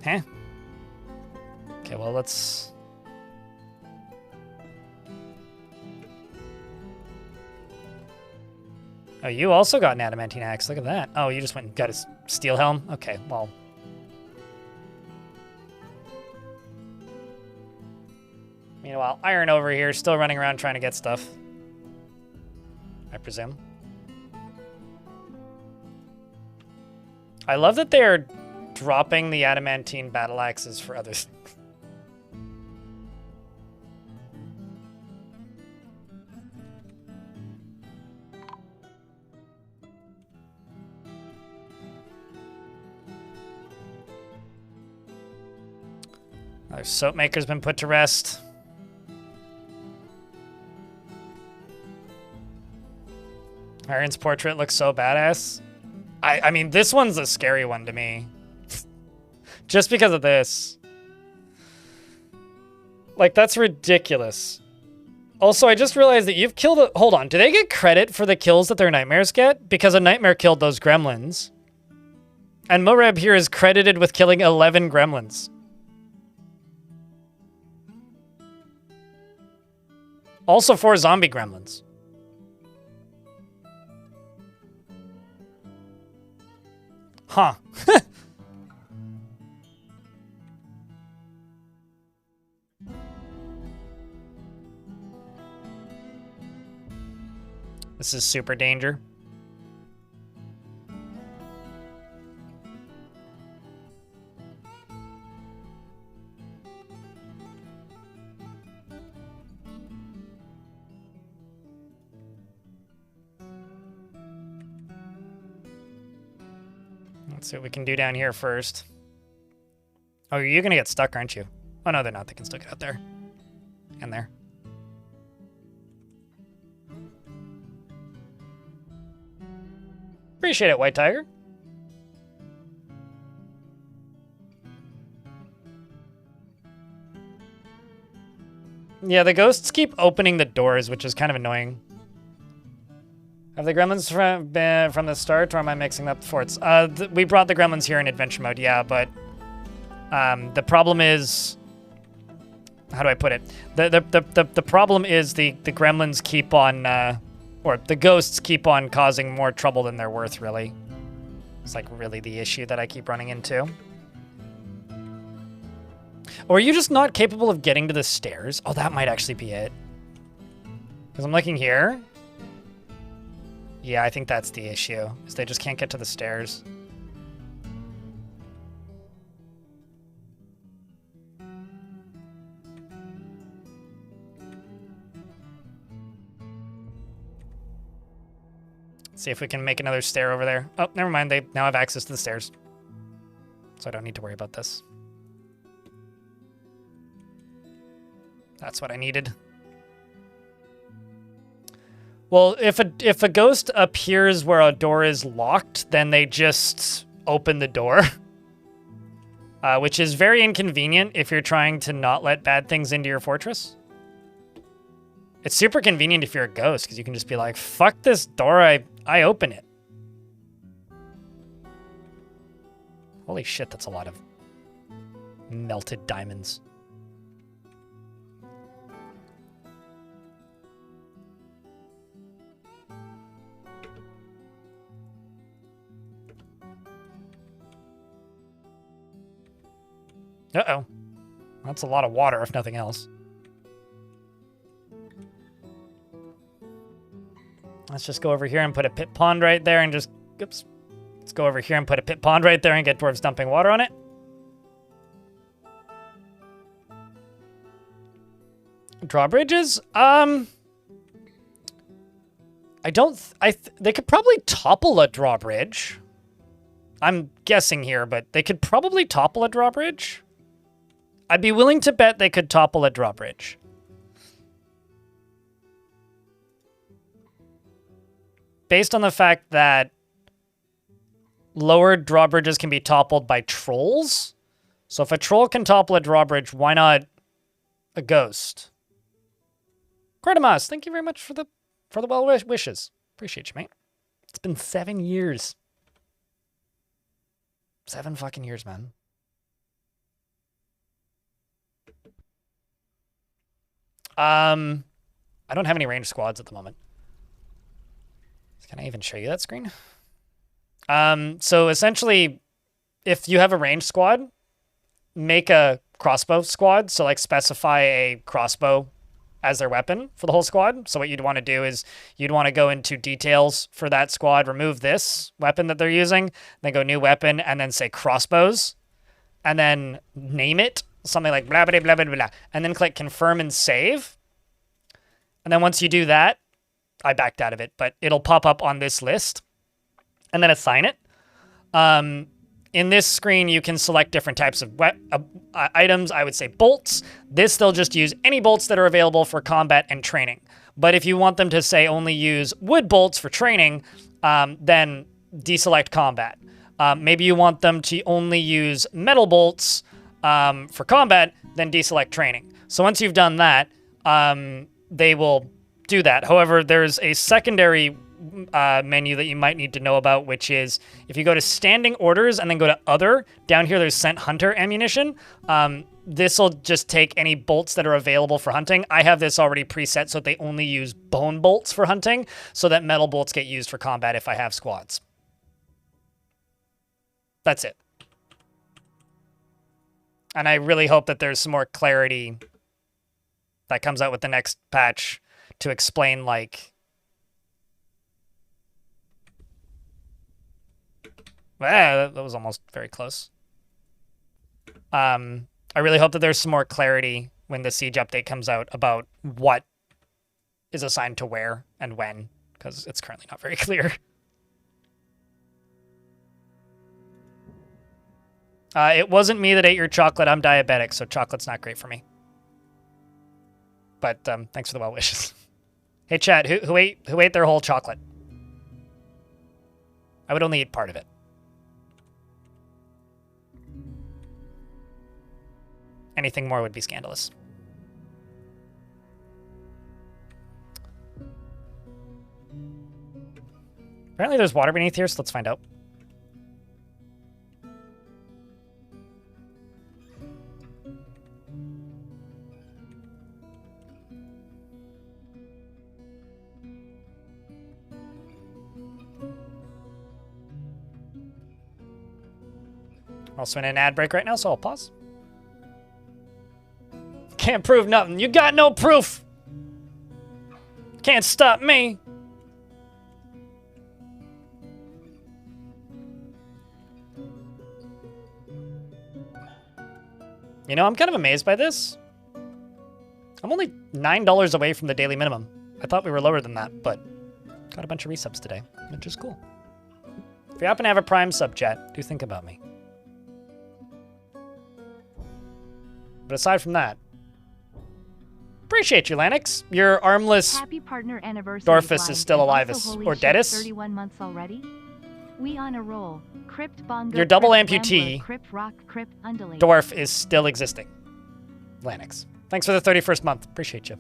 Huh? Okay, well, let's... Oh, you also got an adamantine axe. Look at that. Oh, you just went and got a steel helm? Okay, well. Meanwhile, Iron over here still running around trying to get stuff. I presume. I love that they're dropping the adamantine battle axes for others. Our soap maker's been put to rest. Iron's portrait looks so badass. I mean, this one's a scary one to me. Just because of this. Like, that's ridiculous. Also, I just realized that you've killed a... Hold on, do they get credit for the kills that their nightmares get? Because a nightmare killed those gremlins. And Moreb here is credited with killing 11 gremlins. Also 4 zombie gremlins. Huh. This is super danger. Let's see what we can do down here first. Oh, you're gonna get stuck, aren't you? Oh, no, they're not. They can still get out there. And there. Appreciate it, White Tiger. Yeah, the ghosts keep opening the doors, which is kind of annoying. Have the gremlins been from the start, or am I mixing up the forts? We brought the gremlins here in adventure mode, yeah, but the problem is... How do I put it? The problem is the gremlins keep on... or the ghosts keep on causing more trouble than they're worth, really. It's like really the issue that I keep running into. Or are you just not capable of getting to the stairs? Oh, that might actually be it. Because I'm looking here. Yeah, I think that's the issue, is they just can't get to the stairs. Let's see if we can make another stair over there. Oh, never mind, they now have access to the stairs. So I don't need to worry about this. That's what I needed. Well, if a ghost appears where a door is locked, then they just open the door. Which is very inconvenient if you're trying to not let bad things into your fortress. It's super convenient if you're a ghost, because you can just be like, fuck this door, I open it. Holy shit, that's a lot of melted diamonds. Uh-oh. That's a lot of water, if nothing else. Let's just go over here and put a pit pond right there and just... Oops. Let's go over here and put a pit pond right there and get dwarves dumping water on it. Drawbridges? They could probably topple a drawbridge. I'm guessing here, but they could probably topple a drawbridge. I'd be willing to bet they could topple a drawbridge. Based on the fact that lower drawbridges can be toppled by trolls. So if a troll can topple a drawbridge, why not a ghost? Cordamas, thank you very much for the well wishes. Appreciate you, mate. It's been 7 years. 7 fucking years, man. I don't have any ranged squads at the moment. Can I even show you that screen? So essentially, if you have a ranged squad, make a crossbow squad. So like specify a crossbow as their weapon for the whole squad. So what you'd want to do is you'd want to go into details for that squad, remove this weapon that they're using, then go new weapon, and then say crossbows, and then name it something like blah, blah, blah, blah, blah, and then click confirm and save. And then once you do that, I backed out of it, but it'll pop up on this list, and then assign it. In this screen, you can select different types of items. I would say bolts. This, they'll just use any bolts that are available for combat and training. But if you want them to say only use wood bolts for training, then deselect combat. Maybe you want them to only use metal bolts for combat, then deselect training. So once you've done that, they will do that. However, there's a secondary menu that you might need to know about, which is if you go to standing orders and then go to other, down here there's sent hunter ammunition. This will just take any bolts that are available for hunting. I have this already preset so that they only use bone bolts for hunting, so that metal bolts get used for combat if I have squads. That's it. And I really hope that there's some more clarity that comes out with the next patch to explain, like, that was almost very close. I really hope that there's some more clarity when the Siege update comes out about what is assigned to where and when, because it's currently not very clear. It wasn't me that ate your chocolate. I'm diabetic, so chocolate's not great for me. But thanks for the well wishes. Hey, chat, who ate their whole chocolate? I would only eat part of it. Anything more would be scandalous. Apparently there's water beneath here, so let's find out. Also in an ad break right now, so I'll pause. Can't prove nothing. You got no proof. Can't stop me. You know, I'm kind of amazed by this. I'm only $9 away from the daily minimum. I thought we were lower than that, but got a bunch of resubs today, which is cool. If you happen to have a Prime sub, chat, do think about me. But aside from that, appreciate you, Lanix. Your armless Happy partner anniversary. Dwarfus is still alive, or deadest. 31 months already. We on a roll. Crypt bongo. Your double crypt amputee, rambler, crypt rock, crypt undulate. Dwarf, is still existing. Lanix. Thanks for the 31st month. Appreciate you.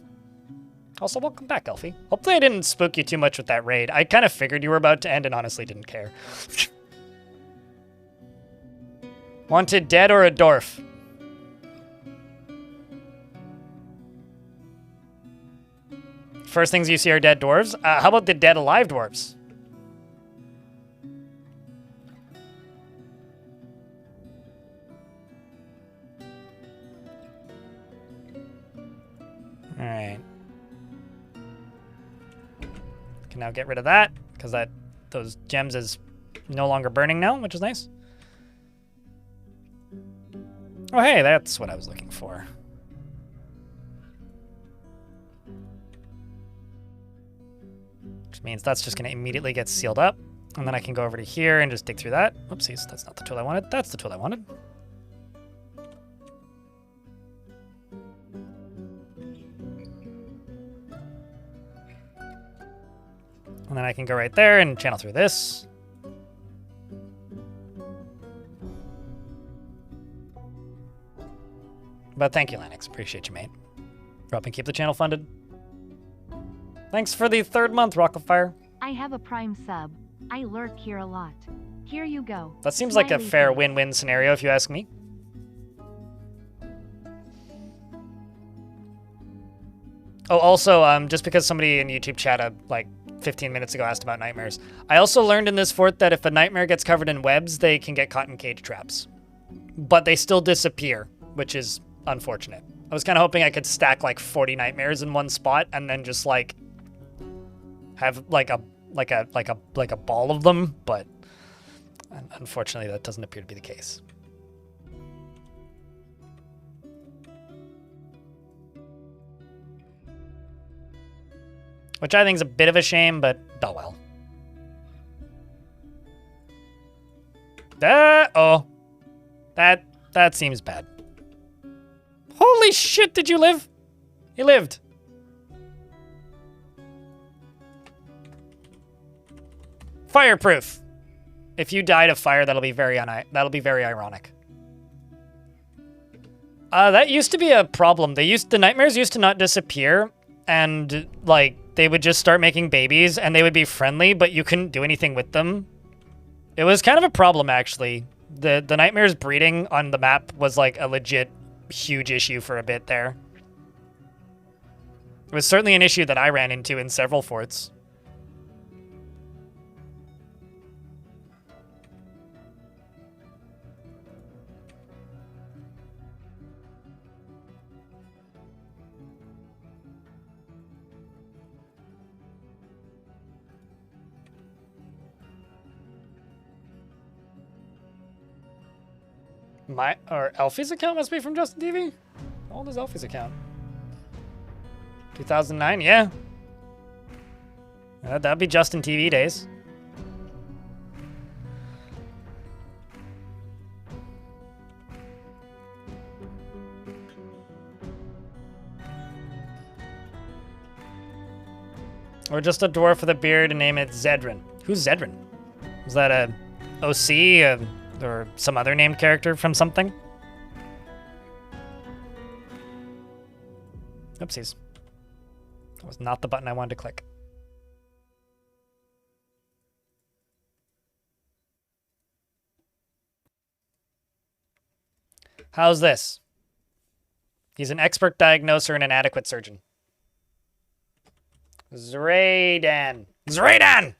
Also, welcome back, Elfie. Hopefully I didn't spook you too much with that raid. I kind of figured you were about to end and honestly didn't care. Wanted dead or a dwarf? First things you see are dead dwarves. How about the dead alive dwarves? All right. Can now get rid of that because those gems is no longer burning now, which is nice. Oh, hey, that's what I was looking for. Which means that's just going to immediately get sealed up. And then I can go over to here and just dig through that. Oopsies, that's not the tool I wanted. That's the tool I wanted. And then I can go right there and channel through this. But thank you, Lennox. Appreciate you, mate. Help me keep the channel funded. Thanks for the 3rd month, Rockafire. I have a Prime sub. I lurk here a lot. Here you go. That seems like a Smiley fair face. win-win scenario, if you ask me. Oh, also, just because somebody in YouTube chat like 15 minutes ago asked about nightmares, I also learned in this fort that if a nightmare gets covered in webs, they can get caught in cage traps. But they still disappear, which is unfortunate. I was kind of hoping I could stack like 40 nightmares in one spot and then just like have like a ball of them, but unfortunately that doesn't appear to be the case. Which I think is a bit of a shame, but oh well. Oh, that seems bad. Holy shit, did you live? He lived. Fireproof. If you died of fire, that'll be very ironic. That used to be a problem. The nightmares used to not disappear, and like they would just start making babies, and they would be friendly, but you couldn't do anything with them. It was kind of a problem, actually. The nightmares breeding on the map was like a legit huge issue for a bit there. It was certainly an issue that I ran into in several forts. Elfie's account must be from Justin TV? How old is Elfie's account? 2009, yeah. That'd be Justin TV days. Or just a dwarf with a beard and name it Zedrin. Who's Zedrin? Was that a OC? Or some other named character from something? Oopsies. That was not the button I wanted to click. How's this? He's an expert diagnoser and an adequate surgeon. Zraidan. Zraidan!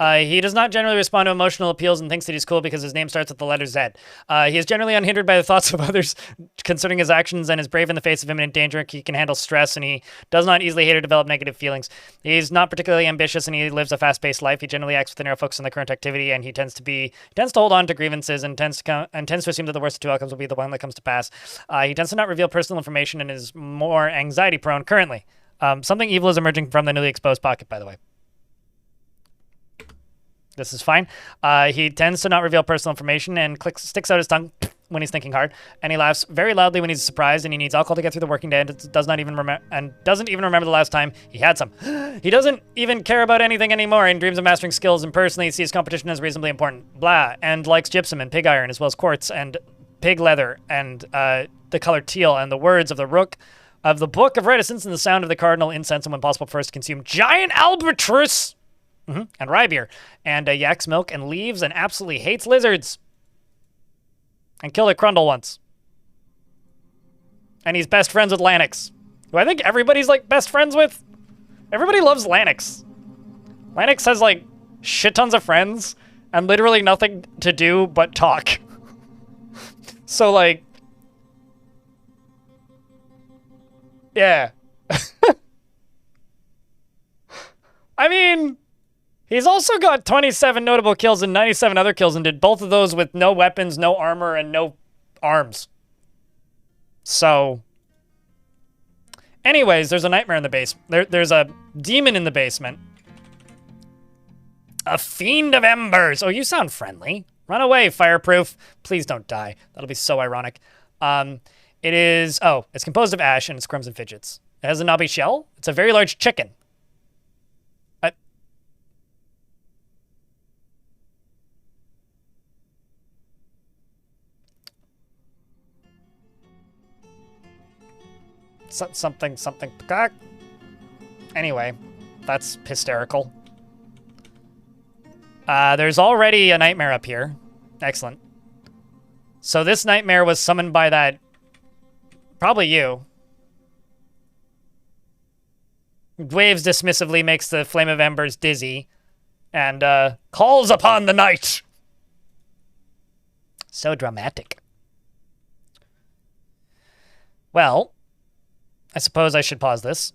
He does not generally respond to emotional appeals and thinks that he's cool because his name starts with the letter Z. He is generally unhindered by the thoughts of others concerning his actions and is brave in the face of imminent danger. He can handle stress and he does not easily hate or develop negative feelings. He's not particularly ambitious and he lives a fast-paced life. He generally acts with a narrow focus on the current activity and he tends to hold on to grievances and tends to assume that the worst of two outcomes will be the one that comes to pass. He tends to not reveal personal information and is more anxiety-prone currently. Something evil is emerging from the newly exposed pocket, by the way. This is fine. He tends to not reveal personal information and sticks out his tongue when he's thinking hard, and he laughs very loudly when he's surprised, and he needs alcohol to get through the working day, and doesn't even remember the last time he had some. He doesn't even care about anything anymore, and dreams of mastering skills, and personally sees competition as reasonably important. Blah, and likes gypsum and pig iron, as well as quartz and pig leather, and the color teal, and the words of the Book of Reticence, and the sound of the cardinal incense, and when possible first consume giant albatross. And rye beer, and yak's milk, and leaves, and absolutely hates lizards. And killed a Crundle once. And he's best friends with Lanix, who I think everybody's like best friends with. Everybody loves Lanix. Lanix has like shit tons of friends, and literally nothing to do but talk. So like, yeah. I mean, He's also got 27 notable kills and 97 other kills, and did both of those with no weapons, no armor, and no arms. So, anyways, there's a nightmare in the basement. There's a demon in the basement. A fiend of embers. Oh, you sound friendly. Run away, Fireproof. Please don't die. That'll be so ironic. It is... Oh, it's composed of ash and it's crimson fidgets. It has a knobby shell. It's a very large chicken. Something. Anyway, that's hysterical. There's already a nightmare up here. Excellent. So this nightmare was summoned by that... Probably you. Waves dismissively, makes the flame of embers dizzy, and calls upon the night. So dramatic. Well, I suppose I should pause this.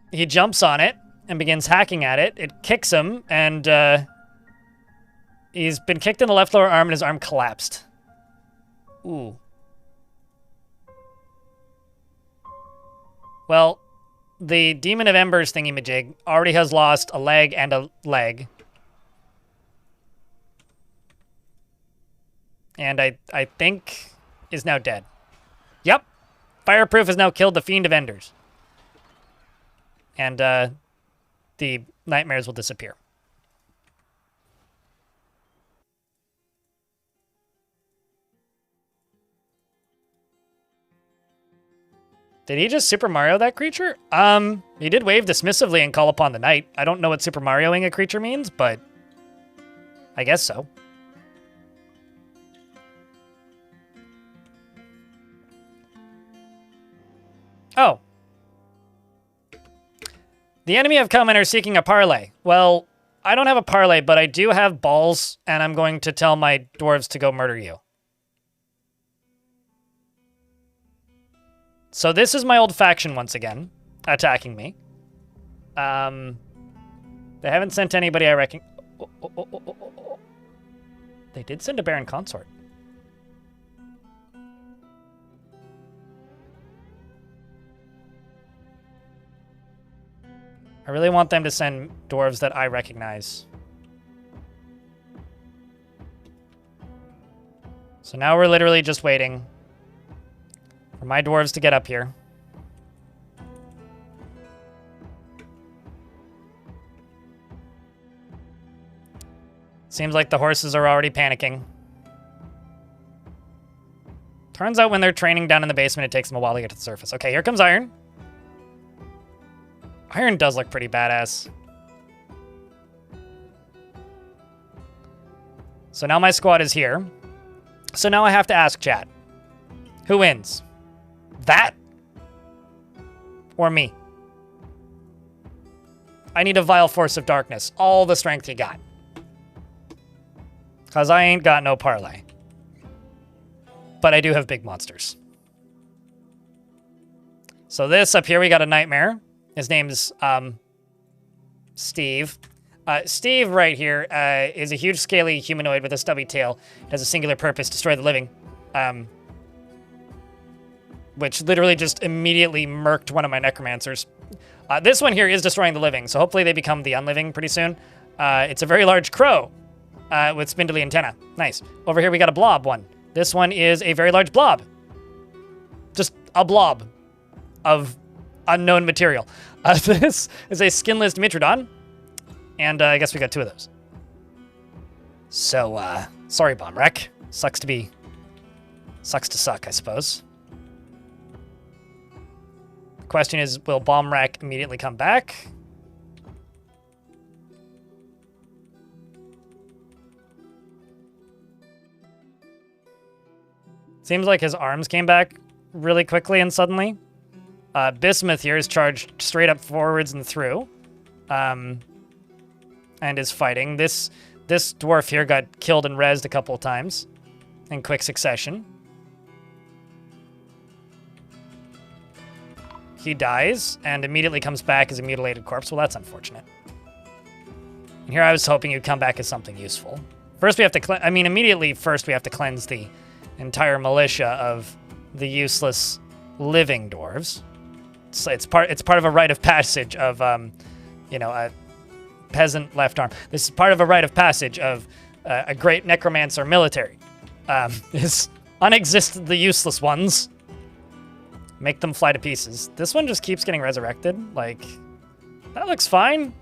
He jumps on it and begins hacking at it. It kicks him, and he's been kicked in the left lower arm, and his arm collapsed. Ooh. Well, the Demon of Embers thingy-majig already has lost a leg and a leg. And I think is now dead. Yep. Fireproof has now killed the Fiend of Enders. And the nightmares will disappear. Did he just Super Mario that creature? He did wave dismissively and call upon the night. I don't know what Super Marioing a creature means, but I guess so. Oh. The enemy have come and are seeking a parley. Well, I don't have a parley, but I do have balls, and I'm going to tell my dwarves to go murder you. So this is my old faction once again, attacking me. They haven't sent anybody, I reckon. Oh. They did send a Baron Consort. I really want them to send dwarves that I recognize. So now we're literally just waiting for my dwarves to get up here. Seems like the horses are already panicking. Turns out when they're training down in the basement, it takes them a while to get to the surface. Okay, here comes Iron. Iron does look pretty badass. So now my squad is here. So now I have to ask chat. Who wins? That? Or me? I need a vile force of darkness. All the strength you got. Because I ain't got no parlay. But I do have big monsters. So this up here, we got a nightmare. His name's Steve. Steve right here is a huge scaly humanoid with a stubby tail. It has a singular purpose, destroy the living. Which literally just immediately murked one of my necromancers. This one here is destroying the living, so hopefully they become the unliving pretty soon. It's a very large crow with spindly antenna. Nice. Over here we got a blob one. This one is a very large blob. Just a blob of unknown material. This is a skinless Dimitrodon. And I guess we got two of those. So, sorry, Bomb Wreck. Sucks to suck, I suppose. The question is, will Bomb Wreck immediately come back? Seems like his arms came back really quickly and suddenly. Bismuth here is charged straight up forwards and through. And is fighting. This dwarf here got killed and rezzed a couple of times in quick succession. he dies and immediately comes back as a mutilated corpse. Well, that's unfortunate. And here I was hoping you'd come back as something useful. First, we have to immediately first we have to cleanse the entire militia of the useless living dwarves. It's part of a rite of passage of, you know, a peasant left arm. This is part of a rite of passage of a great necromancer military. Is unexist the useless ones. Make them fly to pieces. This one just keeps getting resurrected. Like, that looks fine.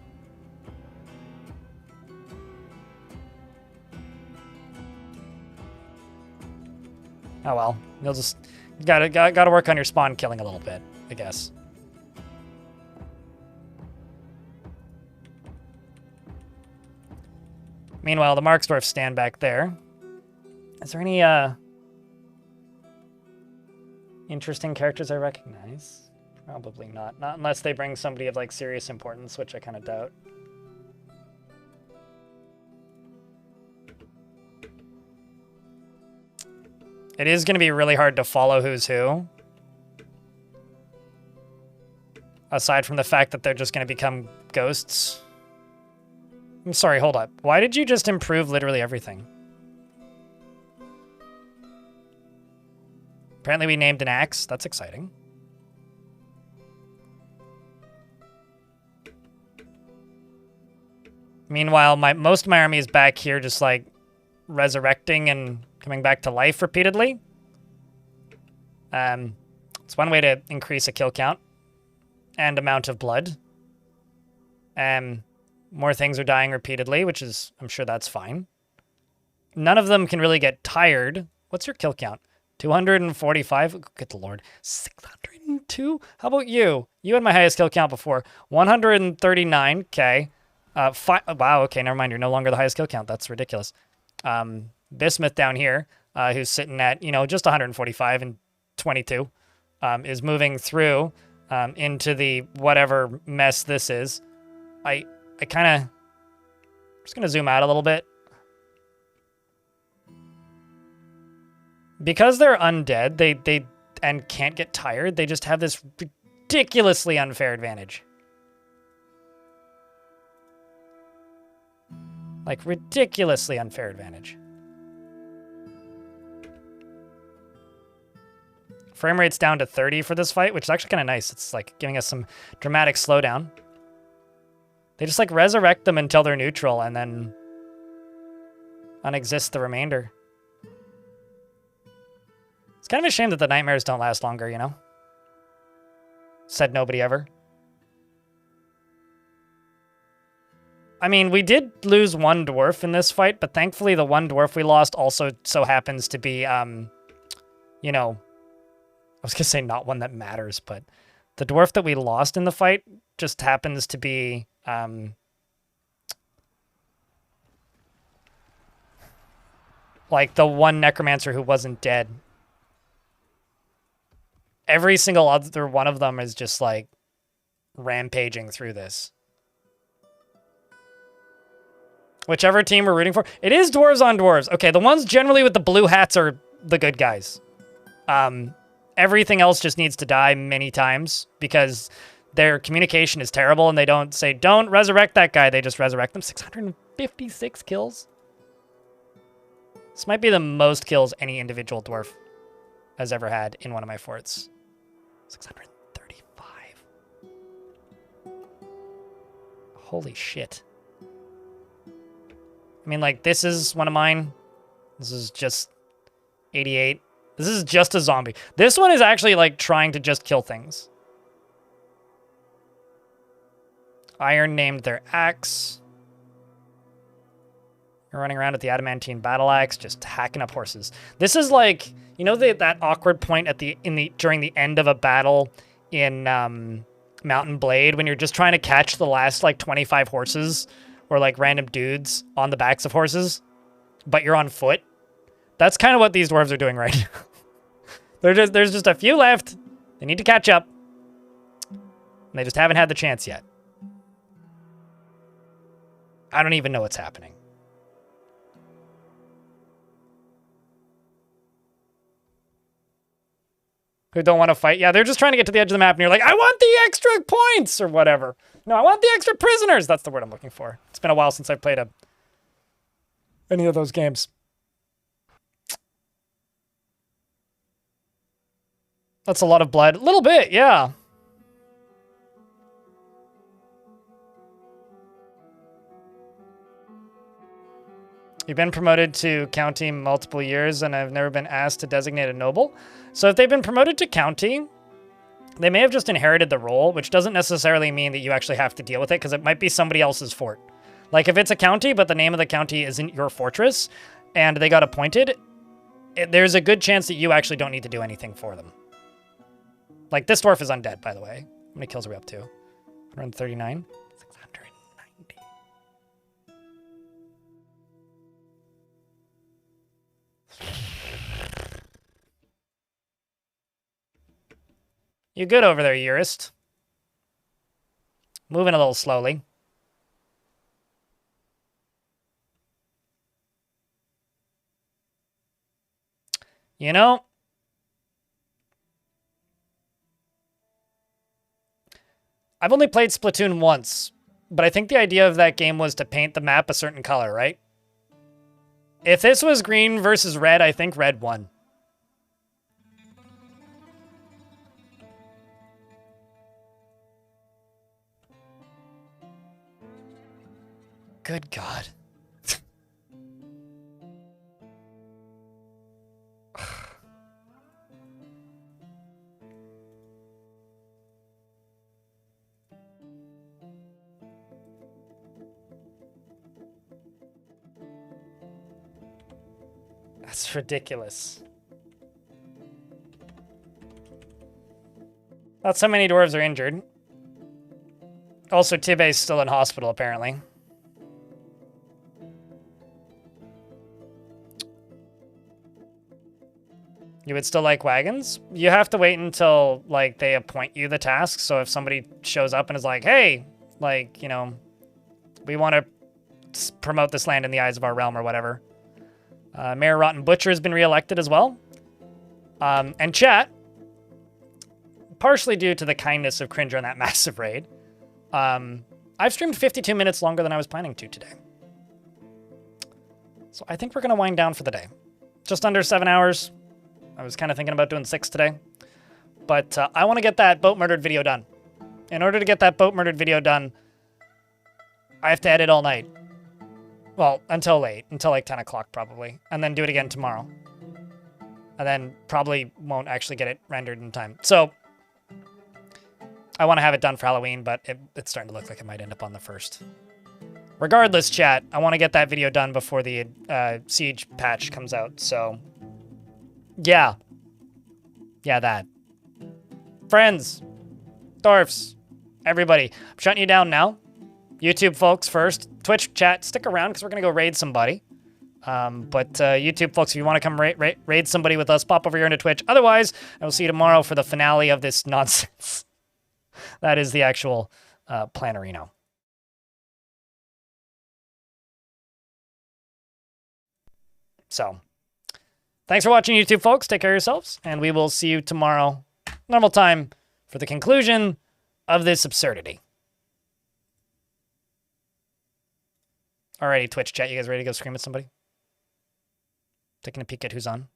Oh well, you'll just gotta work on your spawn killing a little bit, I guess. Meanwhile, the Marksdwarf stand back there. Is there any interesting characters I recognize? Probably not. Not unless they bring somebody of like serious importance, which I kind of doubt. It is going to be really hard to follow who's who. Aside from the fact that they're just going to become ghosts. I'm sorry, hold up. Why did you just improve literally everything? Apparently we named an axe. That's exciting. Meanwhile, most of my army is back here just like resurrecting and coming back to life repeatedly. It's one way to increase a kill count and amount of blood. More things are dying repeatedly, which is, I'm sure that's fine. None of them can really get tired. What's your kill count? 245? Good Lord. 602? How about you? You had my highest kill count before. 139. Okay. Wow, okay, never mind. You're no longer the highest kill count. That's ridiculous. Bismuth down here, who's sitting at, you know, just 145 and 22, is moving through into the whatever mess this is. I kind of... just going to zoom out a little bit. Because they're undead, they and can't get tired, they just have this ridiculously unfair advantage. Like, ridiculously unfair advantage. Frame rate's down to 30 for this fight, which is actually kind of nice. It's like giving us some dramatic slowdown. They just like resurrect them until they're neutral and then unexist the remainder. It's kind of a shame that the nightmares don't last longer, you know? Said nobody ever. I mean, we did lose one dwarf in this fight, but thankfully the one dwarf we lost also so happens to be, you know, I was going to say not one that matters, but the dwarf that we lost in the fight just happens to be, like the one necromancer who wasn't dead. Every single other one of them is just like rampaging through this. Whichever team we're rooting for. It is dwarves on dwarves. Okay, the ones generally with the blue hats are the good guys. Everything else just needs to die many times because their communication is terrible and they don't say, don't resurrect that guy. They just resurrect them. 656 kills. This might be the most kills any individual dwarf has ever had in one of my forts. 635. Holy shit. I mean, like, this is one of mine. This is just 88. This is just a zombie. This one is actually, like, trying to just kill things. Iron named their axe. You're running around with the adamantine battle axe, just hacking up horses. This is like, you know, that awkward point at during the end of a battle in Mountain Blade when you're just trying to catch the last like 25 horses or like random dudes on the backs of horses, but you're on foot. That's kind of what these dwarves are doing right now. There's just a few left. They need to catch up. And they just haven't had the chance yet. I don't even know what's happening. who don't want to fight. Yeah, they're just trying to get to the edge of the map, and you're like, I want the extra points or whatever. No, I want the extra prisoners. That's the word I'm looking for. It's been a while since I've played any of those games. That's a lot of blood. A little bit, yeah. You've been promoted to county multiple years, and I've never been asked to designate a noble. So if they've been promoted to county, they may have just inherited the role, which doesn't necessarily mean that you actually have to deal with it, because it might be somebody else's fort. Like, if it's a county, but the name of the county isn't your fortress, and they got appointed, there's a good chance that you actually don't need to do anything for them. Like, this dwarf is undead, by the way. How many kills are we up to? 139? 690. You good over there, Eurist? Moving a little slowly. You know, I've only played Splatoon once, but I think the idea of that game was to paint the map a certain color, right? If this was green versus red, I think red won. Good God. That's ridiculous. That's how many dwarves are injured. Also, Tibé's still in hospital, apparently. You would still like wagons? You have to wait until, like, they appoint you the task. So if somebody shows up and is like, hey, like, you know, we want to promote this land in the eyes of our realm or whatever. Mayor Rotten Butcher has been reelected as well. And chat, partially due to the kindness of Cringer on that massive raid, I've streamed 52 minutes longer than I was planning to today. So I think we're going to wind down for the day. Just under 7 hours. I was kind of thinking about doing 6 today. But I want to get that boat murdered video done. In order to get that boat murdered video done, I have to edit all night. Well, until late. Until like 10 o'clock probably. And then do it again tomorrow. And then probably won't actually get it rendered in time. So I want to have it done for Halloween, but it's starting to look like it might end up on the 1st. Regardless, chat, I want to get that video done before the Siege patch comes out. So yeah. Yeah, that. Friends. Dwarfs. Everybody. I'm shutting you down now. YouTube folks first. Twitch chat, stick around because we're going to go raid somebody. But YouTube folks, if you want to come raid somebody with us, pop over here into Twitch. Otherwise, I will see you tomorrow for the finale of this nonsense. That is the actual Planarino. So, thanks for watching, YouTube folks. Take care of yourselves, and we will see you tomorrow, normal time, for the conclusion of this absurdity. Alrighty, Twitch chat, you guys ready to go scream at somebody? Taking a peek at who's on.